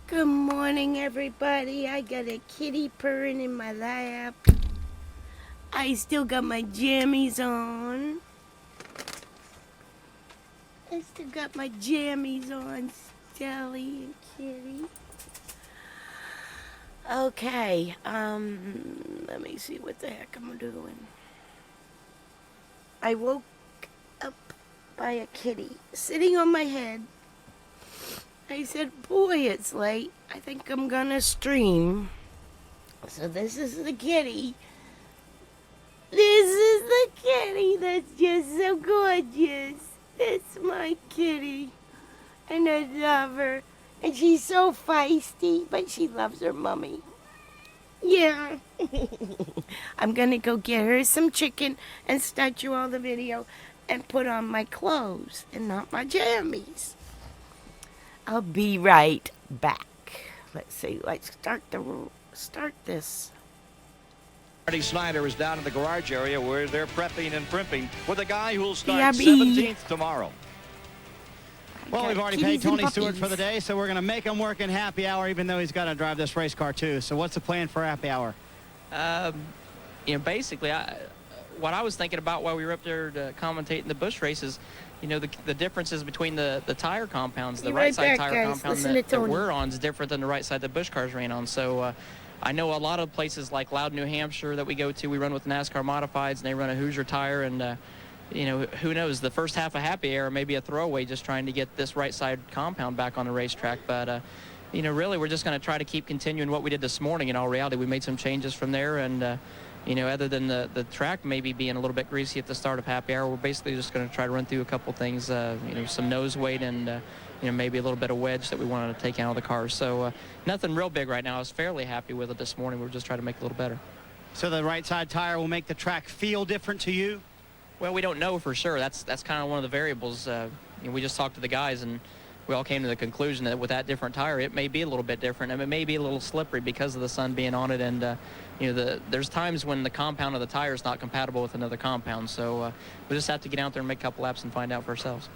Good morning, everybody. I got a kitty purring in my lap. I still got my jammies on. Sally and Kitty. Okay, let me see what the heck I'm doing. I woke up by a kitty sitting on my head. I said, boy, it's late. I think I'm gonna stream. So this is the kitty. This is the kitty that's just so gorgeous. It's my kitty. And I love her. And she's so feisty, but she loves her mommy. Yeah. I'm gonna go get her some chicken and start you all the video and put on my clothes and not my jammies. I'll be right back. Let's see. Let's start this. Marty Snyder is down in the garage area where they're prepping and primping with a guy who will start 17th tomorrow. Well, we've already paid Tony Stewart for the day, so we're going to make him work in happy hour, even though he's got to drive this race car too. So what's the plan for happy hour? Basically, what I was thinking about while we were up there to commentate the Busch races, the differences between the tire compounds. The right side tire compound that we're on is different than the right side that Busch cars ran on. So I know a lot of places like Loudon, New Hampshire that we go to, we run with NASCAR Modifieds, and they run a Hoosier tire. And, who knows, the first half of happy hour may be a throwaway just trying to get this right side compound back on the racetrack. But, really, we're just going to try to keep continuing what we did this morning. In all reality, we made some changes from there. And, other than the track maybe being a little bit greasy at the start of happy hour, we're basically just going to try to run through a couple things, some nose weight and, maybe a little bit of wedge that we wanted to take out of the car. So nothing real big right now. I was fairly happy with it this morning. We're just trying to make it a little better. So the right side tire will make the track feel different to you? Well, we don't know for sure. That's kind of one of the variables. We just talked to the guys, and we all came to the conclusion that with that different tire, it may be a little bit different, and it may be a little slippery because of the sun being on it. And there's times when the compound of the tire is not compatible with another compound. So we'll just have to get out there and make a couple laps and find out for ourselves.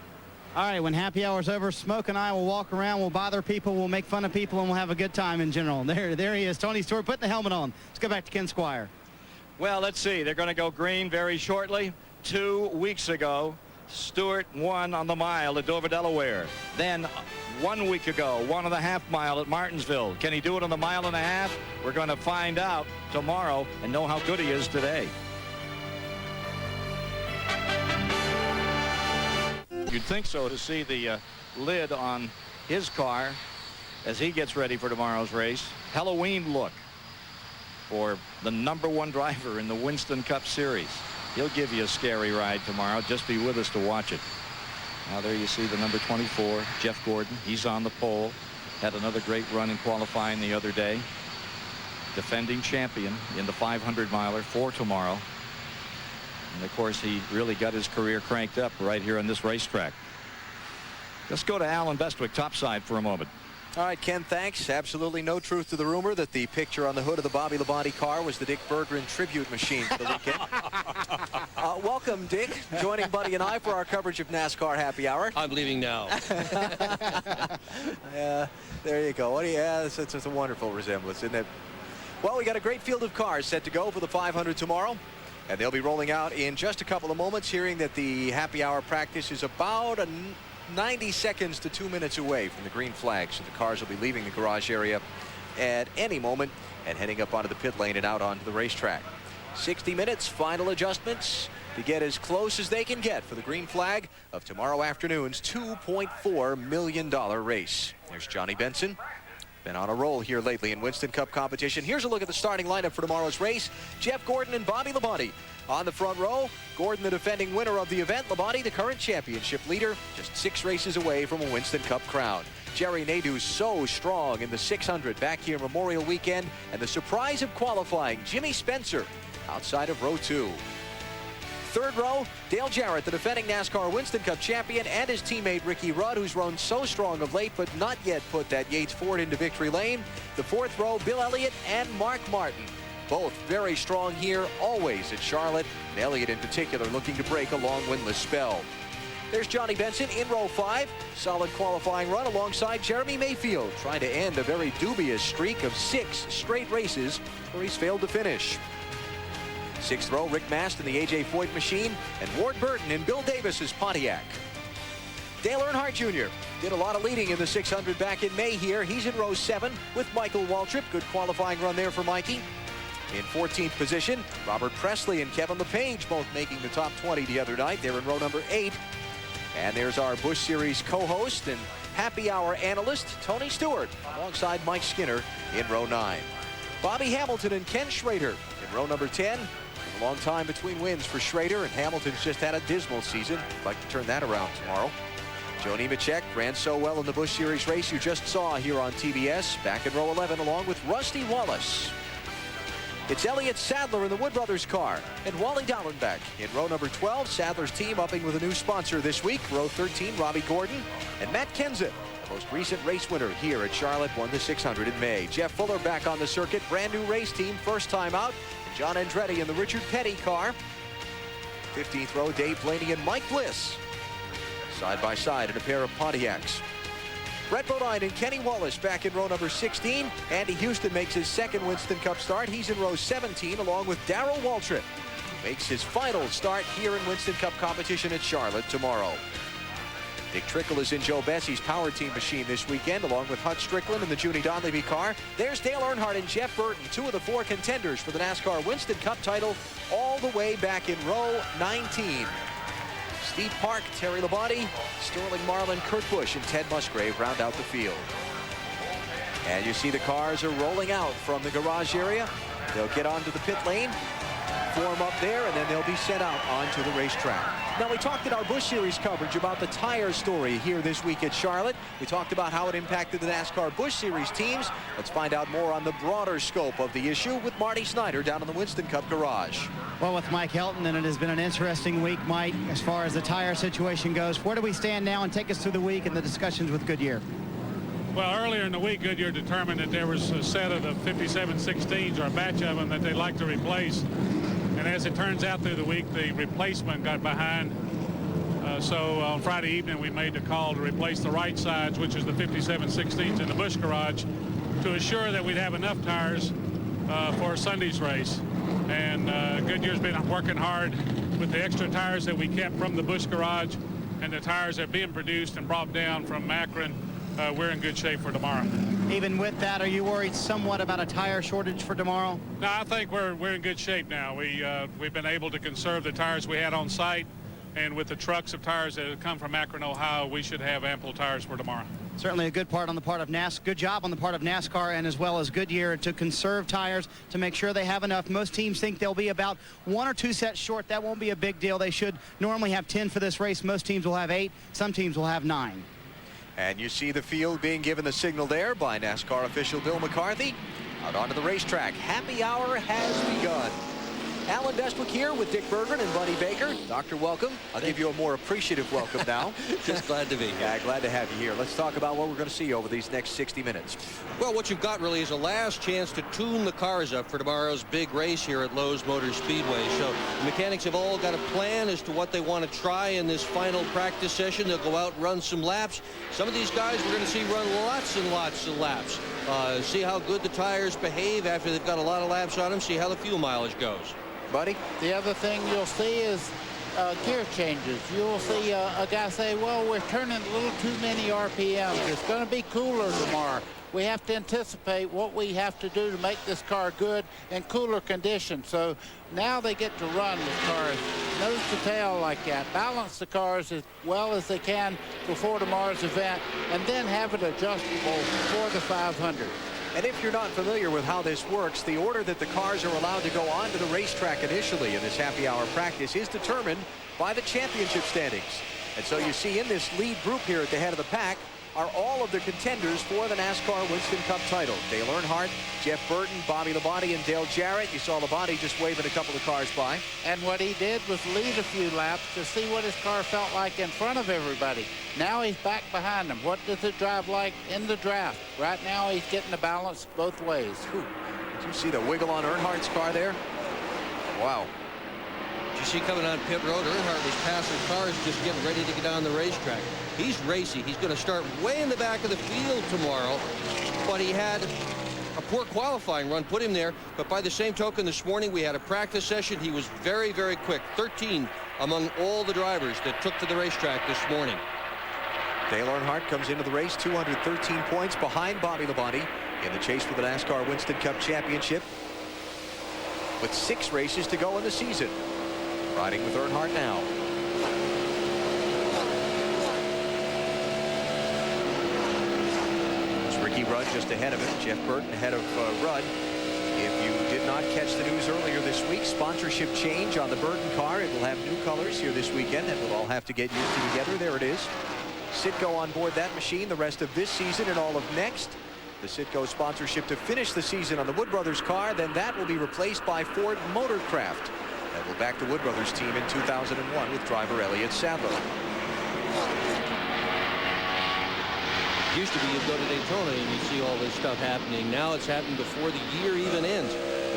All right, when happy hour's over, Smoke and I will walk around, we'll bother people, we'll make fun of people, and we'll have a good time in general. There he is, Tony Stewart, putting the helmet on. Let's go back to Ken Squire. Well, let's see. They're going to go green very shortly. 2 weeks ago, Stewart won on the mile at Dover, Delaware. Then 1 week ago, 1.5 mile at Martinsville. Can he do it on the 1.5 miles? We're going to find out tomorrow and know how good he is today. You'd think so to see the lid on his car as he gets ready for tomorrow's race. Halloween look for the #1 driver in the Winston Cup Series. He'll give you a scary ride tomorrow. Just be with us to watch it. Now there you see the number 24, Jeff Gordon. He's on the pole. Had another great run in qualifying the other day. Defending champion in the 500-miler for tomorrow. And of course, he really got his career cranked up right here on this racetrack. Let's go to Alan Bestwick topside for a moment. All right, Ken, thanks. Absolutely no truth to the rumor that the picture on the hood of the Bobby Labonte car was the Dick Berggren tribute machine for the weekend. Welcome, Dick, joining Buddy and I for our coverage of NASCAR Happy Hour. I'm leaving now. There you go. Yeah, it's a wonderful resemblance, isn't it? Well, we got a great field of cars set to go for the 500 tomorrow. And they'll be rolling out in just a couple of moments, hearing that the happy hour practice is about 90 seconds to 2 minutes away from the green flag. So the cars will be leaving the garage area at any moment and heading up onto the pit lane and out onto the racetrack. 60 minutes, final adjustments to get as close as they can get for the green flag of tomorrow afternoon's $2.4 million race. There's Johnny Benson. Been on a roll here lately in Winston Cup competition. Here's a look at the starting lineup for tomorrow's race. Jeff Gordon and Bobby Labonte on the front row. Gordon, the defending winner of the event. Labonte, the current championship leader, just 6 races away from a Winston Cup crown. Jerry Nadeau so strong in the 600 back here Memorial Weekend. And the surprise of qualifying, Jimmy Spencer outside of row 2. Third row, Dale Jarrett, the defending NASCAR Winston Cup champion, and his teammate Ricky Rudd, who's run so strong of late but not yet put that Yates Ford into victory lane. The fourth row, Bill Elliott and Mark Martin. Both very strong here, always at Charlotte. And Elliott in particular looking to break a long winless spell. There's Johnny Benson in row 5. Solid qualifying run alongside Jeremy Mayfield, trying to end a very dubious streak of 6 straight races where he's failed to finish. 6th row, Rick Mast in the A.J. Foyt machine, and Ward Burton in Bill Davis's Pontiac. Dale Earnhardt Jr. did a lot of leading in the 600 back in May here. He's in row 7 with Michael Waltrip. Good qualifying run there for Mikey. In 14th position, Robert Presley and Kevin LePage both making the top 20 the other night. They're in row number 8. And there's our Busch Series co-host and happy hour analyst, Tony Stewart, alongside Mike Skinner in row 9. Bobby Hamilton and Ken Schrader in row number 10. A long time between wins for Schrader, and Hamilton's just had a dismal season. I'd like to turn that around tomorrow. Joe Nemechek ran so well in the Busch Series race you just saw here on TBS, back in row 11 along with Rusty Wallace. It's Elliott Sadler in the Wood Brothers car and Wally Dallenbach in row number 12. Sadler's team upping with a new sponsor this week. Row 13, Robbie Gordon and Matt Kenseth, the most recent race winner here at Charlotte, won the 600 in May. Jeff Fuller back on the circuit, brand new race team, first time out. And John Andretti in the Richard Petty car. 15th row, Dave Blaney and Mike Bliss side by side in a pair of Pontiacs. Brett Bodine and Kenny Wallace back in row number 16. Andy Houston makes his second Winston Cup start. He's in row 17 along with Darrell Waltrip. Makes his final start here in Winston Cup competition at Charlotte tomorrow. Dick Trickle is in Joe Bessie's Power Team machine this weekend along with Hut Strickland in the Junie Donlevy car. There's Dale Earnhardt and Jeff Burton, 2 of the 4 contenders for the NASCAR Winston Cup title, all the way back in row 19. Steve Park, Terry Labonte, Sterling Marlin, Kurt Busch, and Ted Musgrave round out the field. And you see the cars are rolling out from the garage area. They'll get onto the pit lane, form up there, and then they'll be sent out onto the racetrack. Now, we talked in our Busch Series coverage about the tire story here this week at Charlotte. We talked about how it impacted the NASCAR Busch Series teams. Let's find out more on the broader scope of the issue with Marty Snyder down in the Winston Cup garage. Well, with Mike Helton, and it has been an interesting week, Mike, as far as the tire situation goes. Where do we stand now, and take us through the week and the discussions with Goodyear? Well, earlier in the week, Goodyear determined that there was a set of the 5716s, or a batch of them, that they'd like to replace. And as it turns out through the week, the replacement got behind. So on Friday evening, we made the call to replace the right sides, which is the 5716s in the Busch garage, to assure that we'd have enough tires for Sunday's race. And Goodyear's been working hard with the extra tires that we kept from the Busch garage, and the tires that are being produced and brought down from Akron. We're in good shape for tomorrow. Even with that, are you worried somewhat about a tire shortage for tomorrow? No, I think we're in good shape now. We've been able to conserve the tires we had on site, and with the trucks of tires that have come from Akron, Ohio, we should have ample tires for tomorrow. Certainly a good part on the part of NASCAR. Good job on the part of NASCAR and as well as Goodyear to conserve tires to make sure they have enough. Most teams think they'll be about 1 or 2 sets short. That won't be a big deal. They should normally have 10 for this race. Most teams will have 8. Some teams will have 9. And you see the field being given the signal there by NASCAR official Bill McCarthy. Out onto the racetrack. Happy hour has begun. Alan Bestwick here with Dick Berggren and Buddy Baker. Doctor, welcome. I'll give you a more appreciative welcome now. Just glad to be here. Yeah, glad to have you here. Let's talk about what we're going to see over these next 60 minutes. Well, what you've got really is a last chance to tune the cars up for tomorrow's big race here at Lowe's Motor Speedway. So the mechanics have all got a plan as to what they want to try in this final practice session. They'll go out and run some laps. Some of these guys we're going to see run lots and lots of laps. See how good the tires behave after they've got a lot of laps on them. See how the fuel mileage goes. Buddy? The other thing you'll see is gear changes. You'll see a guy say, well, we're turning a little too many RPMs. It's going to be cooler tomorrow. We have to anticipate what we have to do to make this car good in cooler conditions. So now they get to run with cars nose to tail like that, balance the cars as well as they can before tomorrow's event, and then have it adjustable for the 500. And if you're not familiar with how this works, the order that the cars are allowed to go onto the racetrack initially in this happy hour practice is determined by the championship standings. And so you see in this lead group here at the head of the pack are all of the contenders for the NASCAR Winston Cup title. Dale Earnhardt, Jeff Burton, Bobby Labonte, and Dale Jarrett. You saw Labonte just waving a couple of cars by. And what he did was lead a few laps to see what his car felt like in front of everybody. Now he's back behind them. What does it drive like in the draft? Right now he's getting the balance both ways. Did you see the wiggle on Earnhardt's car there? Wow. You see coming on pit road, Earnhardt was passing cars just getting ready to get on the racetrack. He's racy. He's going to start way in the back of the field tomorrow, but he had a poor qualifying run put him there. But by the same token, this morning we had a practice session. He was very, very quick. 13 among all the drivers that took to the racetrack this morning. Dale Earnhardt comes into the race 213 points behind Bobby Labonte in the chase for the NASCAR Winston Cup Championship, with 6 races to go in the season. Riding with Earnhardt now. It's Ricky Rudd just ahead of him. Jeff Burton ahead of Rudd. If you did not catch the news earlier this week, sponsorship change on the Burton car. It will have new colors here this weekend that we'll all have to get used to together. There it is. Citgo on board that machine the rest of this season and all of next. The Citgo sponsorship to finish the season on the Wood Brothers car, then that will be replaced by Ford Motorcraft. That will back the Wood Brothers team in 2001 with driver Elliott Sadler. Used to be you'd go to Daytona and you'd see all this stuff happening. Now it's happening before the year even ends.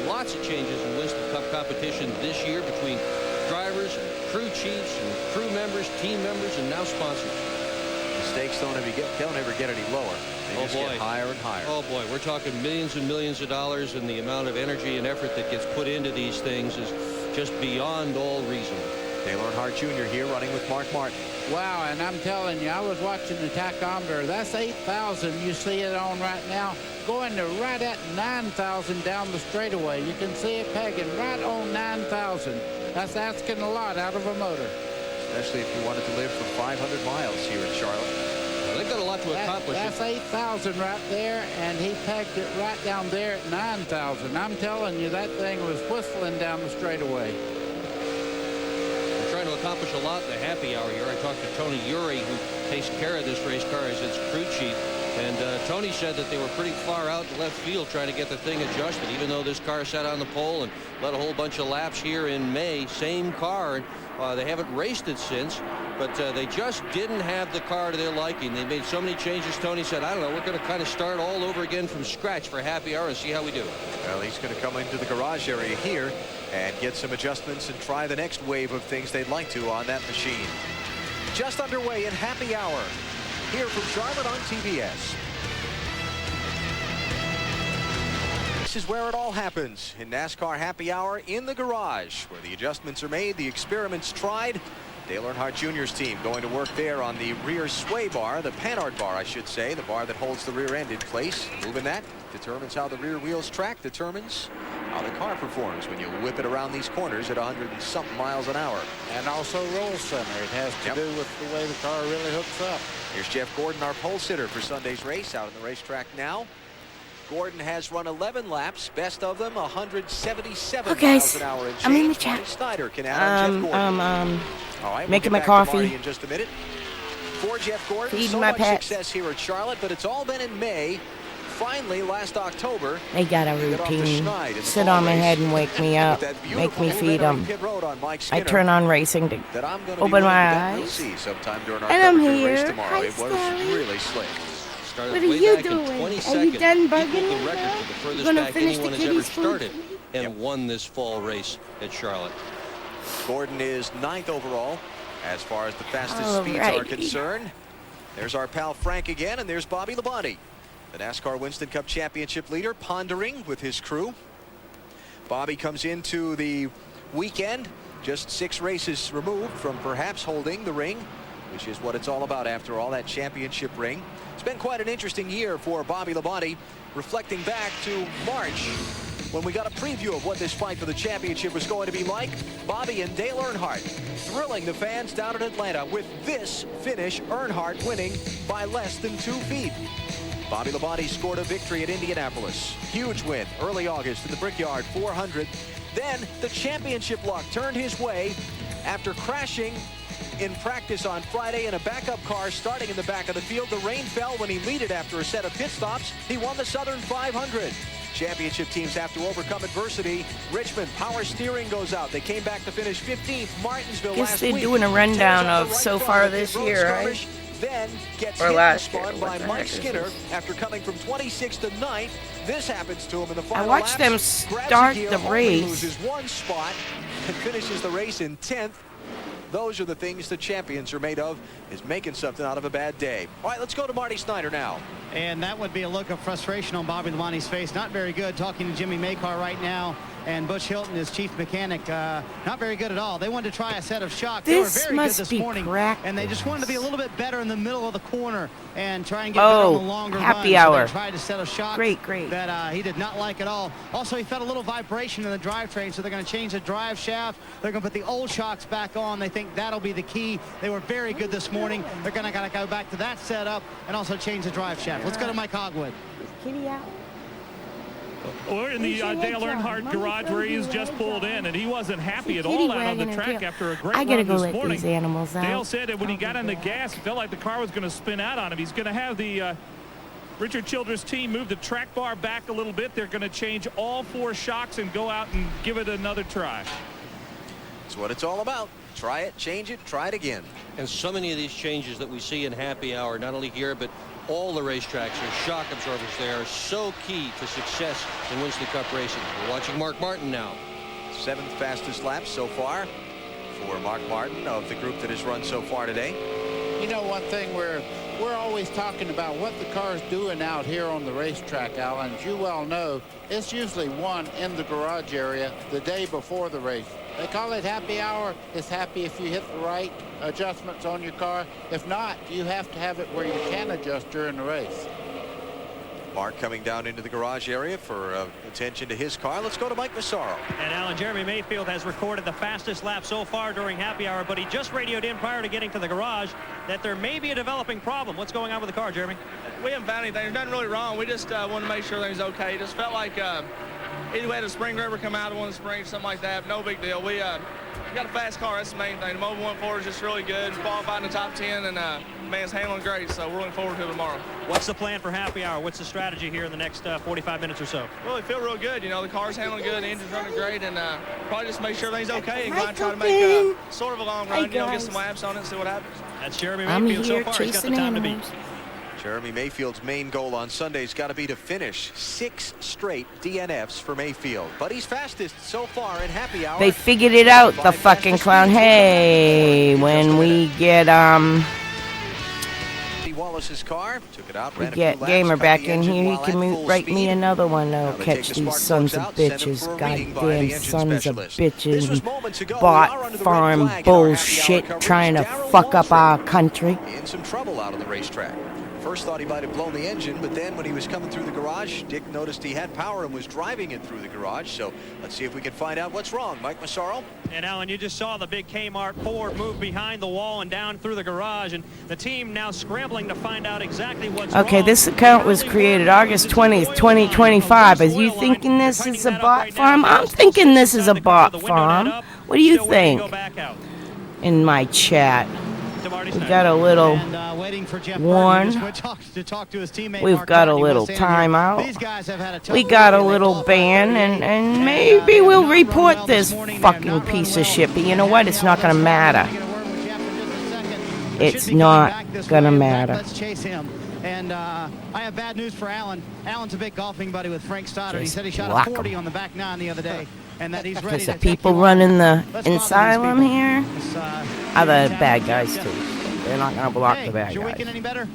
Lots of changes in Winston Cup competition this year between drivers and crew chiefs and crew members, team members, and now sponsors. The stakes don't ever get any lower. They just get higher and higher. Oh boy, we're talking millions and millions of dollars, and the amount of energy and effort that gets put into these things is just beyond all reason. Dale Earnhardt Jr. here running with Mark Martin. Wow, and I'm telling you, I was watching the tachometer. That's 8,000 you see it on right now, going to right at 9,000 down the straightaway. You can see it pegging right on 9,000. That's asking a lot out of a motor. Especially if you wanted to live for 500 miles here in Charlotte. Well, they've got a lot to accomplish. That's 8,000 right there, and he pegged it right down there at 9,000. I'm telling you, that thing was whistling down the straightaway. They're trying to accomplish a lot in the happy hour here. I talked to Tony Uri, who takes care of this race car as its crew chief. And Tony said that they were pretty far out in left field trying to get the thing adjusted, even though this car sat on the pole and led a whole bunch of laps here in May. Same car. They haven't raced it since, but they just didn't have the car to their liking. They made so many changes. Tony said, I don't know, we're going to kind of start all over again from scratch for happy hour and see how we do. Well, he's going to come into the garage area here and get some adjustments and try the next wave of things they'd like to on that machine. Just underway in happy hour here from Charlotte on TBS. This is where it all happens, in NASCAR happy hour in the garage, where the adjustments are made, the experiments tried. Dale Earnhardt Jr.'s team going to work there on the rear sway bar, the Panhard bar, I should say, the bar that holds the rear end in place. Moving that determines how the rear wheels track, determines how the car performs when you whip it around these corners at 100-something miles an hour. And also roll center. It has to do with the way the car really hooks up. Here's Jeff Gordon, our pole sitter for Sunday's race, out on the racetrack now. Gordon has run 11 laps, best of them 177 miles an hour. I'm in the chat. Snyder can add on Jeff Gordon. All right, making we'll my get back to coffee. Marty in just a minute. For Jeff Gordon, Feeding so my much pets. success here at Charlotte, but it's all been in May. Finally, last October, They got a they got off the routine. schneid in the Sit fall on my race. head and wake me up. With that Make beautiful me feed momentum them. pit road on Mike I Skinner turn on racing to that I'm gonna be open willing to my bet we'll eyes. see sometime during our And I'm coverage of the race here. tomorrow. Hi, It was Sally. really slick. Started What are way you back in doing? 22nd. Are you done bugging Equaled me the record now? for the You furthest gonna back finish the anyone has ever kiddies' food? started and won this fall race at Charlotte. Gordon is 9th overall as far as the fastest speeds are Alrighty. concerned. There's our pal Frank again, and there's Bobby Labonte, the NASCAR Winston Cup Championship leader, pondering with his crew. Bobby comes into the weekend just 6 races removed from perhaps holding the ring, which is what it's all about after all, that championship ring. It's been quite an interesting year for Bobby Labonte, reflecting back to March when we got a preview of what this fight for the championship was going to be like. Bobby and Dale Earnhardt thrilling the fans down in Atlanta with this finish, Earnhardt winning by less than 2 feet. Bobby Labonte scored a victory at Indianapolis. Huge win early August in the Brickyard 400. Then the championship luck turned his way after crashing in practice on Friday in a backup car starting in the back of the field. The rain fell when he leaded after a set of pit stops. He won the Southern 500. Championship teams have to overcome adversity. Richmond, power steering goes out. They came back to finish 15th. Martinsville Guess last they're week. doing a rundown tears up of the right so front far of the this road year, skirmish, right? Then gets Or hit last and year. spun What by the Mike heck is Skinner this? after coming from 26th to 9th. This happens to him in the final watched laps. them Grabs start a gear, the only race. loses 1 spot. and finishes the race in 10th. Those are the things the champions are made of, is making something out of a bad day. All right, let's go to Marty Snyder now. And that would be a look of frustration on Bobby Lamonti's face. Not very good. Talking to Jimmy Makar right now, and Bush Hilton, his chief mechanic, not very good at all. They wanted to try a set of shocks. They were very good this morning, and they just wanted to be a little bit better in the middle of the corner and try and get better on the longer happy runs. hour. So they tried a set of shocks Great. that he did not like at all. Also, he felt a little vibration in the drivetrain, so they're going to change the drive shaft. They're going to put the old shocks back on. They think that'll be the key. They were very good this morning. They're going to go back to that setup and also change the drive shaft. Let's go to Mike Hogwood. Kitty out. We're in the Dale Earnhardt garage where he's just pulled in, and he wasn't happy at all out on the track after a great run this morning. I gotta go let these animals out. Dale said that when he got on the gas, it felt like the car was going to spin out on him. He's going to have the Richard Childress team move the track bar back a little bit. They're going to change all 4 shocks and go out and give it another try. That's what it's all about. Try it, change it, try it again. And so many of these changes that we see in happy hour, not only here, but all the racetracks, there's shock absorbers. They are so key to success in Winston Cup racing. We're watching Mark Martin now. 7th fastest lap so far for Mark Martin of the group that has run so far today. You know, one thing we're always talking about what the car's doing out here on the racetrack, Alan. As you well know, it's usually one in the garage area the day before the race. They call it happy hour. It's happy if you hit the right adjustments on your car. If not, you have to have it where you can adjust during the race. Mark coming down into the garage area for attention to his car. Let's go to Mike Massaro. And Alan, Jeremy Mayfield has recorded the fastest lap so far during happy hour, but he just radioed in prior to getting to the garage that there may be a developing problem. What's going on with the car, Jeremy? We haven't found anything. There's nothing really wrong. We just wanted to make sure everything's okay. It just felt like either we had a spring rubber come out of one of the springs, something like that. No big deal. We got a fast car. That's the main thing. The Mobile 1.4 is just really good. Qualified in the top 10, and man's handling great. So we're looking forward to it tomorrow. What's the plan for happy hour? What's the strategy here in the next 45 minutes or so? Really feel real good. You know, the car's handling good, the engine's running great, and probably just make sure everything's okay and go out and try to make sort of a long run. You know, get some laps on it and see what happens. That's Jeremy Mayfield so far. He's got the time to beat. Jeremy Mayfield's main goal on Sunday's got to be to finish 6 straight DNFs for Mayfield. But he's fastest so far in happy hour. They figured it out, the fucking clown. Hey, when we get Wallace's car, took it out, we get Gamer back in here, he can write me another one. I'll catch these sons of bitches, goddamn sons of bitches, bot farm bullshit trying to fuck up our country. In some trouble out on the racetrack. First thought he might have blown the engine, but then when he was coming through the garage, Dick noticed he had power and was driving it through the garage. So let's see if we can find out what's wrong. Mike Massaro. And Alan, you just saw the big Kmart Ford move behind the wall and down through the garage, and the team now scrambling to find out exactly what's wrong. Okay, this account was created August 20th, 2025. Are you thinking this is a bot farm? I'm thinking this is a bot farm. What do you think? In my chat. We got a little one. We've got a little timeout. We got a little ban, and maybe we'll report this fucking piece of shit. But you know what? It's not going to matter. It's not going to matter. Let's chase him. And I have bad news for Alan. Alan's a big golfing buddy with Frank Stoddard. He said he shot a 40 on the back 9 the other day. And that he's ready Because to the people running the asylum here are the bad guys too. They're not going to block the bad guys. Is your guys. weekend any better?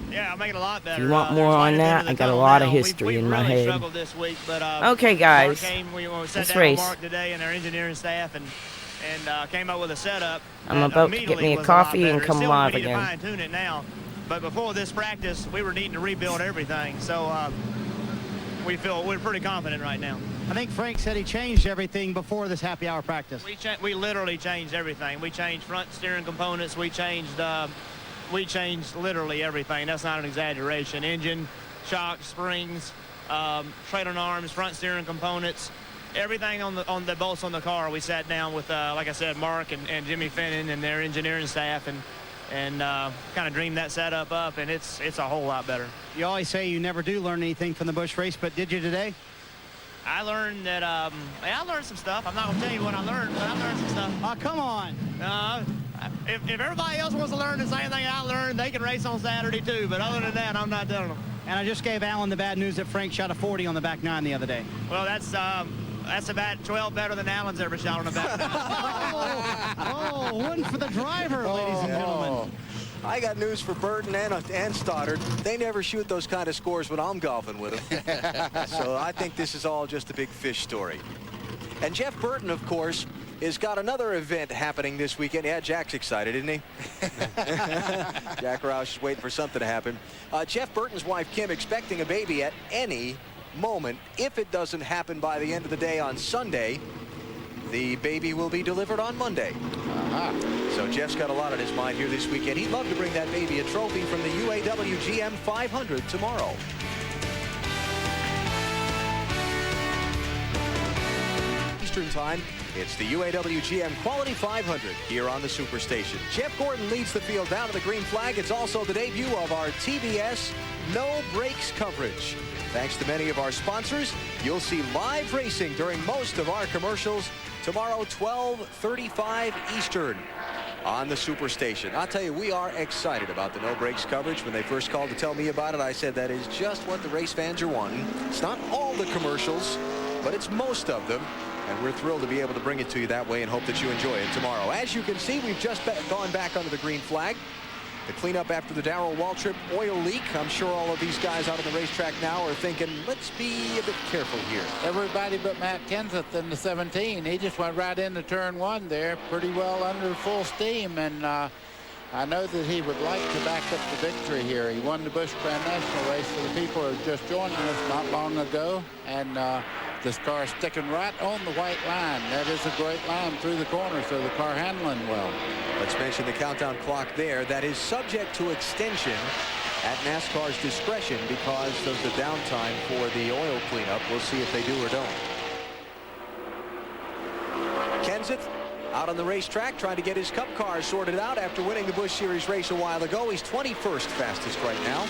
Yeah, I'm making a lot better. If you want more on that, I got a lot of history in my head. This week, but, okay, guys. Let's race. Mark today and their engineering staff and came up with a setup. I'm about to get me a coffee and come live again. Fine-tune it now. But before this practice, we were needing to rebuild everything. So we're pretty confident right now. I think Frank said he changed everything before this happy hour practice. We literally changed everything. We changed front steering components. We changed literally everything. That's not an exaggeration. Engine, shocks, springs, trailing arms, front steering components, everything on the bolts on the car. We sat down with, like I said, Mark and Jimmy Finnan and their engineering staff and kind of dreamed that setup up, and it's a whole lot better. You always say you never do learn anything from the Busch race, but did you today? I learned that, I learned some stuff. I'm not going to tell you what I learned, but I learned some stuff. Oh, come on. If everybody else wants to learn the same thing I learned, they can race on Saturday too, but other than that, I'm not telling them. And I just gave Alan the bad news that Frank shot a 40 on the back 9 the other day. Well, that's, That's about 12 better than Alan's ever shot on a bat. Oh, one for the driver, ladies and gentlemen. I got news for Burton and Stoddard. They never shoot those kind of scores when I'm golfing with them. So I think this is all just a big fish story. And Jeff Burton, of course, has got another event happening this weekend. Yeah, Jack's excited, isn't he? Jack Roush is waiting for something to happen. Jeff Burton's wife, Kim, expecting a baby at any moment. If it doesn't happen by the end of the day on Sunday, the baby will be delivered on Monday. So Jeff's got a lot on his mind here this weekend. He'd love to bring that baby a trophy from the UAW GM 500 tomorrow. Eastern time, it's the UAW GM Quality 500 here on the Superstation. Jeff Gordon leads the field down to the green flag. It's also the debut of our TBS No Brakes coverage. Thanks to many of our sponsors, you'll see live racing during most of our commercials tomorrow, 12:35 Eastern on the Superstation. I'll tell you, we are excited about the No Brakes coverage. When they first called to tell me about it, I said that is just what the race fans are wanting. It's not all the commercials, but it's most of them. And we're thrilled to be able to bring it to you that way and hope that you enjoy it tomorrow. As you can see, we've just gone back under the green flag. The cleanup after the Darrell Waltrip oil leak. I'm sure all of these guys out on the racetrack now are thinking, let's be a bit careful here. Everybody but Matt Kenseth in the 17. He just went right into turn one there, pretty well under full steam. And I know that he would like to back up the victory here. He won the Busch Grand National race for the people who are just joining us not long ago. And this car is sticking right on the white line. That is a great line through the corner, so the car handling well. Let's mention the countdown clock there. That is subject to extension at NASCAR's discretion because of the downtime for the oil cleanup. We'll see if they do or don't. Kenseth out on the racetrack trying to get his Cup car sorted out after winning the Busch Series race a while ago. He's 21st fastest right now.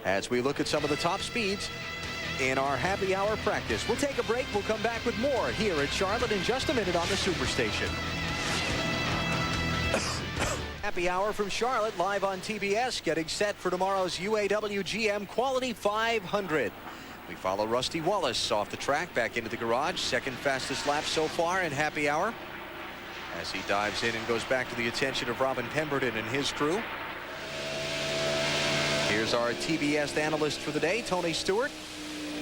As we look at some of the top speeds in our happy hour practice. We'll take a break. We'll come back with more here at Charlotte in just a minute on the Superstation. Happy hour from Charlotte live on TBS, getting set for tomorrow's UAW GM Quality 500. We follow Rusty Wallace off the track back into the garage. Second fastest lap so far in happy hour as he dives in and goes back to the attention of Robin Pemberton and his crew. Here's our TBS analyst for the day, Tony Stewart.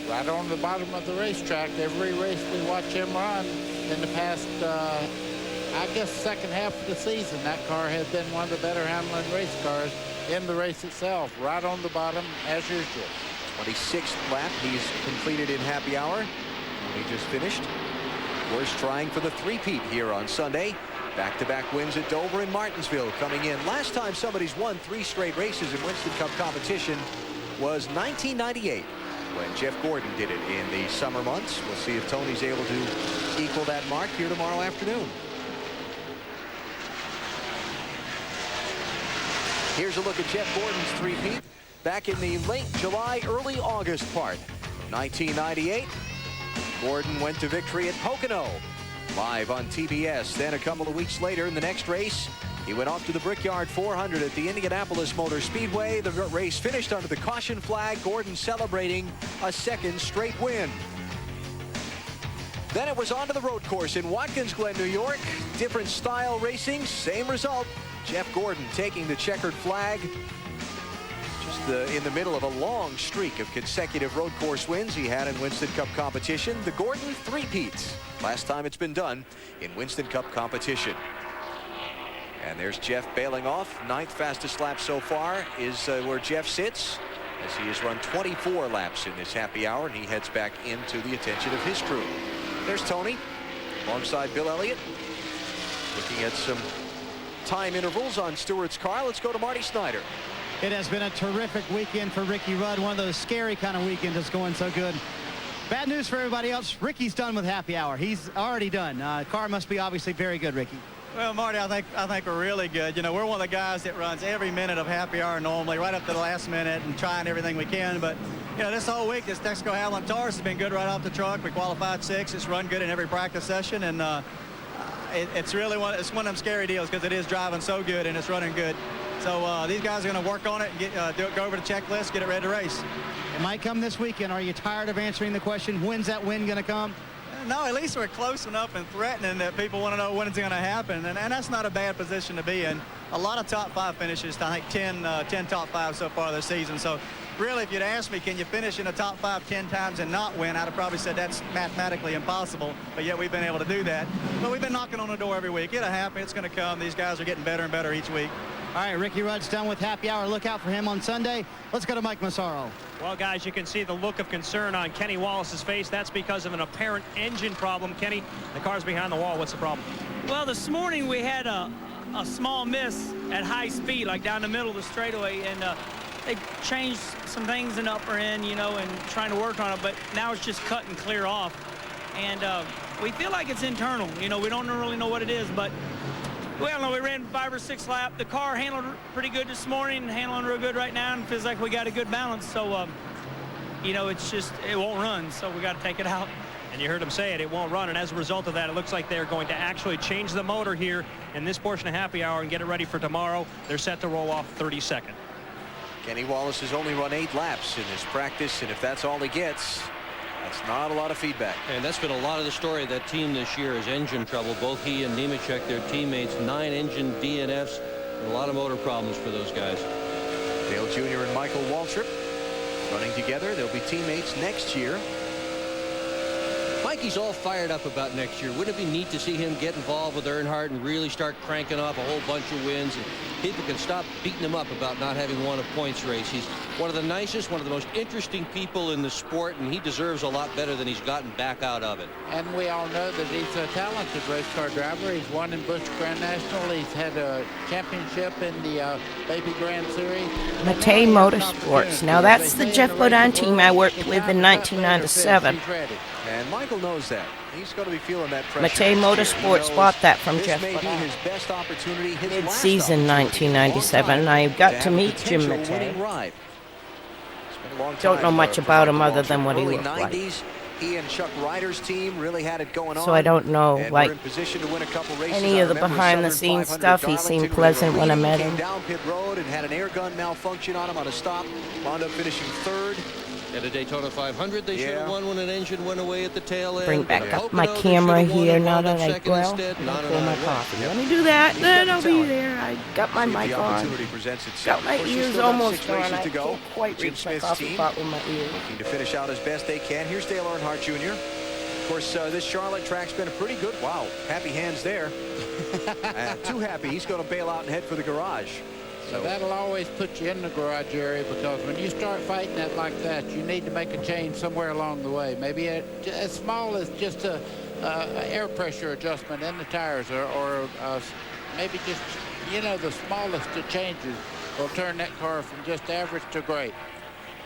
Right on the bottom of the racetrack. Every race we watch him run in the past, I guess, second half of the season, that car has been one of the better handling race cars in the race itself. Right on the bottom, as usual. 26th lap he's completed in happy hour. He just finished. Of course, trying for the three-peat here on Sunday. Back-to-back wins at Dover and Martinsville coming in. Last time somebody's won 3 straight races in Winston Cup competition was 1998 when Jeff Gordon did it in the summer months. We'll see if Tony's able to equal that mark here tomorrow afternoon. Here's a look at Jeff Gordon's three-peat back in the late July, early August part. 1998, Gordon went to victory at Pocono. Live on TBS. Then a couple of weeks later in the next race, he went off to the Brickyard 400 at the Indianapolis Motor Speedway. The race finished under the caution flag. Gordon celebrating a second straight win. Then it was on to the road course in Watkins Glen, New York. Different style racing, same result. Jeff Gordon taking the checkered flag. Just in the middle of a long streak of consecutive road course wins he had in Winston Cup competition. The Gordon three-peats. Last time it's been done in Winston Cup competition. And there's Jeff bailing off. 9th fastest lap so far is where Jeff sits, as he has run 24 laps in this happy hour, and he heads back into the attention of his crew. There's Tony alongside Bill Elliott, looking at some time intervals on Stewart's car. Let's go to Marty Snyder. It has been a terrific weekend for Ricky Rudd. One of those scary kind of weekends that's going so good. Bad news for everybody else. Ricky's done with happy hour. He's already done. Car must be obviously very good, Ricky. Well, Marty, I think we're really good. You know, we're one of the guys that runs every minute of happy hour normally, right up to the last minute, and trying everything we can. But, you know, this whole week, this Texaco Howland Taurus has been good right off the truck. We qualified 6th. It's run good in every practice session, and it's really one of them scary deals because it is driving so good and it's running good. So these guys are going to work on it and go over the checklist, get it ready to race. It might come this weekend. Are you tired of answering the question, when's that win going to come? No, at least we're close enough and threatening that people want to know when it's going to happen, and that's not a bad position to be in. A lot of top 5 finishes, I think 10 top 5 so far this season. So really, if you'd asked me, can you finish in the top 5 10 times and not win, I'd have probably said that's mathematically impossible, but yet we've been able to do that. But we've been knocking on the door every week. It'll happen. It's going to come. These guys are getting better and better each week. All right, Ricky Rudd's done with happy hour. Look out for him on Sunday. Let's go to Mike Massaro. Well, guys, you can see the look of concern on Kenny Wallace's face. That's because of an apparent engine problem. Kenny, the car's behind the wall. What's the problem? Well, this morning we had a small miss at high speed, like down the middle of the straightaway, and they changed some things in the upper end, you know, and trying to work on it, but now it's just cut and clear off. And we feel like it's internal. You know, we don't really know what it is, but well, no, we ran 5 or 6 laps. The car handled pretty good this morning, handling real good right now, and feels like we got a good balance. So, you know, it's just, it won't run, so we got to take it out. And you heard him say it won't run, and as a result of that, it looks like they're going to actually change the motor here in this portion of happy hour and get it ready for tomorrow. They're set to roll off 32nd. Kenny Wallace has only run 8 laps in this practice, and if that's all he gets, that's not a lot of feedback. And that's been a lot of the story of that team this year is engine trouble. Both he and Nemechek, their teammates, 9 engine DNFs, and a lot of motor problems for those guys. Dale Jr. and Michael Waltrip running together. They'll be teammates next year. Mikey's all fired up about next year. Wouldn't it be neat to see him get involved with Earnhardt and really start cranking off a whole bunch of wins, and people can stop beating him up about not having won a points race? He's one of the nicest, one of the most interesting people in the sport, and he deserves a lot better than he's gotten back out of it. And we all know that he's a talented race car driver. He's won in Busch Grand National. He's had a championship in the Baby Grand Series. Matei Motorsports. Now that's the Geoff Bodine team I worked with in 1997. And Michael knows that. He's going to be feeling that pressure. Matei Motorsports bought that from Geoff This may be Bodine. his best opportunity. His Mid-season 1997. I got to meet Jim Matei. Don't know much about him other than what he looked like. He and Chuck Ryder's team really had it going on. So I don't know, and like, in position to win a couple races. any of the behind-the-scenes stuff. He seemed pleasant when I met him. Came down pit road and had an air gun malfunction on him on a stop. Wound up finishing 3rd. At a Daytona 500, they should have won when an engine went away at the tail end. Bring back up my camera here now that I pull my coffee. Let me do that, then I'll be there. I got my mic on. Got my ears almost on. I can't quite reach my coffee pot with my ears. Looking to finish out as best they can. Here's Dale Earnhardt Jr. Of course, this Charlotte track's been a pretty good. Wow, happy hands there. Too happy. He's going to bail out and head for the garage. So that'll always put you in the garage area, because when you start fighting it like that, you need to make a change somewhere along the way. Maybe as small as just a air pressure adjustment in the tires, or maybe just, you know, the smallest of changes will turn that car from just average to great.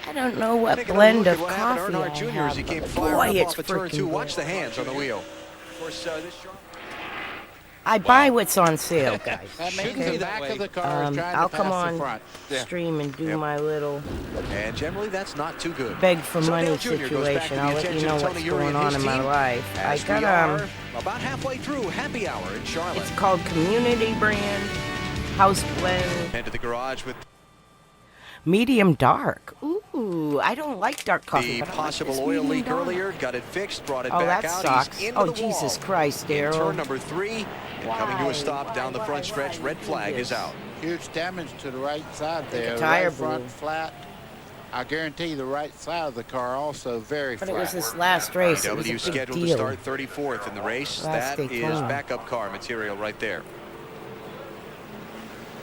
I don't know what blend of coffee I Earnhardt Jr. as he came have, firing boy, up it's off of turn 2. freaking Watch good. the hands on the wheel. Of course, this Charlotte. I buy what's on sale, guys. That means the back of the car is trying I'll to come pass on the front. stream and do my little And generally, that's not too good. beg for So money Dale Jr. goes back to situation. the I'll let you attention know of what's Tony Uri going and on his in my team life. I as we got are about halfway through happy hour in Charlotte. it's called Community Brand House Blend Head to the garage with Medium Dark. Ooh, I don't like dark coffee. the but I like possible this oil medium leak dark. earlier. Got it fixed, brought it Oh, back that out. sucks. He's into Oh, the Jesus wall. Christ, In Daryl. turn number 3, and coming to a stop down the front stretch. Red flag is out. Huge damage to the right side there. The tire right front blew. flat. I guarantee the right side of the car also very But flat. it was this last race. It was a W big scheduled to deal. start 34th in the race. Last That is Daytona. backup car material right there.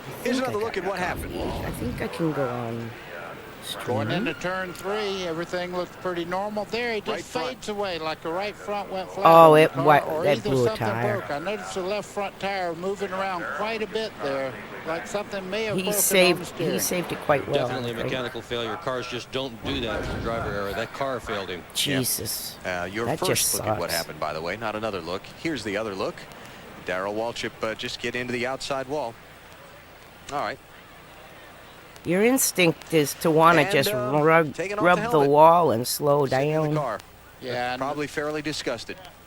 I Here's think another I look got at what coffee. happened. I think I can go on Going stream. into turn 3, everything looks pretty normal. There, he just Right front. fades away like the right front went flat. Oh, on the it car, wa- or that either blew a something tire. broke. I noticed the left front tire moving around quite a bit there, like something may have broken He on the saved steering. it quite well. Definitely a Right? mechanical failure. Cars just don't do that for the driver error. That car failed him. Jesus. Your That first just look at what sucks. happened, by the way, not another look. Here's the other look. Darrell Waltrip just get into the outside wall. All right. Your instinct is to want to And, just taking off rub the the helmet. wall and slow Sitting in down. the car. Yeah, Probably fairly disgusted.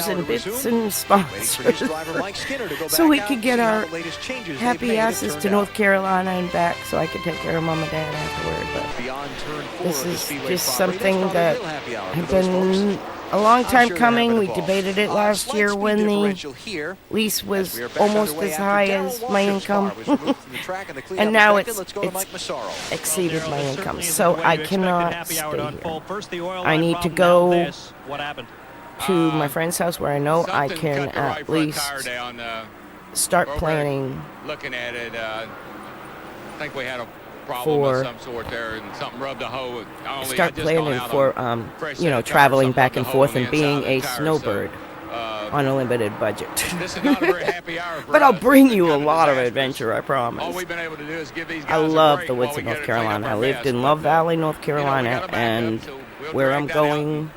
sponsors and bits and sponsors. So we could get our happy asses to North Carolina and back so I could take care of Mom and Dad afterward. But this is just something that had been a long time coming. We debated it last year when the lease was almost as high as my income. And now it's exceeded my income. So I cannot stay here. I need to go to my friend's house where I know I can at least start planning. Looking at it, I think we had a for start planning for you know, traveling back and forth and being a snowbird on a limited budget. This is not a very happy hour for But I'll us. bring you a lot of adventure, I promise. All we've been able to do is give these guys I a love break the while woods we of get North it cleaned up Carolina. I our lived mess. in Love Valley, North You know, we Carolina, gotta back up, and so we'll where drag I'm that out going, and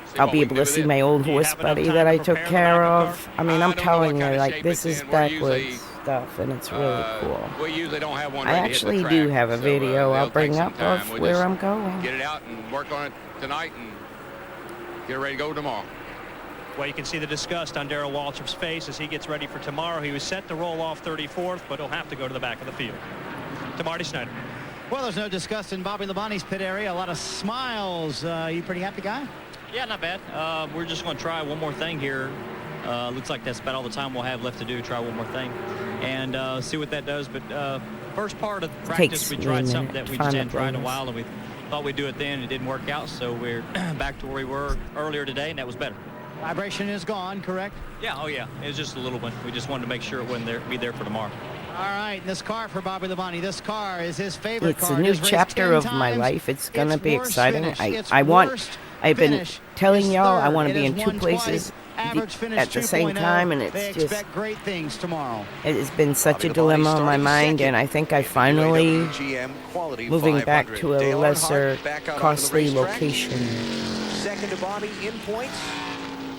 see I'll what be we able can to do see with my it. old Do you horse have enough buddy time that to I took prepare the care back of the of. I mean, I I'm don't know telling what you, kind of like, shape this it's is in. We'll backwoods see. stuff, and it's really cool. We usually don't have one I ready to hit the actually track, do have a so, video they'll I'll take bring some up time. of We'll where just I'm going. get it out and work on it tonight and get ready to go tomorrow. Well, you can see the disgust on Darrell Waltrip's face as he gets ready for tomorrow. He was set to roll off 34th, but he'll have to go to the back of the field. To Marty Snyder. Well, there's no disgust in Bobby Labonte's pit area. A lot of smiles. You pretty happy guy? Yeah, not bad. We're just going to try one more thing here. Looks like that's about all the time we'll have left to do. Try one more thing and see what that does. But first part of the practice, we tried something that we just hadn't tried in a while, and we thought we'd do it then. It didn't work out, so we're back to where we were earlier today, and that was better. Vibration is gone, correct? Yeah, oh yeah. It was just a little one. We just wanted to make sure it wouldn't be there for tomorrow. All right, this car for Bobby Labonte. This car is his favorite It's car. a new It has raced chapter 10 of my times. life. It's gonna Its be worst exciting. finish, its I've worst been finish telling is y'all I third. want to It be has in two won places twice. Average finish at the same 2.0. time, and They it's just, expect great things tomorrow. it has been such Bobby a Labonte dilemma on my starting mind, second and I think I in the finally UAW GM Quality moving back 500. to a Dale lesser Earnhardt back out onto the costly racetrack. location. Second to Bobby in points.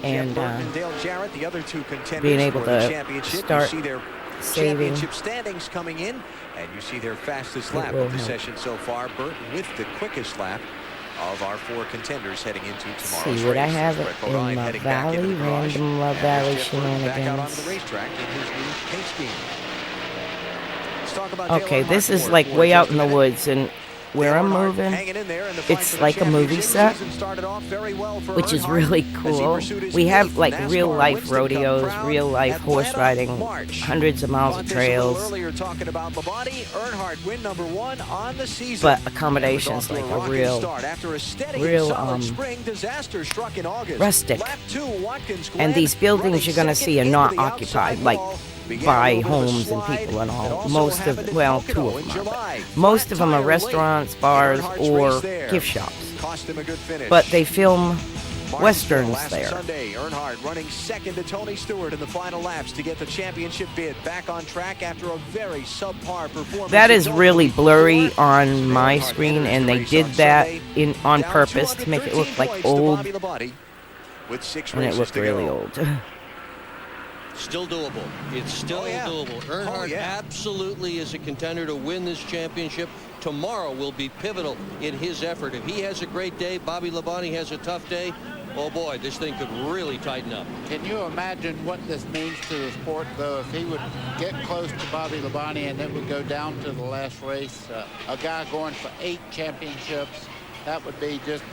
And, Jeff Burton and Dale Jarrett, the other two contenders being able for the to championship. start You see their saving. championship standings coming in, and you see their fastest It lap will of the help. session so far. Burton with the quickest lap of our four contenders heading into tomorrow's See what I race. have Brett Bodine in Love heading back into Valley, the garage, random Love and Valley Jeff Burton back out onto shenanigans. the racetrack in his new paint scheme. Let's talk about Okay, Dale this Earnhardt is for like way just out a in the minute. woods, and where Dale I'm Earnhardt moving, hanging in there in the fight it's for the like a movie championship. set, Season started off very well for which is Earnhardt really as he cool. pursued his We have eighth like NASCAR real life Winston Cup rodeos, crown, real life horse Atlanta, riding, March. hundreds of miles of Brought this a little trails, earlier talking about Labonte. Earnhardt win number 1 on the season. but And was accommodations off to like a rocking real, start after a steady real, and solid spring. Disaster struck in August. rustic. Lap 2, Watkins And these Glen buildings running you're going to second see are into not the occupied, outside like wall. Began by a little bit of a homes and slide. people and It all. also Most of, happened in well, Pocono two of in them are, but July. most of them are Flat tire late. restaurants, bars, Earnhardt's or race there. gift shops. Cost him a good finish. But they film Martinsville westerns last there. Sunday, Earnhardt running second to Tony Stewart in the final laps to get the championship bid. Back on track after a very subpar performance. That is in really blurry Dover. on my Earnhardt screen, enters and the they race did on that Sunday, on down purpose to make it look 213 like points to old, Bobby Labonte with 6 and it races looked to really go. old. Still doable. It's still doable. Earnhardt absolutely is a contender to win this championship. Tomorrow will be pivotal in his effort. If he has a great day, Bobby Labonte has a tough day, oh boy, this thing could really tighten up. Can you imagine what this means to the sport, though, if he would get close to Bobby Labonte and it would go down to the last race? A guy going for 8 championships, that would be just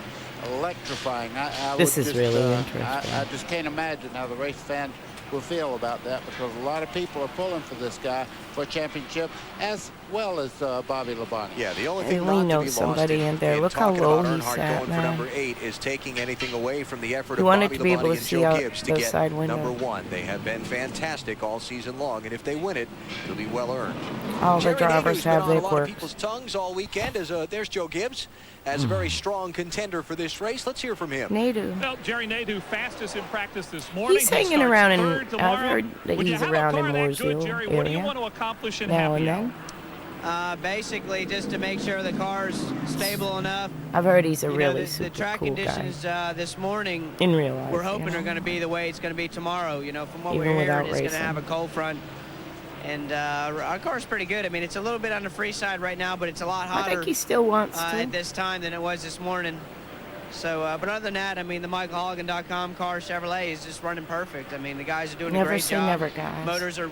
electrifying. This is really interesting. I just can't imagine how the race fans will feel about that, because a lot of people are pulling for this guy for a championship as well as Bobby Labonte. Yeah, the only Hey, thing we not to know be lost somebody in there. Look how talking low about he Earnhardt sat, going man. for number 8 is taking anything away from the effort You of wanted Bobby to be able Labonte to and see Joe out Gibbs to those get side windows. number 1. They have been fantastic all season long, and if they win it, it'll be well earned. All the Jerry drivers Nadeau's been have on a their lot of quirks. people's tongues all weekend. There's Joe Gibbs as a very strong contender for this race. Let's hear from him. Nadeau. Well, Jerry Nadeau fastest in practice this morning. He's He hanging starts around in, third I've tomorrow. heard that When you he's have a around in car that good, Mooresville Jerry, what do you area want to accomplish in now happy and hour? then. Basically, just to make sure the car's stable enough. I've heard he's a You know, really the super track cool guy. conditions this morning, In real life, we're hoping yeah. are going to be the way it's going to be tomorrow. You know, from what Even we're without hearing, it's going to racing. have a cold front. And our car's pretty good. I mean, it's a little bit on the free side right now, but it's a lot I hotter think he still wants to. at this time than it was this morning. So, but other than that, I mean, the MichaelHolligan.com car Chevrolet is just running perfect. I mean, the guys are doing a Never great say job. never, guys. Motors are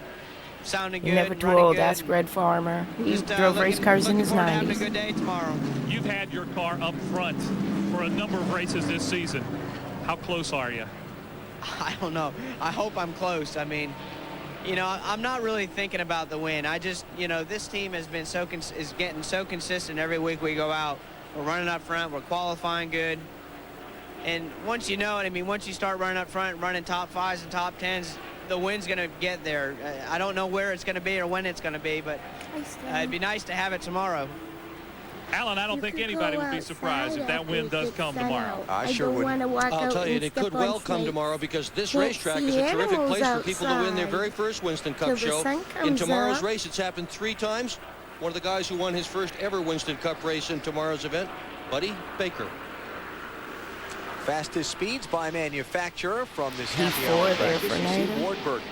sounding You're good. never too running old. good. Ask Red Farmer. He Just, drove race cars in looking his forward to having a 90s. good day tomorrow. You've had your car up front for a number of races this season. How close are you? I don't know. I hope I'm close. I mean, you know, I'm not really thinking about the win. I just, you know, this team has been is getting so consistent every week we go out. We're running up front. We're qualifying good. And once you know it, I mean, once you start running up front, running top 5s and top 10s, the wind's going to get there. I don't know where it's going to be or when it's going to be, but it'd be nice to have it tomorrow. Alan, I don't think anybody would be surprised if that wind does come tomorrow. I sure would. I'll tell you, it could well come tomorrow because this racetrack is a terrific place for people to win their very first Winston Cup show. In tomorrow's race, it's happened 3 times. One of the guys who won his first ever Winston Cup race in tomorrow's event, Buddy Baker. Fastest speeds by manufacturer from this happy hour practice. Ward Burton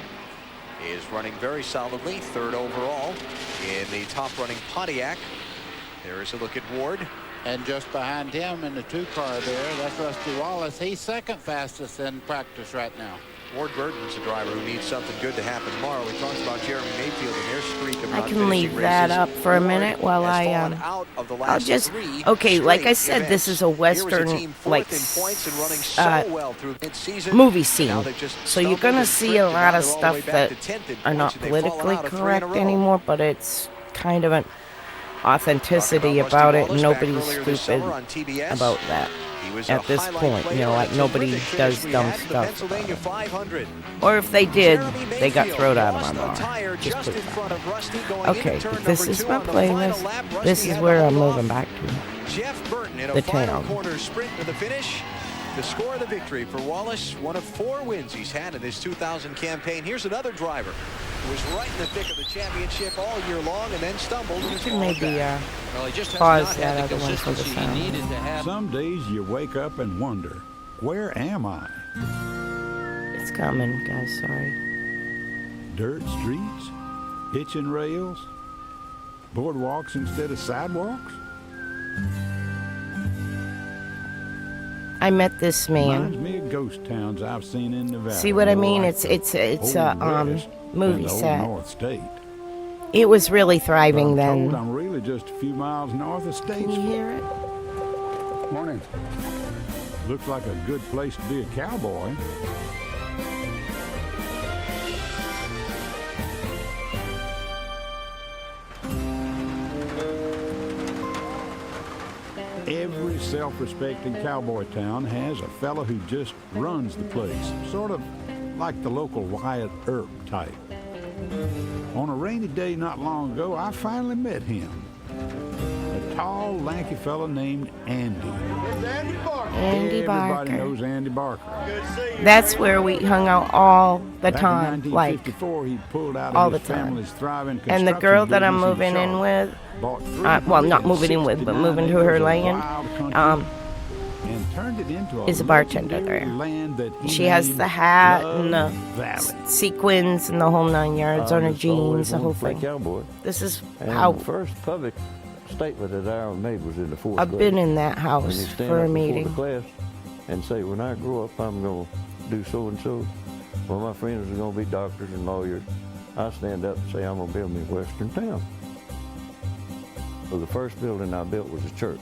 is running very solidly, 3rd overall in the top running Pontiac. There is a look at Ward. And just behind him in the 2-car there, that's Rusty Wallace. He's 2nd fastest in practice right now. Ward Burton's a driver who needs something good to happen tomorrow. We talked about Jeremy Mayfield and their streak of I can leave that up for a minute while I'll just, okay, like I said, this is a Western, like, movie scene. So you're going to see a lot of stuff that are not politically correct anymore, but it's kind of an authenticity about it, and nobody's stupid about that. At this point, you know, like nobody does dumb stuff about it. Or if they did, they got thrown out of my bar. Just put it that. Okay, this is my playlist. This is where I'm moving back to. Geoff Burton in the a final town. corner sprint to the finish to score the victory for Wallace. One of 4 wins he's had in this 2000 campaign. Here's another driver who was right in the thick of the championship all year long and then stumbled. You can maybe pause that other one for the sound. Some days you wake up and wonder, where am I? It's coming, guys, sorry. Dirt streets, hitching rails, boardwalks instead of sidewalks. I met this Reminds man. me of ghost towns I've seen in Nevada. See what I mean? It's a movie Old set. North State. It was really thriving I'm told then. I'm really just a few miles north of State. Can you hear it? Morning. Looks like a good place to be a cowboy. Every self-respecting cowboy town has a fella who just runs the place, sort of like the local Wyatt Earp type. On a rainy day not long ago, I finally met him. A tall, lanky fella named Andy. Andy Everybody Barker. knows Andy Barker. That's where we hung out all the Back time, in like 1954, he pulled out all of the his time. family's thriving And the girl that I'm construction moving in business with, bought well, not moving in with, but moving to her land, and turned it into is a bartender there. land that he She has named the hat Love and the Valley. sequins and the whole 9 yards on her jeans, the whole thing. Cowboy. This is And how the first public statement that I ever made was in the 4th I've grade. been in that When house you stand for up a before meeting. the class and say, when I grow up, I'm going to do so and so. Well, my friends are going to be doctors and lawyers. I stand up and say, I'm going to build me a western town. So the first building I built was a church.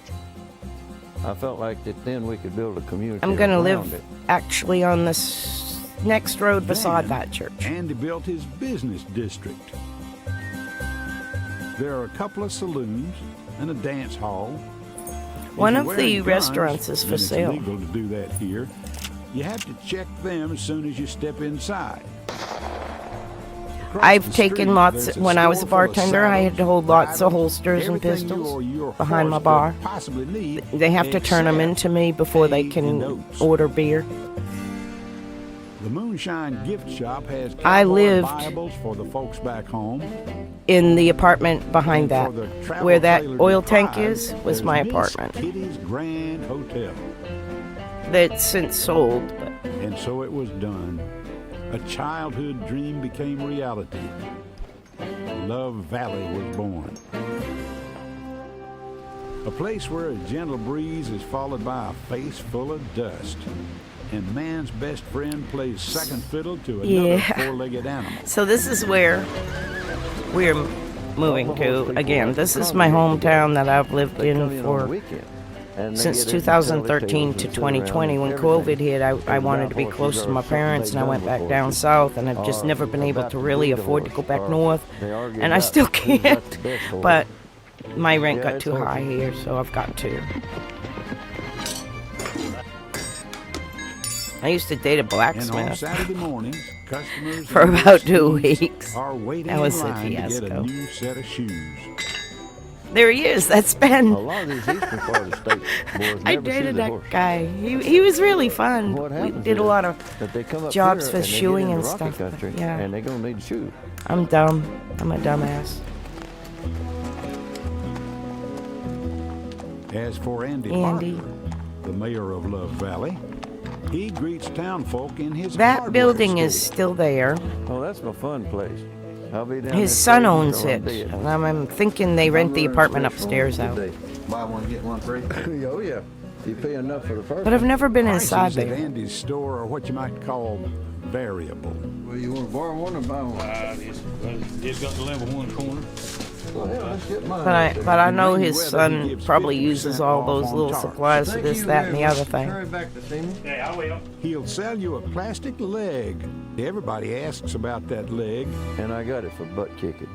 I felt like that then we could build a community. I'm going to around live it. actually on this next road beside Then, that church. Andy built his business district. There are a couple of saloons and a dance hall. One If of you're the wearing guns, restaurants is for and sale. It's legal to do that here. You have to check them as soon as you step inside. Across I've the taken street, lots, there's a when I was a store full of bartender, I had to hold lots of saddles, holsters and everything you pistols or your behind my horse bar. could possibly need, They have to turn them except into me before they can notes. order beer. The Moonshine Gift Shop has I cowboy lived Bibles for the folks back home. in the apartment behind that. For the travel Where that trailer oil to tank drive, is was there's my Miss apartment. Kitty's Grand Hotel. That's since sold. But And so it was done. A childhood dream became reality. Love Valley was born. A place where a gentle breeze is followed by a face full of dust. And man's best friend plays second fiddle to another Yeah. four-legged animal. So this is where we're moving to again. This is my hometown that I've lived in for since 2013 to 2020. When COVID hit, I wanted to be close to my parents, and I went back down south, and I've just never been able to really afford to go back north, and I still can't. But my rent got too high here, so I've got to. I used to date a And on blacksmith Saturday mornings, customers for and their about 2 students weeks. are waiting That was in a line to get a fiasco. new set of shoes. There he is. That's Ben. A lot of these eastern Florida state boys I never see dated the that horse. guy. He was really fun. What We happens did a is lot of that they come up jobs here for and they get shoeing into and rocky stuff. but country, Yeah, and they're gonna need shoes. I'm dumb. I'm a dumbass. As for Andy Andy. Barker, the mayor of Love Valley, he greets townfolk in his That hardware building store. is still there. Oh, that's my fun place. I'll be down His there son Thursday owns till I it. be it. And I'm thinking they rent the apartment upstairs out. Buy one, get one free. Oh yeah, you pay enough for the first. But I've never been Prices inside at there. Andy's store are what you might call variable. Well, you want to borrow one or buy one? It's got the level 1 corner. Well, yeah, let's get mine. But I know his Weather, he son gives probably 50% uses all off those on little tarps. supplies for this, that, and the other thing. Hurry back to see me. Yeah, I will. He'll sell you a plastic leg. Everybody asks about that leg. And I got it for butt kicking.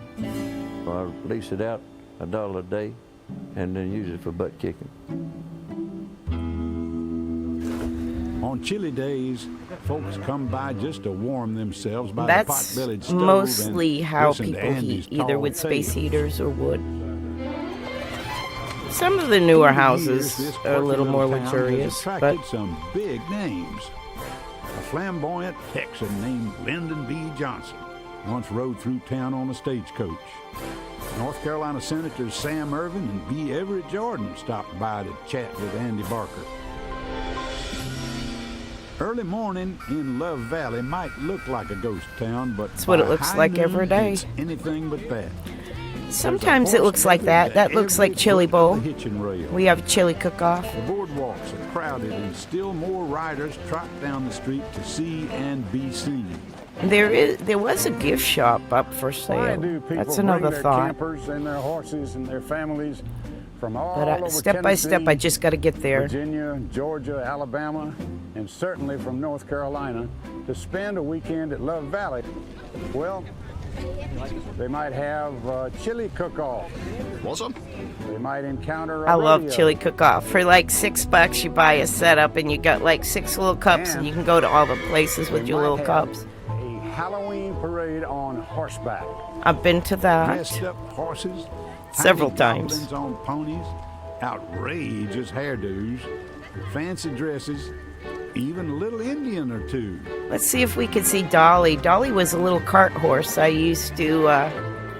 So I lease it out $1 a day, and then use it for butt kicking. On chilly days, folks come by just to warm themselves by the That's pot-bellied stove mostly and how listen to people Andy's heat, either tall with space tales. heaters or wood. Some of the newer Through the houses years, this are a little quirky more town has luxurious, attracted but some big names. A flamboyant Texan named Lyndon B. Johnson once rode through town on a stagecoach. North Carolina Senators Sam Ervin and B. Everett Jordan stopped by to chat with Andy Barker. Early morning in Love Valley might look like a ghost town, but That's what it by looks high like noon, every day. It's anything but that. sometimes it looks like that. That looks like Chili Bowl. Hitching rail. We have chili cook-off. The boardwalks are crowded and still more riders trot down the street to see and be seen. There was a gift shop up for Why sale. do people That's bring another their thought. campers and their horses and their families from all But over step by step, Tennessee, I just got to get there. Virginia, Georgia, Alabama, and certainly from North Carolina to spend a weekend at Love Valley? Well, they might have chili cook-off. Awesome. They might encounter a I love rodeo. chili cook-off. For like $6, you buy a setup and you got like 6 little cups, and you can go to all the places with They your might little have cups. A Halloween parade on horseback. I've been to that Dressed up horses, several tiny times. goblins on ponies, outrageous hairdos, fancy dresses, even a little Indian or two. Let's see if we could see Dolly. Dolly was a little cart horse I used to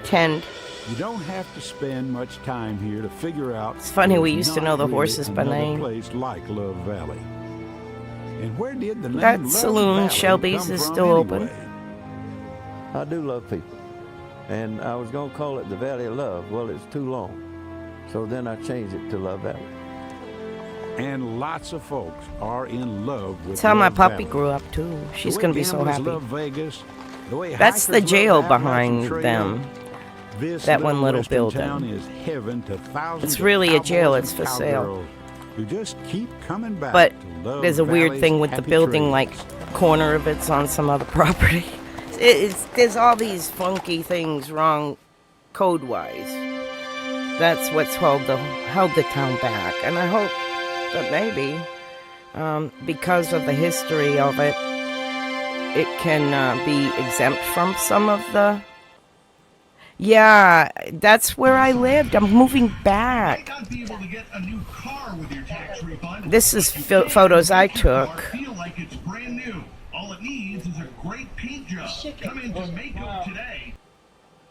tend. You don't have to spend much time here to figure out. It's funny, we there's used to not know the really horses by another name. place like Love Valley. And where did the name That Love saloon, Valley Shelby's, come is from still open. anyway? I do love people, and I was gonna call it the Valley of Love. Well, it's too long, so then I changed it to Love Valley. And lots of folks are in love with That's how my Love puppy Valley. grew up too. She's The way going to be so gamblers happy. love Vegas, the way That's the hikers jail love Appalachian behind Trail, them. this That one little western building. town is heaven to thousands It's of really a jail. cowboys It's and for sale. cowgirls who just keep coming back But to Love there's a weird Valley's thing with the happy building, trails. like corner of it's on some other property. There's all these funky things wrong code-wise. That's what's held the town back. And I hope that maybe, because of the history of it, it can be exempt from some of the... Yeah, that's where I lived. I'm moving back. This is photos I took. Feel like it's brand new. All it needs is a great paint job. Come in to Mako today.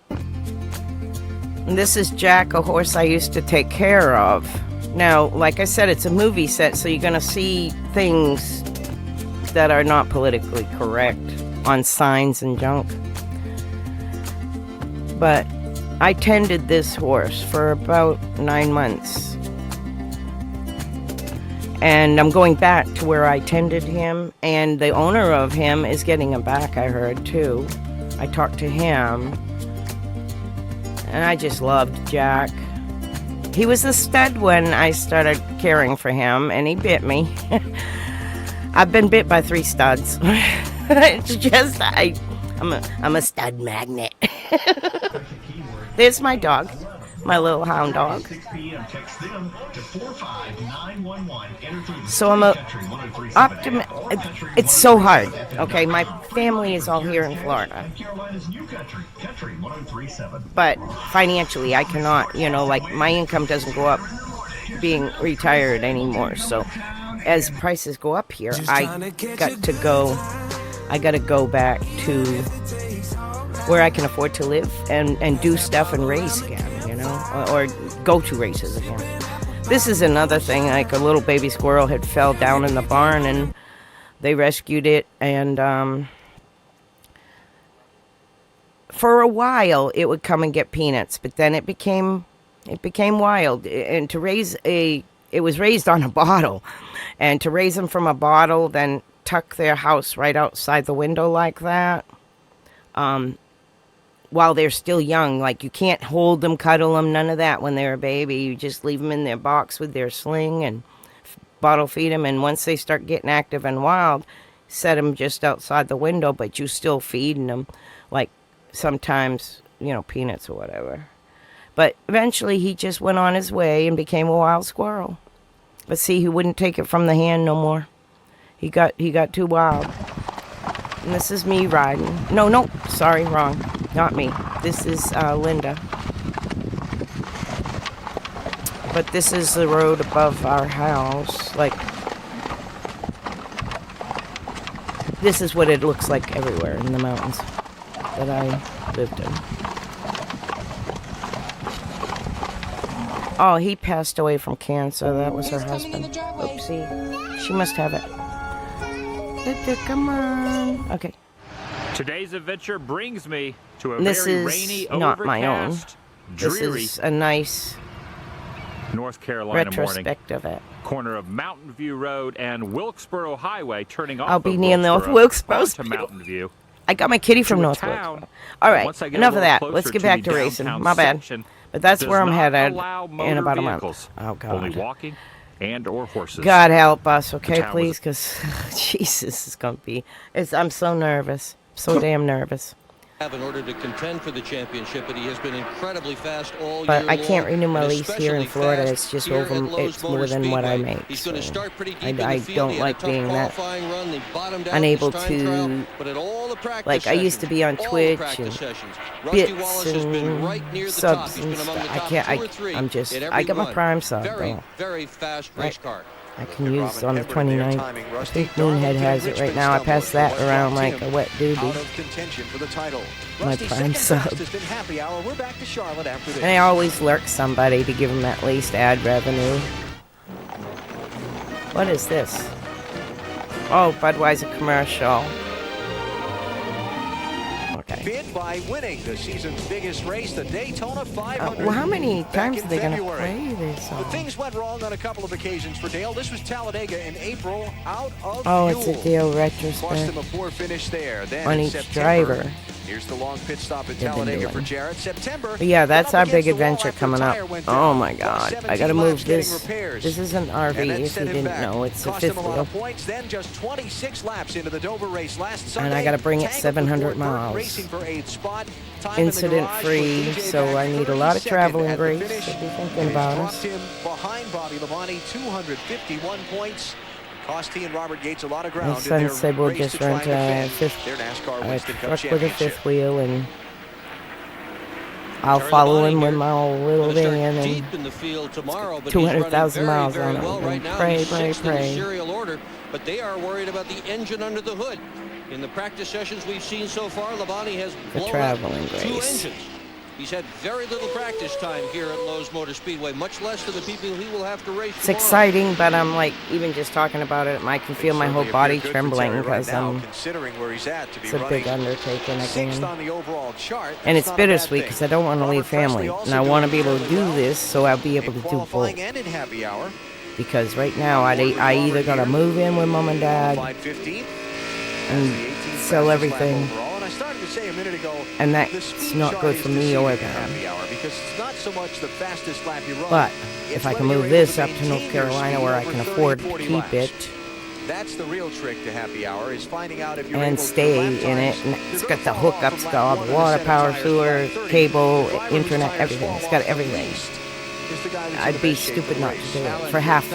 And this is Jack, a horse I used to take care of. Now, like I said, it's a movie set, so you're going to see things that are not politically correct on signs and junk. But I tended this horse for about 9 months. And I'm going back to where I tended him, and the owner of him is getting him back, I heard, too. I talked to him, and I just loved Jack. He was a stud when I started caring for him, and he bit me. I've been bit by 3 studs. It's just, I'm a stud magnet. There's my dog. My little hound dog. So I'm it's so hard. Okay, my family is all here in Florida. But financially, I cannot, like my income doesn't go up being retired anymore. So as prices go up here, I got to go back to where I can afford to live and do stuff and race again, or go to races again. This is another thing, like a little baby squirrel had fell down in the barn and they rescued it, and for a while it would come and get peanuts, but then it became wild, and it was raised on a bottle, and to raise them from a bottle, then tuck their house right outside the window like that, while they're still young, like you can't hold them, cuddle them, none of that when they're a baby. You just leave them in their box with their sling and bottle feed them, and once they start getting active and wild, set them just outside the window, but you still feeding them, like sometimes, peanuts or whatever. But eventually he just went on his way and became a wild squirrel. But see, he wouldn't take it from the hand no more. He got too wild. And this is me riding. No, sorry, wrong. Not me. This is Linda. But this is the road above our house. Like, this is what it looks like everywhere in the mountains that I lived in. Oh, he passed away from cancer. That was her husband. Oopsie. She must have it. Come on. Okay. Today's adventure brings me to a This very is rainy, not my own. overcast, This dreary is a nice North Carolina morning. retrospect of it. Corner of Mountain View Road and Wilkesboro Highway, turning off I'll be of near North Wilkesboro onto Mountain View. I got my kitty from To a North town, Wilkesboro. All right, once I get a enough of little that. closer Let's get to back the to racing. downtown My bad. section, But that's does where I'm not headed allow in motor about a vehicles, month. Oh, God. Only walking and or horses. God help us, okay, The town please? Because, Jesus, is going to be... I'm so nervous. So damn nervous. In order to contend for the championship, but he has been incredibly fast all But year I can't long, renew my and lease here in especially Florida. fast It's just here over. at Lowe's It's more Motor than what I Speedway. make. He's going to so start pretty deep in the I field. don't He had a like tough being that qualifying run. They bottomed out unable this time trial, to. but at all the practice Like I used to be on all Twitch practice and sessions, Rusty bits Wallace has been and right near the top. subs He's and been among stuff. the I top can't. 2 or 3 I'm just. in I every got my run. prime sub Very, though. very fast race car. I can use on the 29th. I think Moonhead has it right now. I pass that around like a wet doobie. Out of contention for the title. My Rusty's prime second sub. fastest in happy hour. We're back to Charlotte after this. And I always lurk somebody to give them at least ad revenue. What is this? Oh, Budweiser commercial. Okay. Bid by winning the season's biggest race, the Daytona 500. Well, how many times in are they going to February. play this But song? things went wrong on a couple of occasions for Dale. This was Talladega in April, out of Oh, fuel. it's a Dale Cost retrospect him a poor finish there. Then on in each September, driver. here's the long pit stop at They've been Talladega for doing. Jarrett. September. But yeah, that's our went up big against the wall adventure after coming a up. tire went Oh down. my Won God. 17 I got to laps move getting this. repairs. This is an RV And then if you sent him didn't back. know. It's a Cost him fifth a lot wheel. of points. Then just 26 laps into the Dover race last Sunday. And I got to bring it Tangled 700 with Ford miles. Racing for 8th spot. Time in the Incident garage free, for DJ so back I need a lot of 32nd travel and at the grace finish. to be And thinking it's about dropped us. him behind Bobby Labonte, 251 points. Cost he and Robert Gates a lot of ground. My in son their said we'll race just to try rent and a defend their NASCAR Winston Cup truck with a championship. fifth wheel, and I'll follow him with my old little van and Deep in the field tomorrow, but 200,000 he's running miles very, on very it. well right And now. pray, He's pray, sixth in the pray. serial order, but they are worried about the engine under the hood. In the practice sessions we've seen so far, Labonte has For blown traveling up 2 grace. engines. He's had very little practice time here at Lowe's Motor Speedway, much less than the people he will have to race It's tomorrow. exciting, but I'm like, even just talking about it, I can feel my whole body trembling because considering where he's at to be it's a big running undertaking sixth again. on the overall chart. And That's it's not a bad bittersweet thing. because I don't want to leave family. And I want to be able to do this so I'll be able to do both. Qualifying and in happy hour. Because right now, I either got to move in with mom and dad and sell everything. And I started to say a minute ago, And that's not good for me or them. happy hour because it's not so much the fastest lap you run. But it's if I can whether move you're able this to up to maintain North your Carolina speed where I over can 30, afford to 40 keep laps. it, That's the real trick to happy hour, is finding out if you're and able to stay lap in it. times. And it's got the hookups to all the water, power, sewer, cable, internet, everything. It's got everything. I'd be stupid not to do it for half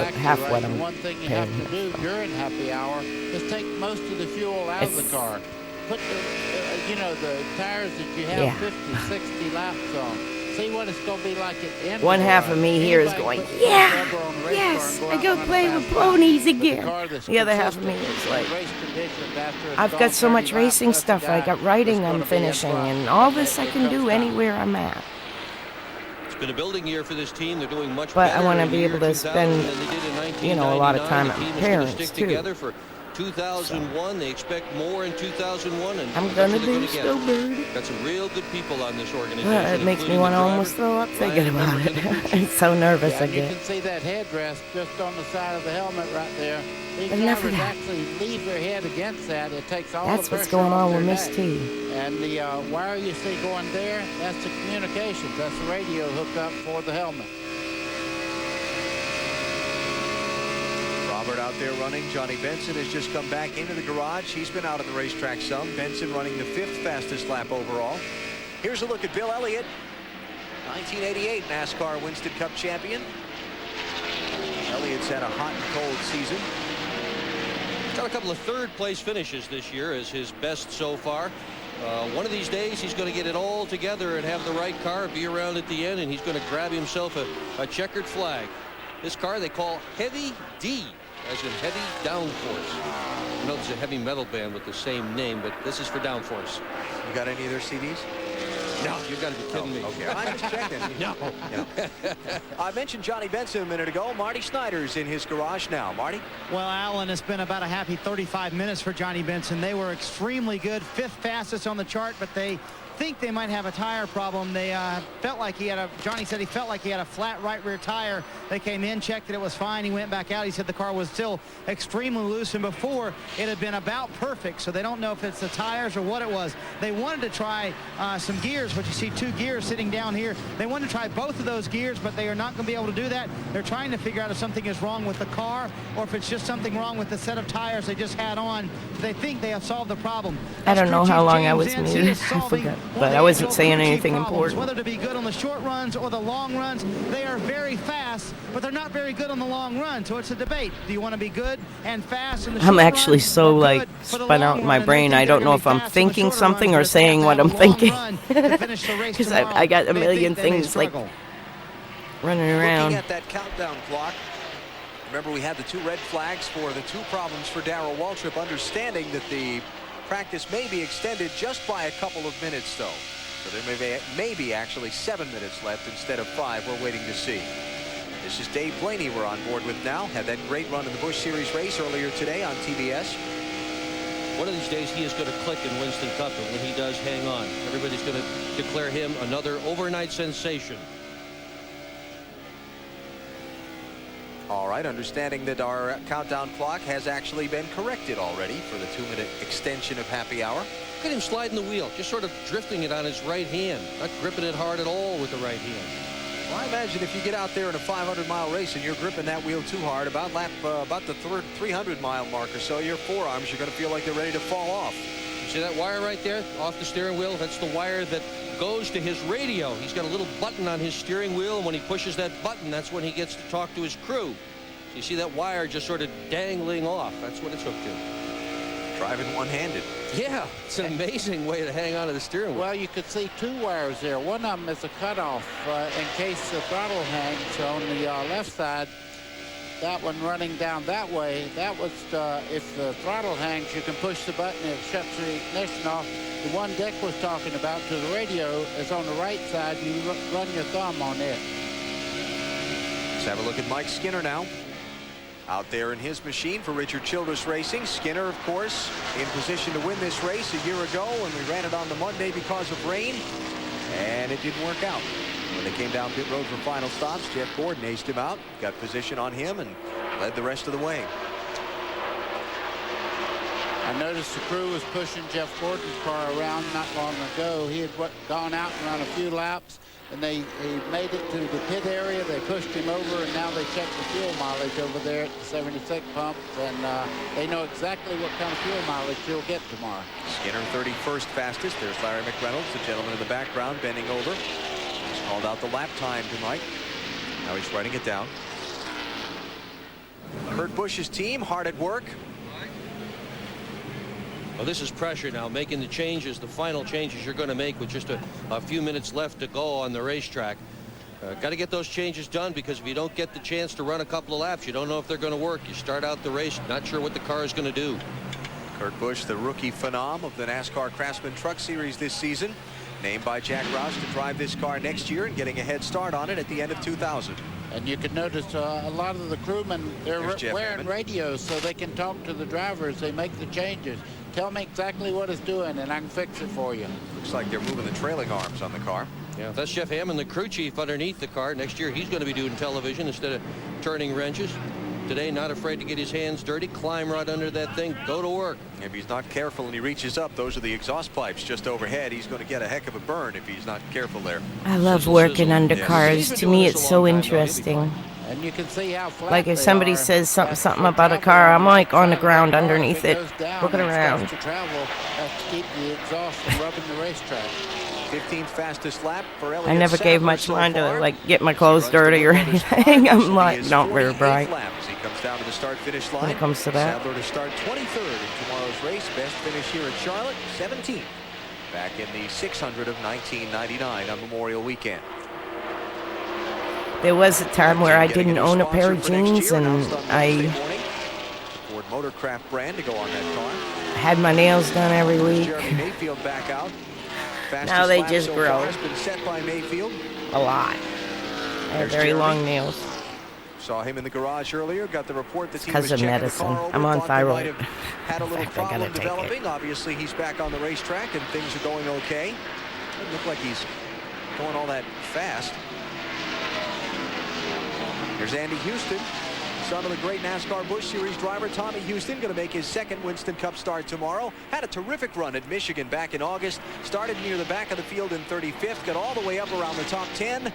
what I'm One thing you paying. have to do during happy hour is take most of the fuel out of the car. Put the, the tires that you have 50, 60 laps on. See what it's going to be like at the end. One half of me here is going, yeah, yes, I go play with ponies again. The other half of me is like, I've got so much racing stuff. I got writing I'm finishing, and all this I can do anywhere I'm at. It's been a building year for this team. They're doing much But better I want to in be the able year to 2000 spend, than they did in a lot of 1999. time The at team my is gonna parents, stick too. together for 2001. They expect more in 2001, and I'm that's gonna what they're do get. Snowbird. Got some real good people on this organization. It makes me want to almost throw up thinking about it. I'm so nervous I And you get. can see that headdress just on the side of the helmet right there. These But enough of drivers that. actually leave their head against that. It takes all That's the what's pressure going off on their with Miss neck. T. And the wire you see going there, that's the communications. That's the radio hooked up for the helmet. Robert out there running. Johnny Benson has just come back into the garage. He's been out on the racetrack some. Benson running the 5th fastest lap overall. Here's a look at Bill Elliott, 1988 NASCAR Winston Cup champion. Elliott's had a hot and cold season. Got a couple of third-place finishes this year as his best so far. One of these days, he's going to get it all together and have the right car, be around at the end, and he's going to grab himself a checkered flag. This car they call Heavy D, as in heavy downforce. I know there's a heavy metal band with the same name, but this is for downforce. You got any of their CDs? No, you've got to be kidding me. Okay, I'm just checking. No. I mentioned Johnny Benson a minute ago. Marty Snyder's in his garage now. Marty? Well, Alan, it's been about a happy 35 minutes for Johnny Benson. They were extremely good, 5th fastest on the chart, but they think they might have a tire problem. They felt like Johnny said he felt like he had a flat right rear tire. They came in, checked that it was fine. He went back out. He said the car was still extremely loose, and before it had been about perfect, so they don't know if it's the tires or what it was. They wanted to try some gears, but you see 2 gears sitting down here. They wanted to try both of those gears, but they are not going to be able to do that. They're trying to figure out if something is wrong with the car or if it's just something wrong with the set of tires they just had on. They think they have solved the problem. I don't know how long I was James muted. is I solving forgot. one But of I the wasn't actual saying crew chief anything problems. important. Whether to be good on the short runs or the long runs, they are very fast, but they're not very good on the long run. So it's a debate. Do you want to be good and fast in the short I'm actually run, so or like good for the spun long out in my run? And they brain. think I they're don't know gonna if be I'm fast in the thinking shorter something runs, or but they have saying to what have I'm a long thinking. run to finish the race Because tomorrow. I got a They million think they may things like struggle. running around. Looking at that countdown clock. Remember, we had the 2 red flags for the 2 problems for Darrell Waltrip, understanding that the practice may be extended just by a couple of minutes, though. So there may be actually 7 minutes left instead of 5. We're waiting to see. This is Dave Blaney we're on board with now. Had that great run in the Busch Series race earlier today on TBS. One of these days, he is going to click in Winston Cup, and when he does, hang on. Everybody's going to declare him another overnight sensation. All right, understanding that our countdown clock has actually been corrected already for the 2-minute extension of happy hour. Look at him sliding the wheel, just sort of drifting it on his right hand, not gripping it hard at all with the right hand. Well, I imagine if you get out there in a 500-mile race and you're gripping that wheel too hard, about the 300-mile mark or so, your forearms, you're going to feel like they're ready to fall off. You see that wire right there off the steering wheel? That's the wire that goes to his radio. He's got a little button on his steering wheel, and when he pushes that button, that's when he gets to talk to his crew. So you see that wire just sort of dangling off. That's what it's hooked to. Driving one-handed. Yeah, it's an amazing way to hang on to the steering wheel. Well, you could see 2 wires there. One of them is a cutoff in case the throttle hangs on the left side. That one running down that way, that was if the throttle hangs, you can push the button and it shuts the ignition off. The one Dick was talking about to the radio is on the right side. You run your thumb on it. Let's have a look at Mike Skinner now. Out there in his machine for Richard Childress Racing. Skinner, of course, in position to win this race a year ago when we ran it on the Monday because of rain, and it didn't work out. When they came down pit road for final stops, Jeff Gordon aced him out, got position on him, and led the rest of the way. I noticed the crew was pushing Jeff Gordon's car around not long ago. He had gone out and run a few laps, and he made it to the pit area. They pushed him over, and now they check the fuel mileage over there at the 76 pumps, and they know exactly what kind of fuel mileage he'll get tomorrow. Skinner 31st fastest. There's Larry McReynolds, the gentleman in the background, bending over. He's called out the lap time tonight. Now he's writing it down. Kurt Busch's team hard at work. Well, this is pressure now, making the changes, the final changes you're going to make with just a few minutes left to go on the racetrack. Got to get those changes done, because if you don't get the chance to run a couple of laps, you don't know if they're going to work. You start out the race not sure what the car is going to do. Kurt Busch, the rookie phenom of the NASCAR Craftsman Truck Series this season, named by Jack Roush to drive this car next year and getting a head start on it at the end of 2000. And you can notice a lot of the crewmen, they're wearing radios so they can talk to the drivers. They make the changes. Tell me exactly what it's doing, and I can fix it for you. Looks like they're moving the trailing arms on the car. Yeah, that's Jeff Hammond, the crew chief underneath the car. Next year, he's going to be doing television instead of turning wrenches. Today, not afraid to get his hands dirty, climb right under that thing, go to work. If he's not careful and he reaches up, those are the exhaust pipes just overhead. He's going to get a heck of a burn if he's not careful there. I love working under cars. To me, it's so interesting. And you can see how flat like if somebody says something about a car, I'm like on the ground underneath it, looking around. To travel, has to keep the exhaust from rubbing the racetrack. 15th fastest lap for Elliott. I never gave much mind to like get my clothes dirty or anything. I'm like not very bright He comes down to the start-finish line. when it comes to that. Sadler to start 23rd in tomorrow's race. Best finish here at Charlotte, 17th. Back in the 600 of 1999 on Memorial Weekend. There was a time where I didn't own a pair of jeans, and I Ford Motorcraft brand to go on that car. had my nails done every week. Jeremy Mayfield back out. Now they just grow Has been set by Mayfield. a lot. I have very long nails. Saw him in the garage earlier. Got the report that he Because was of checking medicine. the car over. I'm on Thought they might thyroid. have had a little In fact, I problem gotta take it. developing. Obviously, he's back on the racetrack and things are going okay. Doesn't look like he's going all that fast. Here's Andy Houston, son of the great NASCAR Busch Series driver Tommy Houston, going to make his second Winston Cup start tomorrow. Had a terrific run at Michigan back in August. Started near the back of the field in 35th, got all the way up around the top 10, and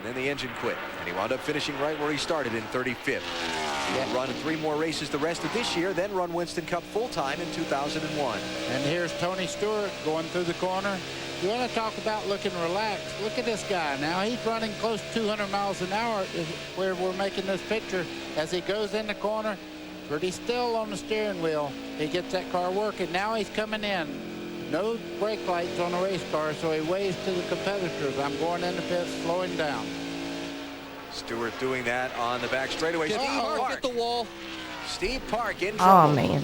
then the engine quit. And he wound up finishing right where he started in 35th. He'll run 3 more races the rest of this year, then run Winston Cup full-time in 2001. And here's Tony Stewart going through the corner. You want to talk about looking relaxed? Look at this guy now. He's running close to 200 miles an hour is where we're making this picture. As he goes in the corner, pretty still on the steering wheel. He gets that car working. Now he's coming in. No brake lights on the race car, so he waves to the competitors. I'm going in the pits, slowing down. Stewart doing that on the back straightaway. Steve Park. Get the wall. Steve Park in Oh trouble. man.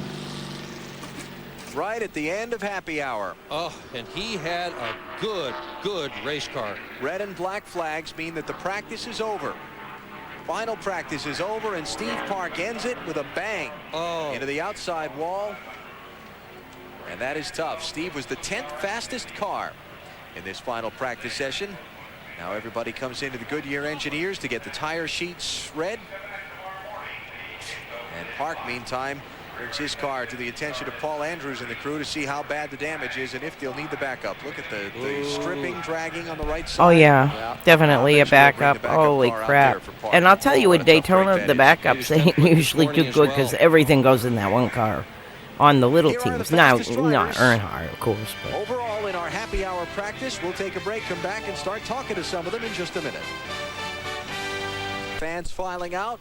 Right at the end of happy hour. Oh, and he had a good race car. Red and black flags mean that the practice is over. Final practice is over, and Steve Park ends it with a bang into the outside wall. And that is tough. Steve was the 10th fastest car in this final practice session. Now everybody comes into the Goodyear engineers to get the tire sheets read. And Park, meantime, brings his car to the attention of Paul Andrews and the crew to see how bad the damage is and if they'll need the backup. Look at the stripping, dragging on the right side. Oh yeah, definitely a backup. Holy crap. And I'll tell you, with Daytona, the backups ain't usually too good because everything goes in that one car on the little teams. Now, not Earnhardt, of course. But. Overall, in our happy hour practice, we'll take a break, come back, and start talking to some of them in just a minute. Fans filing out.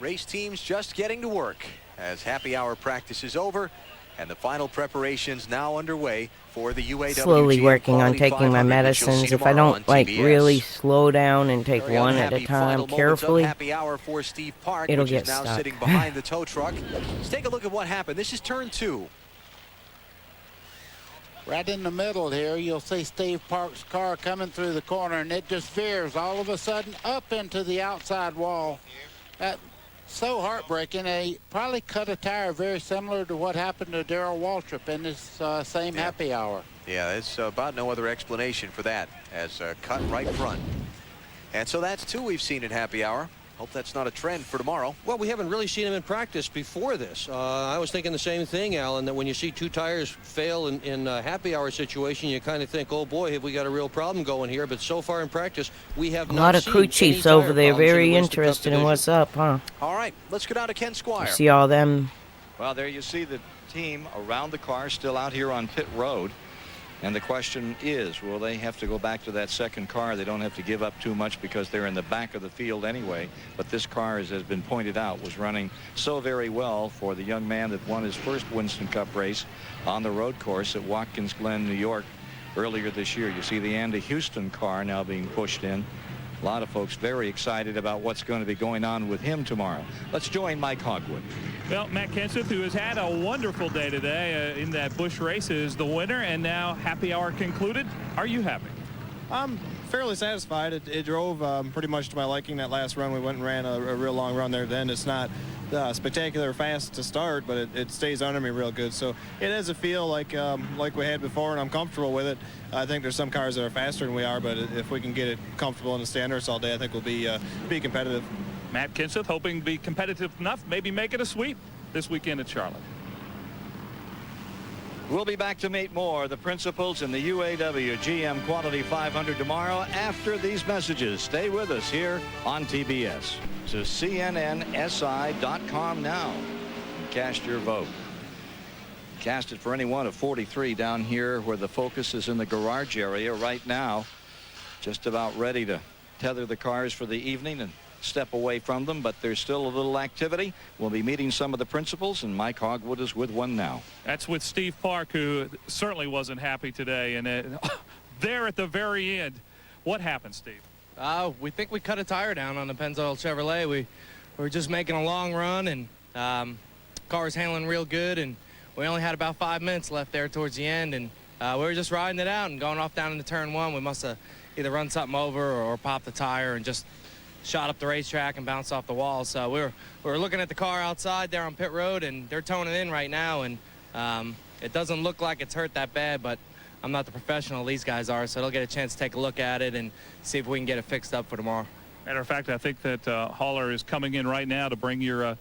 Race teams just getting to work as happy hour practice is over and the final preparations now underway for the UAW. Slowly working on taking my medicines. If I don't like really slow down and take one at a time carefully, happy hour for Steve Park, it'll which get is now stuck. sitting behind the tow truck. Let's take a look at what happened. This is turn 2. Right in the middle here, you'll see Steve Park's car coming through the corner, and it just veers all of a sudden up into the outside wall. So heartbreaking. They probably cut a tire very similar to what happened to Darrell Waltrip in this same happy hour. Yeah, there's about no other explanation for that as cut right front. And so that's 2 we've seen at happy hour. Hope that's not a trend for tomorrow. Well, we haven't really seen him in practice before this. I was thinking the same thing, Alan, that when you see 2 tires fail in a happy hour situation, you kind of think, oh boy, have we got a real problem going here. But so far in practice, we have a lot of crew chiefs over there, very interested in what's up, huh? All right, let's go down to Ken Squire. You see all them. Well, there you see the team around the car still out here on pit road. And the question is, will they have to go back to that second car? They don't have to give up too much because they're in the back of the field anyway. But this car, as has been pointed out, was running so very well for the young man that won his first Winston Cup race on the road course at Watkins Glen, New York, earlier this year. You see the Andy Houston car now being pushed in. A lot of folks very excited about what's going to be going on with him tomorrow. Let's join Mike Hogwood. Well, Matt Kenseth, who has had a wonderful day today in that Busch race, is the winner, and now happy hour concluded. Are you happy? I'm fairly satisfied. It drove pretty much to my liking. That last run, we went and ran a real long run there at the end. It's not spectacular fast to start, but it stays under me real good. So it has a feel like we had before, and I'm comfortable with it. I think there's some cars that are faster than we are, but if we can get it comfortable in the standards all day, I think we'll be competitive. Matt Kenseth hoping to be competitive enough, maybe make it a sweep this weekend at Charlotte. We'll be back to meet more of the principals in the UAW GM Quality 500 tomorrow after these messages. Stay with us here on TBS. To CNNSI.com now and cast your vote. Cast it for any one of 43 down here where the focus is in the garage area right now. Just about ready to tether the cars for the evening and step away from them, but there's still a little activity. We'll be meeting some of the principals, and Mike Hogwood is with one now. That's with Steve Park, who certainly wasn't happy today. And there at the very end, what happened, Steve? We think we cut a tire down on the Pennzoil Chevrolet. We were just making a long run, and car was handling real good, and we only had about 5 minutes left there towards the end, and we were just riding it out and going off down into turn 1. We must have either run something over or popped the tire and just shot up the racetrack and bounced off the wall. So we were looking at the car outside there on pit road, and they're toning in right now, and it doesn't look like it's hurt that bad, but I'm not the professional these guys are, so they'll get a chance to take a look at it and see if we can get it fixed up for tomorrow. Matter of fact, I think that Haller is coming in right now to bring your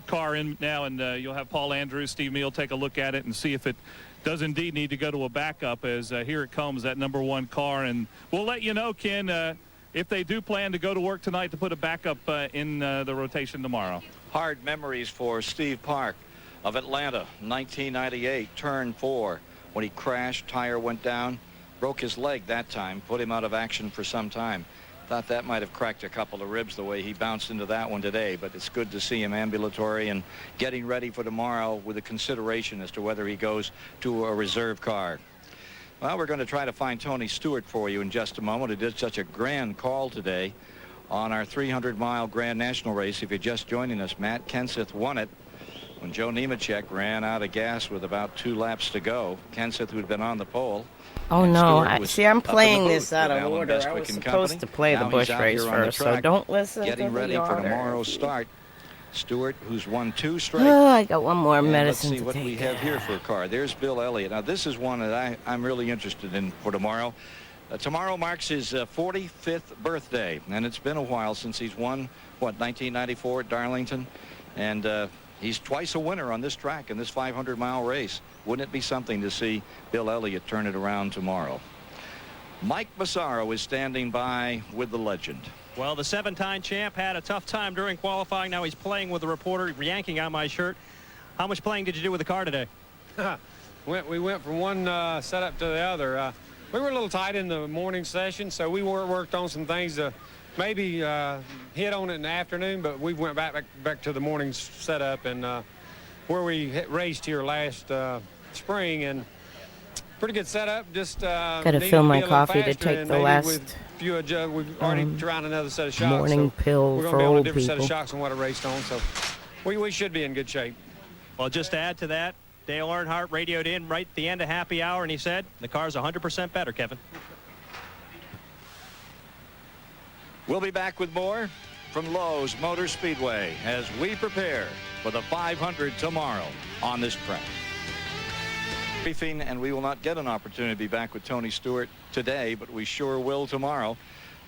car in now, and you'll have Paul Andrews, Steve Meal take a look at it and see if it does indeed need to go to a backup, as here it comes, that number 1 car. And we'll let you know, Ken, if they do plan to go to work tonight to put a backup in the rotation tomorrow. Hard memories for Steve Park of Atlanta, 1998, turn 4, when he crashed, tire went down, broke his leg that time, put him out of action for some time. Thought that might have cracked a couple of ribs the way he bounced into that one today, but it's good to see him ambulatory and getting ready for tomorrow with a consideration as to whether he goes to a reserve car. Well, we're going to try to find Tony Stewart for you in just a moment. He did such a grand call today on our 300-mile Grand National race. If you're just joining us, Matt Kenseth won it when Joe Nemechek ran out of gas with about 2 laps to go. Kenseth, who'd been on the pole. Oh, no. I'm playing this out of order. I was supposed to play the Busch race first, so don't listen to the getting ready for tomorrow's start. Stewart, who's won 2 straight. Oh, I got one more medicine to take. Let's see what we have here for a car. There's Bill Elliott. Now, this is one that I'm really interested in for tomorrow. Tomorrow marks his 45th birthday, and it's been a while since he's won, 1994 at Darlington? And he's twice a winner on this track in this 500-mile race. Wouldn't it be something to see Bill Elliott turn it around tomorrow? Mike Massaro is standing by with the legend. Well, the 7-time champ had a tough time during qualifying. Now he's playing with the reporter, yanking on my shirt. How much playing did you do with the car today? We went from one setup to the other. We were a little tight in the morning session, so we worked on some things to maybe hit on it in the afternoon, but we went back to the morning setup and where we raced here last spring, and pretty good setup. Just gotta fill my coffee to take the last we've already tried another set of shocks. Morning so pill we're for gonna be on a old different people. set of shocks than what I raced on, so we should be in good shape. Well, just to add to that, Dale Earnhardt radioed in right at the end of happy hour, and he said the car's 100% better, Kevin. We'll be back with more from Lowe's Motor Speedway as we prepare for the 500 tomorrow on this track. Briefing, and we will not get an opportunity to be back with Tony Stewart today, but we sure will tomorrow.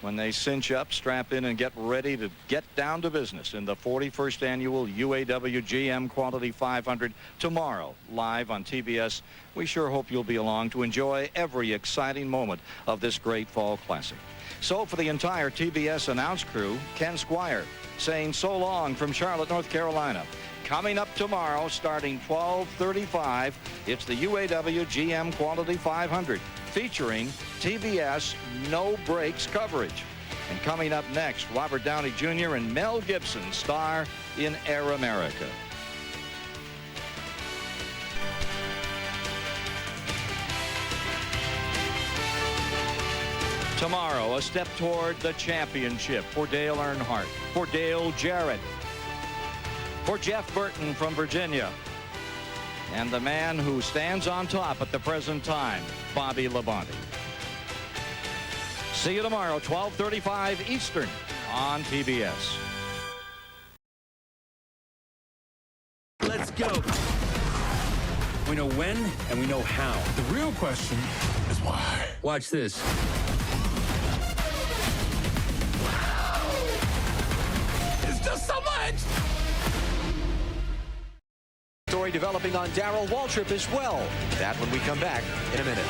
when they cinch up, strap in, and get ready to get down to business in the 41st annual UAW GM Quality 500 tomorrow, live on TBS. We sure hope you'll be along to enjoy every exciting moment of this great fall classic. So for the entire TBS announce crew, Ken Squire saying so long from Charlotte, North Carolina. Coming up tomorrow, starting 12:35, it's the UAW GM Quality 500, featuring TBS No Brakes coverage. And coming up next, Robert Downey Jr. and Mel Gibson star in Air America. Tomorrow, a step toward the championship for Dale Earnhardt, for Dale Jarrett, for Jeff Burton from Virginia, and the man who stands on top at the present time, Bobby Labonte. See you tomorrow, 12:35 Eastern on TBS. Let's go. We know when and we know how. The real question is why. Watch this. It's just so much. Story developing on Darrell Waltrip as well. That when we come back in a minute.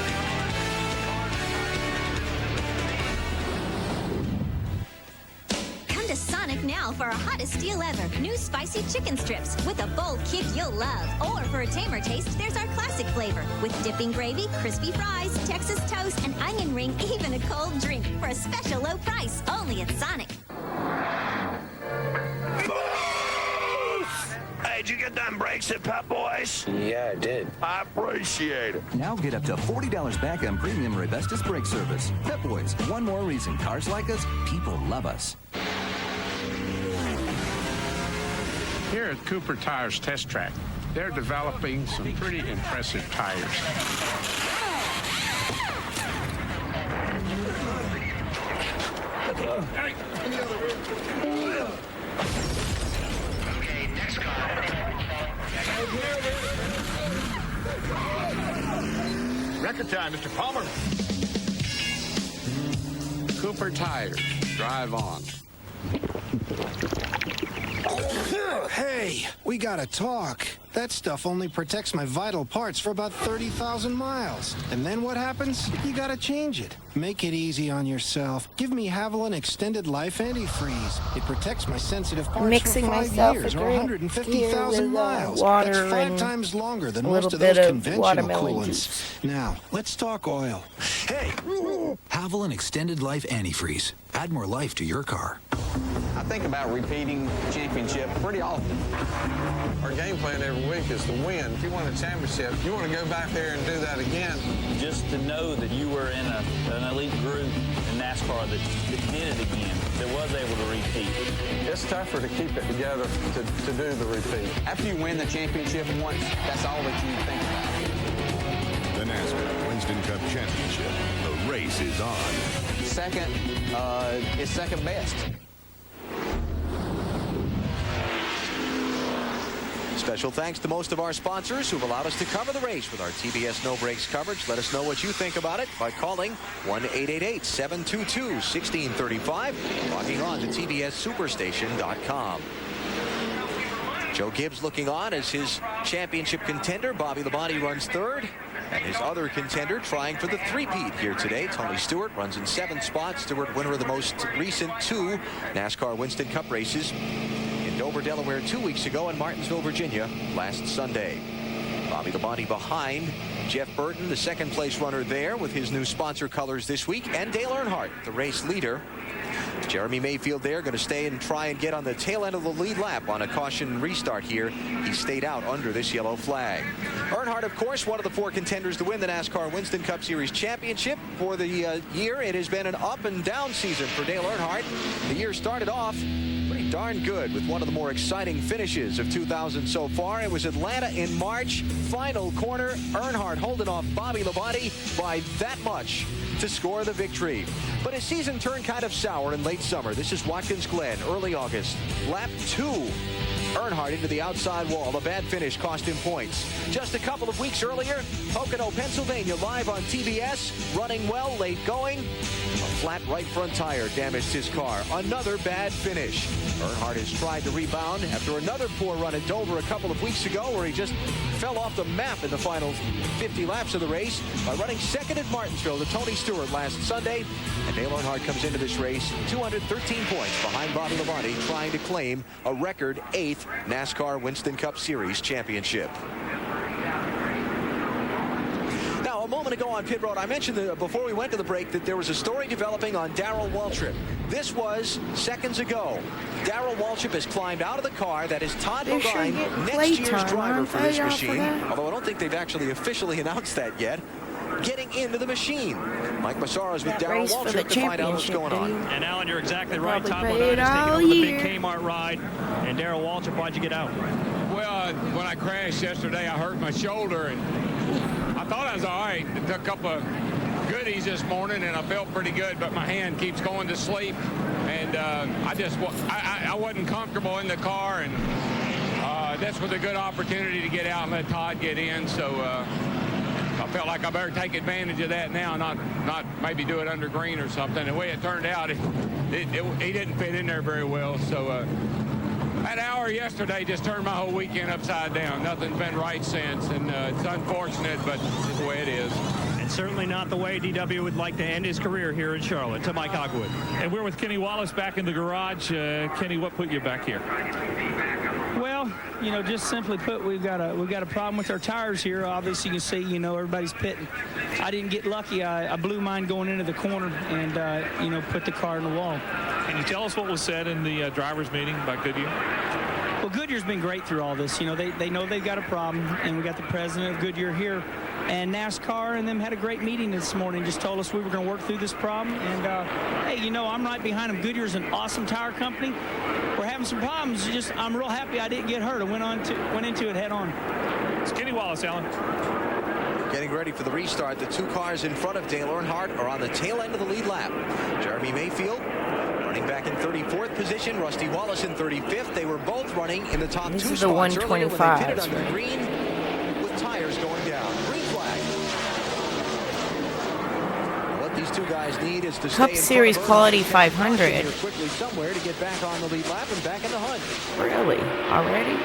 Come to Sonic now for our hottest deal ever. New spicy chicken strips with a bold kick you'll love. Or for a tamer taste, there's our classic flavor with dipping gravy, crispy fries, Texas toast, an onion ring, even a cold drink for a special low price only at Sonic. Hey, did you get them brakes at Pep Boys? Yeah, I did. I appreciate it. Now get up to $40 back on premium Rebestos brake service. Pep Boys, one more reason cars like us, people love us. Here at Cooper Tires Test Track, they're developing some pretty impressive tires. Okay, next car. Record time, Mr. Palmer. Cooper Tires. Drive on. Hey, we gotta talk. That stuff only protects my vital parts for about 30,000 miles. And then what happens? You gotta change it. Make it easy on yourself. Give me Haviland Extended Life Antifreeze. It protects my sensitive parts Mixing for 5 myself years a or drink 150,000 with, miles. water That's 5 and times longer than a most little of those bit of conventional watermelon coolants. juice. Now, let's talk oil. Hey! Haviland Extended Life Antifreeze. Add more life to your car. I think about repeating the championship pretty often. Our game plan every week is to win. If you win a championship, you want to go back there and do that again. Just to know that you were in an elite group in NASCAR that did it again, that was able to repeat. It's tougher to keep it together to do the repeat. After you win the championship once, that's all that you think about. The NASCAR Winston Cup Championship. The race is on. Second is second best. Special thanks to most of our sponsors who've allowed us to cover the race with our TBS No Brakes coverage. Let us know what you think about it by calling 1-888-722-1635, logging on to tbssuperstation.com. Joe Gibbs looking on as his championship contender. Bobby Labonte runs third. And his other contender trying for the three-peat here today. Tony Stewart runs in 7th spot. Stewart, winner of the most recent 2 NASCAR Winston Cup races in Dover, Delaware 2 weeks ago and Martinsville, Virginia last Sunday. Bobby Labonte behind Jeff Burton, the second-place runner there with his new sponsor colors this week, and Dale Earnhardt, the race leader. Jeremy Mayfield there going to stay and try and get on the tail end of the lead lap on a caution restart here. He stayed out under this yellow flag. Earnhardt, of course, one of the 4 contenders to win the NASCAR Winston Cup Series Championship. For the year, it has been an up and down season for Dale Earnhardt. The year started off pretty darn good with one of the more exciting finishes of 2000 so far. It was Atlanta in March. Final corner, Earnhardt holding off Bobby Labonte by that much to score the victory. But his season turned kind of sour in late summer. This is Watkins Glen, early August. Lap 2. Earnhardt into the outside wall. A bad finish cost him points. Just a couple of weeks earlier, Pocono, Pennsylvania, live on TBS. Running well, late going. A flat right front tire damaged his car. Another bad finish. Earnhardt has tried to rebound after another poor run at Dover a couple of weeks ago, where he just fell off the map in the final 50 laps of the race by running second at Martinsville to Tony Stewart last Sunday. And Dale Earnhardt comes into this race 213 points behind Bobby Labonte, trying to claim a record 8th NASCAR Winston Cup Series championship. Now, a moment ago on pit road, I mentioned before we went to the break that there was a story developing on Darrell Waltrip. This was seconds ago. Darrell Waltrip has climbed out of the car. That is Todd Bodine, next year's driver for this machine. Although I don't think they've actually officially announced that yet. Getting into the machine. Mike Massaro's with Darrell Waltrip to find out what's going on. And Alan, you're exactly right. Todd Bodine is taking over the big Kmart ride. And Darrell Waltrip, why'd you get out? Well, when I crashed yesterday, I hurt my shoulder, and I thought I was all right. I took a couple of goodies this morning, and I felt pretty good, but my hand keeps going to sleep. And I wasn't comfortable in the car, and this was a good opportunity to get out and let Todd get in. So I felt like I better take advantage of that now, not maybe do it under green or something. The way it turned out, he didn't fit in there very well. So that hour yesterday just turned my whole weekend upside down. Nothing's been right since, and it's unfortunate, but it's the way it is. And certainly not the way DW would like to end his career here in Charlotte. To Mike Hogwood. And we're with Kenny Wallace back in the garage. Kenny, what put you back here? Well, you know, just simply put, we've got a problem with our tires here. Obviously, you can see, you know, everybody's pitting. I didn't get lucky. I blew mine going into the corner and, you know, put the car in the wall. Can you tell us what was said in the drivers' meeting by Goodyear? Well, Goodyear's been great through all this. You know, they know they've got a problem, and we got the president of Goodyear here. And NASCAR and them had a great meeting this morning. Just told us we were going to work through this problem. And, hey, you know, I'm right behind them. Goodyear's an awesome tire company. We're having some problems. I'm real happy I didn't get hurt. I went into it head on. It's Kenny Wallace, Alan. Getting ready for the restart. The two cars in front of Dale Earnhardt are on the tail end of the lead lap. Jeremy Mayfield running back in 34th position. Rusty Wallace in 35th. They were both running in the top two spots earlier when they pitted under green with tires going down. Green flag. What these two guys need is to stay Cup Series Quality 500. Quickly somewhere to get back on the lead lap and back in the hunt. Really? Already?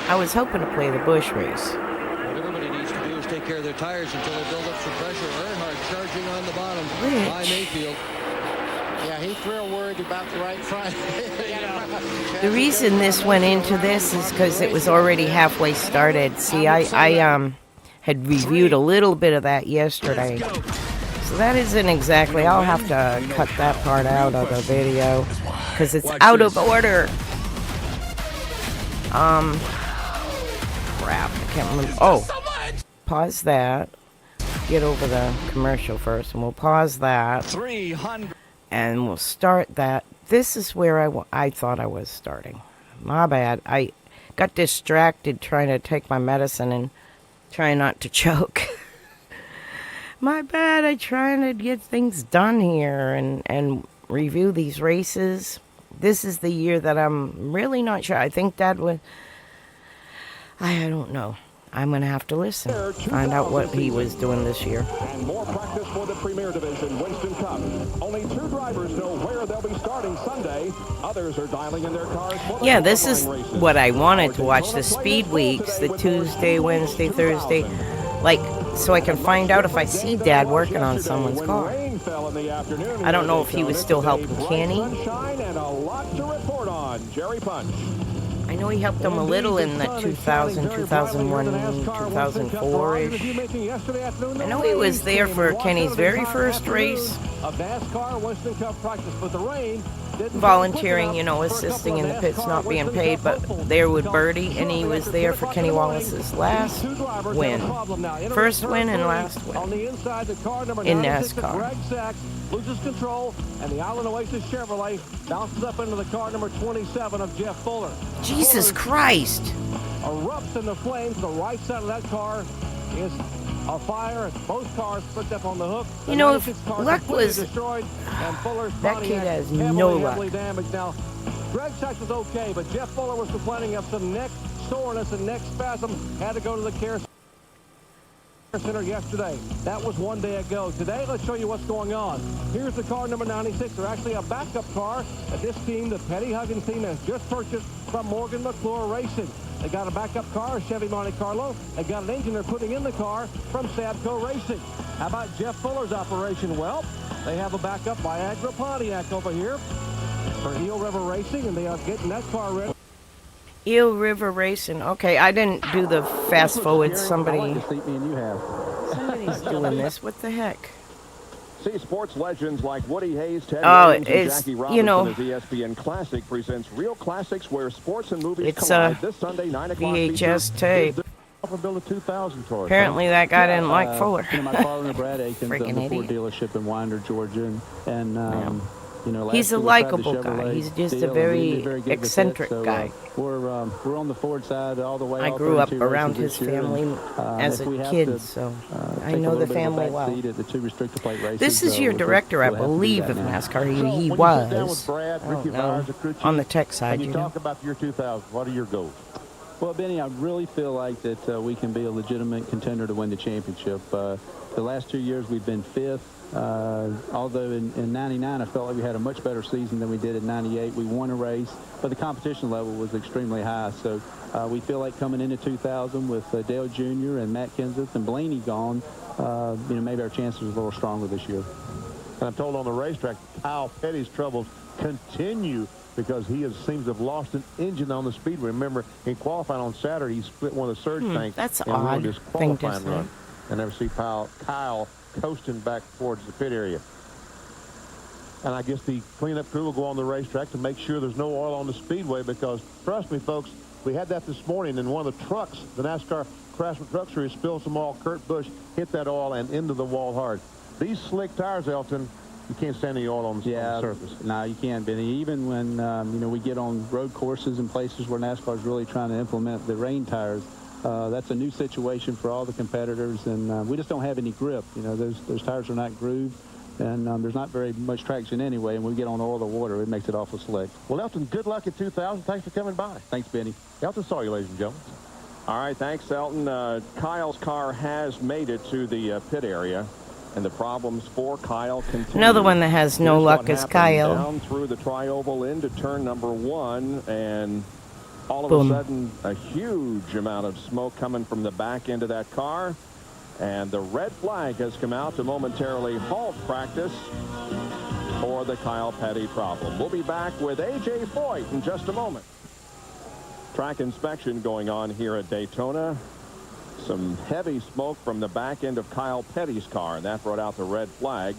I was hoping to play the Busch race. What everybody needs to do is take care of their tires until they build up some pressure. Earnhardt charging on the bottom by Mayfield. Yeah, he's real worried about the right front. The reason this went into this is because it was already halfway started. See, I had reviewed a little bit of that yesterday. So that isn't exactly, I'll have to cut that part out of the video because it's out of order. Crap, I can't remember. Oh, pause that. Get over the commercial first, and we'll pause that. 300. And we'll start that. This is where I thought I was starting. My bad. I got distracted trying to take my medicine and trying not to choke. My bad. I trying to get things done here and review these races. This is the year that I'm really not sure. I think Dad would... I don't know. I'm going to have to listen. Find out what he was doing this year. And more practice for the Premier Division Winston Cup. Only 2 drivers know where they'll be starting Sunday. Others are dialing in their cars for the Yeah, this is what I wanted to watch. The Speedweeks, the Tuesday, Wednesday, Thursday. Like, so I can find out if I see Dad working on someone's car. I don't know if he was still helping Kenny. I know he helped them a little in the 2000, 2001, 2004-ish. I know he was there for Kenny's very first race. Volunteering, you know, assisting in the pits, not being paid, but there with Birdie, and he was there for Kenny Wallace's last win. First win and last win in NASCAR. Loses control, and the Island Oasis Chevrolet bounces up into the car number 27 of Geoff Fuller. Jesus Christ! Erupts in the flames. The right side of that car is afire. Both cars flipped up on the hook. You know, if luck was... destroyed, and Fuller's that body kid has heavily, no luck. heavily damaged. Now, Greg Sykes was okay, but Jeff Fuller was complaining of some neck soreness and neck spasm. Had to go to the care center yesterday. That was one day ago. Today, let's show you what's going on. Here's the car number 96. They're actually a backup car that this team, the Petty Huggins team, has just purchased from Morgan McClure Racing. They got a backup car, a Chevy Monte Carlo. They got an engine they're putting in the car from Sabco Racing. How about Jeff Fuller's operation? Well, they have a backup Viagra Pontiac over here for Eel River Racing, and they are getting that car ready. Eel River Racing. Okay, I didn't do the fast forward. Somebody's doing this. What the heck? See sports legends like Woody Hayes, Ted Oh, Williams, and it's, Jackie you Robinson know, as ESPN Classic presents Real Classics where sports and movies it's collide. a This Sunday, 9 o'clock. VHS tape. Build a 2000 tour. Apparently that guy didn't like Fuller. My father, Brad Aikens, Freaking owned the Ford idiot. dealership in Winder, Georgia, and you know, He's a last year we tried the likable guy. Chevrolet He's just deal, a and very we did very good with it. eccentric So, guy. We're on the Ford side all the way. I all grew up 32 around races his this year, family and, as if a we have kid, to, so I take a know little the bit of a family back well. seat at the 2 restrictor plate races, This is your we'll director, I have to do believe, that of now. NASCAR. He When you sit down was. with Brad, I Ricky don't know. Byers, the crew chief, On the tech side, and you you know. talk about the year 2000. What are your goals? Well, Benny, I really feel like that we can be a legitimate contender to win the championship. The last 2 years we've been fifth. Although in 99 I felt like we had a much better season than we did in 98. We won a race, but the competition level was extremely high. So we feel like coming into 2000 with Dale Jr. and Matt Kenseth and Blaney gone, you know, maybe our chances are a little stronger this year. And I'm told on the racetrack, Kyle Petty's troubles continue because he seems to have lost an engine on the speedway. Remember, in qualifying on Saturday, he split one of the surge tanks that's and ruined odd his thing to qualifying say. run. I never see Kyle coasting back towards the pit area. And I guess the cleanup crew will go on the racetrack to make sure there's no oil on the speedway because, trust me, folks, we had that this morning in one of the trucks, the NASCAR Craftsman Truck Series spilled some oil. Kurt Busch hit that oil and into the wall hard. These slick tires, Elton, you can't stand the oil on the surface. No, you can't, Benny. Even when, you know, we get on road courses and places where NASCAR is really trying to implement the rain tires, that's a new situation for all the competitors, and we just don't have any grip. You know, those tires are not grooved, and there's not very much traction anyway, and when we get on oil or water, it makes it awful slick. Well, Elton, good luck at 2000. Thanks for coming by. Thanks, Benny. Elton saw you, ladies and gentlemen. All right, thanks, Elton. Kyle's car has made it to the pit area, and the problems for Kyle continue. Another one that has no Here's luck what is happened Kyle. Down through the tri-oval into turn number 1, and all of Boom. a sudden, a huge amount of smoke coming from the back end of that car. And the red flag has come out to momentarily halt practice for the Kyle Petty problem. We'll be back with A.J. Foyt in just a moment. Track inspection going on here at Daytona. Some heavy smoke from the back end of Kyle Petty's car, and that brought out the red flag.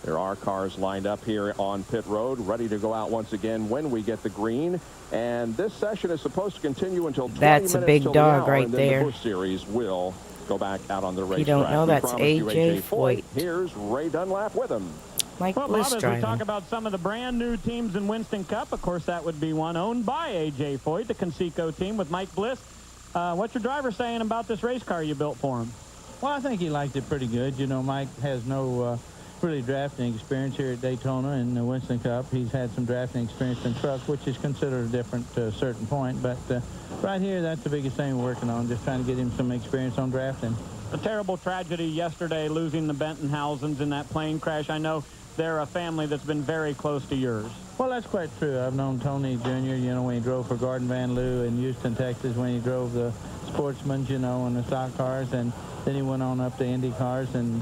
There are cars lined up here on pit road, ready to go out once again when we get the green. And this session is supposed to continue until 20 That's a minutes big till the dog hour, right and then there. the Busch Series will go back out on the racetrack. You don't know, We that's promised you A.J. Foyt. Here's Ray Dunlap with him. Mike Well, Bliss Bob, as we driving. talk about some of the brand new teams in Winston Cup, of course, that would be one owned by A.J. Foyt, the Conseco team with Mike Bliss. What's your driver saying about this race car you built for him? Well, I think he liked it pretty good. You know, Mike has no really drafting experience here at Daytona and the Winston Cup. He's had some drafting experience in trucks, which is considered different to a certain point. But right here, that's the biggest thing we're working on, just trying to get him some experience on drafting. A terrible tragedy yesterday, losing the Bentonhausens in that plane crash. I know they're a family that's been very close to yours. Well, that's quite true. I've known Tony Jr., you know, when he drove for Gordon Van Lew in Houston, Texas, when he drove the Sportsman, you know, and the stock cars, and then he went on up to Indy cars, and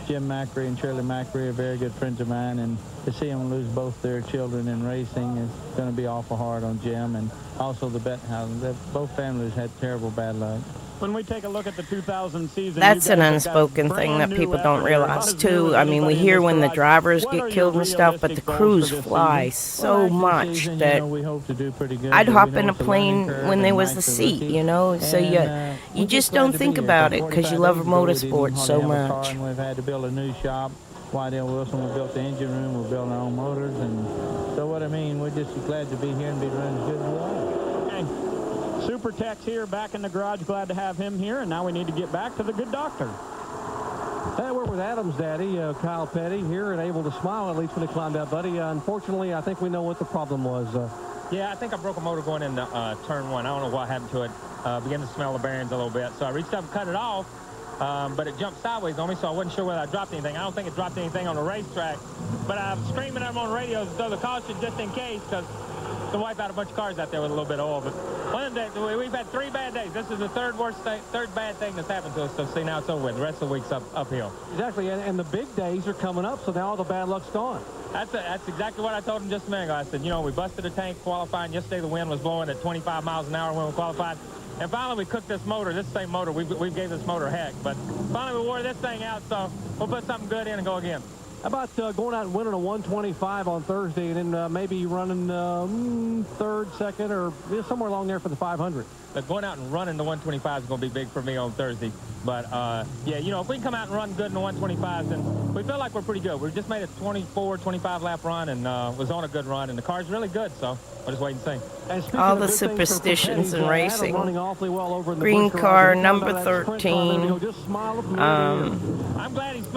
Jim Macri and Shirley Macri are very good friends of mine, and to see them lose both their children in racing is going to be awful hard on Jim, and also the Bettenhausen. Both families had terrible bad luck. When we take a look at the 2000 season, That's an unspoken thing that people don't realize, too. I mean, we hear when the drivers get killed and stuff, but the crews fly so much that I'd hop in a plane when there was the seat, you know? So you just don't think about it because you love motorsports so much. We've had to build a new shop. Whitedale Wilson, we built the engine room, we're building our own motors, and so what I mean, we're just glad to be here and be running as good as we are. Okay. Super Tech's here, back in the garage. Glad to have him here, and now we need to get back to the good doctor. Hey, we're with Adam's daddy, Kyle Petty, here and able to smile at least when he climbed out, buddy. Unfortunately, I think we know what the problem was. Yeah, I think I broke a motor going into turn 1. I don't know what happened to it. Began to smell the bearings a little bit. So I reached up and cut it off, but it jumped sideways on me, so I wasn't sure whether I dropped anything. I don't think it dropped anything on the racetrack, but I'm screaming at them on the radio to throw the caution just in case, because to wipe out a bunch of cars out there with a little bit of oil. But one of them days, we've had 3 bad days. This is the third bad thing that's happened to us. So see, now it's over with. The rest of the week's uphill. Exactly, and the big days are coming up, so now all the bad luck's gone. That's exactly what I told him just a minute ago. I said, you know, we busted a tank qualifying. Yesterday the wind was blowing at 25 miles an hour when we qualified. And finally we cooked this motor, this same motor. We gave this motor heck. But finally we wore this thing out, so we'll put something good in and go again. How about going out and winning a 125 on Thursday and then maybe running third, second, or somewhere along there for the 500? But going out and running the 125 is going to be big for me on Thursday. But, yeah, you know, if we can come out and run good in the 125s, then we feel like we're pretty good. We just made a 24, 25-lap run and was on a good run. And the car's really good, so we'll just wait and see. All the superstitions in racing. Green car, number 13.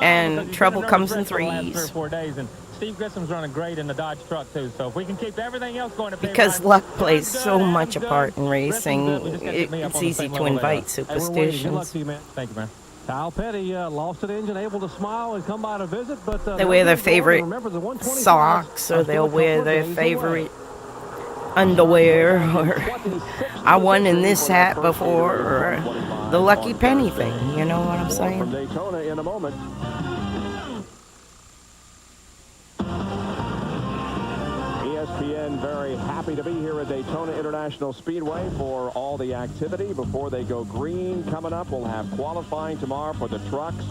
And trouble comes in 3s. 3 or 4 days, and Steve Grissom's running great in the Dodge truck, too. So if we can keep everything else going... Because luck plays so much a part in racing, it's easy to invite superstitions. Thank you, man. Kyle Petty lost an engine, able to smile and come by to visit, but... they wear their favorite socks, or they'll wear their favorite underwear, or I won in this hat before, or the lucky penny thing, you know what I'm saying? From Daytona in a moment. ESPN very happy to be here at Daytona International Speedway for all the activity before they go green. Coming up, we'll have qualifying tomorrow for the trucks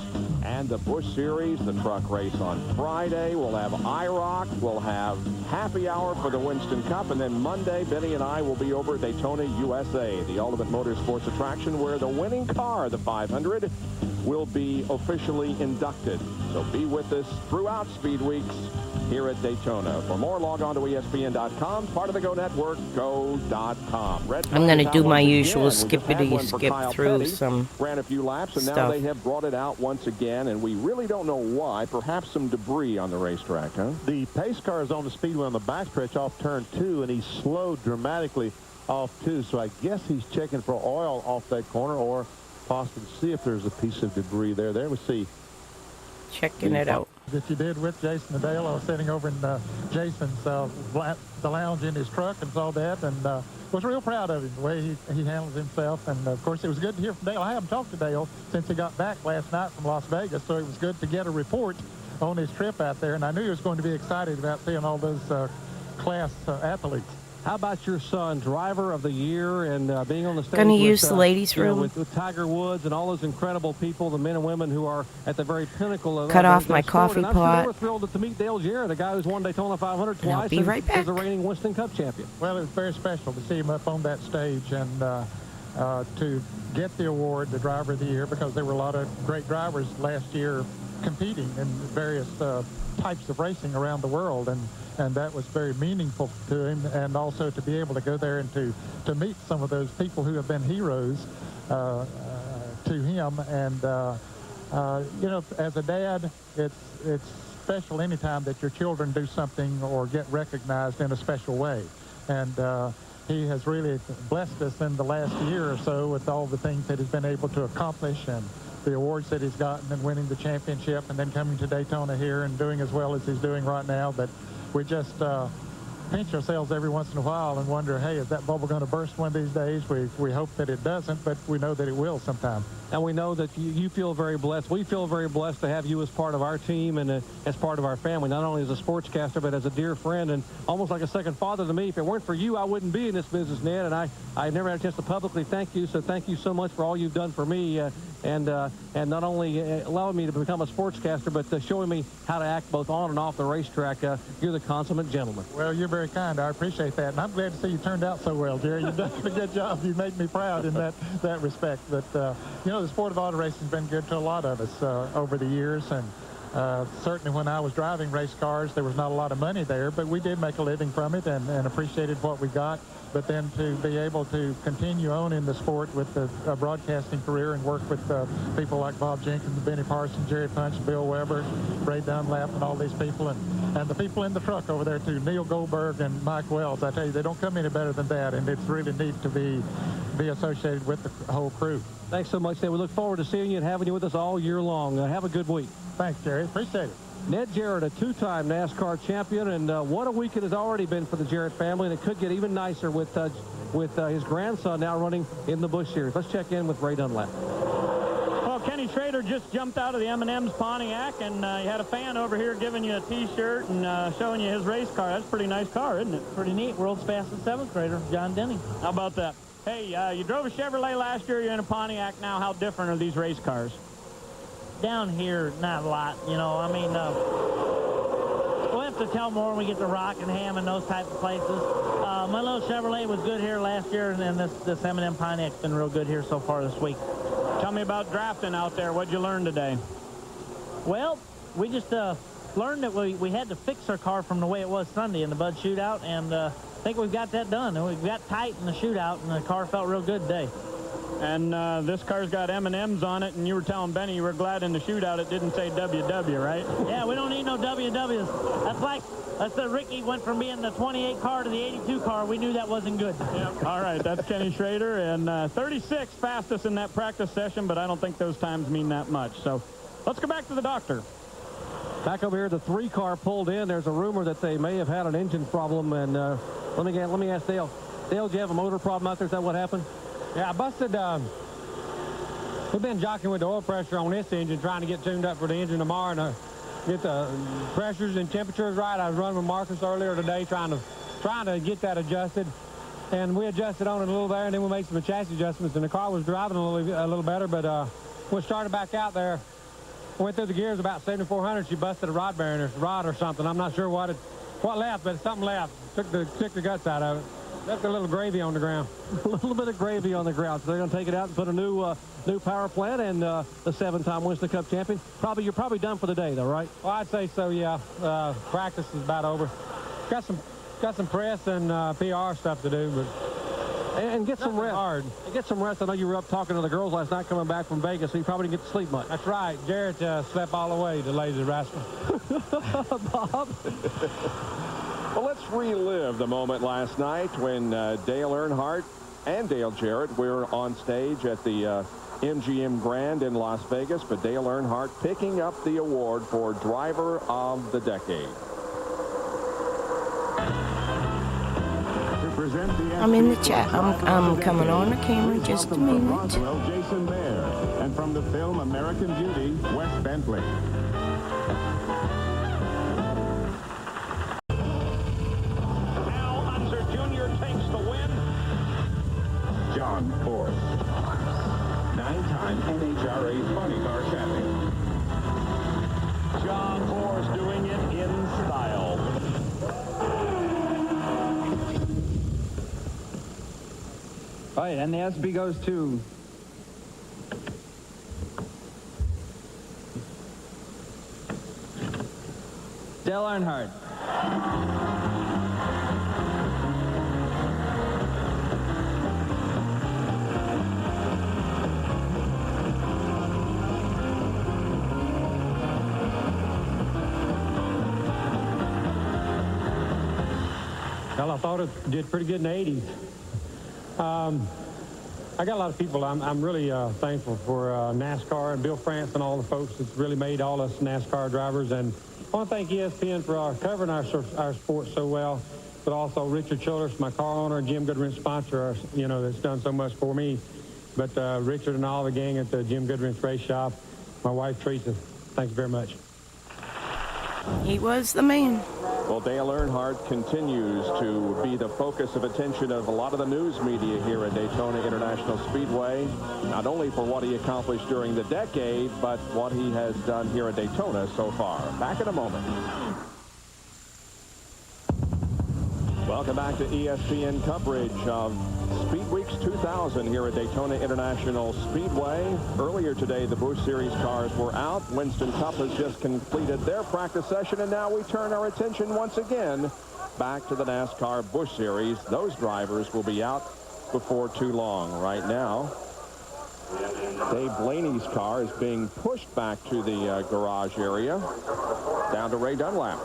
and the Busch Series, the truck race on Friday. We'll have IROC. We'll have happy hour for the Winston Cup. And then Monday, Benny and I will be over at Daytona, USA, the ultimate motorsports attraction where the winning car, the 500, will be officially inducted. So be with us throughout Speedweeks here at Daytona. For more, log on to ESPN.com, part of the Go Network, go.com. I'm going to do my usual skippity skip through some ran a few laps, and stuff. Now they have brought it out once again, and we really don't know why. Perhaps some debris on the racetrack, huh? The pace car is on the speedway on the backstretch off turn 2, and he slowed dramatically off 2. So I guess he's checking for oil off that corner, or possibly see if there's a piece of debris there. There we see. Checking it out. That you did with Jason Adele. I was sitting over in Jason's the lounge in his truck and saw that, and was real proud of him, the way he handles himself. And of course, it was good to hear from Dale. I haven't talked to Dale since he got back last night from Las Vegas, so it was good to get a report on his trip out there. And I knew he was going to be excited about seeing all those class athletes. How about your son, driver of the year, and being on the stage? Gonna use the ladies' room with Tiger Woods and all those incredible people, the men and women who are at the very pinnacle of cut off my sport. coffee and I'm pot. Sure we're thrilled to meet Dale Jarrett, the guy who's won Daytona 500 twice. I'll be right back. Is the reigning Winston Cup champion. Well, it was very special to see him up on that stage and to get the award, the driver of the year, because there were a lot of great drivers last year competing in various types of racing around the world, and that was very meaningful to him, and also to be able to go there and to meet some of those people who have been heroes to him. And you know, as a dad, it's special anytime that your children do something or get recognized in a special way. And he has really blessed us in the last year or so with all the things that he's been able to accomplish, and the awards that he's gotten, and winning the championship, and then coming to Daytona here and doing as well as he's doing right now. But we just pinch ourselves every once in a while and wonder, hey, is that bubble going to burst one of these days? We hope that it doesn't, but we know that it will sometime. And we know that you feel very blessed. We feel very blessed to have you as part of our team and as part of our family, not only as a sportscaster, but as a dear friend and almost like a second father to me. If it weren't for you, I wouldn't be in this business, Ned, and I never had a chance to publicly thank you, so thank you so much for all you've done for me, and not only allowing me to become a sportscaster, but showing me how to act both on and off the racetrack. You're the consummate gentleman. Well, you're very kind. I appreciate that, and I'm glad to see you turned out so well, Jerry. You've done a good job. You made me proud in that respect. But, you know, the sport of auto racing has been good to a lot of us over the years, and certainly when I was driving race cars, there was not a lot of money there, but we did make a living from it and appreciated what we got. but then to be able to continue on in the sport with a broadcasting career and work with people like Bob Jenkins, Benny Parsons, Jerry Punch, Bill Weber, Ray Dunlap, and all these people, and the people in the truck over there too, Neil Goldberg and Mike Wells. I tell you, they don't come any better than that, and it's really neat to be associated with the whole crew. Thanks so much, Ned. We look forward to seeing you and having you with us all year long. Have a good week. Thanks, Jerry. Appreciate it. Ned Jarrett, a two-time NASCAR champion, and what a week it has already been for the Jarrett family, and it could get even nicer with his grandson now running in the Busch Series. Let's check in with Ray Dunlap. Well, Kenny Schrader just jumped out of the M&M's Pontiac, and he had a fan over here giving you a T-shirt and showing you his race car. That's a pretty nice car, isn't it? Pretty neat. World's fastest seventh grader, John Denny. How about that? Hey, you drove a Chevrolet last year. You're in a Pontiac now. How different are these race cars? Down here, not a lot. You know, I mean, we'll have to tell more when we get to Rockingham and those type of places. My little Chevrolet was good here last year, and this M&M Pontiac's been real good here so far this week. Tell me about drafting out there. What'd you learn today? Well, we just learned that we had to fix our car from the way it was Sunday in the Bud Shootout, and I think we've got that done. And we got tight in the shootout, and the car felt real good today. And this car's got M&Ms on it, and you were telling Benny you were glad in the shootout it didn't say WW, right? Yeah, we don't need no WWs. That's the Ricky went from being the 28 car to the 82 car. We knew that wasn't good. Yep. All right, that's Kenny Schrader, and 36 fastest in that practice session, but I don't think those times mean that much. So let's go back to the doctor. Back over here, the 3-car pulled in. There's a rumor that they may have had an engine problem, and let me ask Dale. Dale, do you have a motor problem out there? Is that what happened? Yeah, I busted, we've been jockeying with the oil pressure on this engine, trying to get tuned up for the engine tomorrow and get the pressures and temperatures right. I was running with Marcus earlier today trying to get that adjusted. And we adjusted on it a little there, and then we made some chassis adjustments, and the car was driving a little better, but when we started back out there, went through the gears about 7,400, she busted a rod bearing or something. I'm not sure what left, but something left. Took the guts out of it. Left a little gravy on the ground. A little bit of gravy on the ground. So they're going to take it out and put a new power plant, and the 7-time Winston Cup champion. You're probably done for the day, though, right? Well, I'd say so, yeah. Practice is about over. Got some press and PR stuff to do, but and get some rest. Hard. And get some rest. I know you were up talking to the girls last night coming back from Vegas, so you probably didn't get to sleep much. That's right. Jarrett slept all the way, the lazy rascal. Bob. Well, let's relive the moment last night when Dale Earnhardt and Dale Jarrett were on stage at the MGM Grand in Las Vegas, but Dale Earnhardt picking up the award for Driver of the Decade. I'm in the chat. I'm coming on the camera in just a minute. Roswell, Jason Mayer, and from the film American Beauty, Wes Bentley. John Force, 9-time NHRA Funny Car Champion. John Force doing it in style. All right, and the SB goes to Dale Earnhardt. Well, I thought it did pretty good in the 80s. I got a lot of people. I'm really thankful for NASCAR and Bill France and all the folks that's really made all us NASCAR drivers. And I want to thank ESPN for covering our sport so well, but also Richard Childress, my car owner, and Jim Goodwrench sponsor, that's done so much for me. But Richard and all the gang at the Jim Goodwrench Race Shop, my wife Teresa, thanks very much. He was the man. Well, Dale Earnhardt continues to be the focus of attention of a lot of the news media here at Daytona International Speedway, not only for what he accomplished during the decade, but what he has done here at Daytona so far. Back in a moment. Welcome back to ESPN coverage of Speedweeks 2000 here at Daytona International Speedway. Earlier today, the Busch Series cars were out. Winston Cup has just completed their practice session, and now we turn our attention once again back to the NASCAR Busch Series. Those drivers will be out before too long. Right now, Dave Blaney's car is being pushed back to the garage area, down to Ray Dunlap.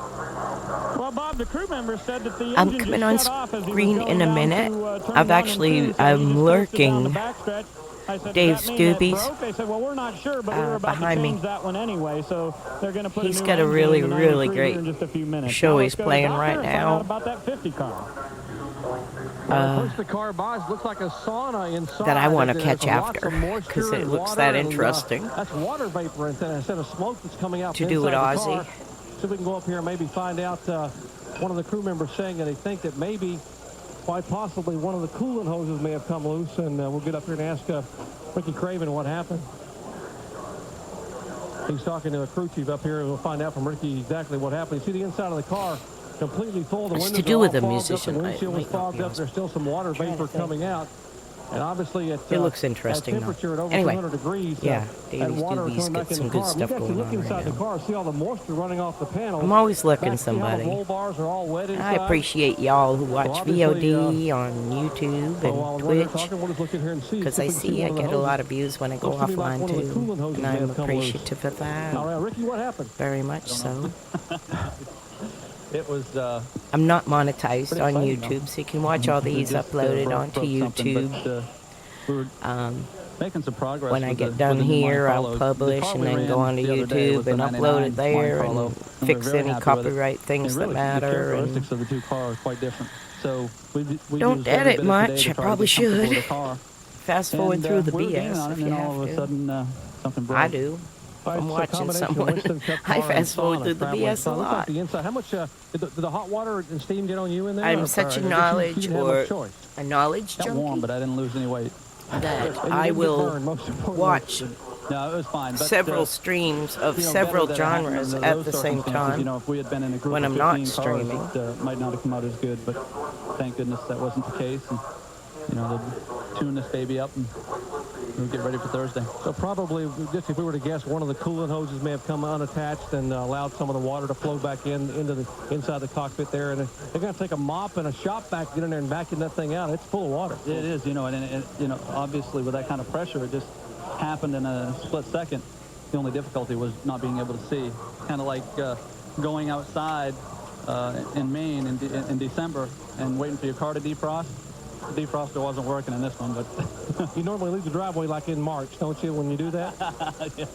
Well, Bob, the crew member said that the I'm engine coming just on shut off as he was screen going in a down minute. to, turn I've 1 and actually, 2, so he I'm just drifted down the lurking backstretch. I said, Dave does that mean that Stoobies, broke? They said, well, we're not sure, but we were about to behind me. change that one anyway, so they're going to put He's a new got a engine really, in the really 93 great here in just a few minutes. show Now he's let's go to playing Docker right and find now. out about that 50 car. Push the car by. It looks like a sauna inside. That I want to There's catch lots after of moisture because it and looks water that and, interesting. That's water vapor instead of smoke that's coming out To do with inside the Ozzy. car. See if we can go up here and maybe find out one of the crew members saying that they think that maybe, quite possibly, one of the coolant hoses may have come loose, and we'll get up here and ask Ricky Craven what happened. He's talking to the crew chief up here, and we'll find out from Ricky exactly what happened. You see the inside of the car completely full. The It's windows to do are with all the fogged up, musician. the windshield was Might not fogged be up. There's still some water vapor coming out. And obviously It looks interesting, at though. temperature at over Anyway, 200 degrees, yeah, that Davey's water Doobies coming got back in some the good car. stuff You can actually going look on inside right the now. car, see all the moisture running off the panels. I'm always looking See how the somebody. roll bars are all wet I inside. appreciate y'all who watch obviously, VOD on YouTube while and we're Twitch talking, we'll just look in here and see because if I we can see I one of the get a lot hoses. of views when I go Looks to me like offline one of the too, coolant hoses and may I'm have come loose. appreciative of that. All right, Ricky, what happened? Very much so. It was I'm not monetized pretty on exciting, YouTube, though. so you can watch all these Just, uploaded broke onto something, YouTube. but, we were making some progress. When I with get the, done with the new here, I'll Monte Carlos. publish The car and we then ran go onto the other day YouTube was the and upload 99 it there Monte Carlo, and and we fix were very any happy with it. copyright things And really, that matter. The characteristics And of the two cars are quite different. So we don't used every edit bit of much. today to I try to probably get comfortable should. with the car. Fast forward And, through the we were gaining BS on it, if and you then all of have a to. sudden something broke. I do. I'm watching someone. I fast forward through the BS a lot. The inside. How much did the hot water and steam get on you in there? I'm such a knowledge Got warm, but I didn't lose any weight. that I will watch No, it was fine. But, several streams of you know, several better that it happened genres under at those the same circumstances. time You know, if we had been in a group when of I'm not 15 cars, streaming. it might not have come out as good, but thank goodness that wasn't the case. And, you know, they'll tune this baby up and we'll get ready for Thursday. So probably, just if we were to guess, one of the coolant hoses may have come unattached and allowed some of the water to flow back into the inside the cockpit there. And they're going to take a mop and a shop vac, get in there and vacuum that thing out. It's full of water. It is, you know, and you know, obviously with that kind of pressure, it just happened in a split second. The only difficulty was not being able to see. Kind of like going outside in Maine in December and waiting for your car to defrost. The defroster wasn't working in this one, but you normally leave the driveway like in March, don't you, when you do that? Yeah.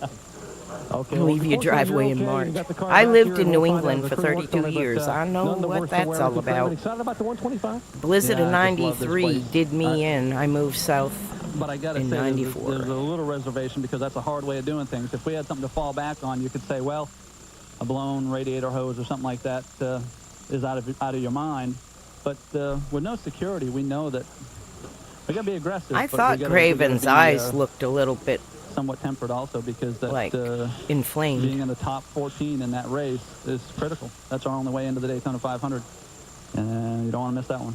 Okay. Leave your driveway in March. I lived in New England for 32 years. I know what that's all about. Excited about the 125? Blizzard Yeah, of I just love this 93 place. did me in. I moved south But I got to in say, 94. there's a little reservation because that's a hard way of doing things. If we had something to fall back on, you could say, well, a blown radiator hose or something like that is out of your mind. But with no security, we know that we got to be aggressive. I but thought we gotta Craven's be, eyes looked a little bit somewhat tempered also because that like inflamed. Being in the top 14 in that race is critical. That's our only way into the Daytona 500, and you don't want to miss that one.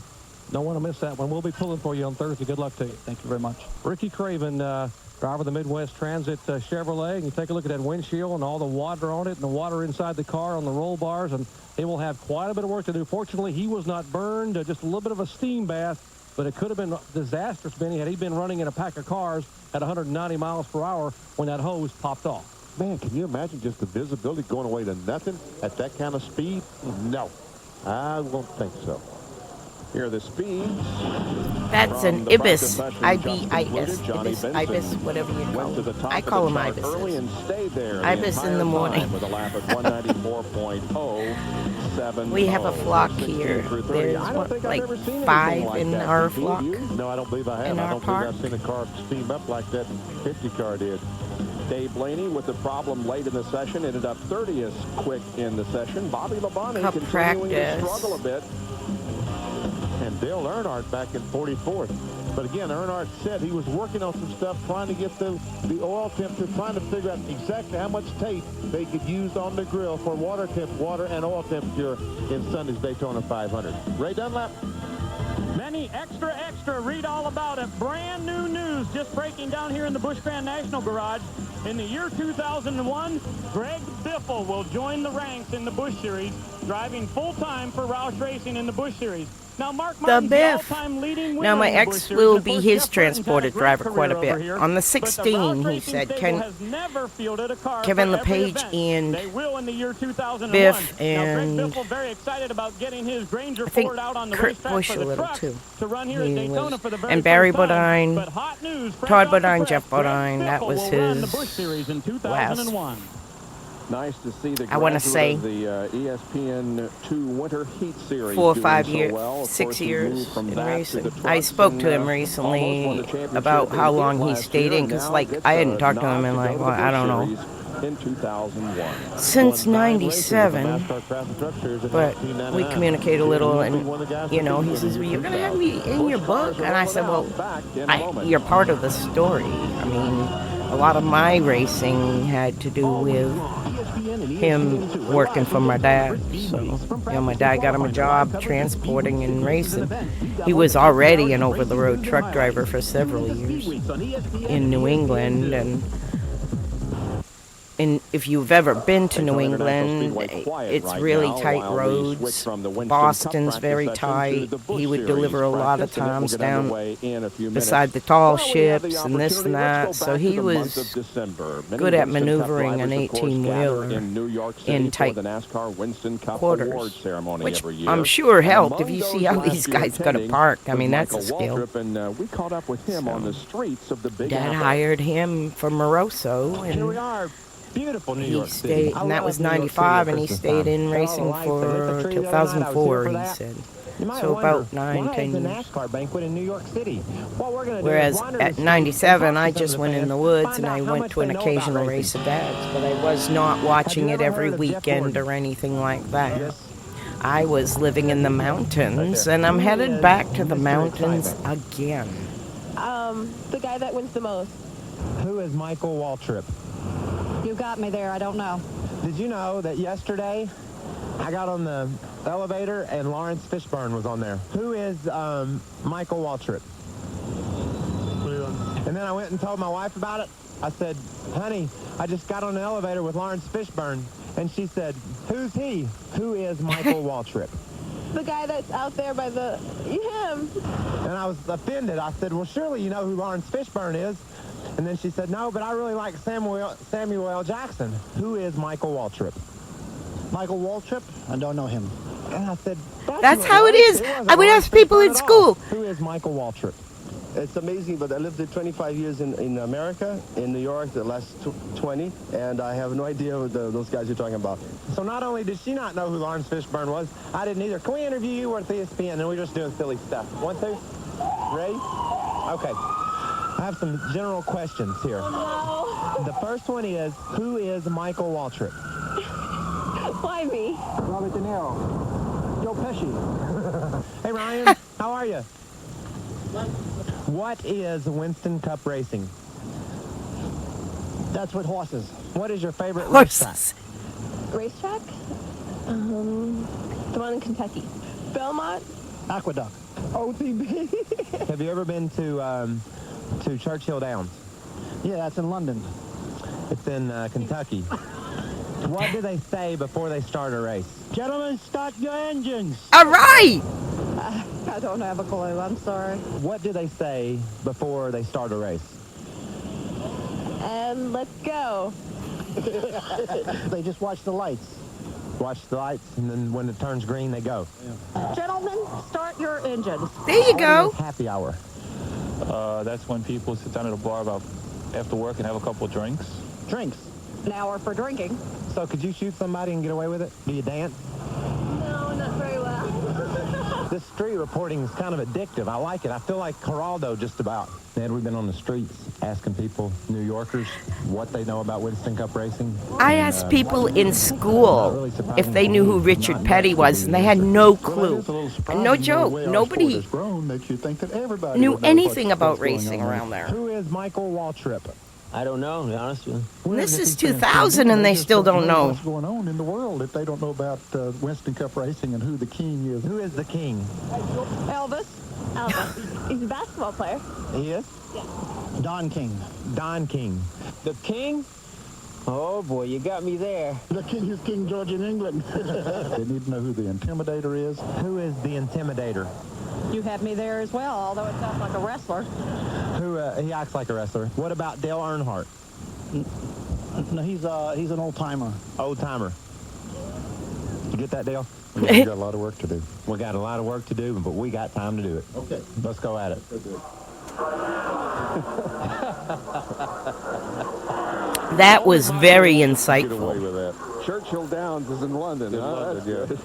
Don't want to miss that one. We'll be pulling for you on Thursday. Good luck to you. Thank you very much. Ricky Craven, driver of the Midwest Transit Chevrolet. And you take a look at that windshield and all the water on it and the water inside the car on the roll bars, and they will have quite a bit of work to do. Fortunately, he was not burned, just a little bit of a steam bath, but it could have been disastrous, Benny, had he been running in a pack of cars at 190 miles per hour when that hose popped off. Man, can you imagine just the visibility going away to nothing at that kind of speed? No, I won't think so. Here are the speeds. That's an Ibis, I-B-I-S, Johnny Ibis, Ibis, whatever you call went to the it. top I of call the them chart Ibises. early and stayed there Ibis in the morning. time with a lap of 194.07. We have a flock here. There's what, like 5 in our flock. No, I don't believe I have. In I our don't park. believe I've seen a car steam up like that 50 car did. Dave Blaney with the problem late in the session ended up 30th quick in the session. Bobby Labonte Cup continuing to practice. struggle a bit. And Dale Earnhardt back in 44th. But again, Earnhardt said he was working on some stuff, trying to get the oil temperature, trying to figure out exactly how much tape they could use on the grill for water and oil temperature in Sunday's Daytona 500. Ray Dunlap. Man, Kenny, extra, extra. Read all about it. Brand new news just breaking down here in the Busch Grand National Garage. In the year 2001, Greg Biffle will join the ranks in the Busch Series, driving full-time for Roush Racing in the Busch Series. Now, Mark Martin's the all-time leading winner. Now, my in the Busch ex Series. will Of be course, his Jeff Burton's had a transported great driver career quite a over bit. here, On the but 16, Roush he Racing said, stable has never fielded a car Kevin for every LePage event. and They will in the year 2001. Biff Now, Greg and Biffle very excited about getting his Granger I think Ford out on the Kurt racetrack Busch for a the little truck too. to run here at He Daytona was- for the very and Barry first time. Bodine, But hot news, fresh Todd off the Bodine, press, Jeff Greg Bodine, that Biffle was will run the his Busch Series in last 2001. Nice to see the I wanna graduate say of the ESPN 2 Winter Heat Series 4 or doing 5 so years, well. Of 6 course, he years moved from in that to racing. the I trucks spoke and, to him almost won recently the championship about how in long he last stayed year, in, because now like gets I a hadn't talked to nod him in go like, to the well, I Busch don't know, Series in 2001. since Won 9 '97. races with the NASCAR Craft and Truck Series in But 1999. we communicate a little, He and won the guys you for know, he Beekeeper says, in well, the you're year gonna have me 2000. in your book, and I said, well, you're part of the story. I mean, a lot of my racing had to do with him working for my dad. So, you know, my dad got him a job transporting and racing. He was already an over-the-road truck driver for several years in New England, and if you've ever been to New England, it's really tight roads. Boston's very tight. He would deliver a lot of times down beside the tall ships and this and that. So he was good at maneuvering an 18-wheeler in tight quarters, which I'm sure helped. If you see how these guys got to park, I mean, that's a skill. We caught up with him on the streets of the Big Dad Apple. hired him for Moroso, Here we and are. Beautiful New he York City. stayed, and that was '95, and he stayed in racing for 2004, he said. So about 9, 10 years. NASCAR banquet in New York City. What we're going to do Whereas is wander at the '97, streets I and talk to just some went of the in the fans, woods find and I out how went much to an they know about occasional racing. race of Dad's, but I was not watching it ever every heard of Jeff weekend Gordon? or anything like that. I was living in the mountains, and I'm headed back to the mountains again. The guy that wins the most. Who is Michael Waltrip? You got me there. I don't know. Did you know that yesterday I got on the elevator and Lawrence Fishburne was on there? Who is Michael Waltrip? And then I went and told my wife about it. I said, honey, I just got on the elevator with Lawrence Fishburne. And she said, who's he? Who is Michael Waltrip? The guy that's out there by the... him. And I was offended. I said, well, surely you know who Lawrence Fishburne is. And then she said, no, but I really like Samuel L. Jackson. Who is Michael Waltrip? Michael Waltrip? I don't know him. And I said, That's how it is. I would ask people in school. Who is Michael Waltrip? It's amazing, but I lived there 25 years in America, in New York, the last 20, and I have no idea what those guys you're talking about. So not only did she not know who Lawrence Fishburne was, I didn't either. Can we interview you? We're at ESPN, and we're just doing silly stuff. Want to? Ready? Okay. I have some general questions here. Oh, no. The first one is, who is Michael Waltrip? Why me? Robert De Niro. Joe Pesci. Hey, Ryan. How are you? What is Winston Cup racing? That's with horses. What is your favorite racetrack? Racetrack? The one in Kentucky. Belmont? Aqueduct. OTB. Have you ever been to Churchill Downs? Yeah, that's in London. It's in Kentucky. What do they say before they start a race? Gentlemen, start your engines. All right. I don't have a clue. I'm sorry. What do they say before they start a race? And let's go. They just watch the lights. Watch the lights, and then when it turns green, they go. Yeah. Gentlemen, start your engines. There you go. Happy hour. That's when people sit down at a bar about after work and have a couple of drinks. Drinks? An hour for drinking. So could you shoot somebody and get away with it? Do you dance? No, not very well. This street reporting is kind of addictive. I like it. I feel like Geraldo just about. Had we been on the streets asking people, New Yorkers, what they know about Winston Cup racing? I asked people in school if they knew who Richard Petty was, and they had no clue. And no joke, nobody knew anything about racing around there. Who is Michael Waltrip? I don't know, to be honest with you. And this is 2000, and they still don't know. What's going on in the world if they don't know about Winston Cup racing and who the king is? Who is the king? Elvis. Oh, he's a basketball player. He is? Yeah. Don King. Don King. The King? Oh, boy, you got me there. The King is King George in England. They need to know who the Intimidator is. Who is the Intimidator? You have me there as well, although it sounds like a wrestler. He acts like a wrestler. What about Dale Earnhardt? No, he's an old-timer. Old-timer. You get that, Dale? Yeah, we got a lot of work to do. We got a lot of work to do, but we got time to do it. Okay. Let's go at it. That was very Get away insightful. with that. Churchill Downs is in London. That's good.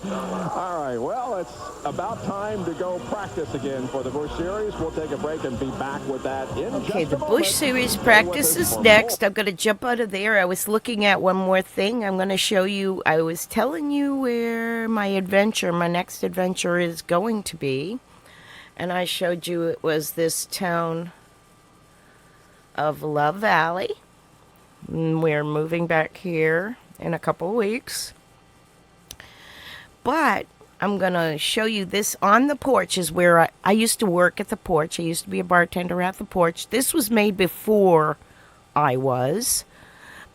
All right, well, it's about time to go practice again for the Busch Series. We'll take a break and be back with that in Okay, just the a moment. Busch Series Stay with practice us is for next. I'm going to jump out of there. I was looking at one more thing. I'm going to show you. I was telling you where my next adventure is going to be. And I showed you it was this town of Love Valley. We're moving back here in a couple of weeks. But I'm going to show you this on the porch is where I used to work at the porch. I used to be a bartender at the porch. This was made before I was.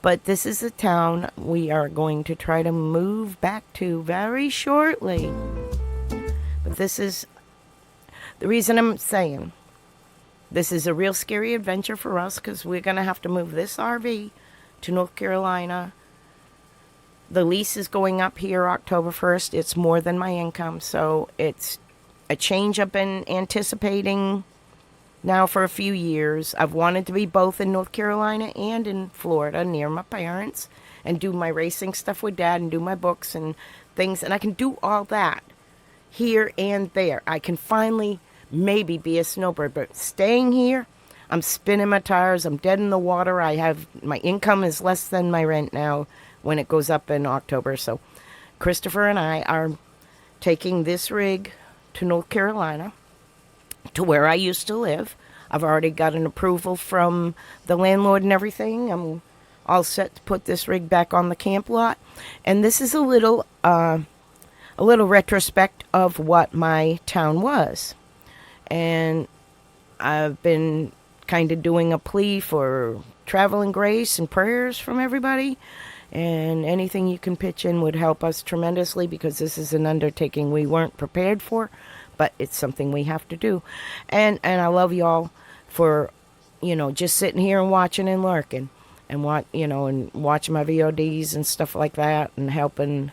But this is a town we are going to try to move back to very shortly. But this is the reason I'm saying this is a real scary adventure for us because we're going to have to move this RV to North Carolina. The lease is going up here October 1st. It's more than my income, so it's a change I've been anticipating now for a few years. I've wanted to be both in North Carolina and in Florida near my parents and do my racing stuff with Dad and do my books and things, and I can do all that here and there. I can finally maybe be a snowbird, but staying here, I'm spinning my tires. I'm dead in the water. My income is less than my rent now when it goes up in October. So Christopher and I are taking this rig to North Carolina, to where I used to live. I've already got an approval from the landlord and everything. I'm all set to put this rig back on the camp lot. And this is a little retrospect of what my town was. And I've been kind of doing a plea for traveling grace and prayers from everybody. And anything you can pitch in would help us tremendously because this is an undertaking we weren't prepared for, but it's something we have to do. And I love y'all for, just sitting here and watching and lurking and watching my VODs and stuff like that and helping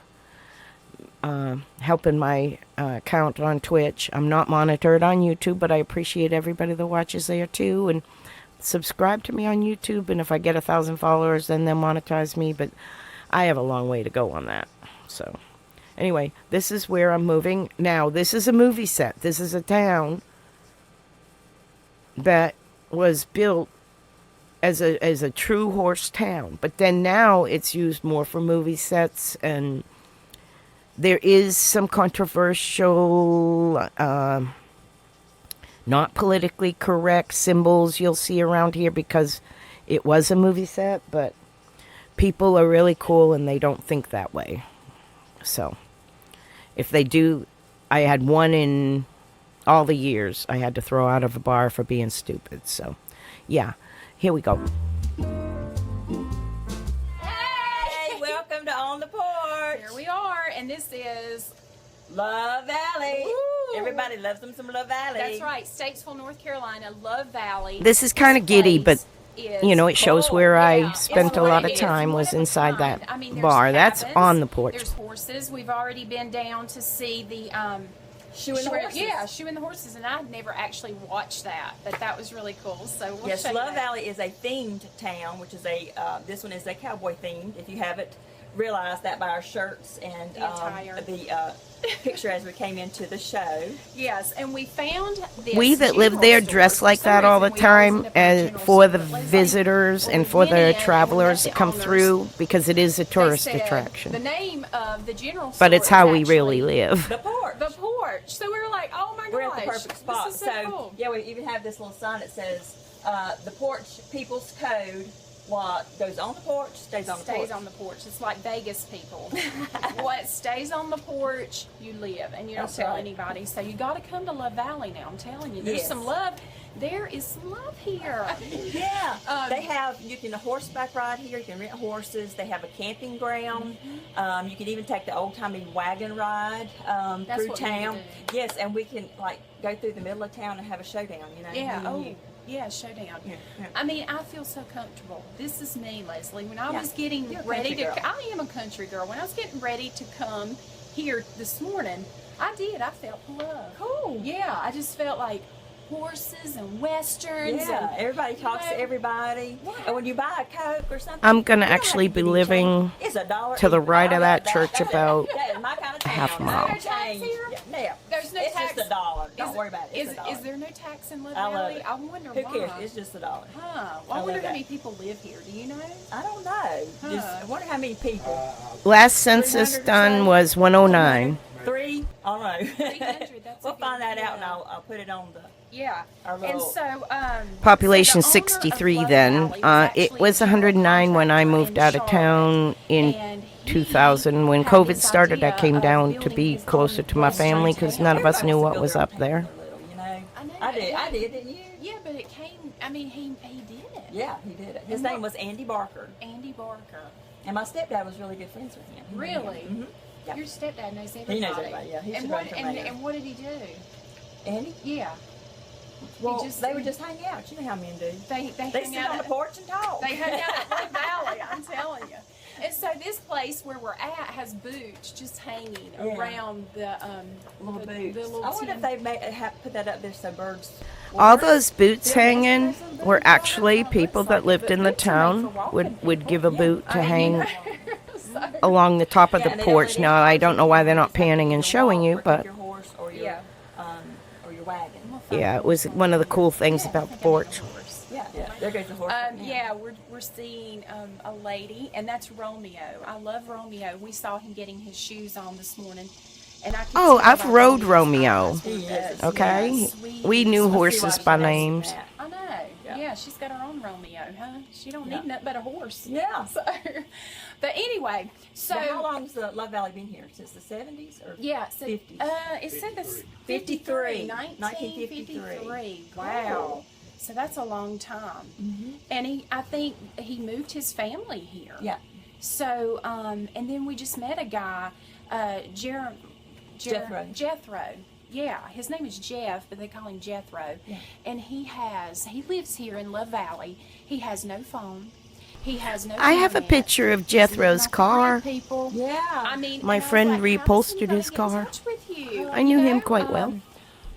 my account on Twitch. I'm not monitored on YouTube, but I appreciate everybody that watches there too. And subscribe to me on YouTube, and if I get 1,000 followers, then they'll monetize me, but I have a long way to go on that. So anyway, this is where I'm moving. Now, this is a movie set. This is a town that was built as a true horse town, but then now it's used more for movie sets, and there is some controversial not politically correct symbols you'll see around here because it was a movie set, but people are really cool and they don't think that way. So if they do, I had one in all the years I had to throw out of a bar for being stupid. So yeah, here we go. Hey, welcome to On the Porch. Here we are, and this is Love Valley. Woo! Everybody loves them some Love Valley. That's right, Statesville, North Carolina, Love Valley. This is kind of giddy, but it shows where I spent a lot of time was inside that bar. That's on the porch. There's horses. We've already been down to see the Shoeing the horses. Yeah, Shoeing the Horses, and I'd never actually watched that, but that was really cool. So we'll yes, show you Love that. Valley is a themed town, which is this one is a cowboy themed. If you haven't realized that by our shirts and The attire. the picture as we came into the show. Yes, and we found this. We that live there dress like that all the time for the visitors and for the travelers that come through because it is a tourist attraction. The name of the general store But it's how is we really actually live. The porch. The porch. So we were like, oh my gosh. We're at the perfect spot. This is so cool. Yeah, we even have this little sign that says the porch people's code what goes on the porch stays on the porch. Stays on the porch. It's like Vegas people. What stays on the porch, you live, and you don't That's tell right. anybody. So you got to come to Love Valley now. I'm telling you, there's Yes. some love. There is some love here. Yeah, they have, you can horseback ride here, you can rent horses, they have a camping ground, you can even take the old-timey wagon ride That's through what we need to town. do. Yes, and we can like go through the middle of town and have a showdown, you know. Yeah, me and oh, you. yeah, showdown. Yeah. I mean, I feel so comfortable. This is me, Leslie. When I Yeah. was getting You're a ready country to, girl. I am a country girl. When I was getting ready to come here this morning, I felt love. Cool. Yeah, I just felt like horses and westerns. Yeah, and, everybody talks to everybody. And when you buy a Coke or something, I'm going to you don't have actually be give any living change. It's $1 to the even. right of that That- church about that is my kind of town. half a mile. No change. Yeah, There's no it's tax. just $1. Don't worry about it. It's Is $1. there no tax in Love I love Valley? it. I wonder Who why. cares? It's just $1. Huh. Well, I I love wonder how that. many people live here. Do you know? I don't know. Just, I wonder how many people. Last census 300 done was 109. 3? I don't know. 300. That's We'll find that out, and I'll put it on the. Yeah. Our And little. so, Population so the owner of 63 Love then. Valley was It actually was 109 when I moved out of town in 2000. When COVID started, I came down to be closer to my family because none of us knew what was up there. You know, I did, didn't you? Yeah, but it came. I mean, he did it. Yeah, he did it. His name was Andy Barker, Andy Barker. and my stepdad was really good friends with him. He knew Really? him. Mhm. Yeah. Your stepdad knows everybody. He knows everybody. Yeah, he and should what run for and, mayor. and what did he do? Andy? Yeah. Well, just- they would just hang out. You know how men do. They They hung sit out on the at- porch and talk. They hung out at Love Valley, I'm telling you. And so this place where we're at has boots just hanging Yeah. around the little the boots. little I wonder if tin. they put that up there so birds. All those boots hanging were actually people that lived in the town would give a boot to hang along the top of the porch. Now, I don't know why they're not panning and showing you, but Your horse or your or your wagon. yeah, it was one of the cool things about the porch. Yeah, yeah. There goes the horse. Yeah, we're seeing a lady, and that's Romeo. I love Romeo. We saw him getting his shoes on this morning, and I could Oh, tell I've by rode Romeo's Romeo. eyes. Okay, Yes, we knew Let's see horses why by she has names. that. I know. Yeah, she's got her own Romeo, huh? She don't need nothing but a horse. Yeah. So, but anyway, so Now, how long's the Love Valley been here? Since the 70s or yeah, so, 50s? it said this 53. 1953. Wow. So that's a long time. And I think he moved his family here. Yeah. So, and then we just met a guy, Jethro. Yeah, his name is Geoff, but they call him Jethro. Yeah. And he lives here in Love Valley. He has no phone. He has no I have a internet. picture of Jethro's car. People. Yeah. I mean, My and I was friend like, how does reupholstered anybody his get in car. touch with you? I knew You him know? quite well.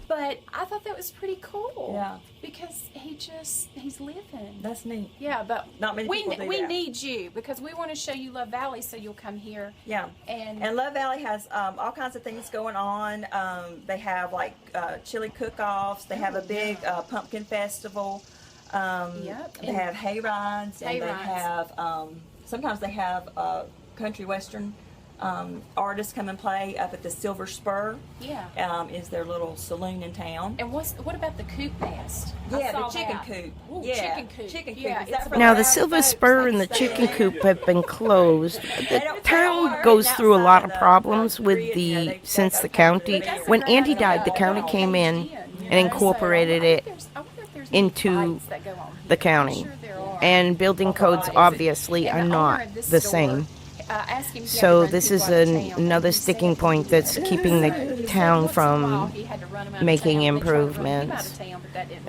But I thought that was pretty cool. Yeah. Because he's living. That's neat. Yeah, but Not many people do we that. need you because we want to show you Love Valley, so you'll come here. Yeah. And Love Valley has all kinds of things going on. They have like chili cook-offs. They have a big pumpkin festival. Yep. They have hay rides, and Hay they rides. have sometimes they have country western artists come and play up at the Silver Spur. Yeah. Is their little saloon in town. And what about the coop nest? I Yeah, saw the chicken that. coop. Ooh, Yeah, chicken coop. chicken coop. Yeah, Is that it's for Now, the valley Silver folks? Spur They and the stay chicken there. coop have been closed. The don't town sell goes through a lot of outside problems the with grid, yeah, they since got the to county. put it in. When Andy died, the county came in and incorporated it into the county. And building codes obviously are not the same. So this is another sticking point that's keeping the town from making improvements.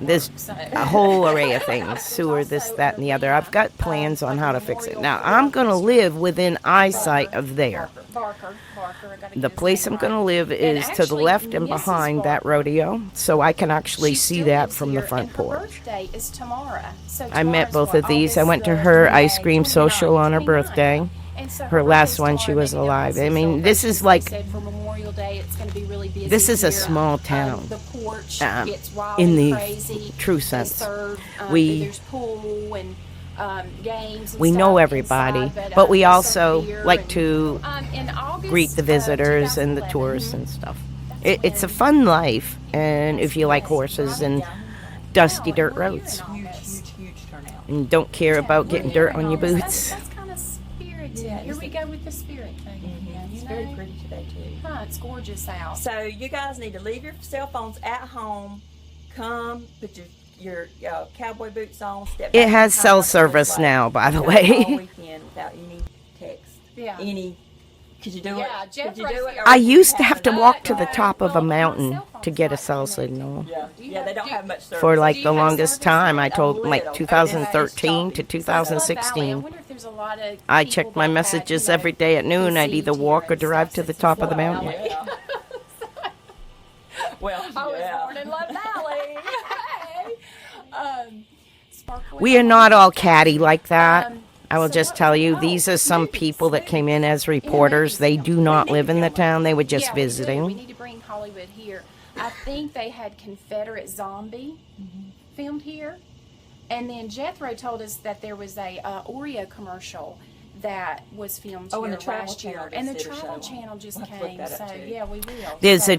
There's a whole array of things, sewer, this, that, and the other. I've got plans on how to fix it. Now, I'm going to live within eyesight of there. The place I'm going to live is to the left and behind that rodeo, so I can actually see that from the front porch. Birthday is tomorrow. So I met tomorrow's both of these. I went to her ice cream social on her birthday. Her last one, she was alive. I mean, this is like, this is a small town in the true sense. We know everybody, but we also like to greet the visitors and the tourists and stuff. It's a fun life, and if you like horses and dusty dirt roads. Huge turnout. and don't care about getting dirt on your boots. That's kind of spirited. Yeah, Here we go with the spirit thing. It's very pretty today, too. Huh, it's gorgeous out. So you guys need to leave your cell phones at home. Come, put your cowboy boots on. Step It back has and cell come service like now, by the all way. weekend without any text. Yeah. Could you do it? Jeff Could you do it? I used to have to walk to the top of a mountain to get a cell signal. Yeah, they don't have much service. For like the longest time. I told like 2013 to 2016. I checked my messages every day at noon. I'd either walk or drive to the top of the mountain. Well, I was born in Love Valley. Hey. We are not all catty like that. I will just tell you, these are some people that came in as reporters. They do not live in the town. They were just We visiting. need to bring Hollywood here. I think they had Confederate Zombie filmed here. And then Jethro told us that there was a Oreo commercial that was filmed here and the Travel last year. Channel And the just did a Travel show on Channel just We'll have to look came. that up, So, too. yeah, we will. There's So,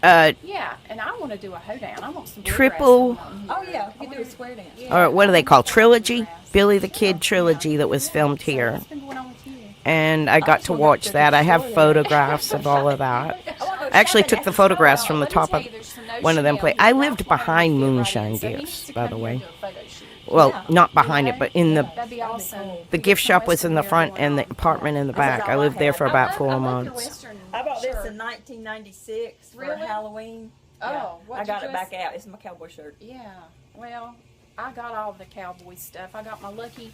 a yeah, and I want to do a hoedown. I want some triple, bluegrass going on here. Oh, yeah, we could do a square dance. or what do they call, trilogy? Billy the Kid trilogy that was filmed here. And I got to watch that. I have photographs of all of that. I actually took the photographs from the top of one of them places. I lived behind Moonshine Gifts, by the way. Well, not behind it, but in the gift shop was in the front and the apartment in the back. I lived there for about 4 months. I bought this in 1996 for Halloween. Oh, I got it back out. It's my cowboy shirt. Yeah, well, I got all the cowboy stuff. I got my lucky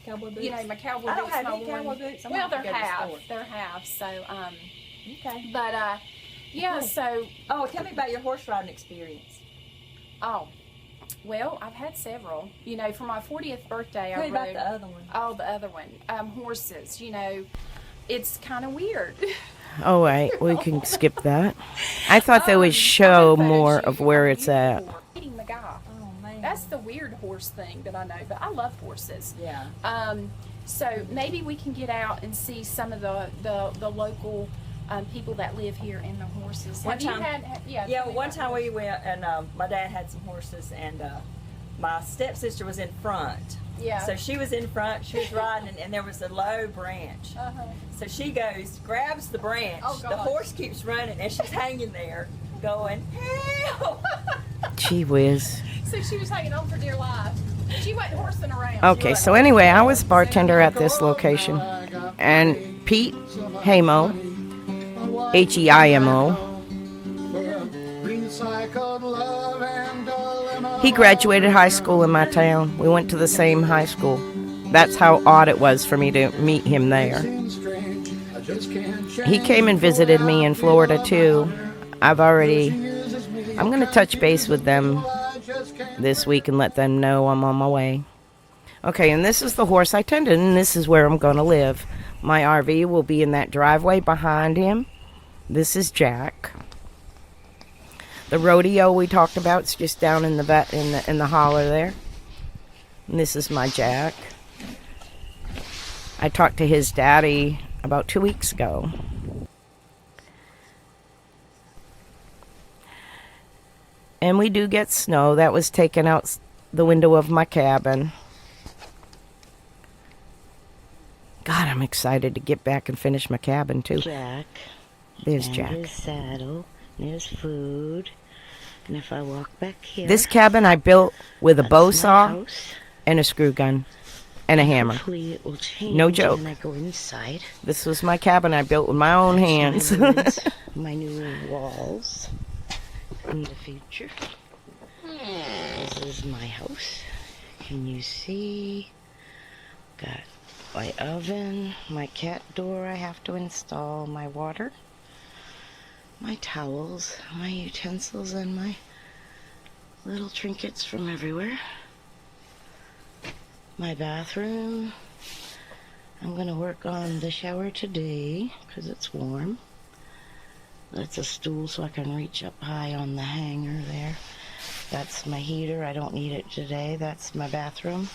cowboy boots. You know, my cowboy I don't boots. have my any cowboy boots. I'm Well, gonna they're have to go to the half. store. They're half. So, okay. But yeah. Cool. So. Oh, tell me about your horse riding experience. Oh. Well, I've had several. You know, for my 40th birthday, Tell I me rode. about the other one. Oh, the other one. Horses. You know, it's kind of weird. Oh, wait, we can skip that. I thought they would show more of where it's at. Meeting the guy. Oh man. That's the weird horse thing that I know, but I love horses. Yeah. So maybe we can get out and see some of the local people that live here in the horses. One time, one time time we went and my dad had some horses and my stepsister was in front. Yeah. So she was in front, she was riding, and there was a low branch. So she goes, grabs the branch. Oh, the gosh. horse keeps running, and she's hanging there, going, help! Gee whiz. So she was hanging on for dear life. She wasn't horsing around. Okay, so anyway, I was bartender at this location. And Pete Heimo, Heimo, he graduated high school in my town. We went to the same high school. That's how odd it was for me to meet him there. He came and visited me in Florida too. I'm going to touch base with them this week and let them know I'm on my way. Okay, and this is the horse I tended, and this is where I'm going to live. My RV will be in that driveway behind him. This is Jack. The rodeo we talked about is just down in the holler there. And this is my Jack. I talked to his daddy about 2 weeks ago. And we do get snow. That was taken out the window of my cabin. God, I'm excited to get back and finish my cabin too. Jack. There's And Jack. his saddle. There's food. And if I walk back here... This cabin I built with a bow that's my saw house. and a screw gun and a hammer. Hopefully it will change No joke. when I go inside. This was my cabin I built with my own hands. My new walls in the future. This is my house. Can you see? Got my oven, my cat door I have to install, my water, my towels, my utensils, and my little trinkets from everywhere. My bathroom. I'm going to work on the shower today because it's warm. That's a stool so I can reach up high on the hanger there. That's my heater. I don't need it today. That's my bathroom.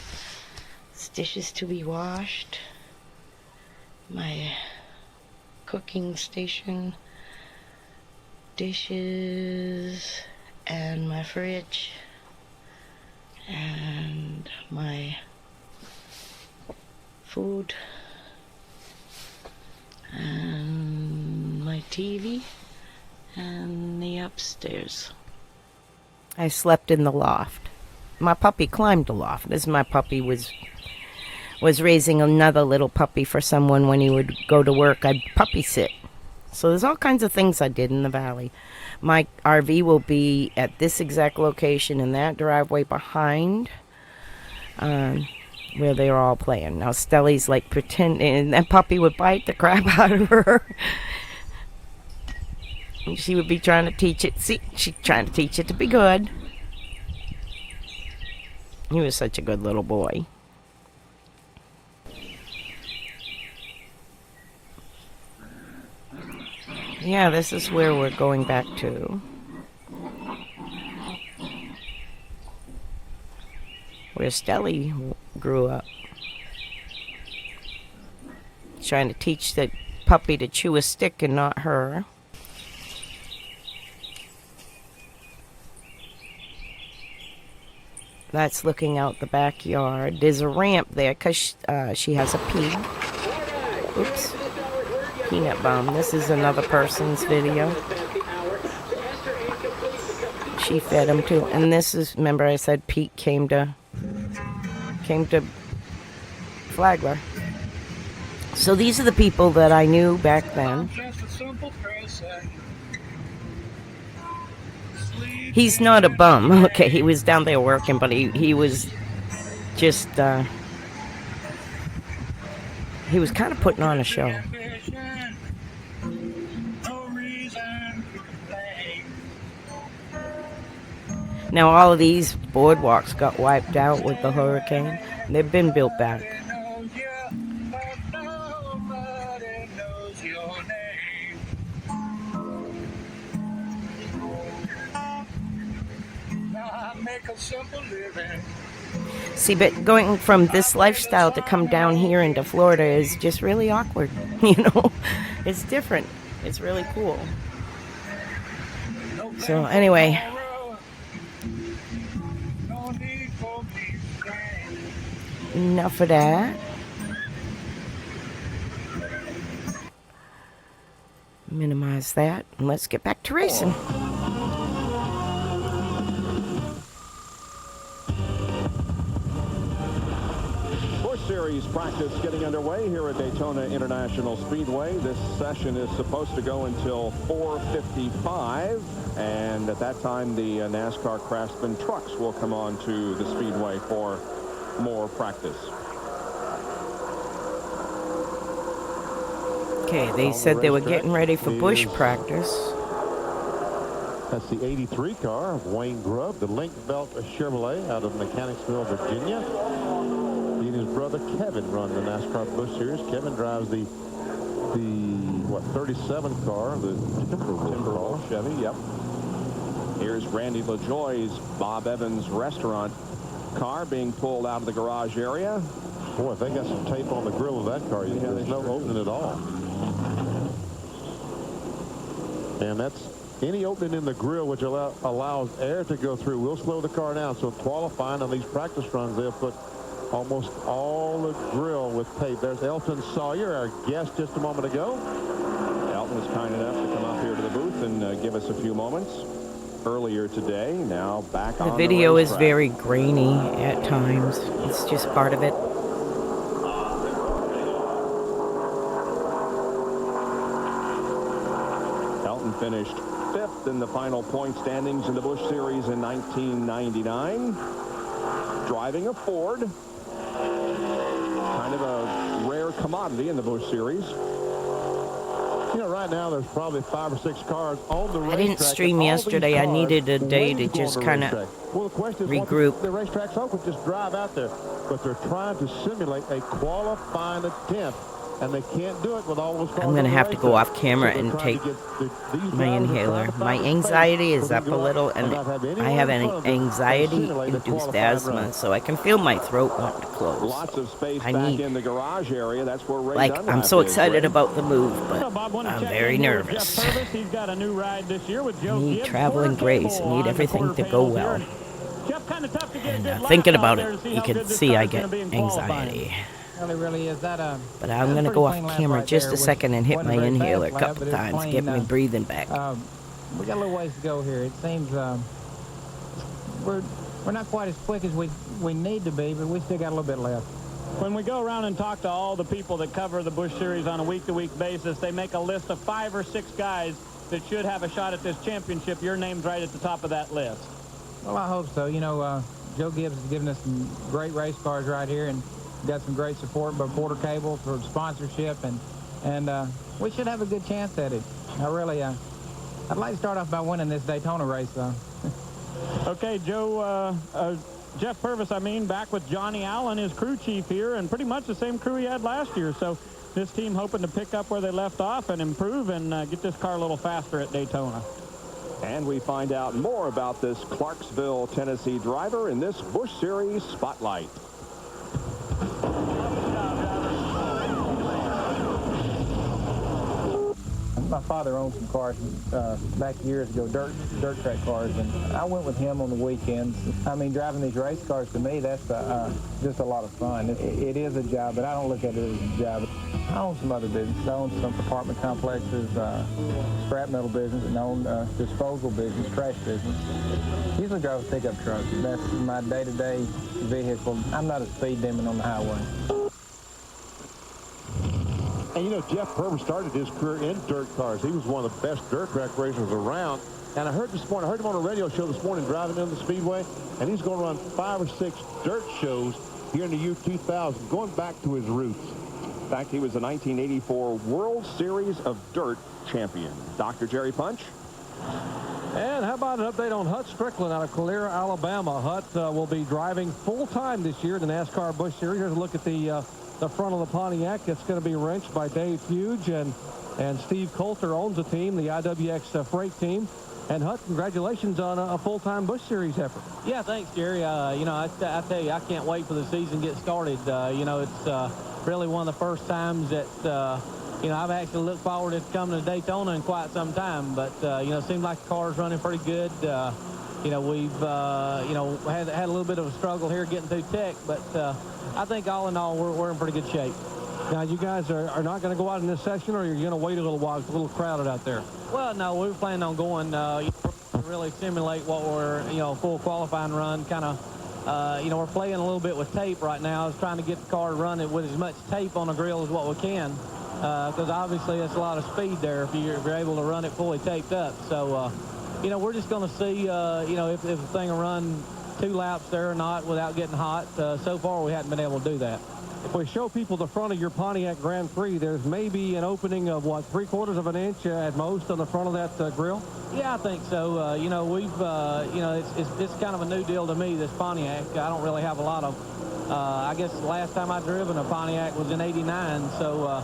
It's dishes to be washed. My cooking station. Dishes. And my fridge. And my food. And my TV. And the upstairs. I slept in the loft. My puppy climbed the loft. This my puppy was raising another little puppy for someone when he would go to work. I'd puppy sit. So there's all kinds of things I did in the valley. My RV will be at this exact location in that driveway behind where they were all playing. Now Stelly's like pretending, and that puppy would bite the crap out of her. And she would be trying to teach it. See, she's trying to teach it to be good. He was such a good little boy. Yeah, this is where we're going back to. Where Stelly grew up. Trying to teach the puppy to chew a stick and not her. That's looking out the backyard. There's a ramp there because she has a pig. Oops. Peanut bum. This is another person's video. She fed him too. And this is, remember I said Pete came to Flagler. So these are the people that I knew back then. He's not a bum. Okay, he was down there working, but he was just, he was kind of putting on a show. Now all of these boardwalks got wiped out with the hurricane. They've been built back. See, but going from this lifestyle to come down here into Florida is just really awkward. You know, it's different. It's really cool. So anyway, enough of that. Minimize that, and let's get back to racing. Series practice getting underway here at Daytona International Speedway. This session is supposed to go until 4:55, and at that time the NASCAR Craftsman trucks will come on to the Speedway for more practice. Okay, they said they were getting ready for bush practice. That's the 83 car of Wayne Grubb, the Link Belt Chevrolet out of Mechanicsville, Virginia. He and his brother Kevin run the NASCAR Busch Series. Kevin drives the 37 car, the Timberwolf Chevy. Yep. Here's Randy LaJoie's Bob Evans restaurant car being pulled out of the garage area. Boy, if they got some tape on the grill of that car, there's no opening at all. And that's any opening in the grill which allows air to go through. We'll slow the car down. So qualifying on these practice runs, they'll put almost all the grill with tape. There's Elton Sawyer, our guest just a moment ago. Elton was kind enough to come up here to the booth and give us a few moments earlier today. Now back on the video is racetrack. very grainy at times. It's just part of it. Elton finished 5th in the final point standings in the Busch Series in 1999. Driving a Ford. Kind of a rare commodity in the Busch Series. You know, right now there's probably 5 or 6 cars on the racetrack. I didn't stream yesterday. I needed a day to just kind of regroup. The racetrack's open, just drive out there. But they're trying to simulate a qualifying attempt, and they can't do it with all those cars. I'm going to have to go off camera and take my inhaler. My anxiety is up a little, and I have an anxiety-induced asthma, so I can feel my throat want to close. Lots of space back in the garage area. That's where Ray Dunlap I'm so is, excited Ray. about the move, but I'm very nervous. He's got a new ride this year with Joe. Need traveling grace. Need everything to go well. And thinking about it, you can see I get anxiety. Really is. That But I'm going to go off camera just a second and hit my inhaler a couple times, get me breathing back. We got a little ways to go here. It seems we're not quite as quick as we need to be, but we still got a little bit left. When we go around and talk to all the people that cover the Busch Series on a week-to-week basis, they make a list of 5 or 6 guys that should have a shot at this championship. Your name's right at the top of that list. Well, I hope so. You know, Joe Gibbs has given us some great race cars right here, and got some great support by Porter Cable for sponsorship, and we should have a good chance at it. I really, I'd like to start off by winning this Daytona race, though. Okay, Joe, Geoff Purvis, back with Johnny Allen, his crew chief here, and pretty much the same crew he had last year. So this team hoping to pick up where they left off and improve and get this car a little faster at Daytona. And we find out more about this Clarksville, Tennessee driver in this Busch Series Spotlight. My father owned some cars back years ago, dirt track cars, and I went with him on the weekends. Driving these race cars, to me, that's just a lot of fun. It is a job, but I don't look at it as a job. I own some other businesses. I own some apartment complexes, scrap metal business, and I own disposal business, trash business. Usually drive a pickup truck. That's my day-to-day vehicle. I'm not a speed demon on the highway. And you know, Geoff Purvis started his career in dirt cars. He was one of the best dirt track racers around. And I heard him on a radio show this morning driving in the Speedway, and he's going to run 5 or 6 dirt shows here in the year 2000, going back to his roots. In fact, he was the 1984 World Series of Dirt champion. Dr. Jerry Punch. And how about an update on Hut Strickland out of Calera, Alabama. Hut will be driving full-time this year in the NASCAR Busch Series. Here's a look at the front of the Pontiac. It's going to be wrenched by Dave Fuge, and Steve Coulter owns the team, the IWX freight team. And Hut, congratulations on a full-time Busch Series effort. Yeah, thanks, Jerry. I tell you, I can't wait for the season to get started. It's really one of the first times that I've actually looked forward to coming to Daytona in quite some time. But it seems like the car's running pretty good. We've had a little bit of a struggle here getting through tech, but I think all in all we're in pretty good shape. Now, you guys are not going to go out in this section, or you're going to wait a little while? It's a little crowded out there. Well, no, we were planning on going really simulate what we're full qualifying run. Kind of we're playing a little bit with tape right now. Is trying to get the car running with as much tape on the grill as what we can, because obviously it's a lot of speed there if you're able to run it fully taped up. So we're just going to see if the thing will run 2 laps there or not without getting hot. So far we haven't been able to do that. If we show people the front of your Pontiac Grand Prix, there's maybe an opening of, what, 3/4 of an inch at most on the front of that grill? Yeah, I think so. We've, it's kind of a new deal to me, this Pontiac. I don't really have a lot of, I guess the last time I driven a Pontiac was in '89. So,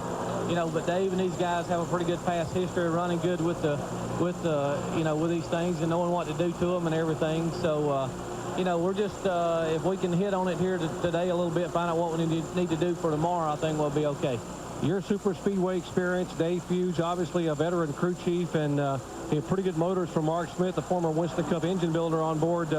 but Dave and these guys have a pretty good past history of running good with these things and knowing what to do to them and everything. So, we're just, if we can hit on it here today a little bit, find out what we need to do for tomorrow, I think we'll be okay. Your super speedway experience, Dave Fuge, obviously a veteran crew chief, and pretty good motors from Mark Smith, the former Winston Cup engine builder, on board.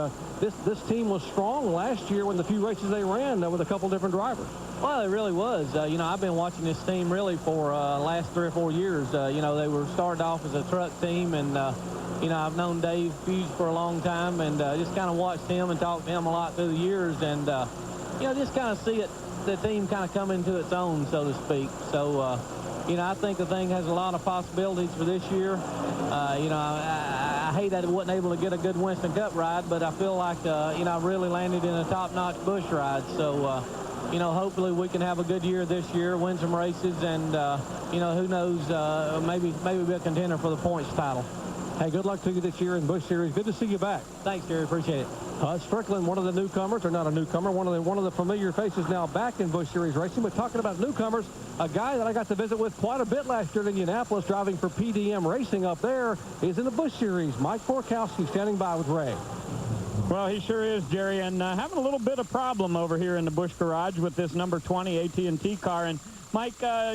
This team was strong last year when the few races they ran with a couple different drivers. Well, it really was. I've been watching this team really for last 3 or 4 years. They were started off as a truck team, and I've known Dave Fuge for a long time, and just kind of watched him and talked to him a lot through the years, and just kind of see the team kind of come into its own, so to speak. So I think the thing has a lot of possibilities for this year. I hate that it wasn't able to get a good Winston Cup ride, but I feel like I really landed in a top-notch Busch ride. So hopefully we can have a good year this year, win some races, and who knows, maybe be a contender for the points title. Hey, good luck to you this year in Busch Series. Good to see you back. Thanks, Gary. Appreciate it. Strickland, one of the newcomers, or not a newcomer, one of the familiar faces now back in Busch Series racing. But talking about newcomers, a guy that I got to visit with quite a bit last year in Indianapolis, driving for PDM Racing up there, is in the Busch Series. Mike Borkowski standing by with Ray. Well, he sure is, Jerry, and having a little bit of problem over here in the Busch garage with this number 20 AT&T car. And Mike,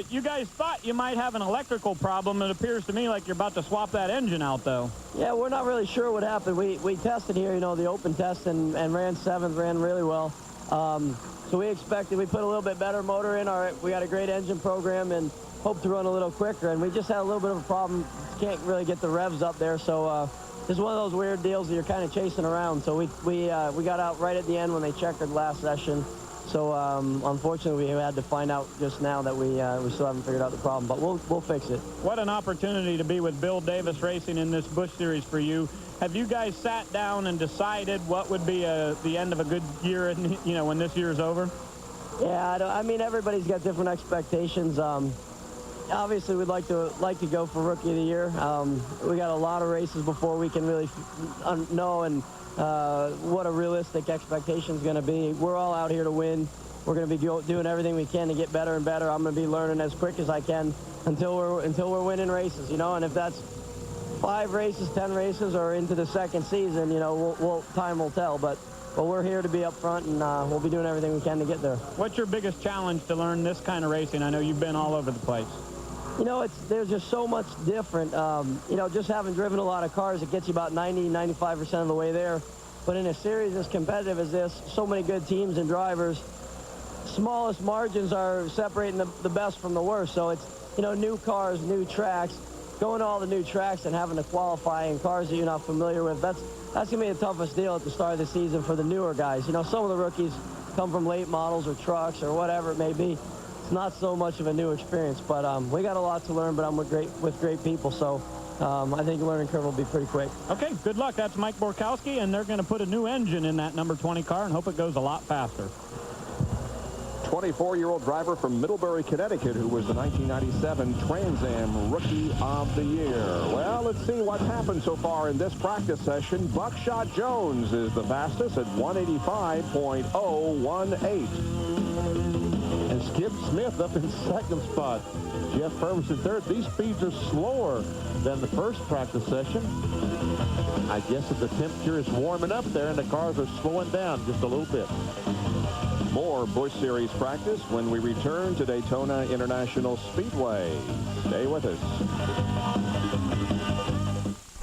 you guys thought you might have an electrical problem. It appears to me like you're about to swap that engine out, though. Yeah, we're not really sure what happened. We tested here, the open test, and ran 7th, ran really well. So we expected, we put a little bit better motor in. We got a great engine program and hope to run a little quicker. And we just had a little bit of a problem. Can't really get the revs up there. So it's one of those weird deals that you're kind of chasing around. So we got out right at the end when they checkered last session. So unfortunately, we had to find out just now that we still haven't figured out the problem, but we'll fix it. What an opportunity to be with Bill Davis Racing in this Busch Series for you. Have you guys sat down and decided what would be the end of a good year, when this year is over? Yeah, I mean, everybody's got different expectations. Obviously, we'd like to go for Rookie of the Year. We got a lot of races before we can really know and what a realistic expectation is going to be. We're all out here to win. We're going to be doing everything we can to get better and better. I'm going to be learning as quick as I can until we're winning races, And if that's 5 races, 10 races, or into the second season, time will tell. But we're here to be up front, and we'll be doing everything we can to get there. What's your biggest challenge to learn this kind of racing? I know you've been all over the place. There's just so much different. Just having driven a lot of cars, it gets you about 90-95% of the way there. But in a series as competitive as this, so many good teams and drivers, smallest margins are separating the best from the worst. So it's, new cars, new tracks, going to all the new tracks and having to qualify in cars that you're not familiar with. That's going to be the toughest deal at the start of the season for the newer guys. Some of the rookies come from late models or trucks or whatever it may be. It's not so much of a new experience, but we got a lot to learn, but I'm with great people, so I think the learning curve will be pretty quick. Okay, good luck. That's Mike Borkowski, and they're going to put a new engine in that number 20 car and hope it goes a lot faster. 24-year-old driver from Middlebury, Connecticut, who was the 1997 Trans Am Rookie of the Year. Well, let's see what's happened so far in this practice session. Buckshot Jones is the fastest at 185.018. And Skip Smith up in second spot. Jeff Purvis in third. These speeds are slower than the first practice session. I guess that the temperature is warming up there and the cars are slowing down just a little bit. More Busch Series practice when we return to Daytona International Speedway. Stay with us.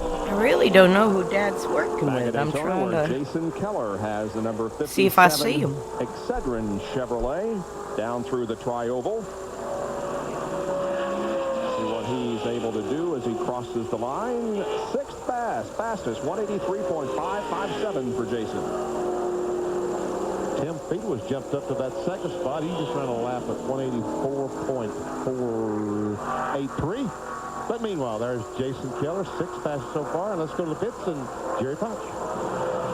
I really don't know who Dad's working Back with. at I'm Daytona, trying to Jason Keller has the number 57 see if I see him. Excedrin Chevrolet down through the tri-oval. See what he's able to do as he crosses the line. Sixth fastest, 183.557 for Jason. Tim Feet was jumped up to that second spot. He just ran a lap at 184.483. But meanwhile, there's Jason Keller, sixth fastest so far. And let's go to the pits and Jerry Potch.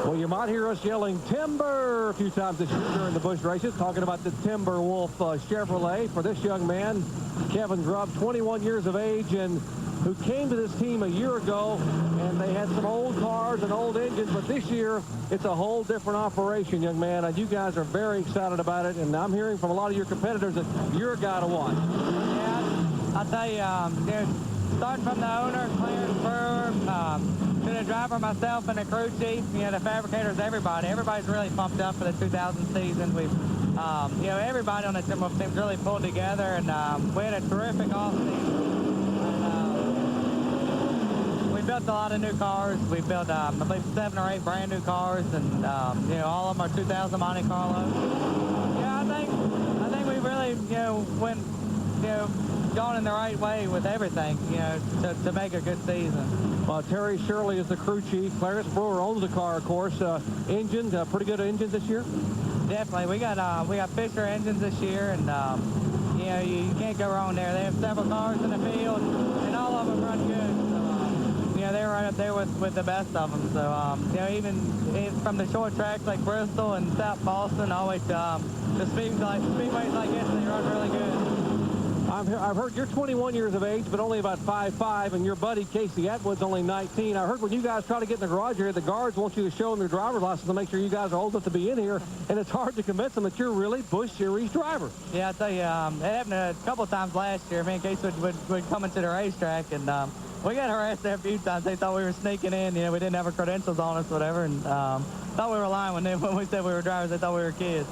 Well, you might hear us yelling timber a few times this year during the Busch races, talking about the Timber Wolf Chevrolet for this young man, Kevin Grubb, 21 years of age, and who came to this team a year ago, and they had some old cars and old engines, but this year it's a whole different operation, young man, and you guys are very excited about it, and I'm hearing from a lot of your competitors that you're a guy to watch. Yeah, I'll tell you, starting from the owner, Clarence Brewer, to the driver, myself, and the crew chief, the fabricators, everybody's really pumped up for the 2000 season. We've, everybody on the Timber Wolf team's really pulled together, and we had a terrific off-season. We built a lot of new cars. We built, I believe, 7 or 8 brand new cars, and all of them are 2000 Monte Carlos. Yeah, I think we really, went, gone in the right way with everything, to make a good season. Terry Shirley is the crew chief. Clarence Brewer owns the car, of course. Engines, pretty good engines this year. Definitely, we got Fisher engines this year, and you can't go wrong there. They have several cars in the field, and all of them run good. They're right up there with the best of them. So, even from the short tracks like Bristol and South Boston, all the way to the speedways like this, they run really good. I've heard you're 21 years of age, but only about 5'5", and your buddy Casey Atwood's only 19. I heard when you guys try to get in the garage here, the guards want you to show them your driver's license to make sure you guys are old enough to be in here, and it's hard to convince them that you're really Busch Series driver. Yeah, I tell you, it happened a couple of times last year. Me and Casey would come into the racetrack, and we got harassed there a few times. They thought we were sneaking in. We didn't have our credentials on us, whatever, and thought we were lying when we said we were drivers. They thought we were kids.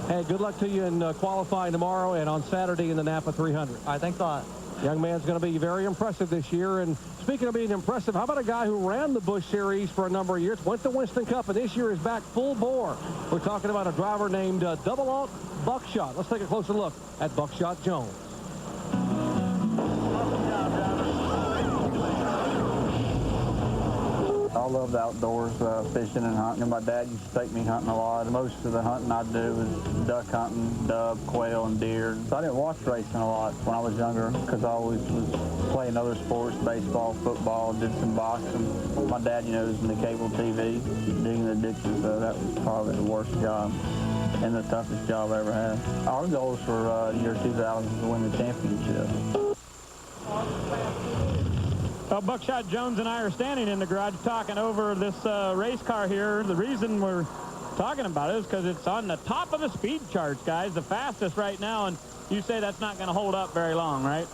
Hey, good luck to you in qualifying tomorrow and on Saturday in the Napa 300. All right, thanks a lot. Young man's going to be very impressive this year. And speaking of being impressive, how about a guy who ran the Busch Series for a number of years, went to Winston Cup, and this year is back full bore. We're talking about a driver named Double Alt Buckshot. Let's take a closer look at Buckshot Jones. I love the outdoors, fishing and hunting. My dad used to take me hunting a lot. Most of the hunting I do was duck hunting, dove, quail, and deer. So I didn't watch racing a lot when I was younger because I always was playing other sports, baseball, football, did some boxing. My dad, you know, was in the cable TV, digging the ditches, so that was probably the worst job and the toughest job I ever had. Our goals for year 2000 was to win the championship. Well, Buckshot Jones and I are standing in the garage talking over this race car here. The reason we're talking about it is because it's on the top of the speed charts, guys, the fastest right now, and you say that's not going to hold up very long, right?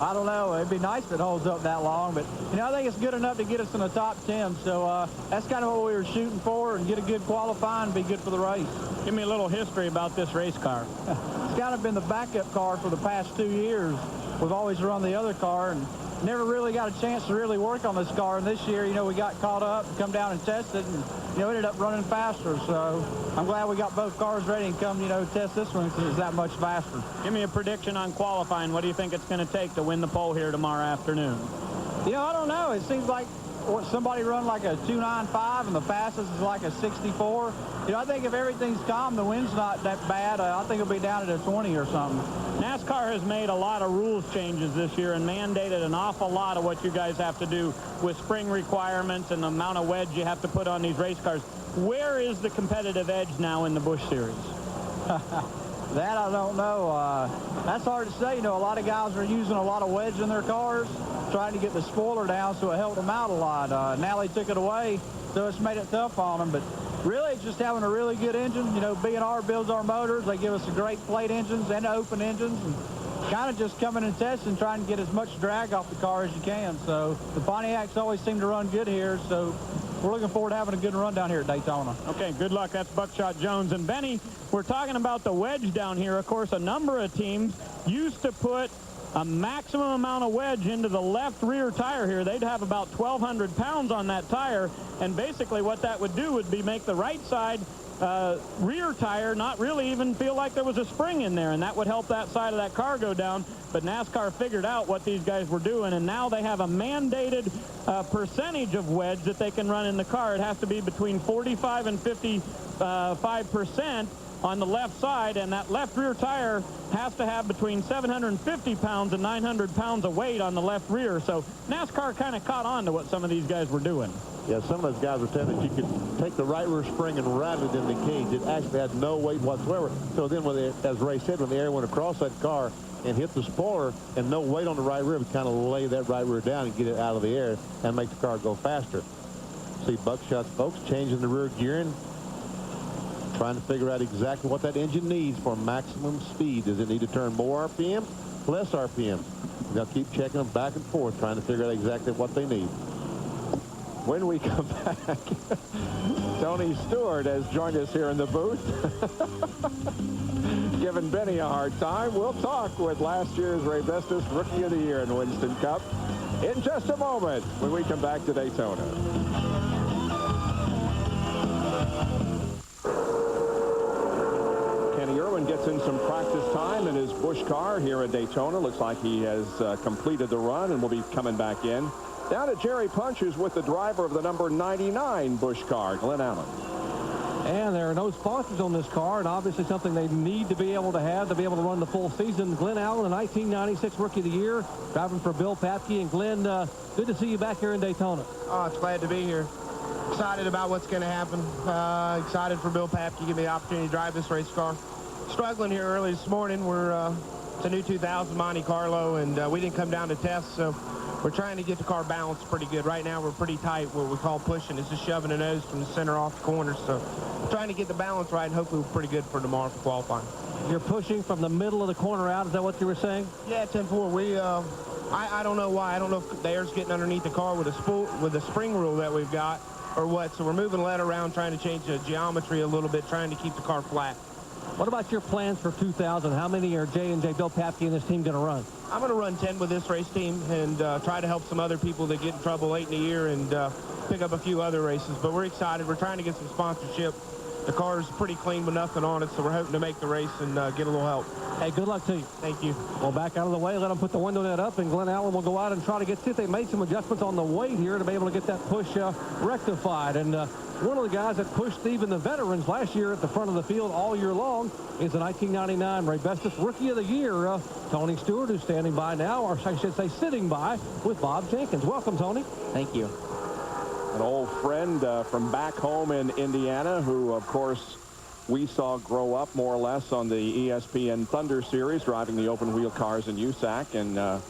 I don't know. It'd be nice if it holds up that long, but, you know, I think it's good enough to get us in the top 10, so that's kind of what we were shooting for, and get a good qualifying and be good for the race. Give me a little history about this race car. It's kind of been the backup car for the past 2 years. We've always run the other car, and never really got a chance to really work on this car. And this year, you know, we got caught up, come down and tested, and, you know, ended up running faster. So I'm glad we got both cars ready and come, you know, test this one because it's that much faster. Give me a prediction on qualifying. What do you think it's going to take to win the pole here tomorrow afternoon? You know, I don't know. It seems like somebody run like a 295 and the fastest is like a 64. You know, I think if everything's calm, the wind's not that bad. I think it'll be down at a 20 or something. NASCAR has made a lot of rules changes this year and mandated an awful lot of what you guys have to do with spring requirements and the amount of wedge you have to put on these race cars. Where is the competitive edge now in the Busch Series? That I don't know. That's hard to say. You know, a lot of guys are using a lot of wedge in their cars, trying to get the spoiler down, so it helped them out a lot. Now they took it away, so it's made it tough on them. But really, it's just having a really good engine. You know, B&R builds our motors. They give us a great plate engines and open engines. And kind of just coming and testing, trying to get as much drag off the car as you can. So the Pontiacs always seem to run good here, so we're looking forward to having a good run down here at Daytona. Okay, good luck. That's Buckshot Jones. And Benny, we're talking about the wedge down here. Of course, a number of teams used to put a maximum amount of wedge into the left rear tire here. They'd have about 1,200 pounds on that tire, and basically what that would do would be make the right side rear tire not really even feel like there was a spring in there, and that would help that side of that car go down. But NASCAR figured out what these guys were doing, and now they have a mandated percentage of wedge that they can run in the car. It has to be between 45 and 55% on the left side, and that left rear tire has to have between 750 pounds and 900 pounds of weight on the left rear. So NASCAR kind of caught on to what some of these guys were doing. Yeah, some of those guys were telling that you could take the right rear spring and ride it in the cage. It actually had no weight whatsoever. So then, when as Ray said, when the air went across that car and hit the spoiler and no weight on the right rear, it would kind of lay that right rear down and get it out of the air and make the car go faster. See Buckshot's folks changing the rear gearing, trying to figure out exactly what that engine needs for maximum speed. Does it need to turn more RPM, less RPM? They'll keep checking them back and forth, trying to figure out exactly what they need. When we come back, Tony Stewart has joined us here in the booth. Giving Benny a hard time. We'll talk with last year's Ray Bestest Rookie of the Year in Winston Cup in just a moment when we come back to Daytona. Irwin gets in some practice time in his Busch car here at Daytona. Looks like he has completed the run and will be coming back in. Down to Jerry Punch, who's with the driver of the number 99 Busch car, Glenn Allen. And there are no sponsors on this car, and obviously something they need to be able to have to be able to run the full season. Glenn Allen, the 1996 Rookie of the Year, driving for Bill Papke. And Glenn, good to see you back here in Daytona. Oh, it's glad to be here. Excited about what's going to happen. Excited for Bill Papke to give me the opportunity to drive this race car. Struggling here early this morning. It's a new 2000 Monte Carlo, and we didn't come down to test, so we're trying to get the car balanced pretty good. Right now we're pretty tight, what we call pushing. It's just shoving the nose from the center off the corner, so trying to get the balance right, and hopefully we're pretty good for tomorrow for qualifying. You're pushing from the middle of the corner out, is that what you were saying? Yeah, 10-4. We I don't know why. I don't know if the air's getting underneath the car with the spring rule that we've got or what, so we're moving lead around, trying to change the geometry a little bit, trying to keep the car flat. What about your plans for 2000? How many are J&J, Bill Papke, and this team going to run? I'm going to run 10 with this race team and try to help some other people that get in trouble late in the year and pick up a few other races. But we're excited. We're trying to get some sponsorship. The car is pretty clean with nothing on it, so we're hoping to make the race and get a little help. Hey, good luck to you. Thank you. Well, back out of the way, let them put the window net up, and Glenn Allen will go out and try to see if they made some adjustments on the weight here to be able to get that push rectified. And one of the guys that pushed even the veterans last year at the front of the field all year long is the 1999 Ray Bestis Rookie of the Year, Tony Stewart, who's standing by now, or I should say sitting by, with Bob Jenkins. Welcome, Tony. Thank you. An old friend from back home in Indiana who, of course, we saw grow up more or less on the ESPN Thunder Series, driving the open-wheel cars in USAC. And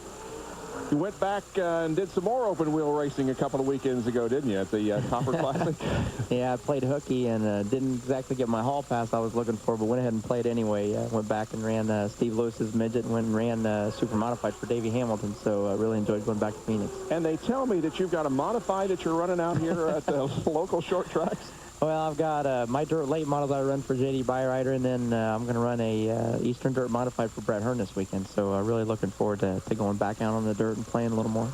you went back and did some more open-wheel racing a couple of weekends ago, didn't you, at the Copper Classic? Yeah, I played hooky and didn't exactly get my hall pass I was looking for, but went ahead and played anyway. Went back and ran Steve Lewis's midget and went and ran Super Modified for Davey Hamilton, so I really enjoyed going back to Phoenix. And they tell me that you've got a modified that you're running out here at the local short tracks. Well, I've got my dirt late model that I run for J.D. Byrider, and then I'm going to run a Eastern Dirt Modified for Brett Hearn this weekend. So really looking forward to going back out on the dirt and playing a little more.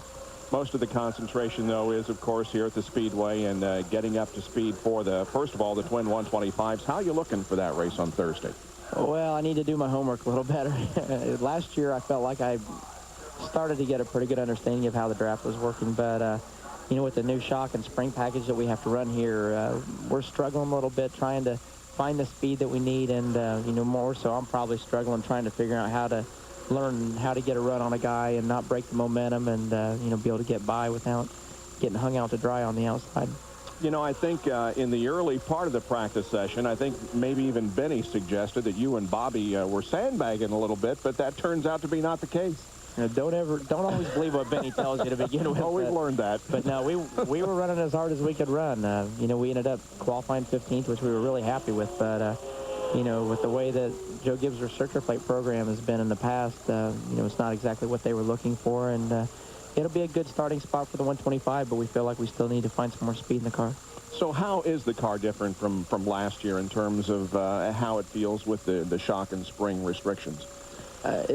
Most of the concentration, though, is, of course, here at the Speedway and getting up to speed for first of all, the Twin 125s. How are you looking for that race on Thursday? Well, I need to do my homework a little better. Last year, I felt like I started to get a pretty good understanding of how the draft was working, but you know, with the new shock and spring package that we have to run here, we're struggling a little bit trying to find the speed that we need, and you know, more so I'm probably struggling trying to figure out how to learn how to get a run on a guy and not break the momentum and you know, be able to get by without getting hung out to dry on the outside. You know, I think in the early part of the practice session, I think maybe even Benny suggested that you and Bobby were sandbagging a little bit, but that turns out to be not the case. Don't always believe what Benny tells you to begin with. Oh, we've learned that. But no, we were running as hard as we could run. You know, we ended up qualifying 15th, which we were really happy with. But you know, with the way that Joe Gibbs' restrictor plate program has been in the past, you know, it's not exactly what they were looking for. And it'll be a good starting spot for the 125, but we feel like we still need to find some more speed in the car. So how is the car different from last year in terms of how it feels with the shock and spring restrictions?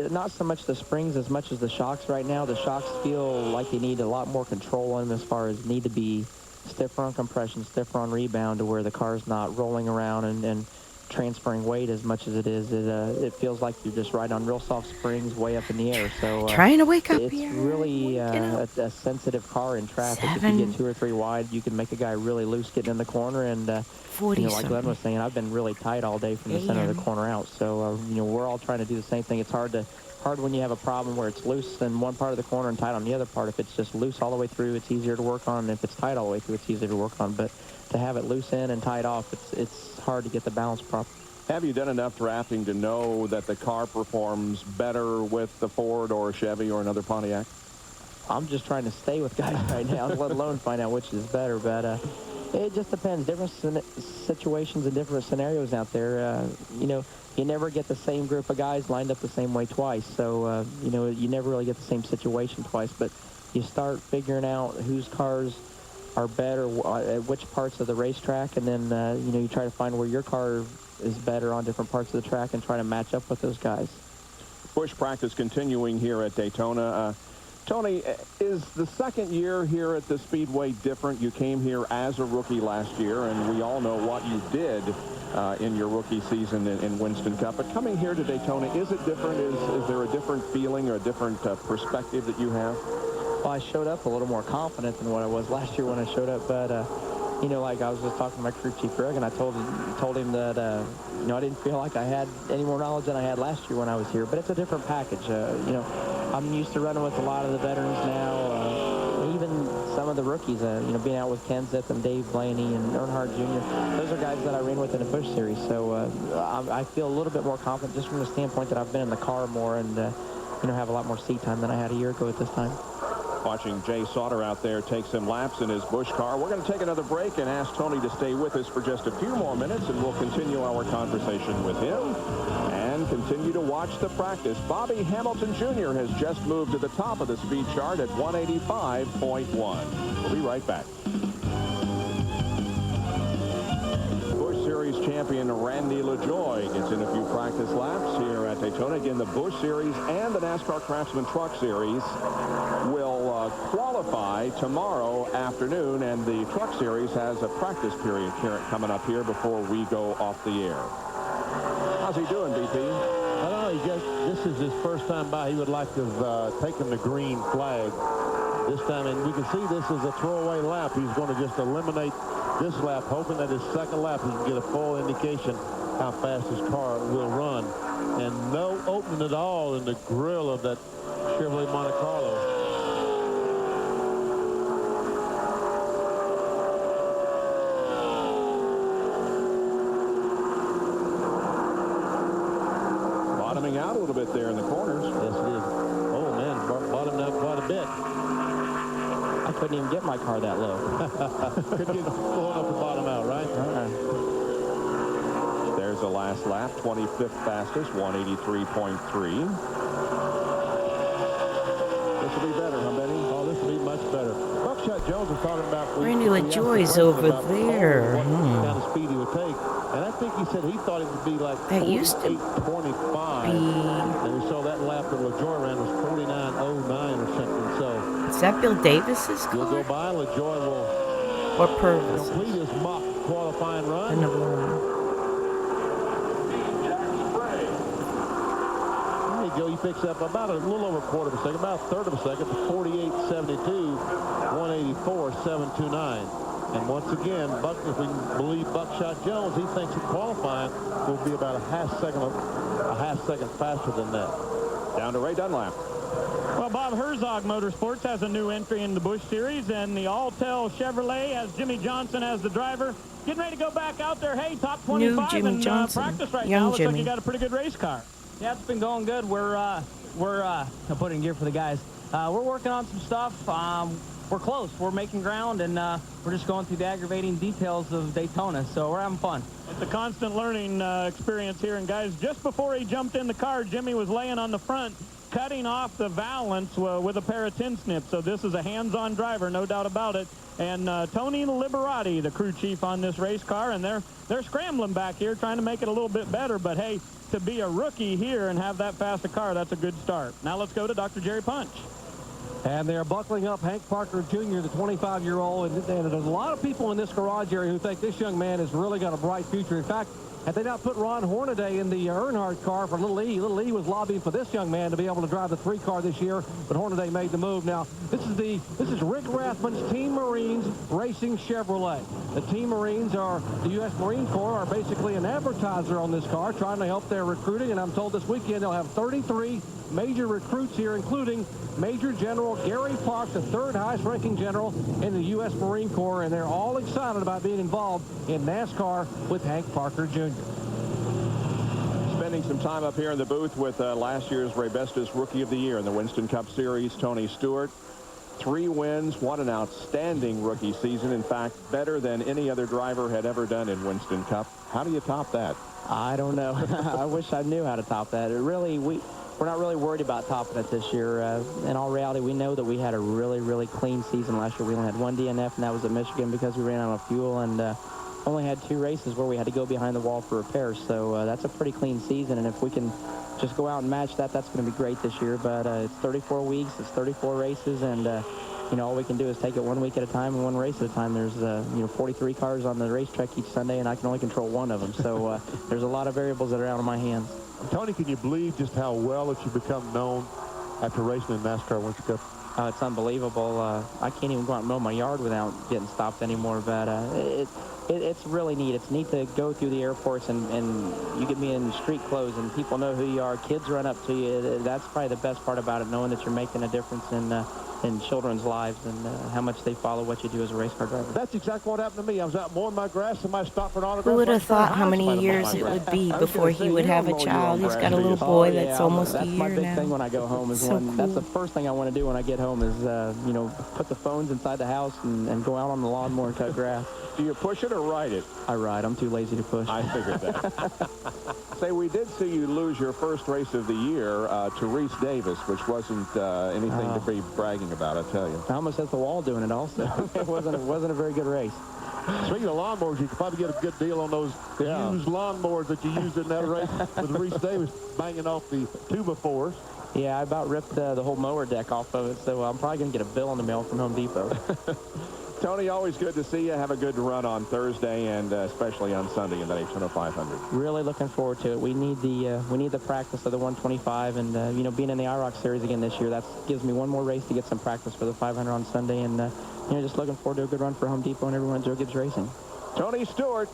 Not so much the springs as much as the shocks right now. The shocks feel like they need a lot more control on them as far as need to be stiffer on compression, stiffer on rebound, to where the car's not rolling around and transferring weight as much as it is. It feels like you're just riding on real soft springs way up in the air. So trying to wake up it's here. Really a sensitive car in traffic. If you get 2 or 3 wide, you can make a guy really loose getting in the corner. And you know, like Glenn was saying, I've been really tight all day from the center of the corner out. So you know, we're all trying to do the same thing. It's hard when you have a problem where it's loose in one part of the corner and tight on the other part. If it's just loose all the way through, it's easier to work on. And if it's tight all the way through, it's easier to work on. But to have it loose in and tight off, it's hard to get the balance proper. Have you done enough drafting to know that the car performs better with the Ford or a Chevy or another Pontiac? I'm just trying to stay with guys right now, let alone find out which is better. But it just depends. Different situations and different scenarios out there. You know, you never get the same group of guys lined up the same way twice. So, you know, you never really get the same situation twice. But you start figuring out whose cars are better at which parts of the racetrack, and then, you know, you try to find where your car is better on different parts of the track and try to match up with those guys. Bush practice continuing here at Daytona. Tony, is the second year here at the Speedway different? You came here as a rookie last year, and we all know what you did in your rookie season in Winston Cup. But coming here to Daytona, is it different? Is there a different feeling or a different perspective that you have? Well, I showed up a little more confident than what I was last year when I showed up, but you know, like I was just talking to my crew chief, Greg, and I told him that, you know, I didn't feel like I had any more knowledge than I had last year when I was here, but it's a different package. You know, I'm used to running with a lot of the veterans now, even some of the rookies, you know, being out with Ken Zip and Dave Blaney and Earnhardt Jr. Those are guys that I ran with in the Busch Series, so I feel a little bit more confident just from the standpoint that I've been in the car more and, you know, have a lot more seat time than I had a year ago at this time. Watching Jay Sauter out there take some laps in his Busch car. We're going to take another break and ask Tony to stay with us for just a few more minutes, and we'll continue our conversation with him and continue to watch the practice. Bobby Hamilton Jr. has just moved to the top of the speed chart at 185.1. We'll be right back. Series champion Randy LaJoie gets in a few practice laps here at Daytona. Again, the Busch Series and the NASCAR Craftsman Truck Series will qualify tomorrow afternoon, and the Truck Series has a practice period coming up here before we go off the air. How's he doing, BP? I don't know. This is his first time by. He would like to have taken the green flag this time, and we can see this is a throwaway lap. He's going to just eliminate this lap, hoping that his second lap he can get a full indication how fast his car will run. And no opening at all in the grill of that Chevrolet Monte Carlo. Bottoming out a little bit there in the corners. Yes, it is. Oh, man, bottomed out quite a bit. I couldn't even get my car that low. Couldn't get low enough to bottom out, right? There's the last lap, 25th fastest, 183.3. This will be better, huh, Benny? Oh, this will be much better. Buckshot Jones was talking about... Randy LaJoie's over there. What kind of speed he would take. And I think he said he thought it would be like 48.25. And we saw that lap that LaJoie ran was 49.09 or something. So is that Bill Davis's car? You'll go by. LaJoie will or Purvis? Complete his mock qualifying run. The number one. There you go. He picks up about a little over a quarter of a second, about a third of a second, to 48.72, 184.729. And once again, if we can believe Buckshot Jones, he thinks that qualifying will be about a half second faster than that. Down to Ray Dunlap. Well, Bob Herzog Motorsports has a new entry in the Busch Series, and the Alltel Chevrolet has Jimmy Johnson as the driver. Getting ready to go back out there. Hey, top 25 in practice right now. Looks like you got a pretty good race car. Yeah, it's been going good. We're putting gear for the guys. We're working on some stuff. We're close. We're making ground, and we're just going through the aggravating details of Daytona, so we're having fun. It's a constant learning experience here, and guys, just before he jumped in the car, Jimmy was laying on the front, cutting off the valance with a pair of tin snips. So this is a hands-on driver, no doubt about it. And Tony Liberati, the crew chief on this race car, and they're scrambling back here, trying to make it a little bit better. But hey, to be a rookie here and have that fast a car, that's a good start. Now let's go to Dr. Jerry Punch. And they're buckling up Hank Parker Jr., the 25-year-old. And there's a lot of people in this garage area who think this young man has really got a bright future. In fact, had they not put Ron Hornaday in the Earnhardt car for Little E was lobbying for this young man to be able to drive the 3 car this year, but Hornaday made the move. Now, this is Rick Rathman's Team Marines Racing Chevrolet. The Team Marines are the U.S. Marine Corps, are basically an advertiser on this car, trying to help their recruiting. And I'm told this weekend they'll have 33 major recruits here, including Major General Gary Parks, the 3rd highest ranking general in the U.S. Marine Corps, and they're all excited about being involved in NASCAR with Hank Parker Jr. Spending some time up here in the booth with last year's Raybestos Rookie of the Year in the Winston Cup Series, Tony Stewart. 3 wins. What an outstanding rookie season. In fact, better than any other driver had ever done in Winston Cup. How do you top that? I don't know. I wish I knew how to top that. We're not really worried about topping it this year. In all reality, we know that we had a really, really clean season last year. We only had 1 DNF, and that was at Michigan because we ran out of fuel, and only had 2 races where we had to go behind the wall for repairs. So that's a pretty clean season, and if we can just go out and match that, that's going to be great this year. But it's 34 weeks, it's 34 races, and all we can do is take it 1 week at a time and 1 race at a time. There's 43 cars on the racetrack each Sunday, and I can only control 1 of them. So there's a lot of variables that are out of my hands. Tony, can you believe just how well that you become known after racing in NASCAR Winter Cup? It's unbelievable. I can't even go out and mow my yard without getting stopped anymore. But it's really neat. It's neat to go through the airports and you get me in street clothes and people know who you are. Kids run up to you. That's probably the best part about it, knowing that you're making a difference in children's lives and how much they follow what you do as a race car driver. That's exactly what happened to me. I was out mowing my grass, somebody stopped for an autograph. Who would have thought how many years it would be before he would have a child? He's got a little boy that's almost a year now. That's my big thing when I go home. That's the first thing I want to do when I get home is, put the phones inside the house and go out on the lawnmower and cut grass. Do you push it or ride it? I ride. I'm too lazy to push. I figured that. Say, we did see you lose your first race of the year to Rese Davis, which wasn't anything to be bragging about, I tell you. I almost hit the wall doing it also. It wasn't a very good race. Speaking of lawnmowers, you could probably get a good deal on those used lawnmowers that you used in that race with Rese Davis banging off the 2x4s. Yeah, I about ripped the whole mower deck off of it, so I'm probably going to get a bill in the mail from Home Depot. Tony, always good to see you. Have a good run on Thursday and especially on Sunday in the Daytona 500. Really looking forward to it. We need the practice of the 125, and you know, being in the IROC series again this year, that gives me one more race to get some practice for the 500 on Sunday, and you know, just looking forward to a good run for Home Depot and everyone at Joe Gibbs Racing. Tony Stewart,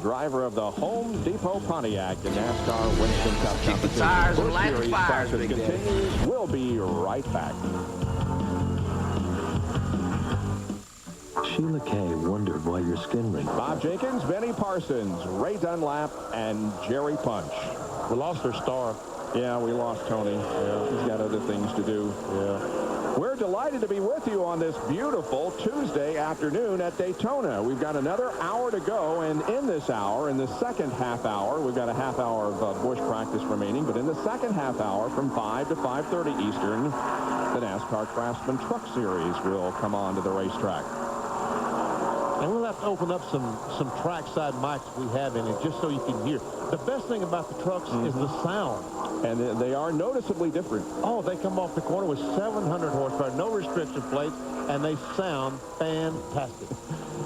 driver of the Home Depot Pontiac in NASCAR Winston Cup Competition. Tires and Busch light Series fires, practice big day. continues. We'll be right back. Sheila Kay wondered why your skin wrinkled. Bob Jenkins, Benny Parsons, Ray Dunlap, and Jerry Punch. We lost our star. Yeah, we lost Tony. Yeah, he's got other things to do. Yeah. We're delighted to be with you on this beautiful Tuesday afternoon at Daytona. We've got another hour to go, and in this hour, in the second half hour, we've got a half hour of Busch practice remaining, but in the second half hour from 5 to 5:30 Eastern, the NASCAR Craftsman Truck Series will come on to the racetrack. And we'll have to open up some trackside mics we have in it just so you can hear. The best thing about the trucks is the sound. And they are noticeably different. Oh, they come off the corner with 700 horsepower, no restriction plates, and they sound fantastic.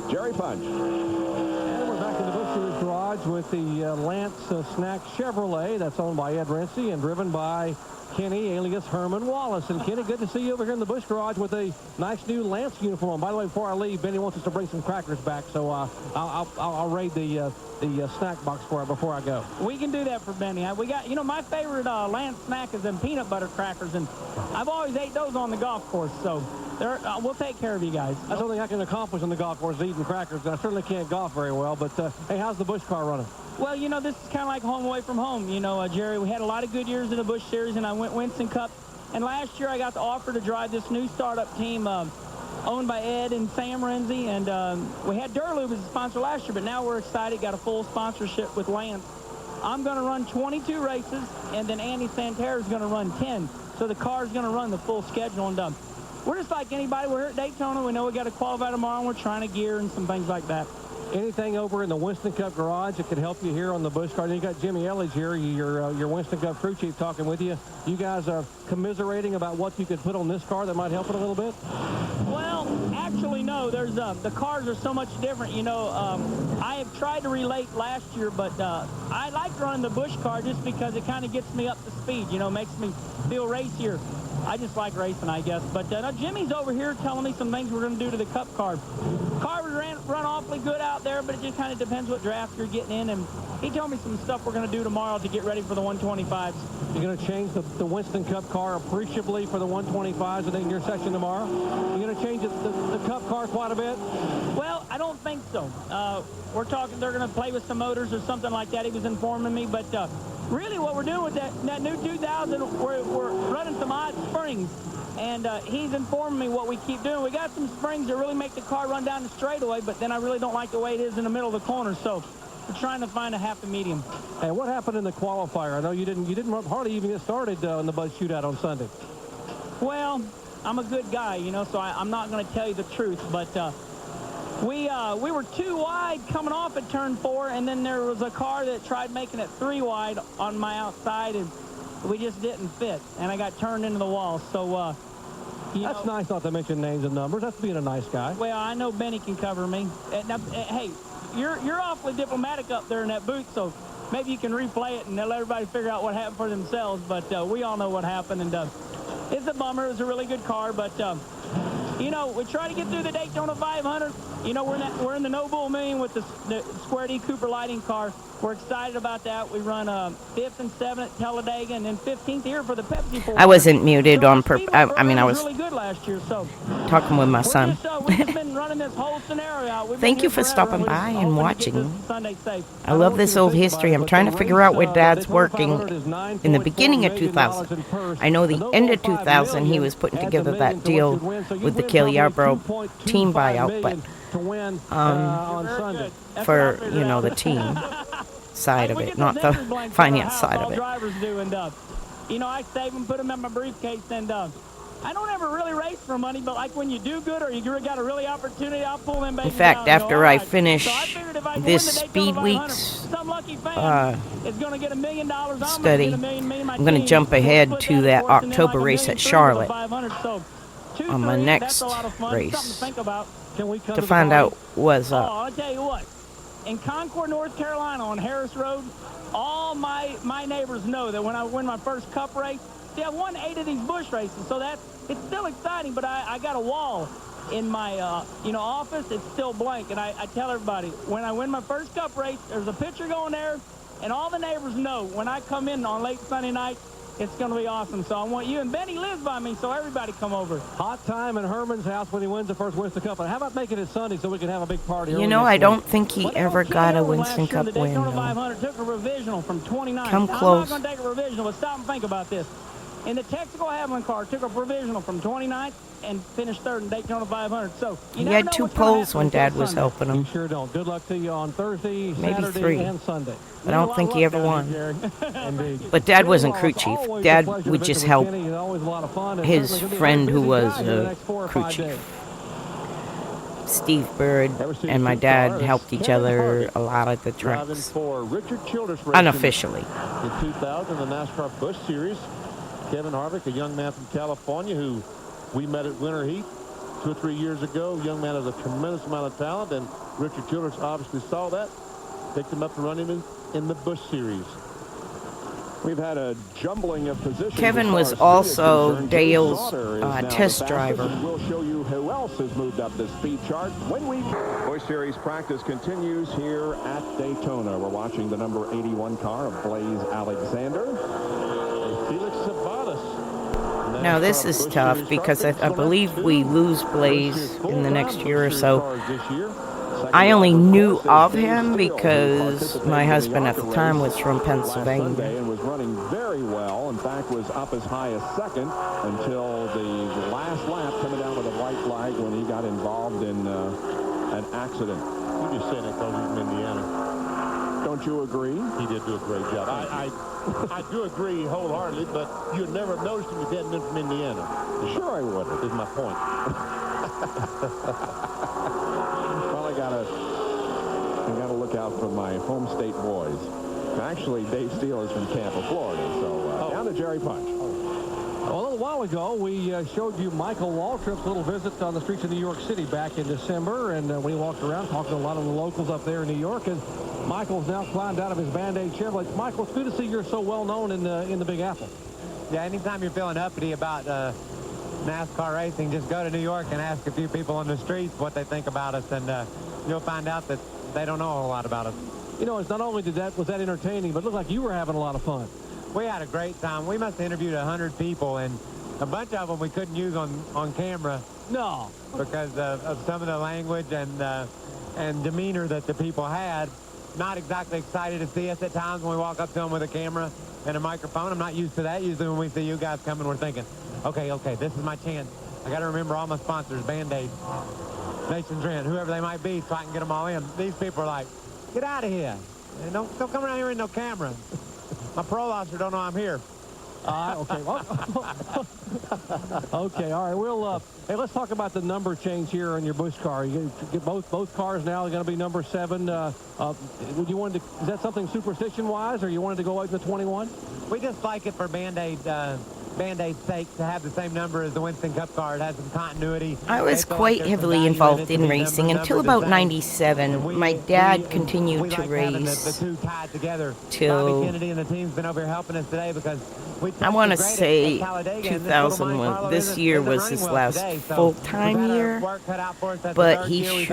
Jerry Punch. And we're back in the Busch Series garage with the Lance Snack Chevrolet. That's owned by Ed Rincey and driven by Kenny, alias Herman Wallace. And Kenny, good to see you over here in the Busch garage with a nice new Lance uniform on. By the way, before I leave, Benny wants us to bring some crackers back, so I'll raid the snack box for it before I go. We can do that for Benny. We got, you know, my favorite Lance snack is them peanut butter crackers, and I've always ate those on the golf course, so we'll take care of you guys. That's something I can accomplish on the golf course, eating crackers. I certainly can't golf very well, but hey, how's the Busch car running? Well, you know, this is kind of like home away from home. You know, Jerry, we had a lot of good years in the Busch Series, and I went Winston Cup. And last year I got the offer to drive this new startup team owned by Ed and Sam Renzi. And we had Durlube as a sponsor last year, but now we're excited, got a full sponsorship with Lance. I'm going to run 22 races, and then Andy Santerre is going to run 10. So the car is going to run the full schedule. And we're just like anybody. We're here at Daytona. We know we got to qualify tomorrow, and we're trying to gear and some things like that. Anything over in the Winston Cup garage that could help you here on the Busch car? You got Jimmy Elledge here, your Winston Cup crew chief, talking with you. You guys are commiserating about what you could put on this car that might help it a little bit? Well, actually, no. There's the cars are so much different. You know, I have tried to relate last year, but I like running the Busch car just because it kind of gets me up to speed. You know, makes me feel racier. I just like racing, I guess. But Jimmy's over here telling me some things we're going to do to the Cup car. Car would run awfully good out there, but it just kind of depends what draft you're getting in. And he told me some stuff we're going to do tomorrow to get ready for the 125s. You're going to change the Winston Cup car appreciably for the 125s in your session tomorrow? You're going to change the Cup car quite a bit? Well, I don't think so. We're talking they're going to play with some motors or something like that. He was informing me, but really what we're doing with that new 2000, we're running some odd springs. And he's informing me what we keep doing. We got some springs that really make the car run down the straightaway, but then I really don't like the way it is in the middle of the corner. So we're trying to find a happy medium. And what happened in the qualifier? I know you didn't hardly even get started in the Bud Shootout on Sunday. Well, I'm a good guy, you know, so I'm not going to tell you the truth. But we were 2 wide coming off at turn 4, and then there was a car that tried making it 3 wide on my outside, and we just didn't fit, and I got turned into the wall. So, that's nice not to mention names and numbers. That's being a nice guy. Well, I know Benny can cover me. Now, hey, you're awfully diplomatic up there in that booth, so maybe you can replay it and let everybody figure out what happened for themselves. But we all know what happened, and it's a bummer. It was a really good car, but you know, we try to get through the Daytona 500. You know, we're in the No Bull Million with the Square D Cooper lighting car. We're excited about that. We run 5th and 7th at Talladega, and then 15th here for the Pepsi 400. I wasn't muted on purpose. I mean, I was really good last year, so talking with my son. We've just been running this whole scenario out. Thank you for stopping by and watching. I love this old history. I'm trying to figure out where Dad's working in the beginning of 2000. I know the end of 2000 he was putting together that deal with the Cale Yarborough team buyout, but for, you know, the team side of it, not the finance side of it. Drivers do, and you know, I save them, put them in my briefcase, and I don't ever really race for money, but like when you do good or you got a really opportunity, I'll pull them In babies fact, out and go, after all I right. finish So I figured if I can this win the Daytona 500, Speedweeks some lucky fan is going to get $1 million. study, I'm going to jump ahead to that October race at Charlotte on my next race to find out what's Oh, up. I'll tell you what. In Concord, North Carolina on Harris Road, all my neighbors know that when I win my first cup race, see, I've won 8 of these bush races, so it's still exciting, but I got a wall in my office. It's still blank, and I tell everybody, when I win my first cup race, there's a picture going there, and all the neighbors know when I come in on late Sunday night, it's going to be awesome. So I want you, and Benny lives by me, so everybody come over. Hot time in Herman's house when he wins the first Winston Cup. And how about making it Sunday so we can have a big party? You know, I don't think he ever got a Winston Cup win, Daytona though. 500 took a revisional from 29. Come close. I'm not going to take a revisional, but stop and think about this. In the Texaco Haviland car, took a provisional from 29th and finished 3rd in Daytona 500. So He had 2 poles when Dad was helping him. You sure don't. Good luck to you on Thursday, Maybe Saturday, 3. and Sunday. But I don't think he ever won. Indeed. But Dad wasn't crew chief. Dad would just help his certainly friend who busy was guy here the a next 4 or crew 5 chief. days. Steve Bird and my dad helped each other a lot at the Driving tracks. for Richard Childress Racing Unofficially. In 2000, the NASCAR Busch Series. Kevin Harvick, a young man from California who we met at Winter Heat 2 or 3 years ago. Young man has a tremendous amount of talent, and Richard Childress obviously saw that, picked him up to run him in the Busch Series. We've had a jumbling of positions. Kevin was also Dale's test driver. We'll show you who else has moved up the speed chart when we... Busch Series practice continues here at Daytona. We're watching the number 81 car of Blaze Alexander. Felix Sabatas. Now this is tough because I believe we lose Blaze in the next year or so. I only knew of him because my husband at the time was from Pennsylvania. And was running very well. In fact, was up as high as 2nd until the last lap, coming down with a white flag when he got involved in an accident. You just saying that because he's from Indiana. Don't you agree? He did do a great job. I do agree wholeheartedly, but you'd never have noticed him if he hadn't been from Indiana. Sure I would. Is my point. Well, I gotta look out for my home state boys. Actually, Dave Steele is from Tampa, Florida, so down to Jerry Punch. Well, a little while ago, we showed you Michael Waltrip's little visit on the streets of New York City back in December, and when he walked around talking to a lot of the locals up there in New York, and Michael's now climbed out of his Band-Aid Chevrolet. Michael, it's good to see you're so well known in the Big Apple. Yeah, anytime you're feeling uppity about NASCAR racing, just go to New York and ask a few people on the streets what they think about us, and you'll find out that they don't know a whole lot about us. You know, it's not only was that entertaining, but it looked like you were having a lot of fun. We had a great time. We must have interviewed 100 people, and a bunch of them we couldn't use on camera. No. Because of some of the language and demeanor that the people had. Not exactly excited to see us at times when we walk up to them with a camera and a microphone. I'm not used to that. Usually when we see you guys coming, we're thinking, okay, this is my chance. I got to remember all my sponsors, Band-Aid, Nation's Rent, whoever they might be, so I can get them all in. These people are like, get out of here. Don't come around here with no camera. My parole officer don't know I'm here. Okay. Okay. All right. We'll. Hey, let's talk about the number change here on your Busch car. You get both cars now are going to be number 7. Would you want to? Is that something superstition-wise, or you wanted to go out to 21? We just like it for Band-Aid's sake to have the same number as the Winston Cup car. It has some continuity. I was quite heavily involved in racing until about 97. My dad continued to race till Kennedy and the team's been over here helping us today because I want to say 2001. This year was his last full-time year, but he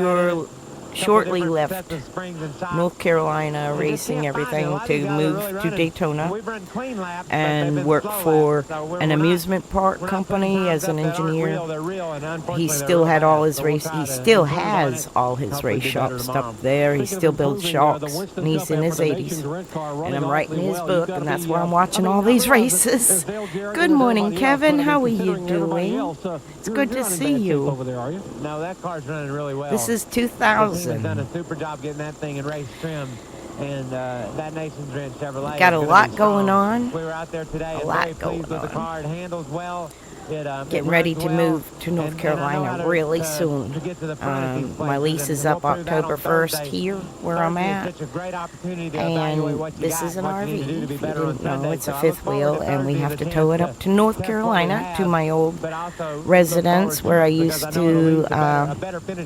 shortly left North Carolina racing everything to move to Daytona and work for an amusement park company as an engineer. He still had all his race. He still has all his race shops up there. He still builds shocks, and he's in his 80s. And I'm writing his book, and that's why I'm watching all these races. Good morning, Kevin. How are you doing? It's good to see you. No, that car's running really well. This is 2000. They've done a super job getting that thing in race trim, and that Nation's Rent Chevrolet. Got a lot going on. We were out there today. A and lot very going pleased with the on. car. It handles well. getting ready to move to North Carolina really soon. My lease is up October 1st here where I'm at, and this is an RV. If you didn't know, it's a fifth wheel, and we have to tow it up to North Carolina to my old residence where I used to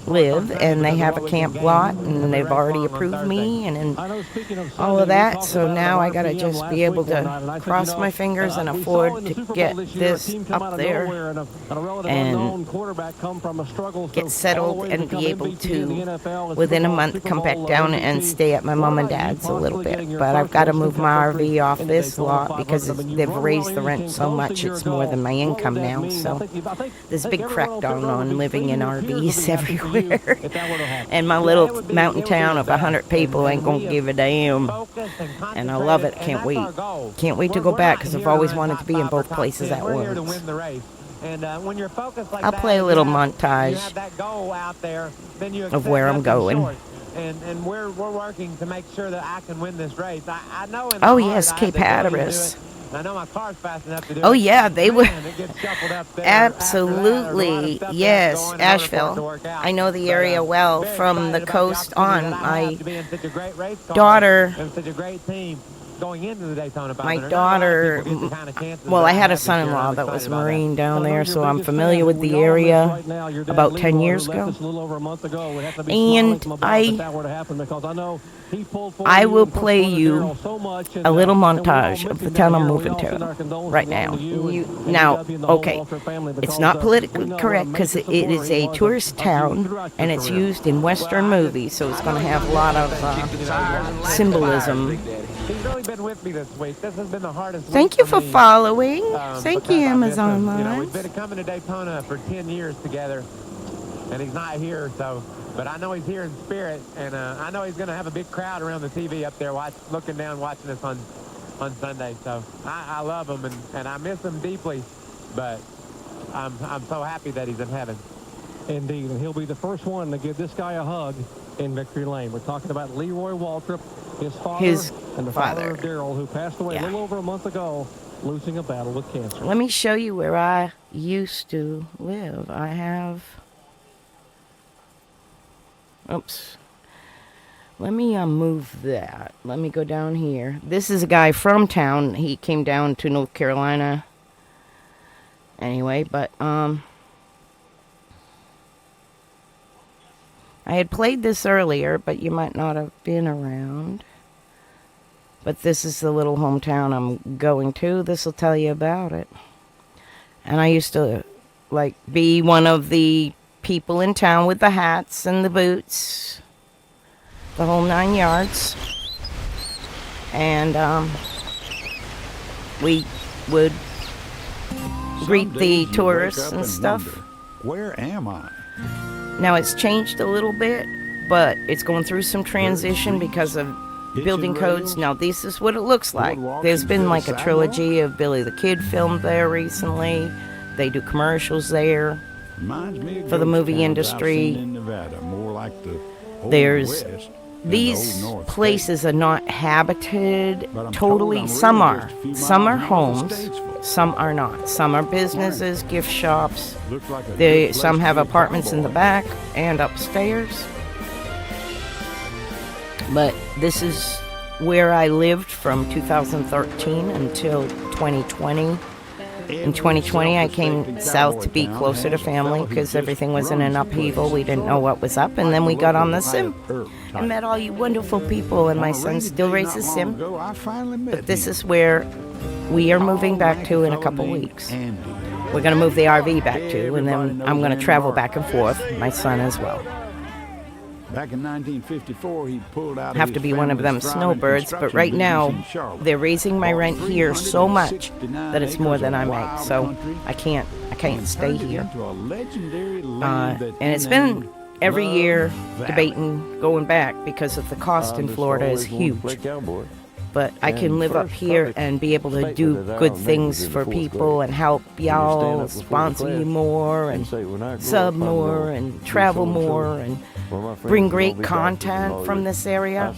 live, and they have a camp lot, and they've already approved me and all of that, so now I gotta just be able to cross my fingers and afford to get this up there and get settled and be able to, within a month, come back down and stay at my mom and dad's a little bit. But I've got to move my RV off this lot because they've raised the rent so much it's more than my income now. So there's a big crackdown on living in RVs everywhere. And my little mountain town of 100 people ain't going to give a damn. And I love it. Can't wait. Can't wait to go back because I've always wanted to be in both places at once. I'll play a little montage of where I'm going. And we're working to make sure that I can win this race. I know in the oh yes, Cape Hatteras. I know my car's fast enough to do it. Oh yeah, they were absolutely, yes, Asheville. I know the area well from the coast on. My daughter, going into the Daytona 500. my daughter, well, I had a son-in-law that was a Marine down there, so I'm familiar with the area about 10 years ago. And I will play you a little montage of the town I'm moving to right now. Now, okay, it's not politically correct because it is a tourist town and it's used in Western movies, so it's going to have a lot of symbolism. He's really been with me this week. This has been the hardest Thank week you for for me, following. Thank you, Amazon We've Live. been coming to Daytona for 10 years together, and he's not here, so. But I know he's here in spirit, and I know he's going to have a big crowd around the TV up there looking down, watching us on Sunday. So I love him, and I miss him deeply, but I'm so happy that he's in heaven. Indeed, and he'll be the first one to give this guy a hug in Victory Lane. We're talking about Leroy Waltrip, his father, and the father of Daryl, who passed away a little over a month ago, losing a battle with cancer. Let me show you where I used to live. I have... Oops. Let me move that. Let me go down here. This is a guy from town. He came down to North Carolina. Anyway, but I had played this earlier, but you might not have been around. But this is the little hometown I'm going to. This will tell you about it. And I used to, like, be one of the people in town with the hats and the boots. The whole 9 yards. And we would greet the tourists and stuff. Where am I? Now it's changed a little bit, but it's going through some transition because of building codes. Now this is what it looks like. There's been like a trilogy of Billy the Kid filmed there recently. They do commercials there for the movie industry. There's these places are not habited totally. Some are. Some are homes. Some are not. Some are businesses, gift shops. Some have apartments in the back and upstairs. But this is where I lived from 2013 until 2020. In 2020, I came south to be closer to family because everything was in an upheaval. We didn't know what was up. And then we got on the sim and met all you wonderful people. And my son still races sim. But this is where we are moving back to in a couple weeks. We're going to move the RV back to, and then I'm going to travel back and forth, my son as well. Back in 1954, he pulled out. Have to be one of them snowbirds, but right now they're raising my rent here so much that it's more than I make. So I can't stay here. And it's been every year debating going back because of the cost in Florida is huge. but I can live up here and be able to do good things for people and help y'all, sponsor you more and sub more and travel more and bring great content from this area.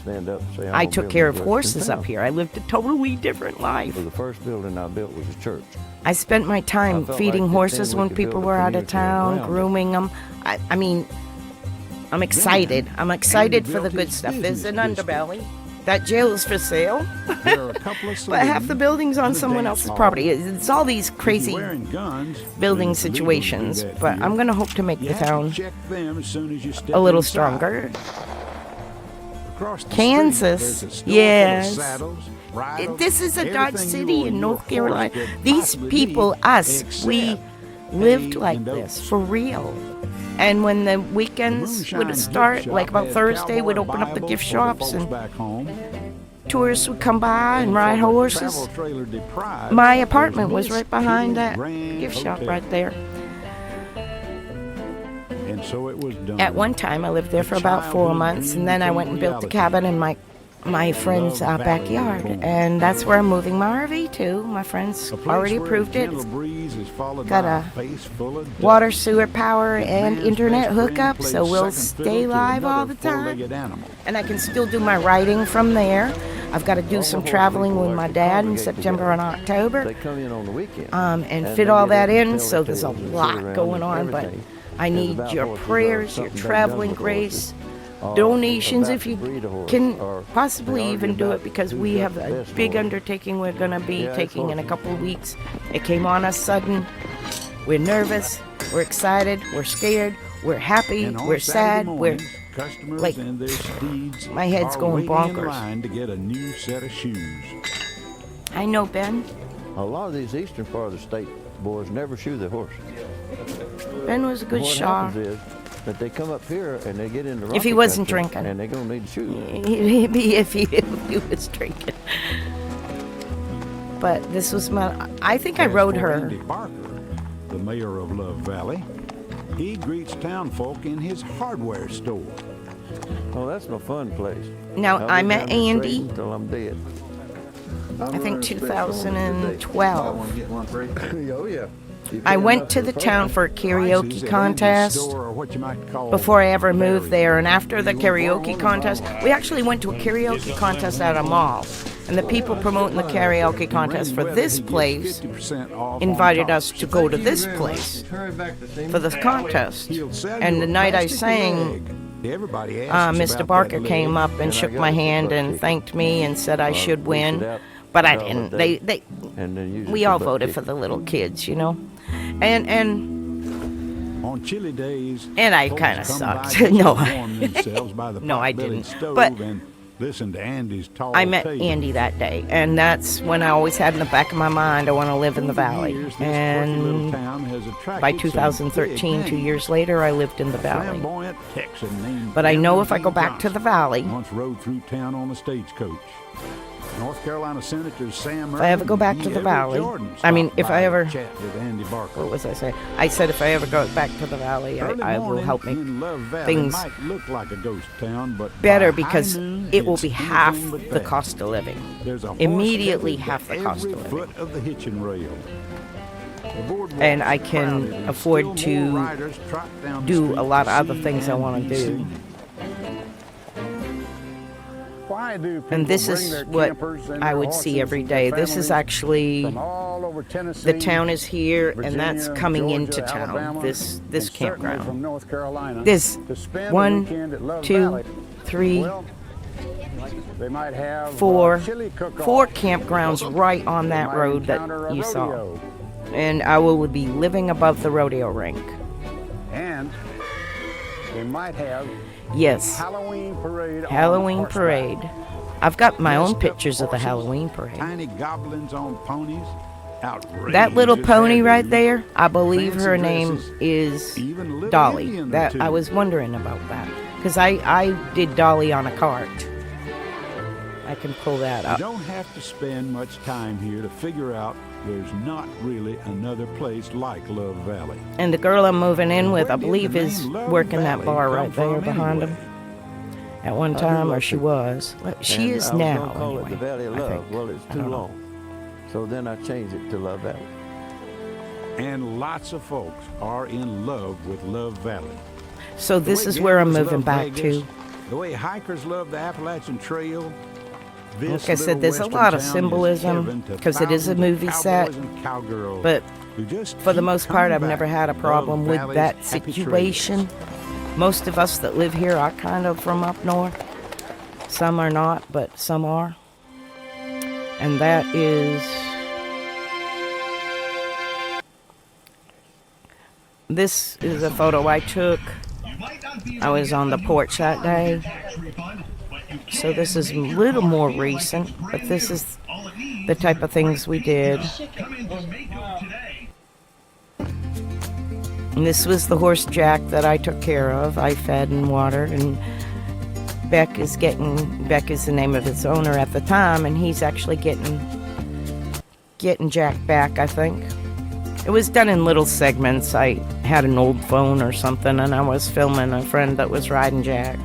I took care of horses up here. I lived a totally different life. The first building I built was a church. I spent my time feeding horses when people were out of town, grooming them. I mean, I'm excited. I'm excited for the good stuff. There's an underbelly. That jail is for sale. But half the building's on someone else's property. It's all these crazy building situations. But I'm going to hope to make the town a little stronger. Kansas, yes. This is a Dodge City in North Carolina. These people, us, we lived like this, for real. And when the weekends would start, like about Thursday, we'd open up the gift shops and tourists would come by and ride horses. My apartment was right behind that gift shop right there. And so it was done. At one time, I lived there for about 4 months, and then I went and built a cabin in my friend's backyard, and that's where I'm moving my RV to. My friends already approved it. It's got a water, sewer power, and internet hookup, so we'll stay live all the time. And I can still do my writing from there. I've got to do some traveling with my dad in September and October, and fit all that in, so there's a lot going on, but I need your prayers, your traveling grace, donations if you can possibly even do it, because we have a big undertaking we're going to be taking in a couple of weeks. It came on us sudden. We're nervous, we're excited, we're scared, we're happy, we're sad, we're like, my head's going bonkers. To get a new set of shoes. I know, Ben. A lot of these eastern part of the state boys never shoe their horse. Ben was a good What shot. happens is that they come up here and they get in the If he rocket wasn't country, drinking. and they're gonna need shoes. He'd be if he was drinking. But this was I think I rode her. Andy Barker, the mayor of Love Valley, he greets town folk in his hardware store. Oh, that's no fun place. Now, I met Andy. Until I'm dead. I think 2012. Oh yeah. I went to the town for a karaoke contest before I ever moved there, and after the karaoke contest, we actually went to a karaoke contest at a mall, and the people promoting the karaoke contest for this place invited us to go to this place for this contest. And the night I sang, Mr. Barker came up and shook my hand and thanked me and said I should win, but I didn't. We all voted for the little kids, you know. And on chilly days, and I kind of sucked. No, no, I didn't. But listen to Andy's tall I met tale. Andy that day, and that's when I always had in the back of my mind I want to live in the valley. And by 2013, 2 years later, I lived in the valley. But I know if I go back to the valley, Once rode through town on a stagecoach. North Carolina Senator Sam if I ever go back to the valley, I mean, if I ever, what was I saying? I said if I ever go back to the valley, I will help make things look like a ghost town, but better, because it will be half the cost of living. Immediately half the cost of living. Foot of the hitching rail. And I can afford to do a lot of other things I want to do. And this is what I would see every day. This is actually, the town is here, and that's coming into town, this campground. There's 1, 2, 3, 4 campgrounds right on that road that you saw. And I will be living above the rodeo rink. And they might have Yes. Halloween parade. I've got my own pictures of the Halloween parade. Tiny goblins on ponies. Outrageous. That little pony right there, I believe her name is Dolly. That I was wondering about that, because I did Dolly on a cart. I can pull that up. You don't have to spend much time here to figure out there's not really another place like Love Valley. And the girl I'm moving in with, I believe, is working that bar right there behind him. at one time, or she was. She is now. I was gonna call it the Valley of I Love. think. Well, it's I too don't know. long. So then I changed it to Love Valley. And lots of folks are in love with Love Valley. So The this way is where I'm gamblers moving love back Vegas, to. The way hikers love the Appalachian Trail. This Like I said, little there's a western lot of town is symbolism heaven to because it is a thousands of movie set. cowboys and cowgirls But who just for the keep most part, coming I've never back had a to problem Love with Valley's that happy situation. Most of us that live here are kind of from up north. Some are not, but some are. And that is... This is a photo I took. I was on the porch that day. So this is a little more recent, but this is the type of things we did. And this was the horse Jack that I took care of. I fed and watered, and Beck is the name of its owner at the time, and he's actually getting Jack back, I think. It was done in little segments. I had an old phone or something, and I was filming a friend that was riding Jack.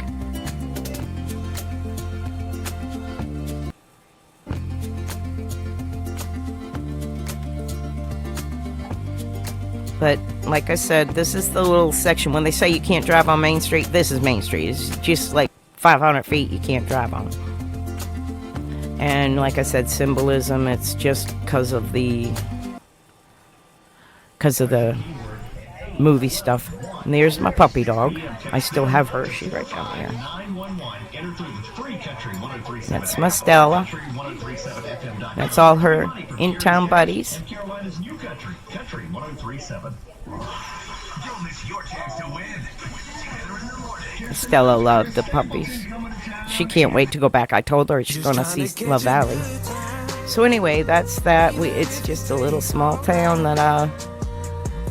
But like I said, this is the little section. When they say you can't drive on Main Street, this is Main Street. It's just like 500 feet you can't drive on. And like I said, symbolism, it's just because of the movie stuff. And there's my puppy dog. I still have her. She's right down there. That's my Stella. That's all her in-town buddies. Stella loved the puppies. She can't wait to go back. I told her she's going to see Love Valley. So anyway, that's that. It's just a little small town that I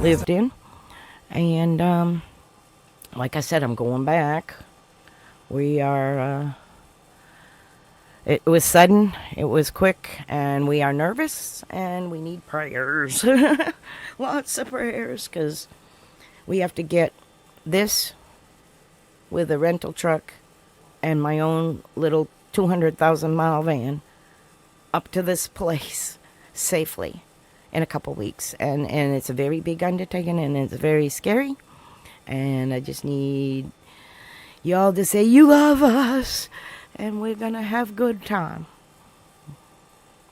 lived in. And like I said, I'm going back. We are... it was sudden, it was quick, and we are nervous, and we need prayers. Lots of prayers, because we have to get this with a rental truck and my own little 200,000 mile van up to this place safely in a couple weeks. And it's a very big undertaking, and it's very scary. And I just need y'all to say you love us, and we're gonna have good time.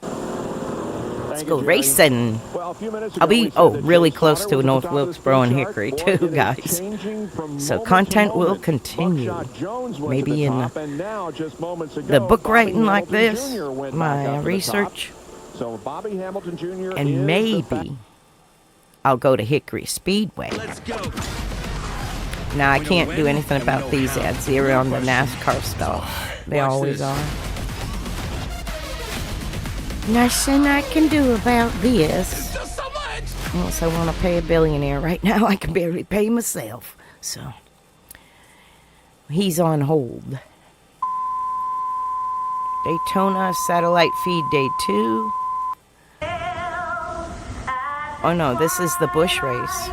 Let's go racing. I'll be really close to North Wilkesboro and Hickory too, guys. So content will continue. Maybe in the book writing like this, my research, and maybe I'll go to Hickory Speedway. Now I can't do anything about these ads. They're on the NASCAR stuff. They always are. Nothing I can do about this. Unless I want to pay a billionaire. Right now I can barely pay myself. So he's on hold. Daytona Satellite Feed Day 2. Oh no, this is the Busch race.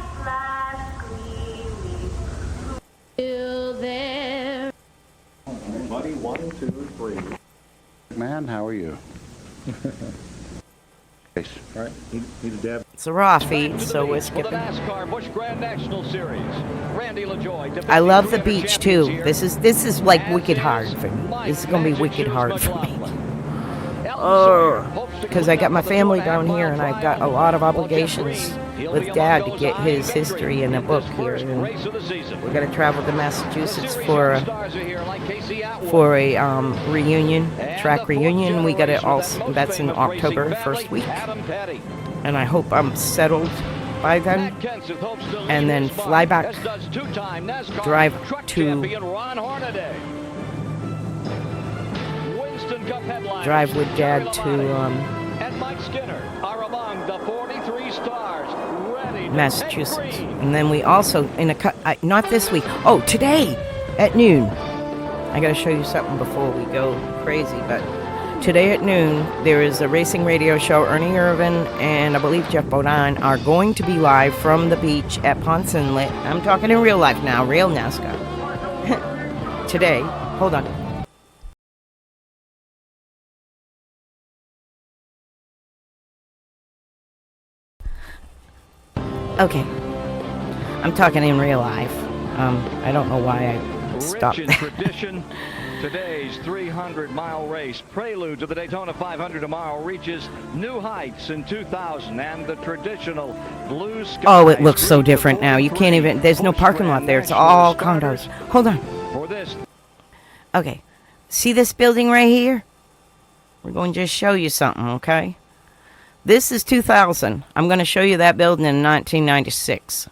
Buddy, 1, 2, 3. Man, how are you? Right? Need a dab. It's a raw feed, so we're skipping. NASCAR Busch Grand National Series. Randy LaJoy. I love the beach too. This is like wicked hard for me. This is gonna be wicked hard for me. Oh, because I got my family down here, and I've got a lot of obligations with Dad to get his history in a book here. And we're gonna travel to Massachusetts for a reunion, track reunion. We got it all. That's in October, first week, and I hope I'm settled by then, and then fly back, drive with Dad to Massachusetts. And then we also, not this week, oh, today at noon. I gotta show you something before we go crazy, but today at noon, there is a racing radio show. Ernie Irvin and I believe Geoff Bodine are going to be live from the beach at Ponce Inlet. I'm talking in real life now, real NASCAR. Today. Hold on. Okay. I'm talking in real life. I don't know why I stopped. Rich in tradition, today's 300-mile race, prelude to the Daytona 500 tomorrow, reaches new heights in 2000, and the traditional blue sky. Oh, it looks so different now. You can't even, there's no parking lot there. It's all condos. Hold on. For this. Okay. See this building right here? We're going to just show you something, okay? This is 2000. I'm going to show you that building in 1996.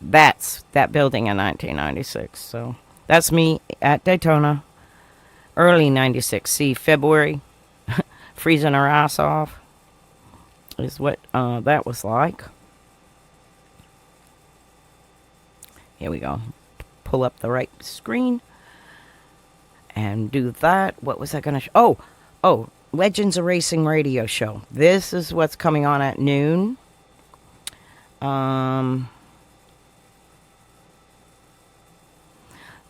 That's that building in 1996. So that's me at Daytona, early 96. See, February, freezing our ass off is what that was like. Here we go. Pull up the right screen and do that. What was I going to show? Oh, Legends of Racing radio show. This is what's coming on at noon.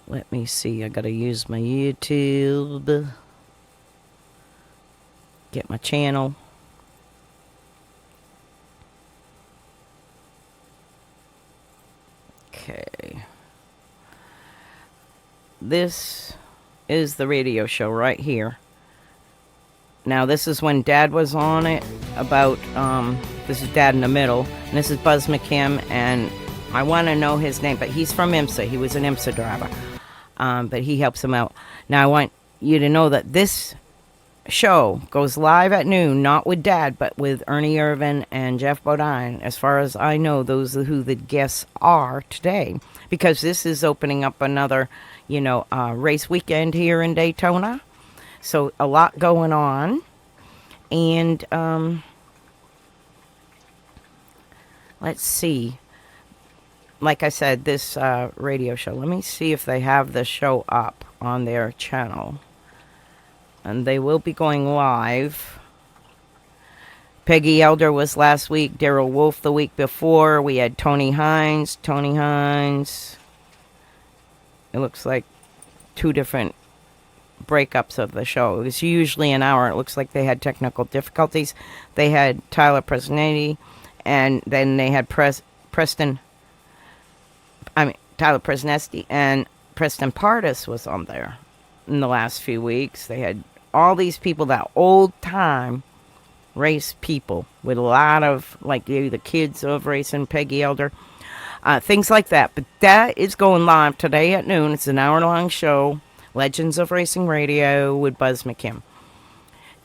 Let me see. I gotta use my YouTube. Get my channel. Okay. This is the radio show right here. Now, this is when Dad was on it, about, this is Dad in the middle, and this is Buzz McKim, and I want to know his name, but he's from IMSA. He was an IMSA driver, but he helps him out. Now, I want you to know that this show goes live at noon, not with Dad, but with Ernie Irvin and Geoff Bodine. As far as I know, those are who the guests are today, because this is opening up another, you know, race weekend here in Daytona. So a lot going on, and let's see. Like I said, this radio show. Let me see if they have the show up on their channel, and they will be going live. Peggy Elder was last week. Daryl Wolf the week before. We had Tony Hines. It looks like two different breakups of the show. It was usually an hour. It looks like they had technical difficulties. They had Tyler Presnetti, and then they had Tyler Presnetti, and Preston Pardis was on there in the last few weeks. They had all these people, that old time race people with a lot of, like, the kids of racing, Peggy Elder, things like that. But that is going live today at noon. It's an hour-long show. Legends of Racing Radio with Buzz McKim.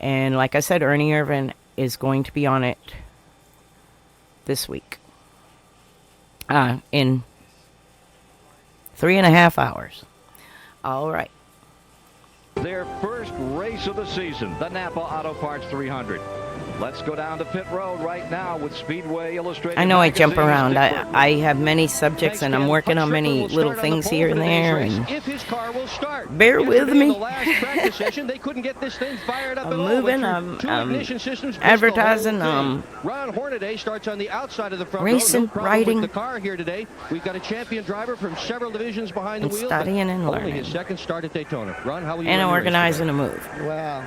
And like I said, Ernie Irvin is going to be on it this week. In 3.5 hours. All right. Their first race of the season, the Napa Auto Parts 300. Let's go down to pit road right now with Speedway Illustrated. I know I jump around. I have many subjents, and I'm working on many little things here and there, and bear with me. I'm moving, I'm advertising, Ron Hornaday starts on the outside of the front racing, row. No riding. with the car here today. We've got a champion driver from several divisions behind the wheel. Studying and only learning. his second start at Daytona. Ron, how will you And organizing a move. Well,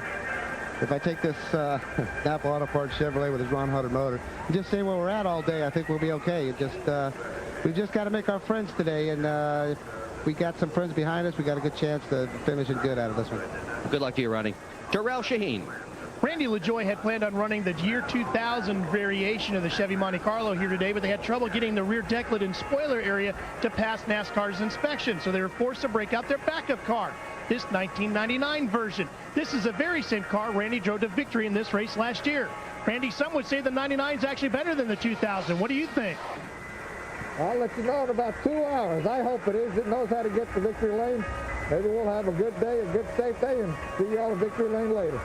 if I take this Napa Auto Parts Chevrolet with his Ron Hutter motor and just stay where we're at all day, I think we'll be okay. We've just got to make our friends today, and if we got some friends behind us, we got a good chance to finish it good out of this one. Good luck to you, Ronnie. Terrell Shaheen. Randy LaJoie had planned on running the year 2000 variation of the Chevy Monte Carlo here today, but they had trouble getting the rear decklet and spoiler area to pass NASCAR's inspection, so they were forced to break out their backup car, this 1999 version. This is the very same car Randy drove to victory in this race last year. Randy, some would say the 99 is actually better than the 2000. What do you think? I'll let you know in about 2 hours. I hope it is. It knows how to get to victory lane. Maybe we'll have a good day, a good safe day, and see you all in victory lane later.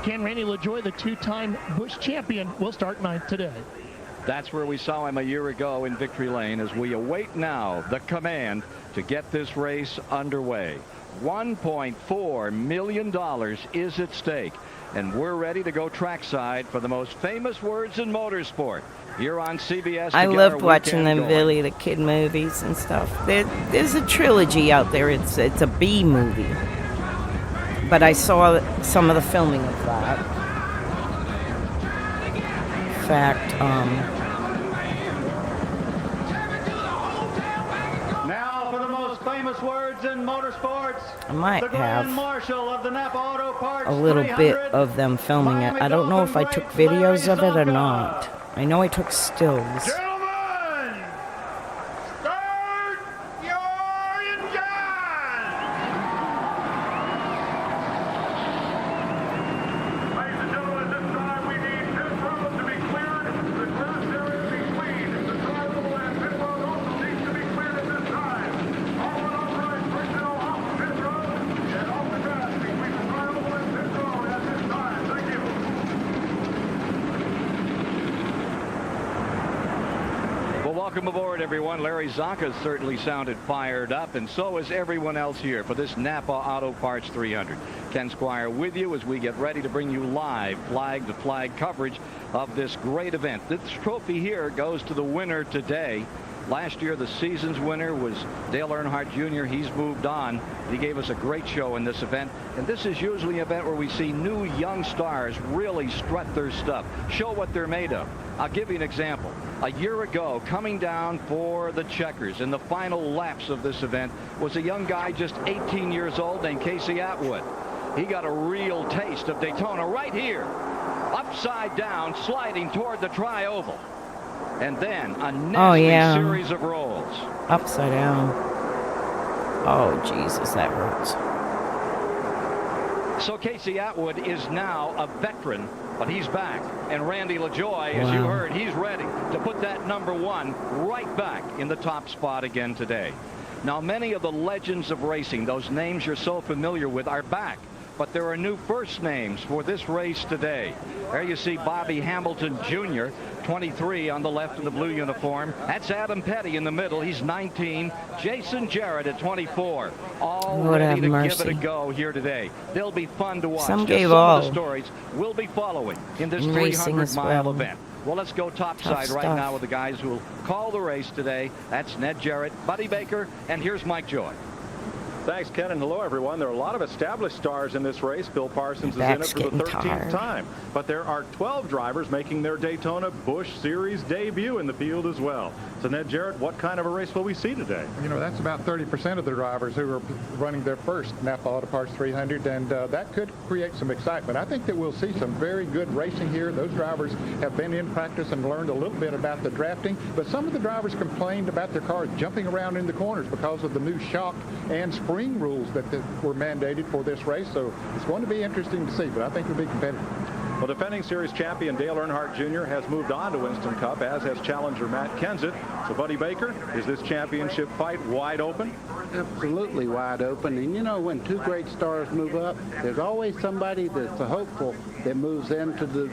Can Randy LaJoie, the two-time Busch champion, will start ninth today? That's where we saw him a year ago in victory lane, as we await now the command to get this race underway. $1.4 million is at stake. and we're ready to go trackside for the most famous words in motorsport. Here on CBS. I loved watching them Billy the Kid movies and stuff. There's a trilogy out there. It's a B movie. But I saw some of the filming of that. In fact, now for the most famous words in motorsports. I might the Grand have Marshal of the Napa Auto Parts a little 300. bit of them filming it. I don't know if I took videos of it or not. I know I took stills. Gentlemen, start your engine! Ladies and gentlemen, this time we need pit road to be cleared. The grass area to be cleaned. The drivable and pit road also needs to be cleared at this time. All unauthorized personnel off the pit road and off the grass between the drivable and pit road at this time. Thank you. Well, welcome aboard, everyone. Larry Zonka certainly sounded fired up, and so is everyone else here for this Napa Auto Parts 300. Ken Squire with you as we get ready to bring you live flag-to-flag coverage of this great event. This trophy here goes to the winner today. Last year, the season's winner was Dale Earnhardt Jr. He's moved on. He gave us a great show in this event. And this is usually an event where we see new young stars really strut their stuff, show what they're made of. I'll give you an example. A year ago, coming down for the checkers in the final laps of this event was a young guy just 18 years old named Casey Atwood. He got a real taste of Daytona right here, upside down, sliding toward the tri-oval. And then a nasty series of rolls. Upside down. Oh, Jesus, that hurts. So Casey Atwood is now a veteran, but he's back. And Randy LaJoie, as you heard, he's ready to put that #1 right back in the top spot again today. Now, many of the legends of racing, those names you're so familiar with, are back. But there are new first names for this race today. There you see Bobby Hamilton Jr., 23 on the left in the blue uniform. That's Adam Petty in the middle. He's 19. Jason Jarrett at 24. All ready to give it a go here today. They'll be fun to watch. Some gave some all. of the stories we'll be following in this Racing as 300-mile well. event. Well, let's go topside right now with the guys who will call the race today. That's Ned Jarrett, Buddy Baker, and here's Mike Joy. Thanks, Ken, and hello, everyone. There are a lot of established stars in this race. Bill Parsons is in it for the 13th time. But there are 12 drivers making their Daytona Busch Series debut in the field as well. So, Ned Jarrett, what kind of a race will we see today? You know, that's about 30% of the drivers who are running their first Napa Auto Parts 300, and that could create some excitement. I think that we'll see some very good racing here. Those drivers have been in practice and learned a little bit about the drafting, but some of the drivers complained about their cars jumping around in the corners because of the new shock and spring rules that were mandated for this race. So it's going to be interesting to see, but I think it'll be competitive. Well, defending series champion Dale Earnhardt Jr. has moved on to Winston Cup, as has challenger Matt Kenseth. So, Buddy Baker, is this championship fight wide open? Absolutely wide open. And, you know, when two great stars move up, there's always somebody that's a hopeful that moves into the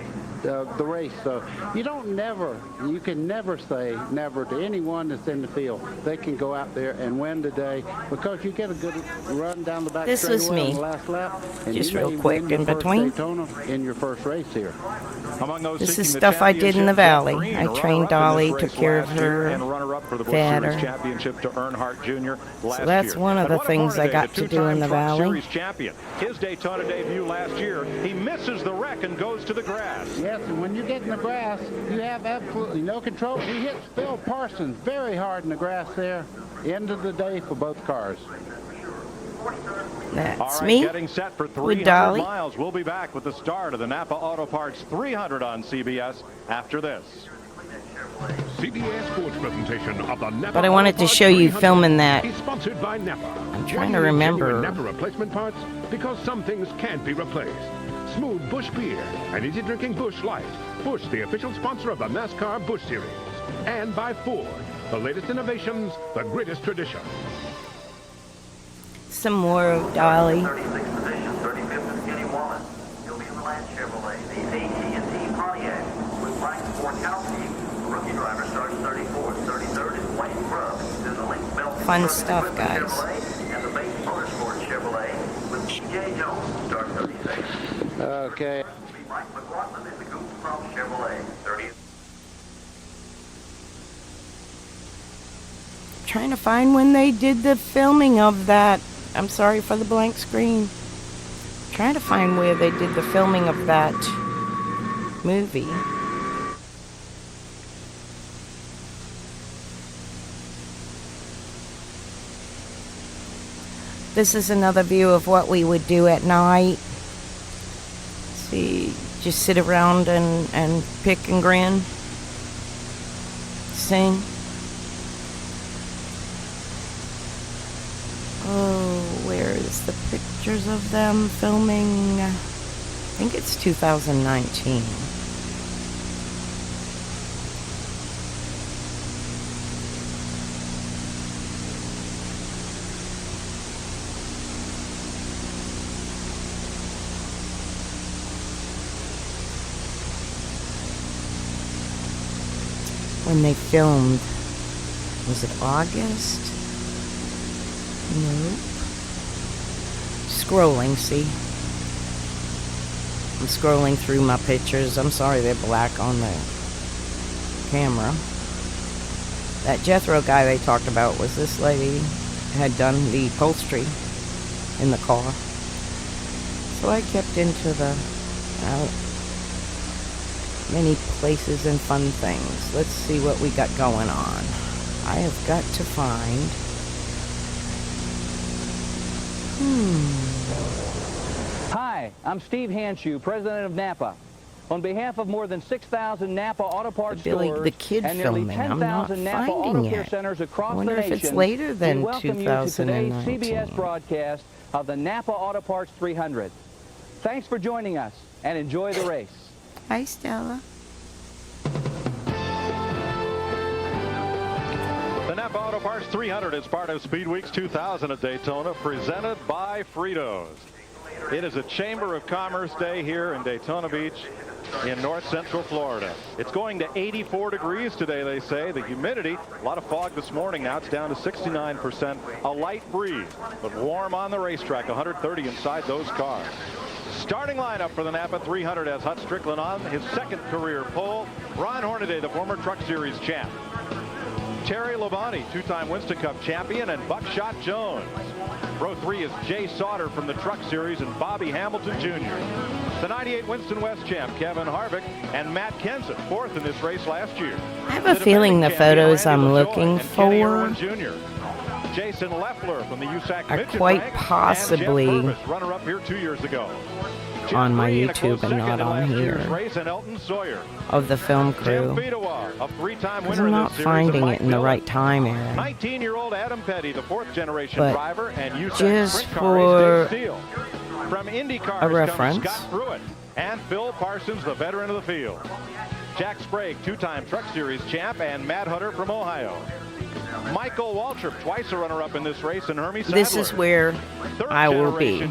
race. So you can never say never to anyone that's in the field. They can go out there and win today because you get a good run down the back This was straightaway me. on the last lap. And Just you real may quick win in the first between. Daytona in your first race here. Among those This is seeking the stuff I did in the championship, valley. Green, I a trained runner-up in Dolly, this took race care of last year, her and runner-up for the Busch fatter. Series championship to Earnhardt Jr. last So that's year. one of And the what a things I Hornaday, got the to do in the two-time Truck valley. Series champion. His Daytona debut last year, he misses the wreck and goes to the grass. Yes, and when you get in the grass, you have absolutely no control. He hits Phil Parsons very hard in the grass there. End of the day for both cars. That's All right, me getting set for with 300 Dolly. miles. We'll be back with the start of the Napa Auto Parts 300 on CBS after this. CBS Sports presentation of the Napa But I wanted to Auto show Parts you 300 filming that. is sponsored by Napa. I'm trying Why to use remember. genuine Napa replacement parts because some things can't be replaced. Smooth Busch beer and easy drinking Busch Light. Busch, the official sponsor of the NASCAR Busch Series. And by Ford, the latest innovations, the greatest tradition. Some more of Dolly. 36th position, 35th is Kenny Wallace. He'll be in the Lance Chevrolet. The AT&T Pontiac with Frank Borkowski. Rookie driver starts 34th. 33rd is Wayne Grubb. Then the Link Belt. Fun stuff, guys. And the base Motorsports Chevrolet with J. Jones starts 36th. Okay. Trying to find when they did the filming of that. I'm sorry for the blank screen. Trying to find where they did the filming of that movie. This is another view of what we would do at night. See, just sit around and pick and grin. Sing. Oh, where is the pictures of them filming? I think it's 2019. When they filmed, was it August? Nope. Scrolling, see? I'm scrolling through my pictures. I'm sorry they're black on the camera. That Jethro guy they talked about was this lady had done the upholstery in the car. So I kept into the many places and fun things. Let's see what we got going on. I have got to find... Hi, I'm Steve Hanshew, president of Napa. On behalf of more than 6,000 Napa Auto Parts stores the kid and nearly filming. I'm not 10,000 Napa finding Auto Care it. centers across I wonder the if nation, it's later than we welcome you to today's 2019. CBS broadcast of the Napa Auto Parts 300. Thanks for joining us, and enjoy the race. Hi, Stella. The Napa Auto Parts 300 is part of Speedweeks 2000 at Daytona, presented by Fritos. It is a Chamber of Commerce day here in Daytona Beach in north central Florida. It's going to 84 degrees today, they say. The humidity, a lot of fog this morning. Now it's down to 69%. A light breeze, but warm on the racetrack, 130 inside those cars. Starting lineup for the Napa 300 has Hut Strickland on his second career pole. Ron Hornaday, the former Truck Series champ. Terry Labonte, two-time Winston Cup champion, and Buckshot Jones. Row 3 is Jay Sauter from the Truck Series and Bobby Hamilton Jr. The 98 Winston West champ, Kevin Harvick, and Matt Kenseth, fourth in this race last year. I have a feeling the photos I'm looking for Jason Leffler from the USAC are Midget quite rank, possibly and Jeff Purvis, runner-up here 2 years ago. on my YouTube and not on here of the film crew, because I'm not finding it in the right time era. 19-year-old Adam Petty, the fourth-generation But driver, and USAC just sprint car race Dave Steele. From IndyCar a reference, Scott Pruitt and Phil Parsons, the veteran of the field. Jack Sprague, two-time Truck Series champ, and Matt Hutter from Ohio. Michael Waltrip, twice a runner-up in this race, and Hermie Sadler. this is where I will be.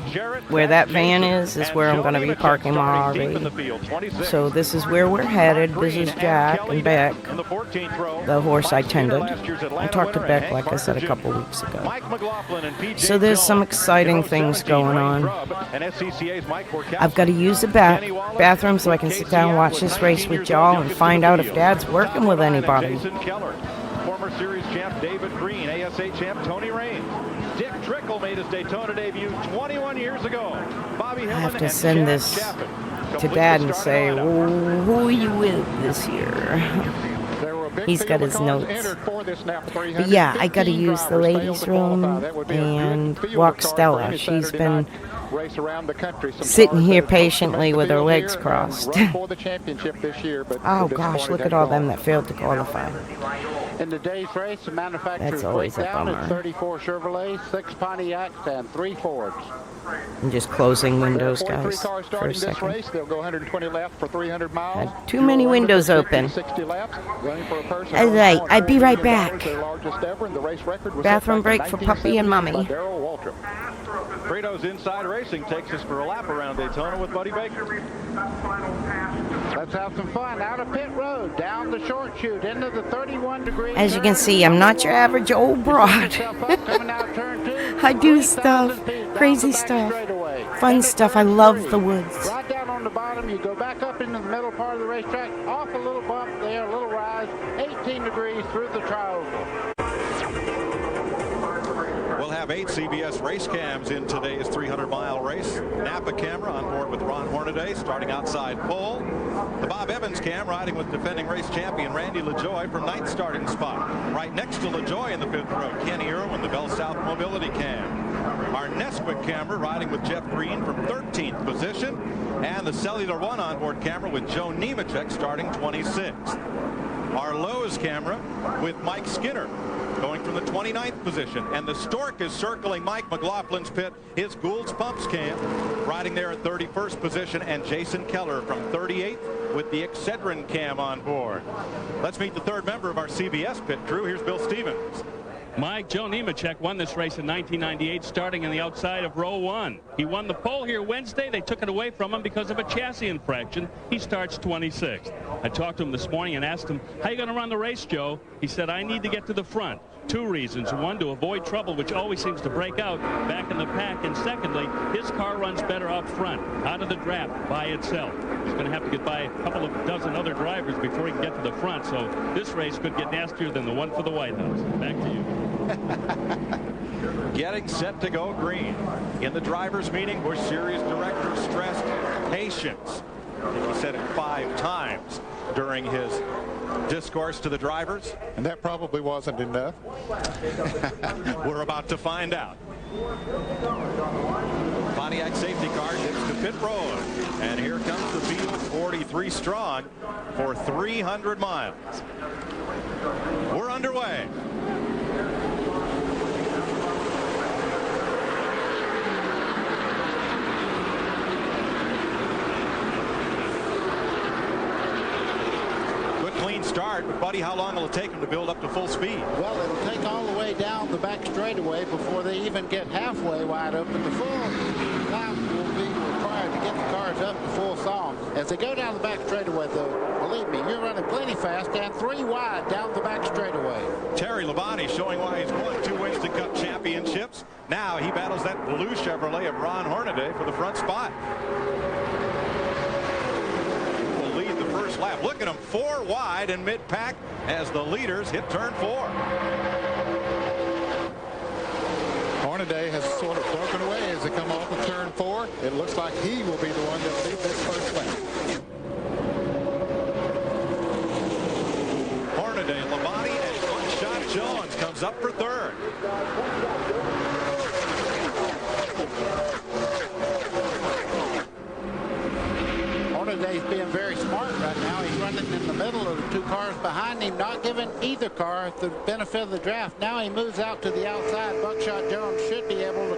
Where that van is where I'm going to be parking my RV. So this is where we're headed. This is Jack and Beck, the horse I tended. I talked to Beck, like I said, a couple weeks ago. So there's some exciting things going on. I've got to use the bathroom so I can sit down and watch this race with y'all and find out if Dad's working with anybody. Former series champ David Green, ASA champ Tony Raines. Dick Trickle made his Daytona debut 21 years ago. Bobby I have to send this to Dad and say, who are you with this year? He's got his notes. But yeah, I got to use the ladies' room and walk Stella. She's been sitting here patiently with her legs crossed. Oh gosh, look at all them that failed to qualify. In today's race, the manufacturer's That's always a breakdown bummer. is 34 Chevrolets, 6 Pontiacs, and 3 Fords. I'm just closing windows, Three guys, cars for a starting this second. race. They'll go 120 laps for 300 miles. Had too many windows open. 60 laps, running for a person All right, I'll be right back. their largest ever, and the race record was Bathroom set back break in for Puppy and 1970 Mommy. by Darrell Waltrip. Fritos Inside Racing takes us for a lap around Daytona with Buddy Baker. Let's have some fun. Out of pit road, down the short chute, into the 31 degree. As you can see, I'm not your average old broad. I do stuff, crazy stuff, fun stuff. I love the woods. Right down bottom, you go back up into the middle part of the racetrack, off a little bump there, a little rise, 18 degrees through the tri-oval. We'll have 8 CBS race cams in today's 300-mile race. Napa camera on board with Ron Hornaday, starting outside pole. The Bob Evans cam riding with defending race champion Randy LaJoie from 9th starting spot. Right next to LaJoie in the 5th row, Kenny Irwin, the Bell South Mobility cam. Our Nesquik camera riding with Jeff Green from 13th position. And the Cellular One onboard camera with Joe Nemechek starting 26th. Our Lowe's camera with Mike Skinner going from the 29th position, and the Stork is circling Mike McLaughlin's pit. His Gould's Pumps cam riding there at 31st position, and Jason Keller from 38th with the Excedrin cam on board. Let's meet the third member of our CBS pit crew. Here's Bill Stevens. Mike, Joe Nemechek won this race in 1998, starting on the outside of row 1. He won the pole here Wednesday. They took it away from him because of a chassis infraction. He starts 26th. I talked to him this morning and asked him, how are you going to run the race, Joe? He said, I need to get to the front. 2 reasons. 1, to avoid trouble, which always seems to break out back in the pack. And secondly, his car runs better up front, out of the draft by itself. He's going to have to get by a couple of dozen other drivers before he can get to the front. So this race could get nastier than the one for the White House. Back to you. Getting set to go green. In the drivers' meeting, Busch Series director stressed patience. I think he said it 5 times during his discourse to the drivers. And that probably wasn't enough. We're about to find out. Pontiac safety car gets to pit road. And here comes the field, 43 strong for 300 miles. We're underway. Clean start, but Buddy, how long will it take them to build up to full speed? Well, it'll take all the way down the back straightaway before they even get halfway wide open. The full lap will be required to get the cars up to full song. As they go down the back straightaway, though, believe me, you're running plenty fast and 3 wide down the back straightaway. Terry Labonte showing why he's won 2 Winston Cup championships. Now he battles that blue Chevrolet of Ron Hornaday for the front spot. Lap. Look at them, 4 wide in mid-pack as the leaders hit turn 4. Hornaday has sort of broken away as they come off of turn 4. It looks like he will be the one that leads this first lap. Hornaday, Labonte, and Buckshot Jones comes up for 3rd. Hornaday's being very smart right now. He's running in the middle of the 2 cars behind him, not giving either car the benefit of the draft. Now he moves out to the outside. Buckshot Jones should be able to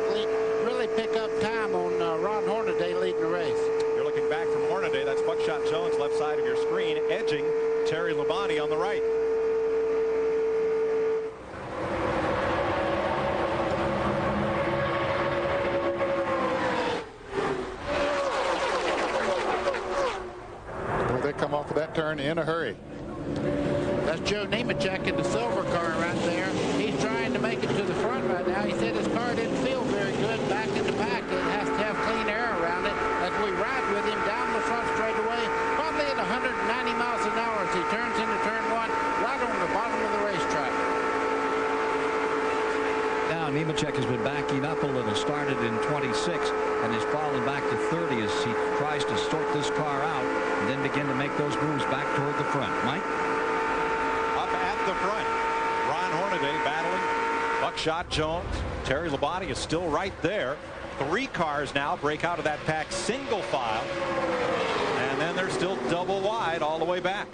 really pick up time on Ron Hornaday leading the race. You're looking back from Hornaday. That's Buckshot Jones, left side of your screen, edging Terry Labonte on the right. Come off of that turn in a hurry. That's Joe Nemechek in the silver car right there. He's trying to make it to the front right now. He said his car didn't feel very good back in the pack. It has to have clean air around it as we ride with him down the front straightaway, probably at 190 miles an hour as he turns into turn 1, right on the bottom of the racetrack. Now Nemechek has been backing up a little, started in 26 and is falling back to 30 as he tries to sort this car out and then begin to make those moves back toward the front. Mike? Up at the front, Ron Hornaday battling Buckshot Jones. Terry Labonte is still right there. 3 cars now break out of that pack single file, and then they're still double wide all the way back.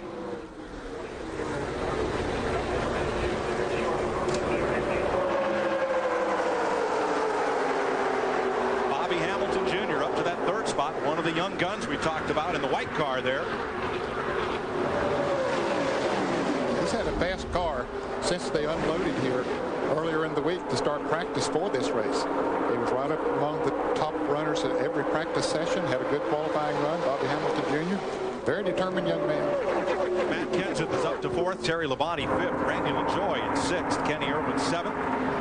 Bobby Hamilton Jr. up to that 3rd spot, one of the young guns we talked about in the white car there. He's had a fast car since they unloaded here earlier in the week to start practice for this race. He was right up among the top runners at every practice session, had a good qualifying run. Bobby Hamilton Jr., very determined young man. Matt Kenseth is up to 4th, Terry Labonte 5th, Randy LaJoie in 6th, Kenny Irwin 7th,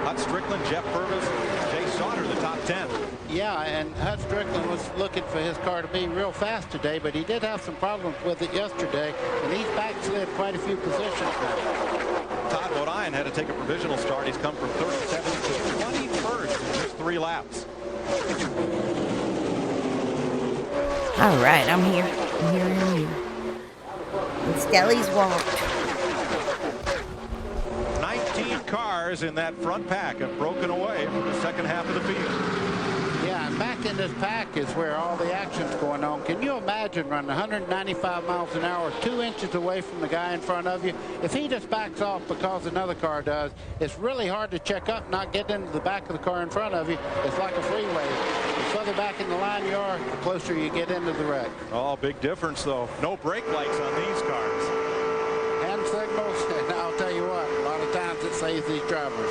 Hut Strickland, Jeff Purvis, Jay Sauter, the top 10. Yeah, and Hut Strickland was looking for his car to be real fast today, but he did have some problems with it yesterday, and he's backslid quite a few positions now. Todd Bodine had to take a provisional start. He's come from 37th to 21st in just 3 laps. All right, I'm here. I'm here. And Stelly's walked. 19 cars in that front pack have broken away from the second half of the field. Yeah, and back in this pack is where all the action's going on. Can you imagine running 195 miles an hour 2 inches away from the guy in front of you? If he just backs off because another car does, it's really hard to check up, not get into the back of the car in front of you. It's like a freeway. The further back in the line you are, the closer you get into the wreck. Oh, big difference, though. No brake lights on these cars. Hand signals, and I'll tell you what, a lot of times it saves these drivers.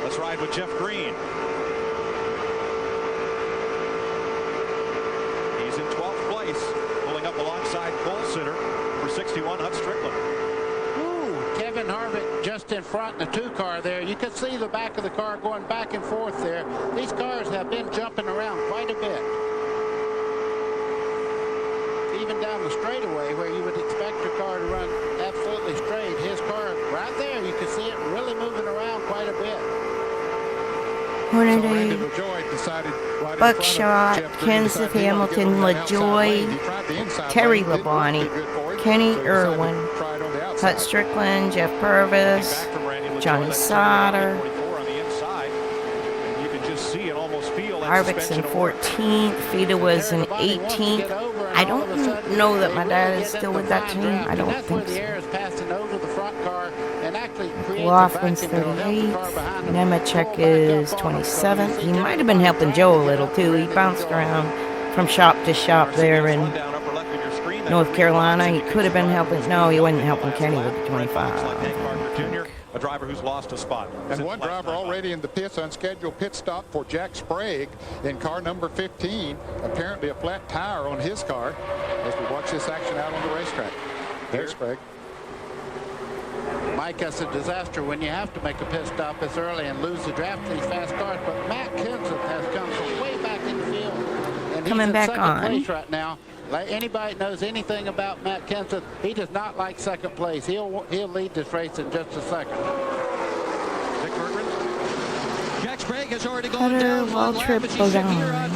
Let's ride with Jeff Green. He's in 12th place, pulling up alongside pole sitter for 61, Hut Strickland. Ooh, Kevin Harvick just in front in the 2 car there. You can see the back of the car going back and forth there. These cars have been jumping around quite a bit. Even down the straightaway where you would expect your car to run absolutely straight. His car right there, you can see it really moving around quite a bit. Hornaday, Buckshot, Kenseth Hamilton, LaJoy, Terry Labonte, Kenny Irwin, Hut Strickland, Jeff Purvis, Johnny Sauter, Harvick's in 14th, Fita was in 18th. I don't know that my dad is still with that team. I don't think so. Laughlin's 38th. Nemechek is 27th. He might have been helping Joe a little too. He bounced around from shop to shop there in North Carolina. He could have been helping. No, he wasn't helping Kenny with the 25. Jr., a driver who's lost a spot. And one driver already in the pits, unscheduled pit stop for Jack Sprague in car number 15. Apparently a flat tire on his car as we watch this action out on the racetrack. There's Sprague. Mike, that's a disaster when you have to make a pit stop this early and lose the draft to these fast cars. But Matt Kenseth has come from way back in the field. And coming he's in back second on place right now. Like anybody that knows anything about Matt Kenseth, he does not like second place. He'll lead this race in just a second. Jack Sprague has already gone down Waltrip, Bodine. I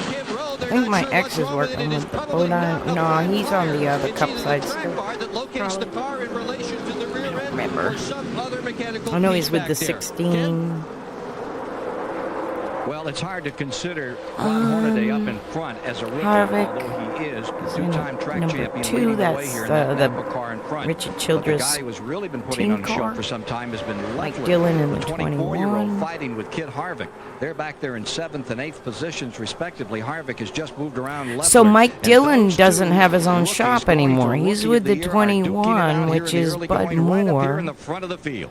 think my ex is working with Bodine. No, he's on the other cup side still. Remember. I know he's with the 16. Well, it's hard to consider Ron Hornaday up in front as a rookie, Harvick although he is two-time track champion number 2. leading the way That's here in that the Napa car in front. Richard Childress But the guy who's really been putting on a show car. for some time has been Mike Leffler, Dillon in the 24-year-old 21. fighting with Kit Harvick. They're back there in 7th and 8th positions, respectively. Harvick has just moved around Leffler. So Mike Dillon doesn't have his own shop anymore. He's with the 21, which is Bud Moore. In the front of the field.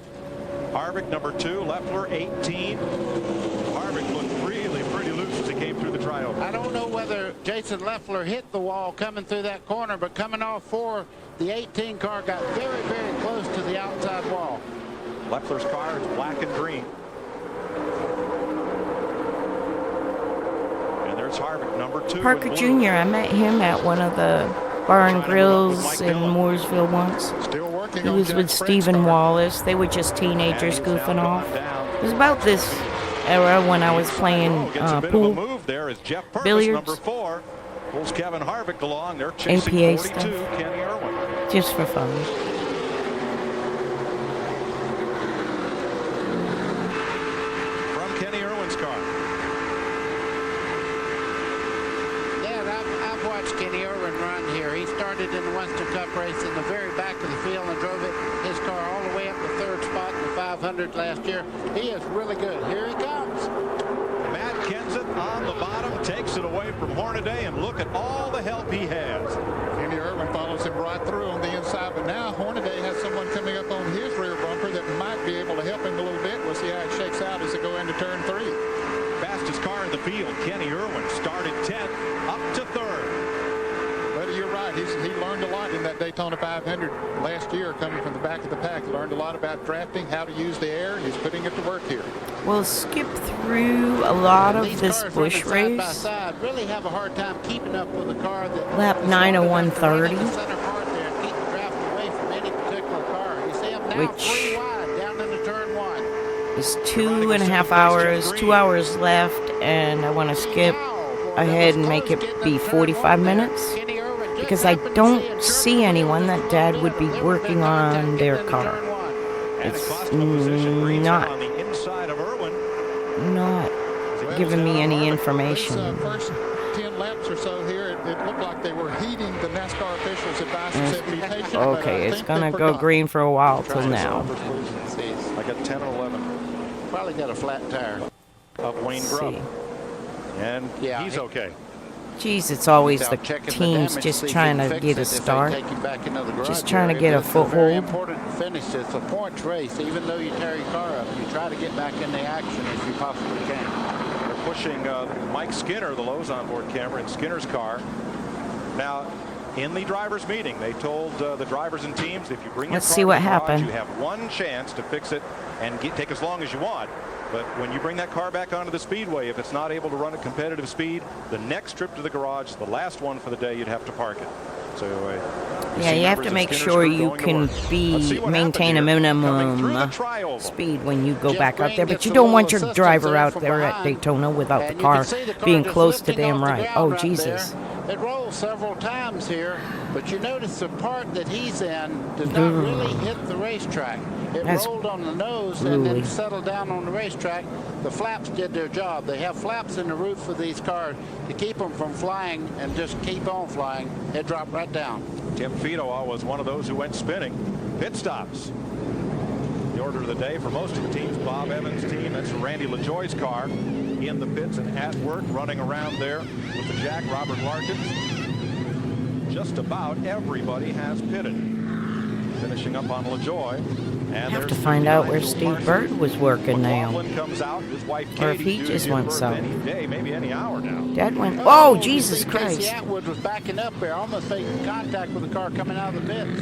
Harvick number 2, Leffler 18. Harvick looked really pretty loose as he came through the trioval. I don't know whether Jason Leffler hit the wall coming through that corner, but coming off 4, the 18 car got very, very close to the outside wall. Leffler's car is black and green. And there's Harvick number 2. Parker Jr., I met him at one of the bar and grills in Mooresville once. He was with Stephen Wallace. They were just teenagers goofing off. It was about this era when I was playing pool, Move there is Jeff Purvis, billiards, number 4. Pulls Kevin Harvick along. They're chasing APA 42, stuff, Kenny Irwin. just for fun. From Kenny Irwin's car. Yeah, I've watched Kenny Irwin run here. He started in the Winston Cup race in the very back of the field and drove his car all the way up to 3rd spot in the 500 last year. He is really good. Here he comes. Matt Kenseth on the bottom takes it away from Hornaday, and look at all the help he has. Kenny Irwin follows him right through on the inside, but now Hornaday has someone coming up on his rear bumper that might be able to help him a little bit. We'll see how it shakes out as they go into turn 3. Fastest car in the field, Kenny Irwin, started 10th, up to 3rd. But you're right. right. He learned a lot in that Daytona 500 last year, coming from the back of the pack. Learned a lot about drafting, how to use the air, and he's putting it to work here. We'll skip through a lot of this bush race. Side by side really have a hard time keeping up with the car that Lap 9:01:30. Which is 2.5 hours, 2 hours left, and I want to skip ahead and make it be 45 minutes because I don't see anyone that Dad would be working on their car. It's not giving me any information. First 10 laps or so here, it looked like they were heeding the NASCAR officials' advice and said be patient. Okay, it's gonna go green for a while till now. I got 10 and 11. Probably got a flat tire. Of Wayne Grubb. And he's okay. Geez, it's always the teams just trying to get a start. Just trying to get a foothold. Very important to finish. It's a points race. Even though you tear your car up, you try to get back in the action if you possibly can. They're pushing Mike Skinner, the Lowe's onboard camera, in Skinner's car. Now, in the drivers' meeting, they told the drivers and teams, if you bring your car see what to the garage, happened. you have one chance to fix it and take as long as you want. But when you bring that car back onto the speedway, if it's not able to run at competitive speed, the next trip to the garage, the last one for the day, you'd have to park it. So yeah, you have to make sure you can maintain a minimum speed when you go back out there. But you don't want your driver out there at Daytona without the car being close to damn right. Oh, Jesus. It rolls several times here, but you notice the part that he's in did not really hit the racetrack. It rolled on the nose and then settled down on the racetrack. The flaps did their job. They have flaps in the roof of these cars to keep them from flying and just keep on flying. It dropped right down. Tim Fidoa was one of those who went spinning. Pit stops. The order of the day for most of the teams. Bob Evans' team, that's Randy LaJoie's car, in the pits and at work, running around there with the Jack Robert Larkins. Just about everybody has pitted. Finishing up on LaJoie. I have to find out where Steve Bird was working now. Comes out, his wife Or if he just went south. Any day, maybe any hour now. Dad went, oh, Jesus Christ. Casey Atwood was backing up there, almost making contact with the car coming out of the pits.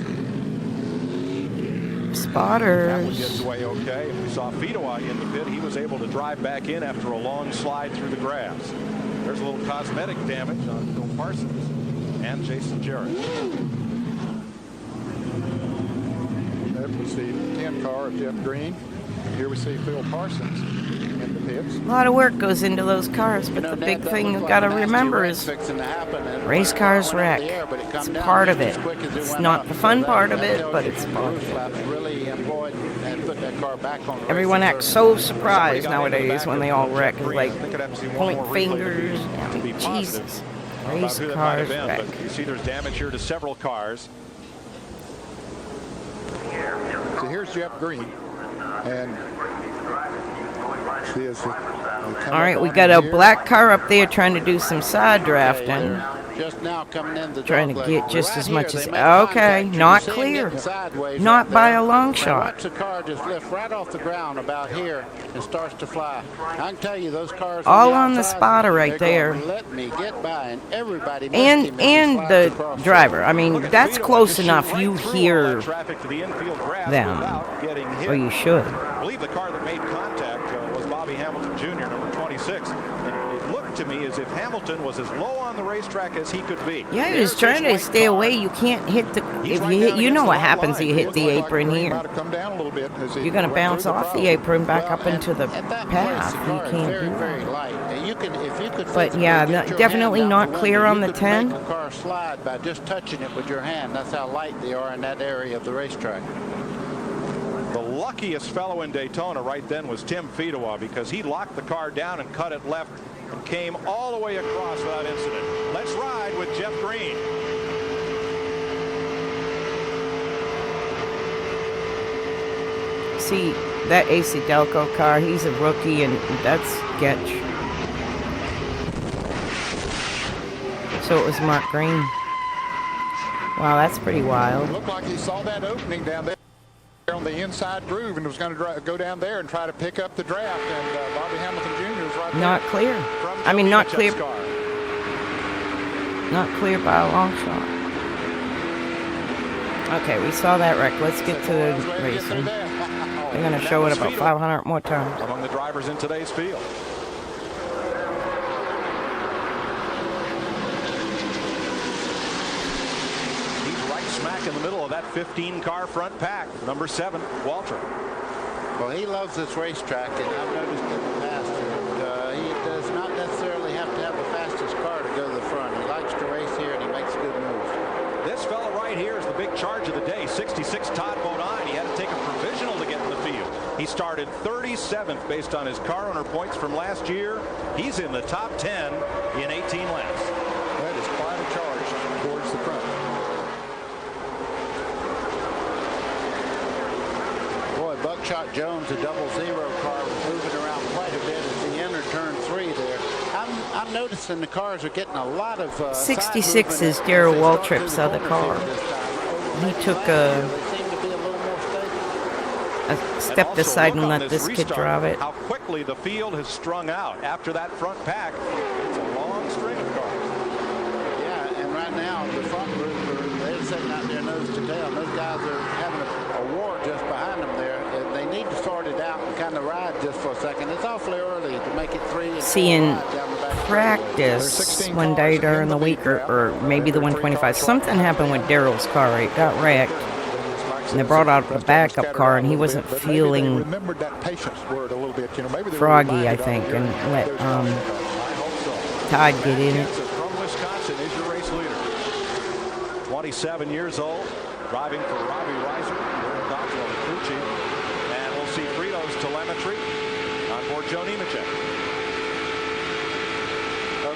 Spotters. Gets away okay. We saw Fidoa in the pit. He was able to drive back in after a long slide through the grass. There's a little cosmetic damage on Phil Parsons and Jason Jarrett. That was the 10 car of Jeff Green. And here we see Phil Parsons in the pits. A lot of work goes into those cars, but the big thing you've got to remember is race cars wreck. It's part of it. It's not the fun part of it, but it's part of it. Everyone acts so surprised nowadays when they all wreck. It's like point fingers. I mean, Jesus. Race cars wreck. You see there's damage here to several cars. So here's Jeff Green. And all right, we got a black car up there trying to do some side drafting. Just now coming in the trying to get just as much as okay, not clear, not by a long shot. The car just lifts right off the ground about here and starts to fly. I can tell you those cars all on the spotter right there. Let me get by, and everybody and the driver. I mean, that's close enough. You hear them, or you should. I believe the car that made contact was Bobby Hamilton Jr., number 26. And it looked to me as if Hamilton was as low on the racetrack as he could be. Yeah, he was trying to stay away. You can't hit the. If you hit, you know what happens. You hit the apron here. You're going to bounce off the apron back up into the path. You can't do that. But yeah, definitely not clear on the 10. Make a car slide by just touching it with your hand. That's how light they are in that area of the racetrack. The luckiest fellow in Daytona right then was Tim Fidoa, because he locked the car down and cut it left and came all the way across without incident. Let's ride with Jeff Green. See, that AC Delco car, he's a rookie, and that's sketch. So it was Mark Green. Wow, that's pretty wild. It looked like he saw that opening down there on the inside groove and was going to go down there and try to pick up the draft, and Bobby Hamilton Jr. was right there. Not clear. I mean, not clear. Not clear by a long shot. Okay, we saw that wreck. Let's get to the racing. They're going to show it about 500 more times. Among the drivers in today's field. He's right smack in the middle of that 15-car front pack. Number 7, Walter. Well, he loves this racetrack, and I've noticed in the past that he does not necessarily have to have the fastest car to go to the front. He likes to race here, and he makes good moves. This fella right here is the big charge of the day. 66 Todd Bodine. He had to take a provisional to get in the field. He started 37th based on his car owner points from last year. He's in the top 10 in 18 laps. That is quite a charge towards the front. Boy, Buckshot Jones, a 00 car, was moving around quite a bit as he entered turn 3 there. I'm noticing the cars are getting a lot of 66 is Darrell Waltrip's other car. He took a step aside and let this kid drive it. How quickly the field has strung out after that front pack. It's a long string of cars. Yeah, and right now the front group they're sitting out there nose to tail. Those guys are having a war just behind them there. They need to sort it out and kind of ride just for a second. It's awfully early to make it 3 and Seeing 4 down the back. practice one day during the week, or maybe the 125. Something happened with Darrell's car. It got wrecked. And they brought out the backup car, and he wasn't feeling froggy, I think, and let Todd get in it. From Wisconsin is your race leader. 27 years old, driving for Robbie Reiser, and we'll see Frito's telemetry on board Joe Nemechek.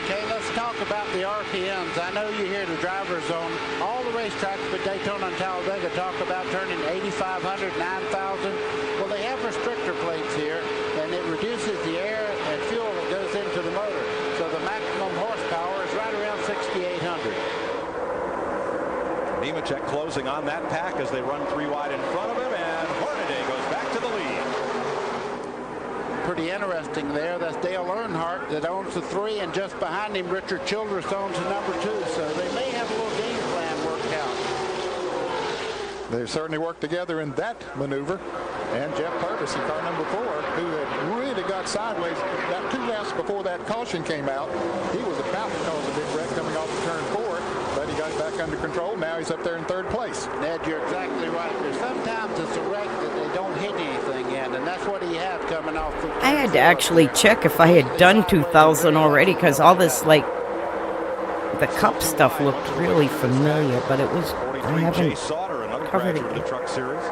Okay, let's talk about the RPMs. I know you hear the drivers on all the racetracks but Daytona and Talladega talk about turning 8,500, 9,000. Well, they have restrictor plates here, and it reduces the air and fuel that goes into the motor. So the maximum horsepower is right around 6,800. Nemechek closing on that pack as they run 3 wide in front of him, and Hornaday goes back to the lead. Pretty interesting there. That's Dale Earnhardt that owns the 3, and just behind him Richard Childress owns the number 2. So they may have a little game plan worked out. They've certainly worked together in that maneuver. And Geoff Purvis in car number 4, who had really got sideways about 2 laps before that caution came out. He was about to cause a big wreck coming off of turn 4, but he got it back under control. Now he's up there in 3rd place. Ned, you're exactly right. There's sometimes it's a wreck that they don't hit anything in, and that's what he had coming off the... I had to actually check if I had done 2,000 already, because all this, like, the cup stuff looked really familiar, but it was, I haven't covered it. The truck series.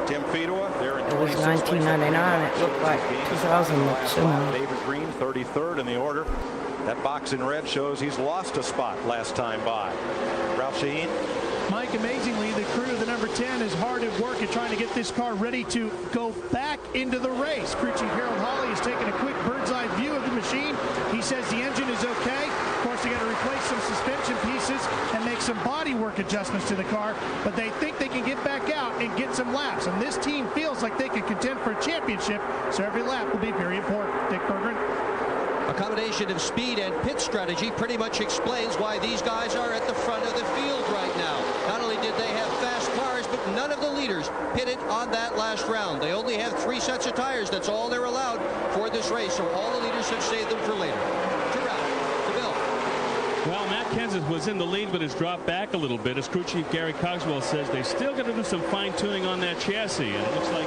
Tim Fedua, there in It was 1999. It looked like 2000 looked similar. David Green, 33rd in the order. That box in red shows he's lost a spot last time by. Ralph Shaheen. Mike, amazingly, the crew of the number 10 is hard at work at trying to get this car ready to go back into the race. Crew chief Harold Hawley has taken a quick bird's eye view of the machine. He says the engine is okay. Of course, they got to replace some suspension pieces and make some body work adjustments to the car, but they think they can get back out and get some laps. And this team feels like they can contend for a championship, so every lap will be very important. Dick Berggren. A combination of speed and pit strategy pretty much explains why these guys are at the front of the field right now. Not only did they have fast cars, but none of the leaders pitted on that last round. They only have 3 sets of tires. That's all they're allowed for this race, so all the leaders have saved them for later. To Ralph, to Bill. Well, Matt Kenseth was in the lead, but has dropped back a little bit. As crew chief Gary Cogswell says, they still got to do some fine-tuning on that chassis, and it looks like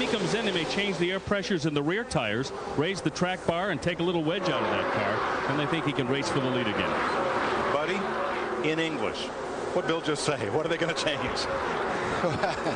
he comes in, they may change the air pressures in the rear tires, raise the track bar, and take a little wedge out of that car, and they think he can race for the lead again. Buddy, in English, what Bill just say? What are they going to change?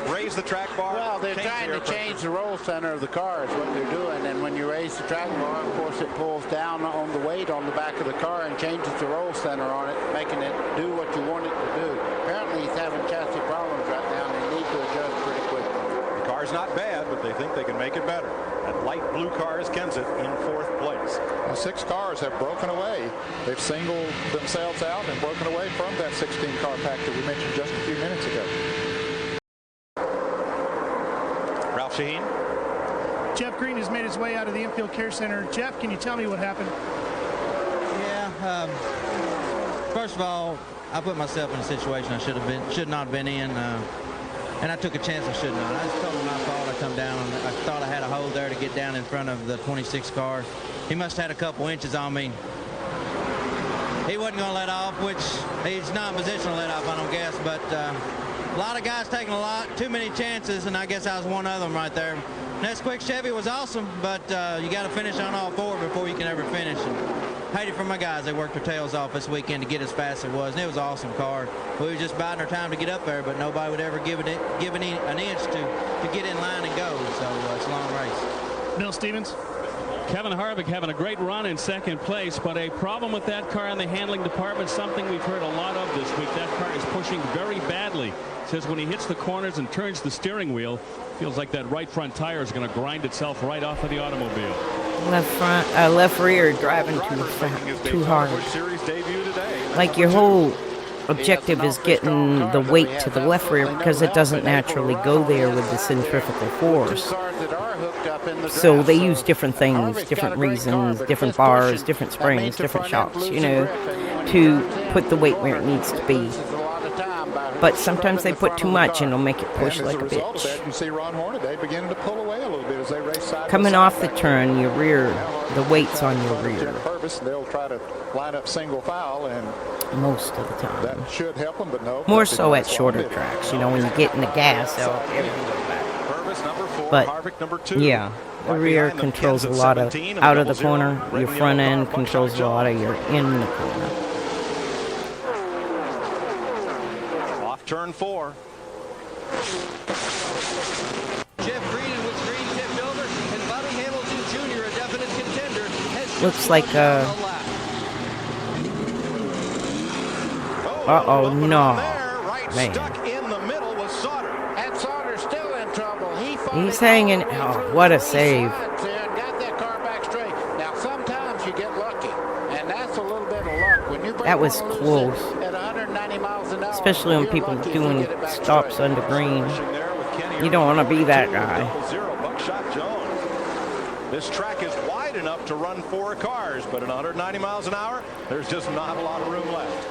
Raise the track bar? Well, they're trying to change the roll center of the car is what they're doing, and when you raise the track bar, of course, it pulls down on the weight on the back of the car and changes the roll center on it, making it do what you want it to do. Apparently, he's having chassis problems right now, and they need to adjust pretty quickly. The car's not bad, but they think they can make it better. That light blue car is Kenseth in 4th place. Well, 6 cars have broken away. They've singled themselves out and broken away from that 16-car pack that we mentioned just a few minutes ago. Ralph Shaheen. Jeff Green has made his way out of the infield care center. Jeff, can you tell me what happened? Yeah. First of all, I put myself in a situation I should not have been in, and I took a chance I should not. I just told him my fault. I come down, and I thought I had a hole there to get down in front of the 26 car. He must have had a couple inches on me. He wasn't going to let off, which he's not in position to let off, I don't guess, but a lot of guys taking too many chances, and I guess I was one of them right there. Next quick Chevy was awesome, but you got to finish on all four before you can ever finish. And hate it for my guys. They worked their tails off this weekend to get as fast as it was, and it was an awesome car. We were just biding our time to get up there, but nobody would ever give an inch to get in line and go, so it's a long race. Bill Stevens. Kevin Harvick having a great run in second place, but a problem with that car in the handling department, something we've heard a lot of this week. That car is pushing very badly. Says when he hits the corners and turns the steering wheel, feels like that right front tire is going to grind itself right off of the automobile. Left rear driving too hard. Like your whole objective is getting the weight to the left rear because it doesn't naturally go there with the centrifugal force. So they use different things, different reasons, different bars, different springs, different shocks, you know, to put the weight where it needs to be. But sometimes they put too much and it'll make it push like a bitch. Coming off the turn, your rear, the weight's on your rear. They'll try to line up single file, and most of the time. That should help them, but no. More so at shorter tracks, you know, when you get in the gas, everything goes back. But yeah, the rear controls a lot of out of the corner. Your front end controls a lot of your in the corner. Turn 4. Jeff Green with Green tipped over, and Bobby Hamilton Jr., a definite contender, looks like uh-oh, no. Man. Stuck in the middle was Sauter. And Sauter's still in trouble. He's hanging. Oh, what a save. Got that car back straight. Now, sometimes you get lucky, and that's a little bit of luck. When you that was close. At 190 miles an hour, especially when people are doing stops under green. You don't want to be that guy. This track is wide enough to run 4 cars, but at 190 miles an hour, there's just not a lot of room left.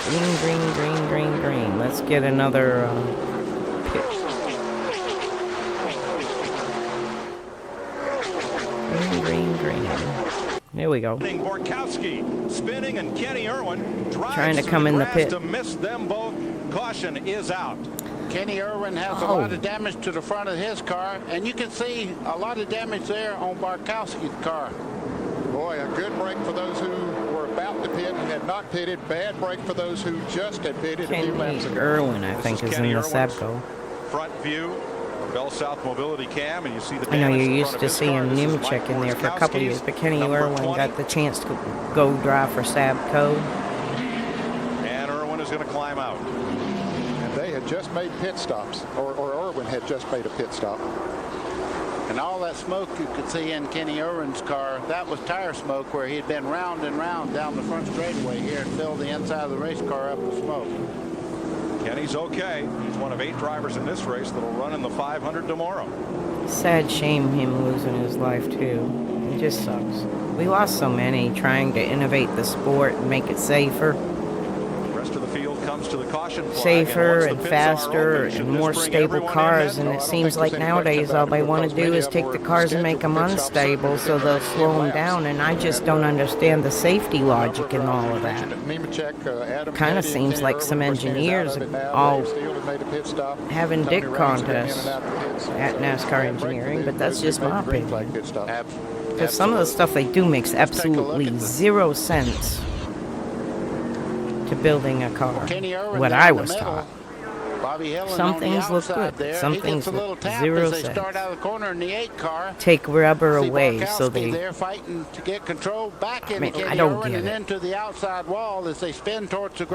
Green, green, green, green, green. Let's get another pitch. Green, green, green. There we go. Borkowski spinning, and Kenny Irwin trying to come in the pit. To miss them both. Caution is out. Kenny Irwin has a lot of damage to the front of his car, and you can see a lot of damage there on Borkowski's car. Boy, a good break for those who were about to pit and had not pitted. Bad break for those who just had pitted a few laps ago. Irwin, I think, is in the Sabco. Front view of Bell South Mobility Cam, and you see the I know you're used to seeing Nemechek in there for a couple of years, but Kenny Irwin got the chance to go drive for Sabco. And Irwin is going to climb out. And they had just made pit stops, or Irwin had just made a pit stop. And all that smoke you could see in Kenny Irwin's car, that was tire smoke where he had been round and round down the front straightaway here and filled the inside of the race car up with smoke. Kenny's okay. He's one of 8 drivers in this race that'll run in the 500 tomorrow. Sad shame him losing his life too. It just sucks. We lost so many trying to innovate the sport and make it safer. The rest of the field comes to the caution flag, safer and faster and more stable cars, and it seems like nowadays all they want to do is take the cars and make them unstable so they'll slow them down, and I just don't understand the safety logic in all of that. Kind of seems like some engineers all having dick contests at NASCAR engineering, but that's just my opinion. Because some of the stuff they do makes absolutely zero sense to building a car, what I was taught. Some things look good, some things look zero sense. Take rubber away so they, I mean, I don't get it.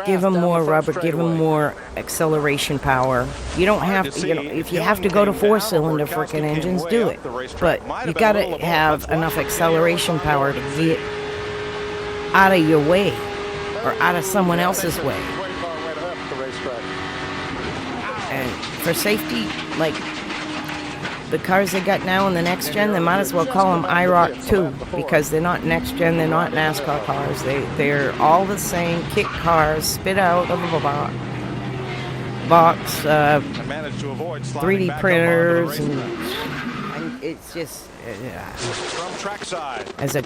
Give them more rubber, give them more acceleration power. You don't have to, you know, if you have to go to 4-cylinder frickin' engines, do it. But you gotta have enough acceleration power to get out of your way. Or out of someone else's way. And for safety, like, the cars they got now in the next gen, they might as well call them IROC 2 because they're not next gen, they're not NASCAR cars. They're all the same kit cars, spit out of a box, 3D printers, and it's just from trackside. As a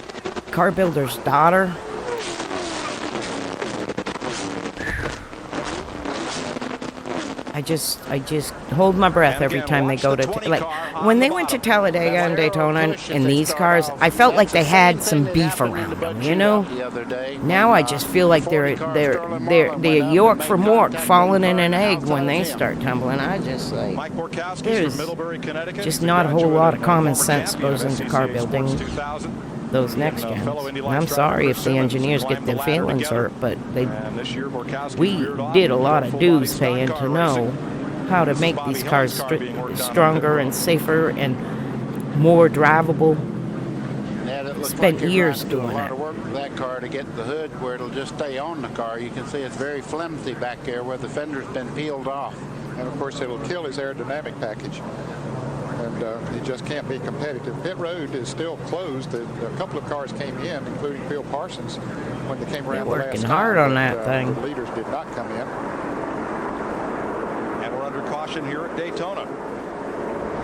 car builder's daughter, I just hold my breath every time they go to, like, when they went to Talladega and Daytona in these cars, I felt like they had some beef around them, you know? Now I just feel like they're York from Mork falling in an egg when they start tumbling. I just, like, there's just not a whole lot of common sense goes into car building those next gens. I'm sorry if the engineers get their feelings hurt, but we did a lot of dues paying to know how to make these cars stronger and safer and more drivable. Spent years doing it. Work with that car to get the hood where it'll just stay on the car. You can see it's very flimsy back there where the fender's been peeled off. And of course it'll kill his aerodynamic package. And he just can't be competitive. Pit road is still closed. A couple of cars came in, including Phil Parsons, when they came around. They're working hard on that thing. The leaders did not come in. And we're under caution here at Daytona.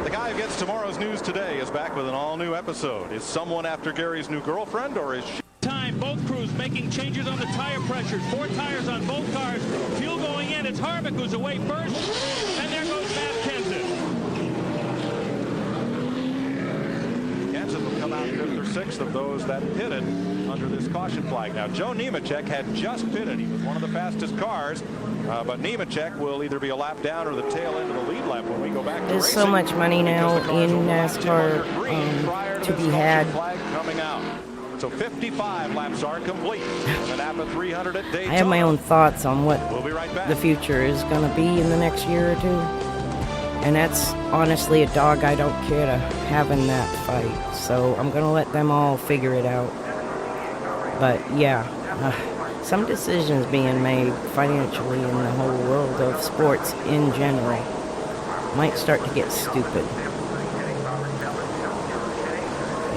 The guy who gets tomorrow's news today is back with an all-new episode. Is someone after Gary's new girlfriend, or is she? Time, both crews making changes on the tire pressures. 4 tires on both cars. Fuel going in. It's Harvick who's away first. And there goes Matt Kenseth. Will come out 5th or 6th of those that pitted under this caution flag. Now, Joe Nemechek had just pitted. He was one of the fastest cars, but Nemechek will either be a lap down or the tail end of the lead lap when we go back to There's racing, so much money now in NASCAR to be had. Flag coming out. So 55 laps are complete. The Napa 300 at Daytona. I have my own thoughts on what We'll be right back. the future is going to be in the next year or two. And that's honestly a dog I don't care to have in that fight. So I'm going to let them all figure it out. But yeah, some decisions being made financially in the whole world of sports in general might start to get stupid.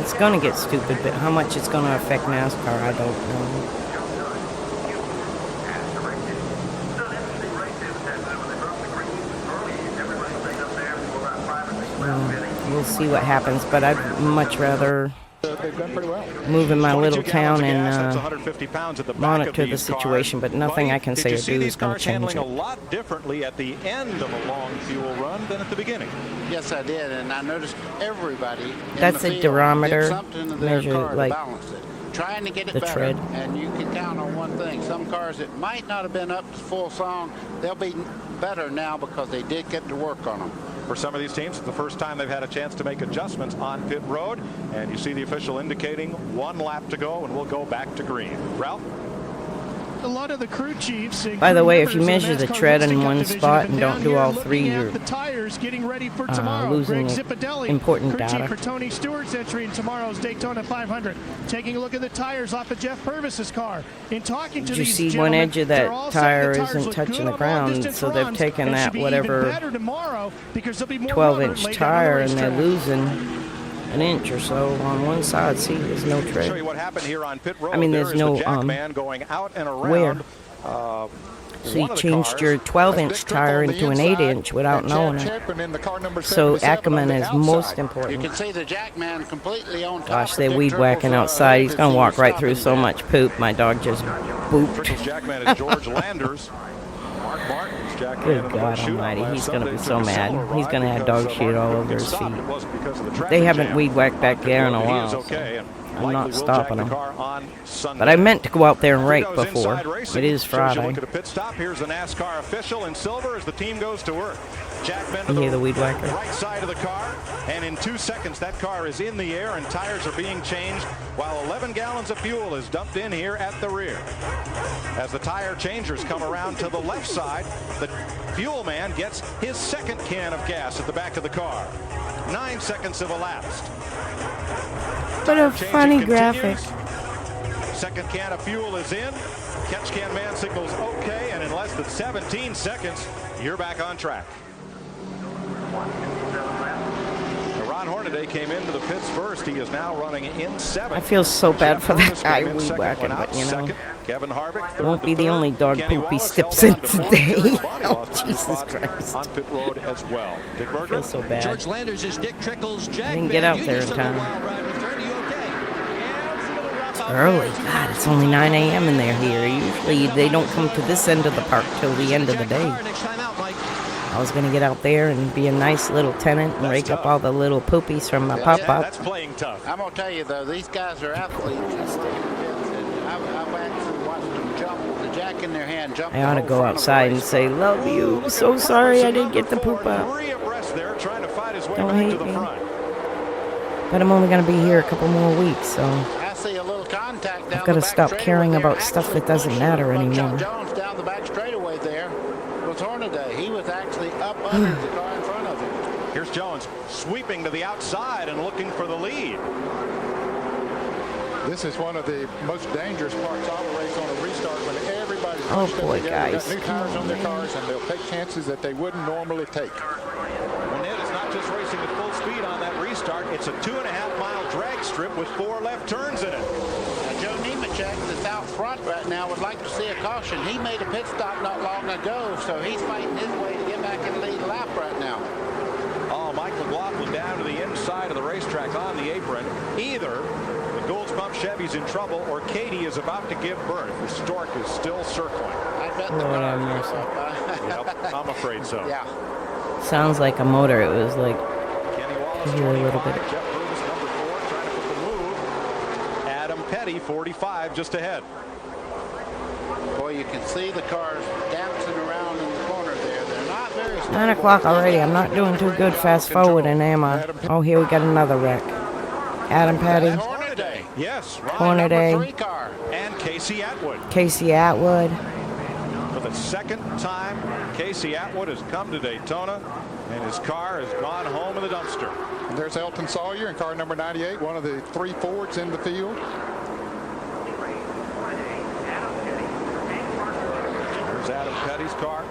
It's going to get stupid, but how much it's going to affect NASCAR, I don't know. We'll see what happens, but I'd much rather move in my little town and monitor the situation, but nothing I can say or do is going to change it. A lot differently at the end of a long fuel run than at the beginning. Yes, I did, and I noticed everybody. That's a durometer, measure like trying to get it the better, tread. And you can count on one thing. Some cars that might not have been up to full song, they'll be better now because they did get to work on them. For some of these teams, it's the first time they've had a chance to make adjustments on pit road, and you see the official indicating 1 lap to go, and we'll go back to green. Ralph? A lot of the crew chiefs. By the way, if you measure the tread in one spot and don't do all 3, you're losing important data. Crew chief for Tony Stewart's entry in tomorrow's Daytona 500. Taking a look at the tires off of Geoff Purvis's car. In talking to these gentlemen, you see one edge of that tire isn't touching the ground, so they've taken that whatever 12-inch tire and they're losing an inch or so on one side. See, there's no tread. Show you what happened here on pit road. I mean, there's no going out and around, wear. So you changed your 12-inch tire into an 8-inch without knowing it. So Ackerman is most important. You can see the Jackman completely on top. Gosh, they're weed whacking outside. He's going to walk right through so much poop. My dog just booped. Jackman is George Landers. Mark Martin's Jackman. Good God Almighty, he's going to be so mad. He's going to have dog shit all over his feet. They haven't weed whacked back there in a while. So I'm not stopping them. But I meant to go out there and rake before. It is Friday. Look at a pit stop. Here's the NASCAR official in silver as the team goes to work. Jackman to You hear the weed whacker? right side of the car, and in 2 seconds that car is in the air and tires are being changed while 11 gallons of fuel is dumped in here at the rear. As the tire changers come around to the left side, the fuel man gets his second can of gas at the back of the car. 9 seconds have elapsed. What a funny graphic. Second can of fuel is in. Catch can man signals okay, and in less than 17 seconds, you're back on track. Ron Hornaday came into the pits first. He is now running in 7th. I feel so bad for that guy came in second, whacking, went out but you know, second. Kevin Harvick, third won't be to the third. only dog Kenny poop he Wallace steps held in on to fourth. today. Terry Bonnie Oh, lost to Jesus Barber Christ. on pit road as well. Dick I Berger. feel so bad. George Landers is Dick Trickle's Jack. I didn't get out there in time. Early. God, it's only 9 a.m. in there here. Usually they don't come to this end of the park till the end of the day. I was going to get out there and be a nice little tenant and rake up all the little poopies from my pop-up. That's playing tough. I'm going to tell you, though, these guys are athletes. I've actually watched them jump with the jack in their hand. Jump I ought to go outside and say, love you. So sorry I didn't get the poop out. Don't hate me. But I'm only going to be here a couple more weeks, so I've got to stop caring about stuff that doesn't matter anymore. Jones down the back straightaway there was Hornaday. He was actually up under the car in front of him. Here's Jones sweeping to the outside and looking for the lead. This is one of the most dangerous parts of a race on a restart when everybody's Oh pushed boy, together. guys. They've got new tires on their cars and they'll take chances that they wouldn't normally take. Well, Ned is not just racing at full speed on that restart. It's a 2.5-mile drag strip with 4 left turns in it. Now, Joe Nemechek that's out front right now would like to see a caution. He made a pit stop not long ago, so he's fighting his way to get back in the lead lap right now. Oh, Mike McLaughlin down to the inside of the racetrack on the apron. Either the Goulds Pump Chevy's in trouble or Katie is about to give birth. The stork is still circling. I bet the car is Yep, I'm afraid so. Yeah. Sounds like a motor. It was like, Kenny Wallace, here a little bit. Jeff Bruce, number 4, trying to put the move. Adam Petty, 45, just ahead. Boy, you can see the cars dancing around in the corner there. They're not very stable. 9 o'clock already. I'm not doing too good fast forwarding, am I? Oh, here we got another wreck. Adam Petty. Hornaday. Yes. Hornaday. And Casey Atwood. Casey Atwood. For the second time, Casey Atwood has come to Daytona, and his car has gone home in the dumpster. And there's Elton Sawyer in car number 98, one of the 3 Fords in the field. There's Adam Petty's car.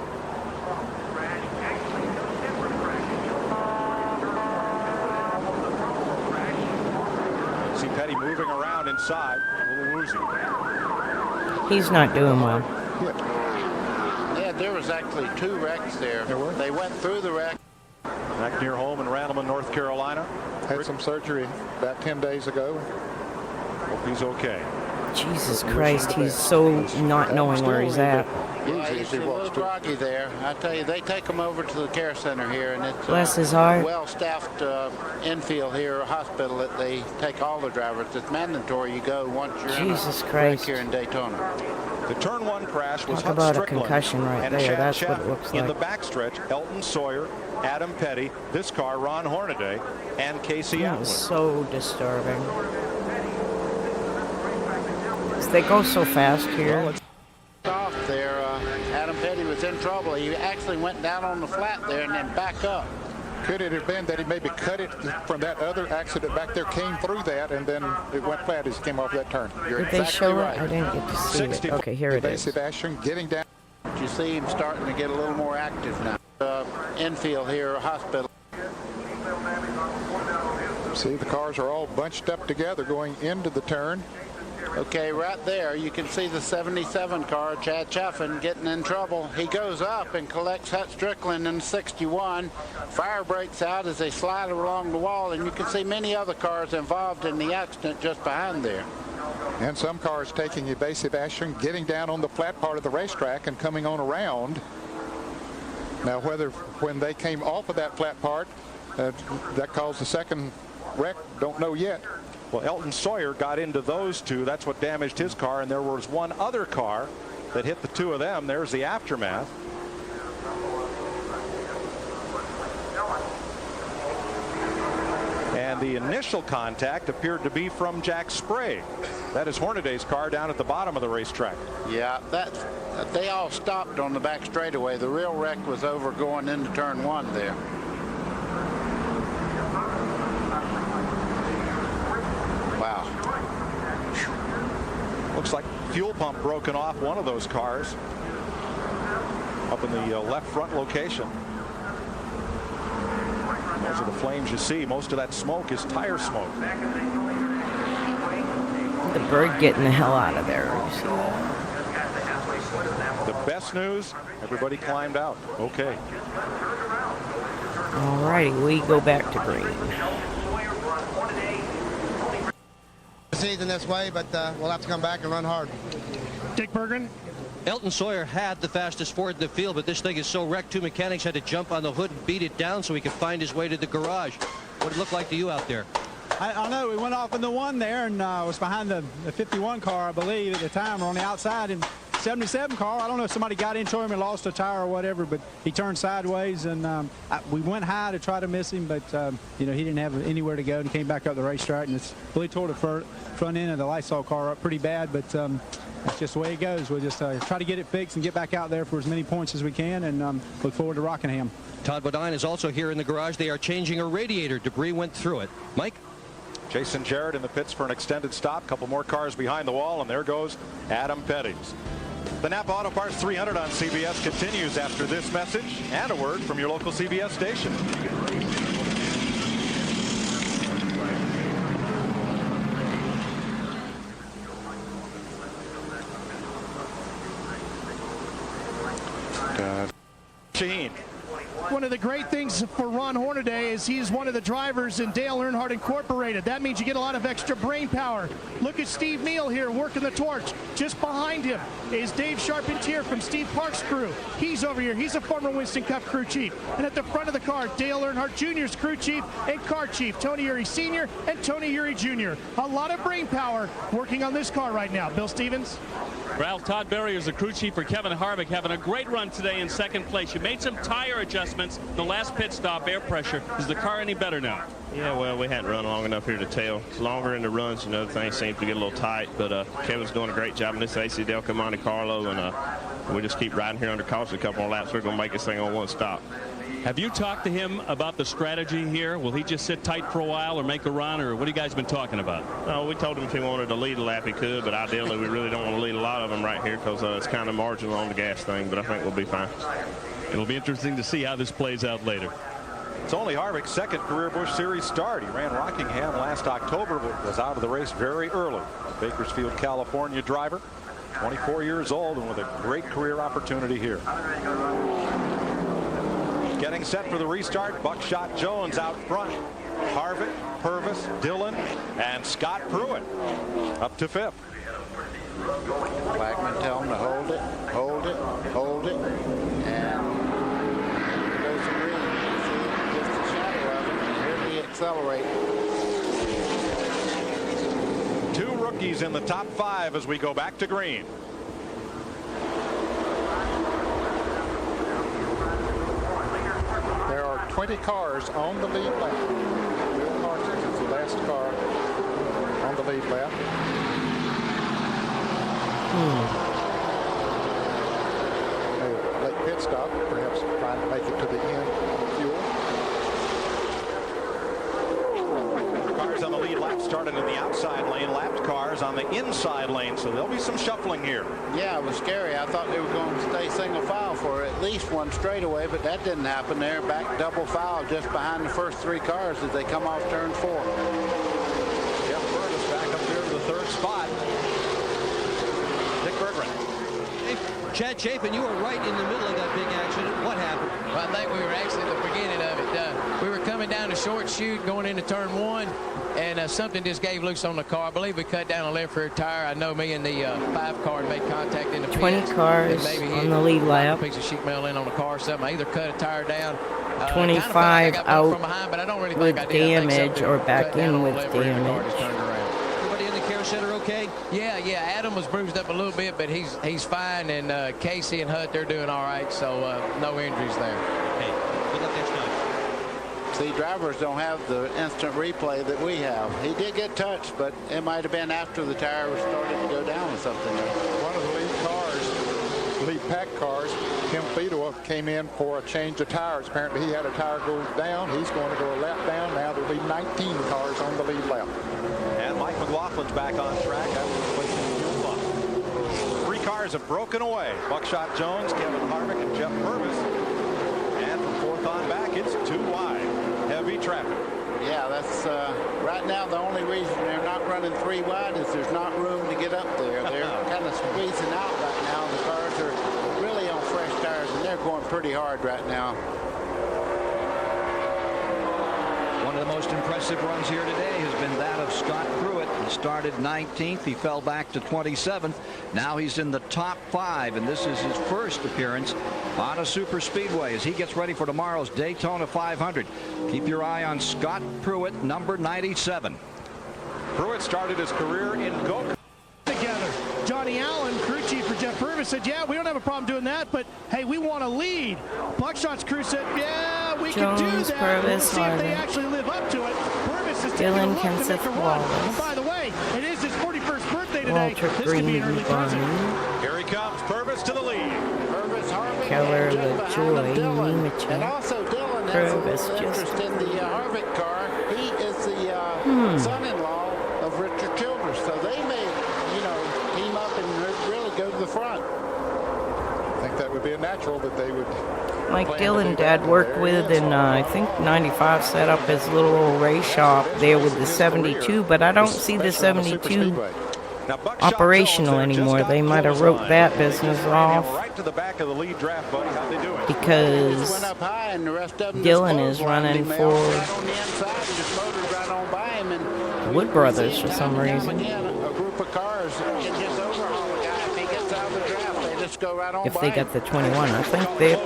See Petty moving around inside, a little woozy. He's not doing well. Yeah, there was actually 2 wrecks there. They went through the wreck. Back near home in Randleman, North Carolina. Had some surgery about 10 days ago. Hope he's okay. Jesus Christ, he's so not knowing where he's at. Yeah, he's a little groggy there. I tell you, they take him over to the care center here, and it's Bless his heart. well-staffed infield here, hospital that they take all the drivers. It's mandatory you go once you're Jesus in a Christ. break here in Daytona. The turn 1 crash was Talk Hut about a Strickland concussion right and there. Chad That's what it Chaffin. looks In the like. backstretch, Elton Sawyer, Adam Petty, this car, Ron Hornaday, and Casey That Atwood. was so disturbing. They go so fast here. Off there, Adam Petty was in trouble. He actually went down on the flat there and then back up. Could it have been that he maybe cut it from that other accident back there, came through that, and then it went flat as he came off that turn? You're Did they exactly show right. it? I didn't get to see it. Okay, here it is. Evasive action, getting down. You see him starting to get a little more active now. Infield here, hospital. See, the cars are all bunched up together going into the turn. Okay, right there, you can see the 77 car, Chad Chaffin, getting in trouble. He goes up and collects Hut Strickland in 61. Fire breaks out as they slide along the wall, and you can see many other cars involved in the accident just behind there. And some cars taking evasive action, getting down on the flat part of the racetrack and coming on around. Now, whether when they came off of that flat part, that caused the second wreck, don't know yet. Well, Elton Sawyer got into those 2. That's what damaged his car, and there was one other car that hit the 2 of them. There's the aftermath. And the initial contact appeared to be from Jack Sprague. That is Hornaday's car down at the bottom of the racetrack. Yeah, they all stopped on the back straightaway. The real wreck was over going into turn 1 there. Wow. Looks like fuel pump broken off one of those cars up in the left front location. Those are the flames you see. Most of that smoke is tire smoke. The bird getting the hell out of there. You see that? The best news, everybody climbed out. Okay. Alrighty, we go back to green. Season this way, but we'll have to come back and run hard. Dick Berggren. Elton Sawyer had the fastest Ford in the field, but this thing is so wrecked, 2 mechanics had to jump on the hood and beat it down so he could find his way to the garage. What did it look like to you out there? I know we went off in the one there and was behind the 51 car, I believe, at the time. We're on the outside, and 77 car, I don't know if somebody got into him and lost a tire or whatever, but he turned sideways, and we went high to try to miss him, but you know, he didn't have anywhere to go and came back up the racetrack, and it's really tore the front end of the Lysol car up pretty bad, but that's just the way it goes. We'll just try to get it fixed and get back out there for as many points as we can, and look forward to Rockingham. Todd Bodine is also here in the garage. They are changing a radiator. Debris went through it. Mike? Jason Jarrett in the pits for an extended stop. Couple more cars behind the wall, and there goes Adam Petty's. The Napa Auto Parts 300 on CBS continues after this message and a word from your local CBS station. Shaheen. One of the great things for Ron Hornaday is he's one of the drivers in Dale Earnhardt Incorporated. That means you get a lot of extra brain power. Look at Steve Neal here working the torch. Just behind him is Dave Charpentier from Steve Park's crew. He's over here. He's a former Winston Cup crew chief. And at the front of the car, Dale Earnhardt Jr.'s crew chief and car chief, Tony Eury Sr. and Tony Eury Jr. A lot of brain power working on this car right now. Bill Stevens. Ralph, Todd Berry is the crew chief for Kevin Harvick, having a great run today in second place. You made some tire adjustments. The last pit stop, air pressure. Is the car any better now? Yeah, well, we hadn't run long enough here to tell. It's longer in the runs, you know, things seem to get a little tight, but Kevin's doing a great job in this AC Delco Monte Carlo, and we just keep riding here under caution a couple more laps. We're going to make this thing on one stop. Have you talked to him about the strategy here? Will he just sit tight for a while or make a run, or what have you guys been talking about? No, we told him if he wanted to lead a lap, he could, but ideally we really don't want to lead a lot of them right here because it's kind of marginal on the gas thing, but I think we'll be fine. It'll be interesting to see how this plays out later. It's only Harvick's second career Busch Series start. He ran Rockingham last October, but was out of the race very early. Bakersfield, California driver, 24 years old, and with a great career opportunity here. Getting set for the restart, Buckshot Jones out front. Harvick, Purvis, Dillon, and Scott Pruitt up to fifth. Blackman tell him to hold it, hold it, hold it, and there's a green. Just a shadow of it, and here we accelerate. Two rookies in the top 5 as we go back to green. There are 20 cars on the lead lap. Bill Parsons is the last car on the lead lap. A late pit stop, perhaps trying to make it to the end of fuel. Cars on the lead lap started in the outside lane, lapped cars on the inside lane, so there'll be some shuffling here. Yeah, it was scary. I thought they were going to stay single file for at least one straightaway, but that didn't happen there. Back double file just behind the first 3 cars as they come off turn 4. Geoff Burgess back up here to the 3rd spot. Dick Berggren. Chad Chapin, you were right in the middle of that big accident. What happened? Well, I think we were actually at the beginning of it. We were coming down a short chute going into turn 1, and something just gave loose on the car. I believe we cut down a left rear tire. I know me and the 5 car made contact in the 20 pits, cars maybe on the lead lap. A piece of sheet metal in on the car or something. I either cut a tire down. 25 out from behind, but I don't really with think I did. damage or back in with damage. Everybody in the care center okay? Yeah. Adam was bruised up a little bit, but he's fine. And Casey and Hutt, they're doing all right. So no injuries there. Hey, good luck next time. See, drivers don't have the instant replay that we have. He did get touched, but it might have been after the tire was starting to go down or something. One of the lead cars, lead pack cars, Tim Fedor came in for a change of tires. Apparently he had a tire go down. He's going to go a lap down. Now there'll be 19 cars on the lead lap. And Mike McLaughlin's back on track after replacing fuel pump. 3 cars have broken away. Buckshot Jones, Kevin Harvick, and Geoff Purvis. And from 4th on back, it's 2 wide. Heavy traffic. Yeah, that's right now the only reason they're not running 3 wide is there's not room to get up there. They're kind of squeezing out right now. The cars are really on fresh tires, and they're going pretty hard right now. One of the most impressive runs here today has been that of Scott Pruitt. He started 19th. He fell back to 27th. Now he's in the top 5, and this is his first appearance on a super speedway as he gets ready for tomorrow's Daytona 500. Keep your eye on Scott Pruitt, number 97. Pruitt started his career in go-kart. Together. Johnny Allen, crew chief for Geoff Purvis, said, yeah, we don't have a problem doing that, but hey, we want to lead. Buckshot's crew said, yeah, we can do that. Purvis, See if they actually live up to it. Purvis is Dylan Kenseth Wallace. And by the way, it is his 41st birthday today. Walter This could be an early present. Here he comes, Purvis to the lead. Purvis, Harvick, Keller, and just behind LaJoy, him, Dillon. Nemechek. And also Dillon has Purvis a little just- interest in the Harvick car. He is the son-in-law of Richard Childress, so they may, team up and really go to the front. I think that would be a natural that they would. Mike Dillon, Dad worked with in, I think, 95, set up his little old race shop there with the 72, but I don't see the 72 operational anymore. They might have wrote that business off Right to the back of the lead draft, buddy. How'd they do it? because Went up high and the rest of them Dylan just is running clotheslined him for right on the inside and just motored right on by him. And Wood Brothers for some Now and reason. again, a group of cars can just overhaul a guy if he gets out of the draft. They just go right on If by they him. got the 21. I think the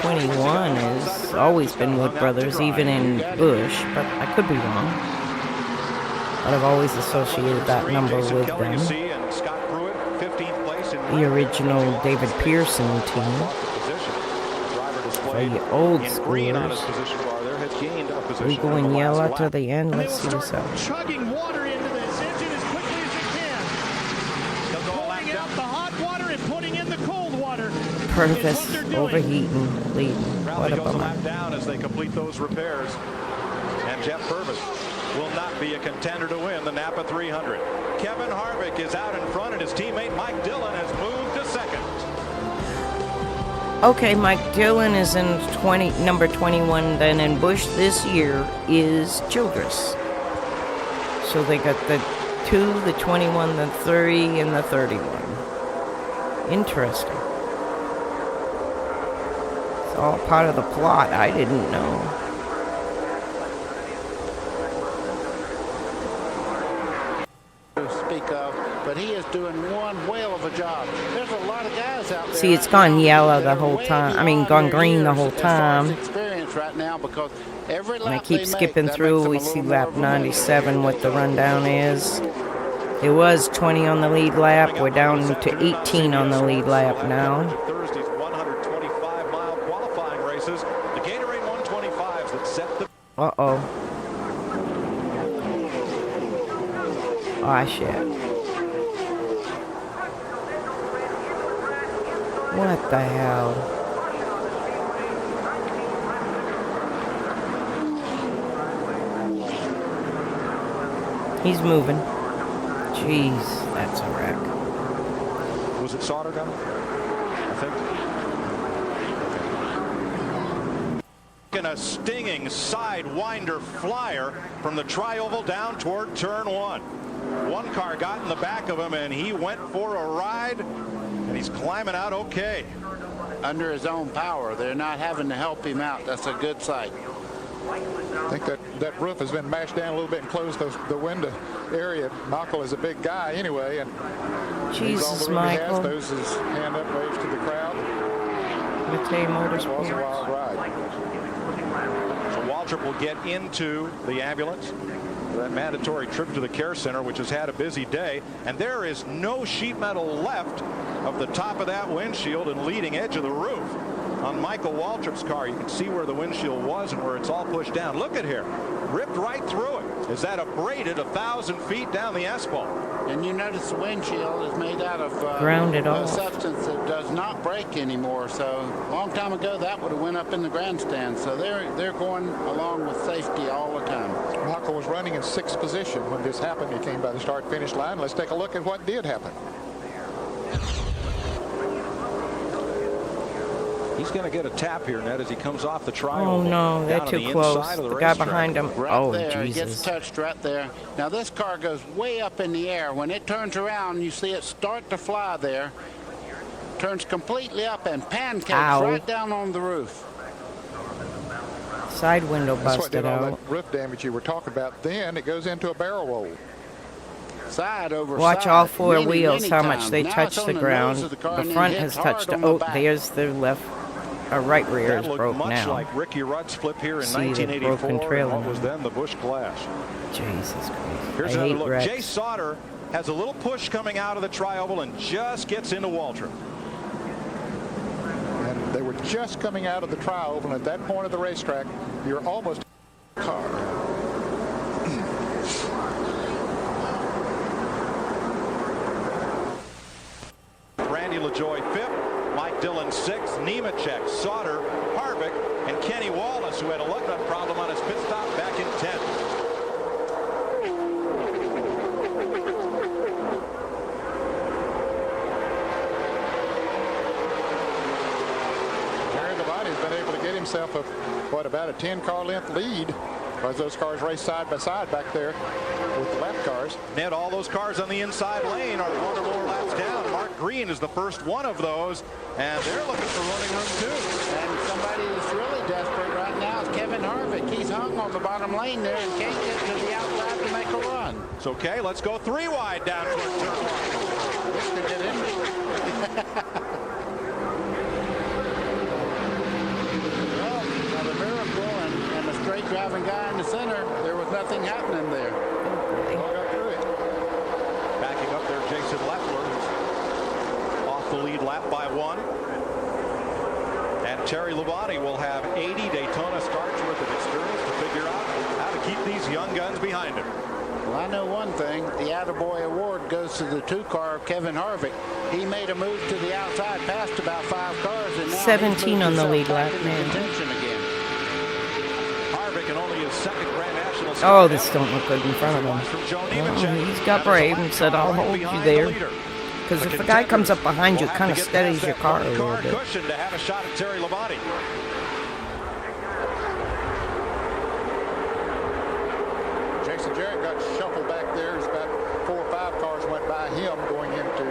21 has always been Wood Brothers, even in Busch, but I could be wrong. But I've always associated that number with them. The original David Pearson team. The old schoolers. We going yellow to the end. Let's see what's up. Chugging water into this engine as quickly as it can. Pouring out the hot water and putting in the cold water. Purvis overheating, leading. What a Goes a bummer. lap down as they complete those repairs. And Geoff Purvis will not be a contender to win the Napa 300. Kevin Harvick is out in front, and his teammate Mike Dillon has moved to second. Okay, Mike Dillon is in number 21. Then in Busch this year is Childress. So they got the 2, the 21, the 30, and the 31. Interesting. It's all part of the plot. I didn't know. To speak of, but he is doing one whale of a job. There's a lot of guys out there. See, it's gone yellow the whole time. I mean, gone green the whole time. Experience right now because every And I lap keep they skipping make, that through. makes We them a see little more lap of a winner. 97, what the rundown is. It was 20 on the lead lap. We're down to 18 on the lead lap now. Thursday's 125-mile qualifying races. The Gatorade 125s that set the... Uh-oh. Ah, shit. What the hell? He's moving. Jeez, that's a wreck. Was it Sauter gun? I think. And a stinging sidewinder flyer from the tri-oval down toward turn 1. One car got in the back of him, and he went for a ride, and he's climbing out okay. Under his own power. They're not having to help him out. That's a good sight. I think that roof has been mashed down a little bit and closed the window area. Michael is a big guy anyway, and he's all Jesus, the room he has. Michael. Throws his hand up, waves to the crowd. Matei It was a Motorsports. wild ride. So Waltrip will get into the ambulance for that mandatory trip to the care center, which has had a busy day, and there is no sheet metal left of the top of that windshield and leading edge of the roof. On Michael Waltrip's car, you can see where the windshield was and where it's all pushed down. Look at here, ripped right through it. Is that abraded 1,000 feet down the asphalt? And you notice the windshield is made out of Grounded a off. substance that does not break anymore. So a long time ago, that would have went up in the grandstand. So they're going along with safety all the time. Michael was running in 6th position when this happened. He came by the start-finish line. Let's take a look at what did happen. He's going to get a tap here, Ned, as he comes off the tri. Oh no, they're too close. The guy behind him. Right Oh there, he Jesus. gets touched right there. Now this car goes way up in the air. When it turns around, you see it start to fly there. Turns completely up and pancakes Ow. right down on the roof. Side window That's what busted did all out. that roof damage you were talking about. Then it goes into a barrel roll. Side over Watch side. all four Many, wheels, many how much times. they Now touch it's the on ground. nose of car The and then front hits has touched hard the on the oh, back. there's the left. Right rear That is looked broke much now. like Ricky Rudd's flip here in See the 1984, broken trailer. and what was then the Busch Clash. Jesus Christ. Here's I another hate look. wrecks. Jay Sauter has a little push coming out of the tri-oval and just gets into Waltrip. And they were just coming out of the tri-oval, and at that point of the racetrack, you're almost car. Randy LaJoie fifth, Mike Dillon sixth, Nemechek, Sauter, Harvick, and Kenny Wallace, who had a lug nut problem on his pit stop back in 10th. Jerry Labonte's been able to get himself a, what, about a 10-car length lead as those cars race side by side back there with the lap cars. Ned, all those cars on the inside lane are one or more laps down. Mark Green is the first one of those, and they're looking for running room too. And somebody that's really desperate right now is Kevin Harvick. He's hung on the bottom lane there and can't get to the outside to make a run. It's okay. Let's go 3 wide down toward turn 1. This could get in. Well, now the miracle and the straight driving guy in the center, there was nothing happening there. All got through it. Backing up there, Jason Leffler, who's off the lead lap by 1. And Terry Labonte will have 80 Daytona starts worth of experience to figure out how to keep these young guns behind him. Well, I know one thing. The Attaboy Award goes to the 2-car of Kevin Harvick. He made a move to the outside, passed about 5 cars, and now 17 on the lead lap, man. Again. Harvick and only his second Grand National. Oh, this don't look good in front of him. Oh, he's got brave and said, I'll hold you there. Because if a guy comes up behind you, it kind of steadies your car a little bit. Cushion to have a shot at Terry Labonte. Jason Jarrett got shuffled back there. There's about 4 or 5 cars went by him going into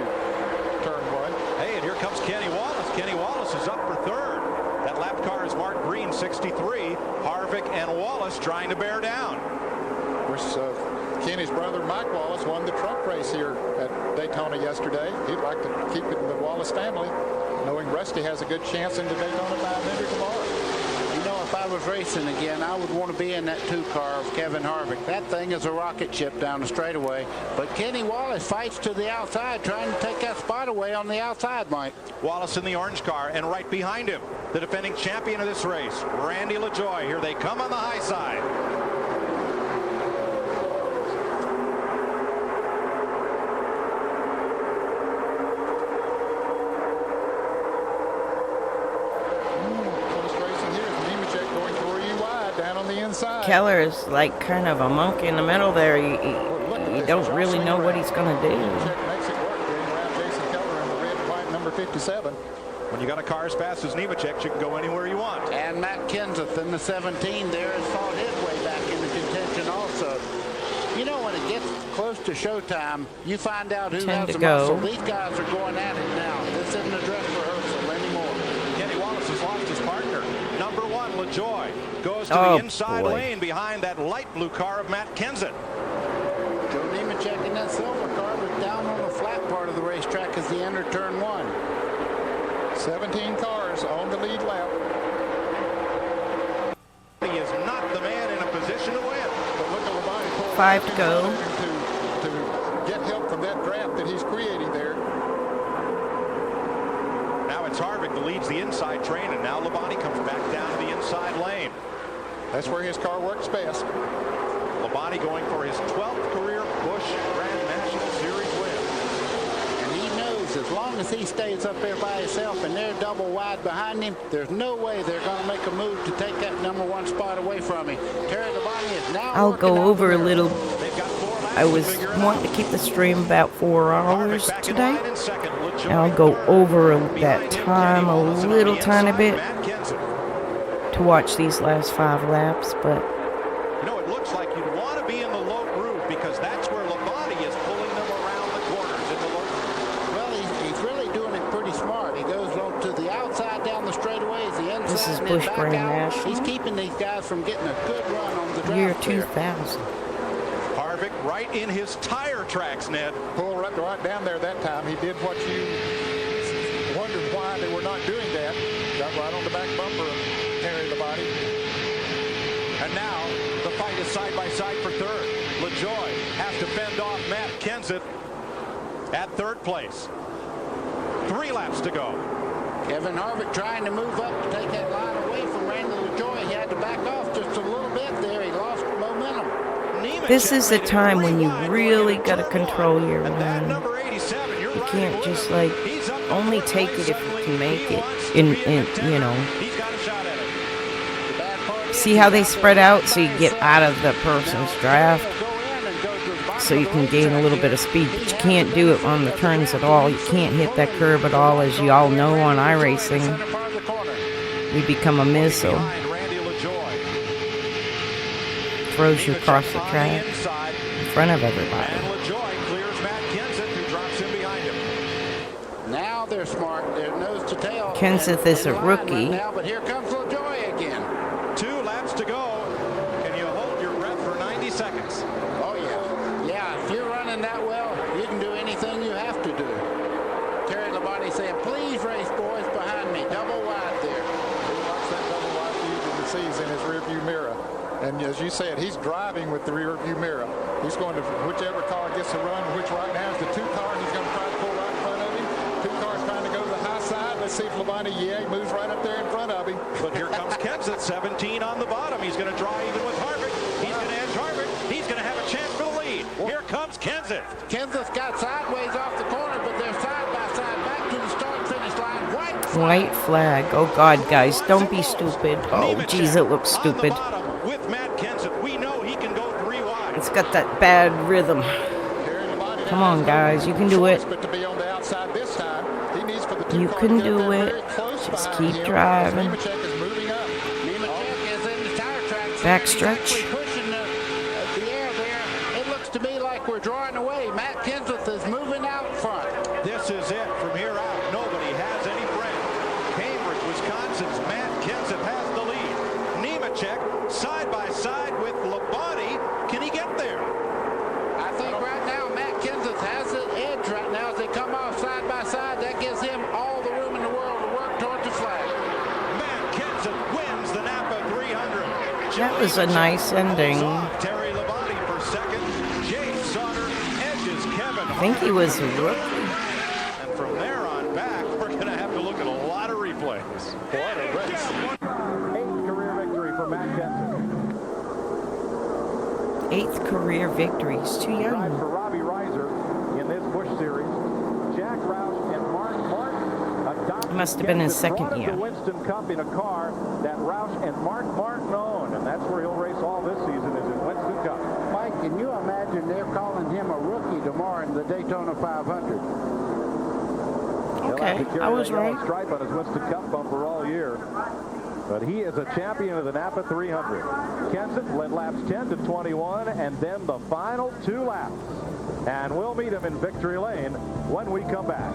turn 1. Hey, and here comes Kenny Wallace. Kenny Wallace is up for third. That lap car is Mark Green, 63. Harvick and Wallace trying to bear down. Of course, Kenny's brother Mike Wallace won the truck race here at Daytona yesterday. He'd like to keep it in the Wallace family, knowing Rusty has a good chance in the Daytona 500 tomorrow. You know, if I was racing again, I would want to be in that 2-car of Kevin Harvick. That thing is a rocket ship down the straightaway. But Kenny Wallace fights to the outside, trying to take that spot away on the outside, Mike. Wallace in the orange car, and right behind him, the defending champion of this race, Randy LaJoie. Here they come on the high side. Keller is like kind of a monkey in the middle there. You don't really know what he's going to do. Makes it work getting around Jason Keller in the red and white number 57. When you got a car as fast as Nemechek, you can go anywhere you want. And Matt Kenseth in the 17 there has fought his way back into contention also. You know, when it gets close to showtime, you find out who has the muscle. These guys are going at it now. This isn't a dress rehearsal anymore. Kenny Wallace has lost his partner. Number 1, LaJoie, goes to the inside lane behind that light blue car of Matt Kenseth. Joe Nemechek in that silver car was down on the flat part of the racetrack as he entered turn 1. 17 cars on the lead lap. He is not the man in a position to win. But look at Labonte pull 5 to go. To get help from that draft that he's creating there. Now it's Harvick that leads the inside train, and now Labonte comes back down to the inside lane. That's where his car works best. Labonte going for his 12th career Busch Grand National Series win. And he knows as long as he stays up there by himself and they're double wide behind him, there's no way they're going to make a move to take that number 1 spot away from him. Terry Labonte is now I'll go over a little. I was wanting to keep the stream about 4 hours today. And I'll go over that time a little tiny bit to watch these last 5 laps, but You know, it looks like you'd want to be in the low groove because that's where Labonte is pulling them around the corners in the low groove. Well, he's really doing it pretty smart. He goes to the outside down the straightaways, the inside, this is and Busch back Grand out. National. He's keeping these guys from getting a good run on the Year draft clear. 2000. Harvick right in his tire tracks, Ned. Pull right down there that time. He did what you wondered why they were not doing that. Got right on the back bumper of Terry Labonte. And now the fight is side by side for third. LaJoie has to fend off Matt Kenseth at third place. 3 laps to go. Kevin Harvick trying to move up to take that line away from Randy LaJoie. He had to back off just a little bit there. He lost momentum. This is the time when you really got to control your run. You can't just like only take it if you can make it. In you know. See how they spread out so you get out of the person's draft, so you can gain a little bit of speed, but you can't do it on the turns at all. You can't hit that curb at all, as you all know on iRacing. We become a missile. Throws you across the track in front of everybody. Now they're smart. They're nose to tail. Kenseth is a rookie. Now, but here comes LaJoie again. 2 laps to go. Can you hold your breath for 90 seconds? Oh, yeah. Yeah, if you're running that well, you can do anything you have to do. Terry Labonte saying, please race, boys, behind me. Double wide there. He wants that double wide view that he sees in his rearview mirror. And as you said, he's driving with the rearview mirror. He's going to whichever car gets the run, which right now is the 2 cars he's going to try to pull right in front of him. 2 cars trying to go to the high side. Let's see if Labonte, he moves right up there in front of him. But here comes Kenseth, 17 on the bottom. He's going to draw even with Harvick. He's going to edge Harvick. He's going to have a chance for the lead. Here comes Kenseth. Kenseth got sideways off the corner, but they're side by side back to the start-finish line. White flag. Oh, God, guys, don't be stupid. Oh, geez, it looks stupid. With Matt Kenseth, we know he can go 3 wide. It's got that bad rhythm. Come on, guys, you can do it. But to be on the outside this time, he needs for the 2 You cars can to get do there it. very close Just behind keep him. driving. Nemechek is moving up. Nemechek is in the tire tracks. Backstretch. He's pushing the air there. It looks to me like we're drawing away. Matt Kenseth is moving out front. This is it. From here out, nobody has any friend. Cambridge, Wisconsin's Matt Kenseth has the lead. Nemechek side by side with Labonte. Can he get there? I think right now Matt Kenseth has the edge right now as they come off side by side. That gives him all the room in the world to work towards the flag. Matt Kenseth wins the Napa 300. That was a nice ending. Terry Labonte for second. Jay Sauter edges Kevin. I think he was a rookie. And from there on back, we're going to have to look at a lot of replays. What a race. 8th career victory for Matt Kenseth. 8th career victory. He's too Drives young. for Robbie Reiser in this Busch Series. Jack Roush and Mark Martin adopted Must have been his Kenseth, second brought him year. to Winston Cup in a car that Roush and Mark Martin own, and that's where he'll race all this season, is in Winston Cup. Mike, can you imagine they're calling him a rookie tomorrow in the Daytona 500? Okay, I was right. Stripe on his Winston Cup bumper all year. But he is a champion of the Napa 300. Kenseth led laps 10 to 21 and then the final 2 laps. And we'll meet him in victory lane when we come back.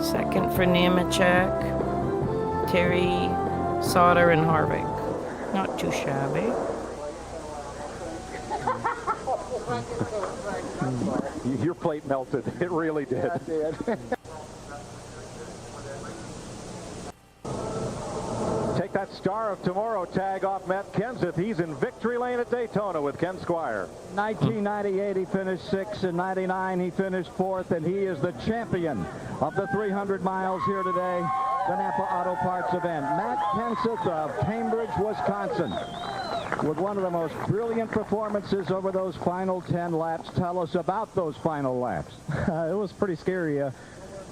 Second for Nemechek, Terry, Sauter, and Harvick. Not too shabby. Your plate melted. It really did. Yeah, it did. Take that Star of Tomorrow tag off Matt Kenseth. He's in victory lane at Daytona with Ken Squire. 1998 he finished 6th, in 99 he finished 4th, and he is the champion of the 300 miles here today, the Napa Auto Parts event. Matt Kenseth of Cambridge, Wisconsin, with one of the most brilliant performances over those final 10 laps. Tell us about those final laps. It was pretty scary.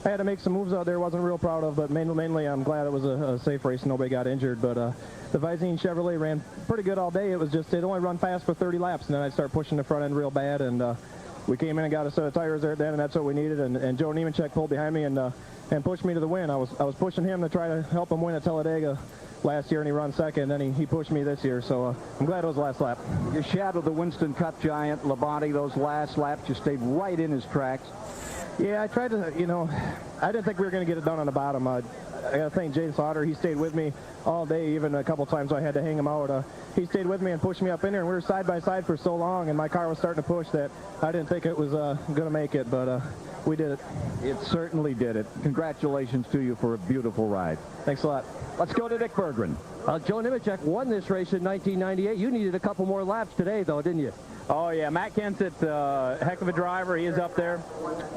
I had to make some moves out there wasn't real proud of, but mainly I'm glad it was a safe race. Nobody got injured, but the Visine Chevrolet ran pretty good all day. It was just, it only run fast for 30 laps, and then I started pushing the front end real bad, and we came in and got a set of tires there at the end, and that's what we needed, and Joe Nemechek pulled behind me and pushed me to the win. I was pushing him to try to help him win at Talladega last year, and he ran second, and then he pushed me this year, so I'm glad it was the last lap. You shadowed the Winston Cup giant, Labonte, those last laps. You stayed right in his tracks. Yeah, I tried to, I didn't think we were going to get it done on the bottom. I got to thank Jay Slaughter. He stayed with me all day, even a couple times I had to hang him out. He stayed with me and pushed me up in there, and we were side by side for so long, and my car was starting to push that I didn't think it was going to make it, but we did it. It certainly did it. Congratulations to you for a beautiful ride. Thanks a lot. Let's go to Dick Berggren. Joe Nemechek won this race in 1998. You needed a couple more laps today, though, didn't you? Oh, yeah. Matt Kenseth's a heck of a driver. He is up there.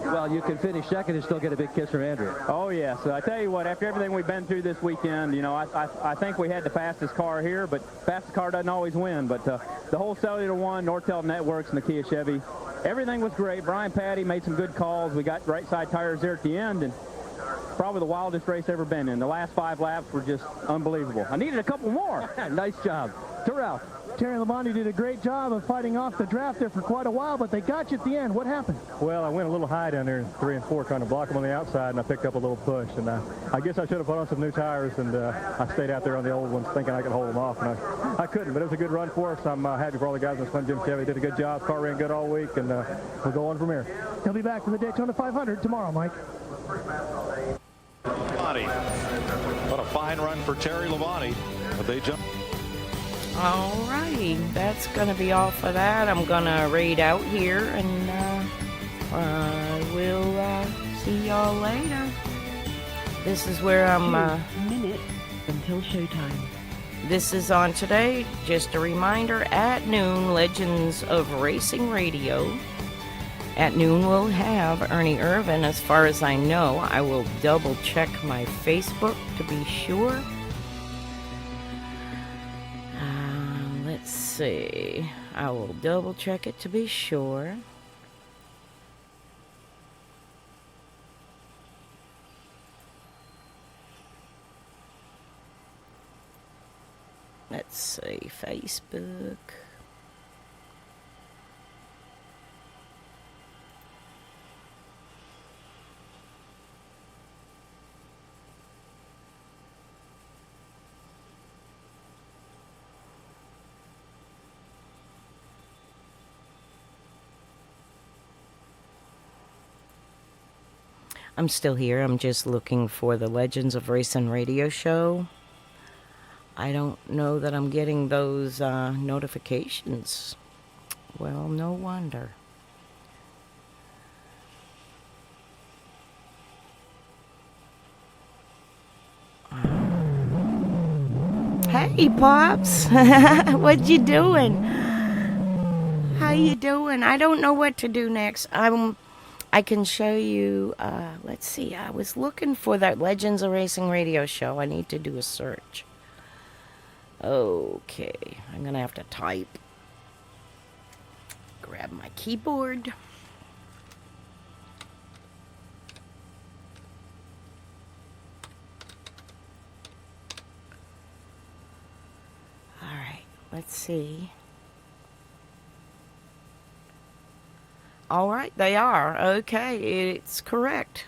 Well, you can finish second and still get a big kiss from Andrew. Oh, yeah. So I tell you what, after everything we've been through this weekend, I think we had the fastest car here, but fastest car doesn't always win. But the whole Cellular One, Nortel Networks, and the Kia Chevy, everything was great. Brian Patty made some good calls. We got right side tires there at the end, and probably the wildest race ever been in. The last 5 laps were just unbelievable. I needed a couple more. Nice job. Terrell. Terry Labonte did a great job of fighting off the draft there for quite a while, but they got you at the end. What happened? Well, I went a little high down there in 3 and 4 trying to block him on the outside, and I picked up a little push. And I guess I should have put on some new tires, and I stayed out there on the old ones thinking I could hold them off, and I couldn't. But it was a good run for us. I'm happy for all the guys in the Slim Jim Chevy. Did a good job. Car ran good all week, and we'll go on from here. He'll be back for the Daytona 500 tomorrow, Mike. What a fine run for Terry Labonte. But they jumped. All righty, that's going to be all for that. I'm going to raid out here, and we'll see y'all later. This is where I'm... minutes until showtime. This is on today. Just a reminder, at noon, Legends of Racing Radio. At noon, we'll have Ernie Irvin. As far as I know, I will double check my Facebook to be sure. Let's see. I will double check it to be sure. Let's see. Facebook. I'm still here. I'm just looking for the Legends of Racing radio show. I don't know that I'm getting those notifications. Well, no wonder. Hey, Pops. What you doing? How you doing? I don't know what to do next. I can show you, let's see, I was looking for that Legends of Racing radio show. I need to do a search. Okay, I'm going to have to type. Grab my keyboard. All right, let's see. All right, they are. Okay, it's correct.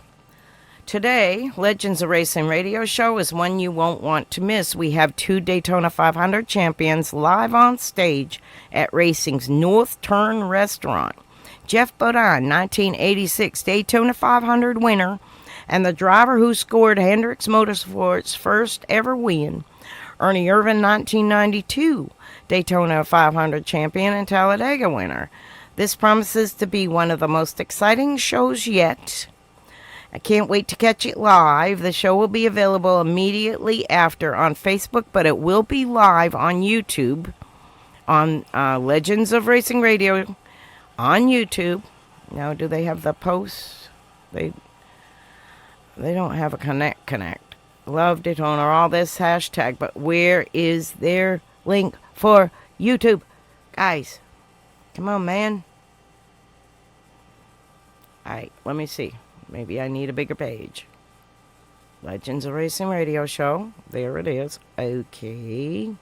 Today, Legends of Racing radio show is one you won't want to miss. We have 2 Daytona 500 champions live on stage at racing's North Turn restaurant. Geoff Bodine, 1986 Daytona 500 winner, and the driver who scored Hendricks Motorsports' first ever win. Ernie Irvin, 1992 Daytona 500 champion and Talladega winner. This promises to be one of the most exciting shows yet. I can't wait to catch it live. The show will be available immediately after on Facebook, but it will be live on YouTube, on Legends of Racing Radio on YouTube. Now, do they have the posts? They don't have a connect. Love Daytona, all this hashtag, but where is their link for YouTube? Guys, come on, man. All right, let me see. Maybe I need a bigger page. Legends of Racing Radio Show. There it is. Okay.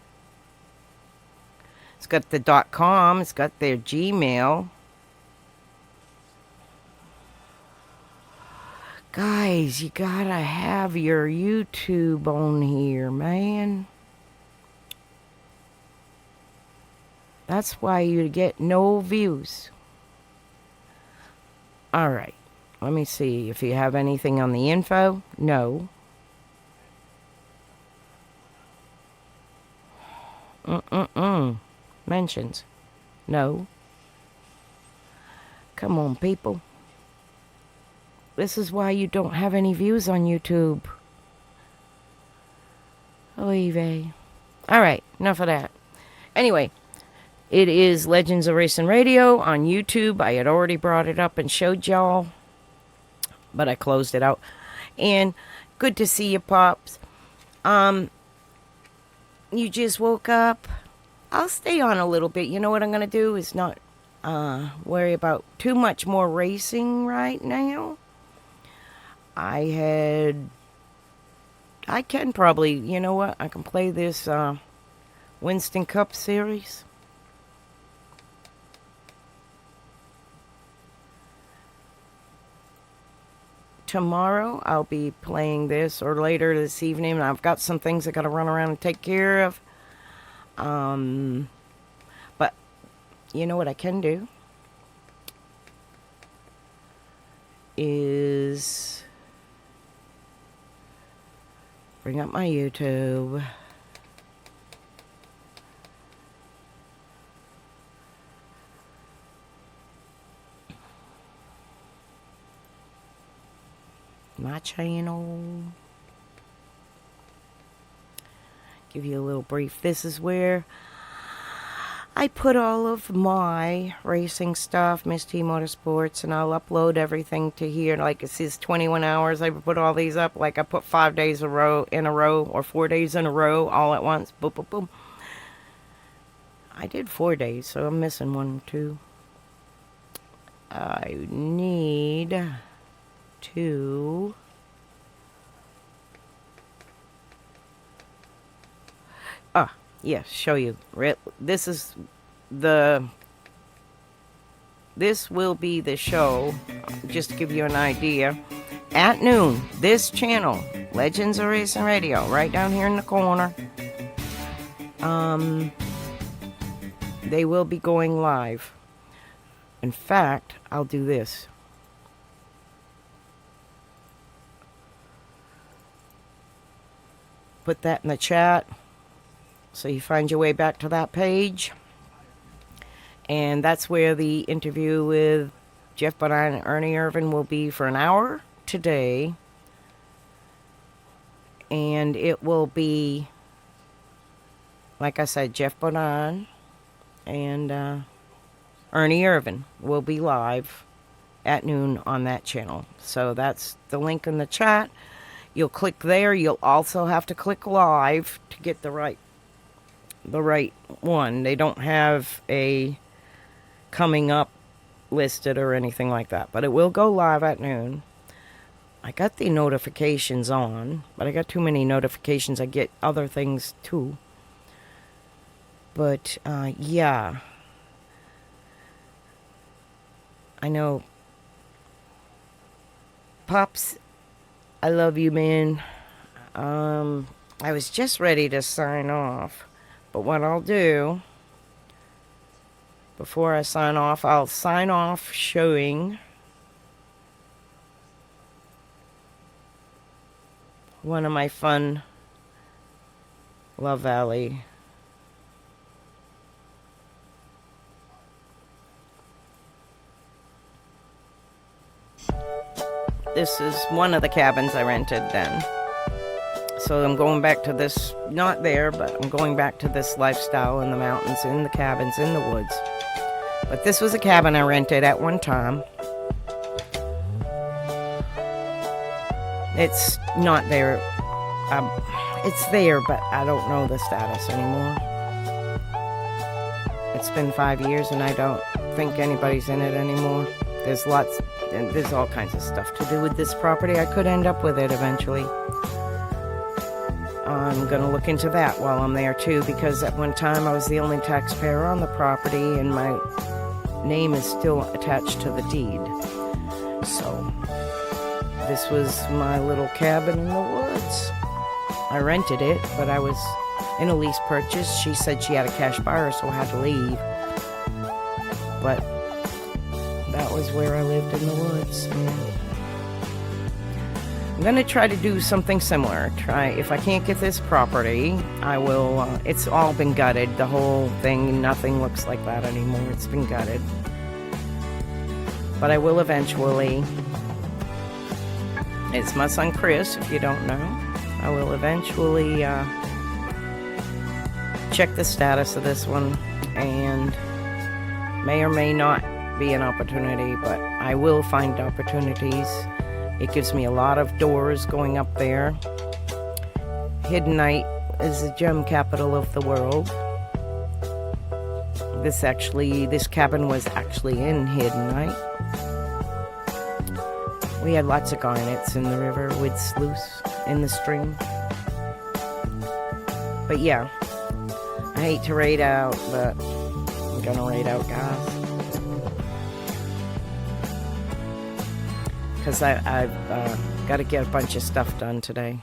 It's got the .com. It's got their Gmail. Guys, you gotta have your YouTube on here, man. That's why you get no views. Alright. Let me see if you have anything on the info. No. Mentions. No. Come on, people. This is why you don't have any views on YouTube. Oy vey. Alright, enough of that. Anyway, it is Legends of Racing Radio on YouTube. I had already brought it up and showed y'all, but I closed it out. And good to see you, Pops. You just woke up. I'll stay on a little bit. You know what I'm going to do is not worry about too much more racing right now. I can probably, you know what? I can play this Winston Cup series. Tomorrow I'll be playing this, or later this evening. I've got some things I got to run around and take care of. But you know what I can do is bring up my YouTube. My channel. Give you a little brief. This is where I put all of my racing stuff, Miss T Motorsports, and I'll upload everything to here. Like it says 21 hours. I put all these up. Like I put 5 days in a row, or 4 days in a row, all at once. Boom, boom, boom. I did 4 days, so I'm missing 1 or 2. I need to yes, show you. This will be the show, just to give you an idea. At noon, this channel, Legends of Racing Radio, right down here in the corner. They will be going live. In fact, I'll do this. Put that in the chat. So you find your way back to that page. And that's where the interview with Geoff Bodine and Ernie Irvin will be for an hour today. And it will be, like I said, Geoff Bodine and Ernie Irvin will be live at noon on that channel. So that's the link in the chat. You'll click there. You'll also have to click live to get the right one. They don't have a coming up listed or anything like that, but it will go live at noon. I got the notifications on, but I got too many notifications. I get other things too. But yeah, I know, Pops, I love you, man. I was just ready to sign off. But what I'll do, before I sign off, I'll sign off showing one of my fun Love Valley this is one of the cabins I rented then. So I'm going back to this, not there, but I'm going back to this lifestyle in the mountains, in the cabins, in the woods. But this was a cabin I rented at one time. It's not there. It's there, but I don't know the status anymore. It's been 5 years and I don't think anybody's in it anymore. There's lots and there's all kinds of stuff to do with this property. I could end up with it eventually. I'm going to look into that while I'm there too, because at one time I was the only taxpayer on the property and my name is still attached to the deed. So this was my little cabin in the woods. I rented it, but I was in a lease purchase. She said she had a cash buyer, so I had to leave. But that was where I lived in the woods. I'm going to try to do something similar. If I can't get this property, I will. It's all been gutted. The whole thing, nothing looks like that anymore. It's been gutted. But I will eventually. It's my son Chris, if you don't know. I will eventually check the status of this one, and may or may not be an opportunity, but I will find opportunities. It gives me a lot of doors going up there. Hiddenite is the gem capital of the world. This cabin was actually in Hiddenite. We had lots of garnets in the river with sluice in the stream. But yeah, I hate to raid out, but I'm gonna raid out, guys. Because I've got to get a bunch of stuff done today.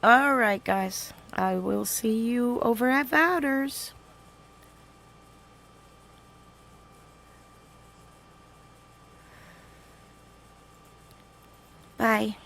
Alright guys, I will see you over at Vowders. Bye.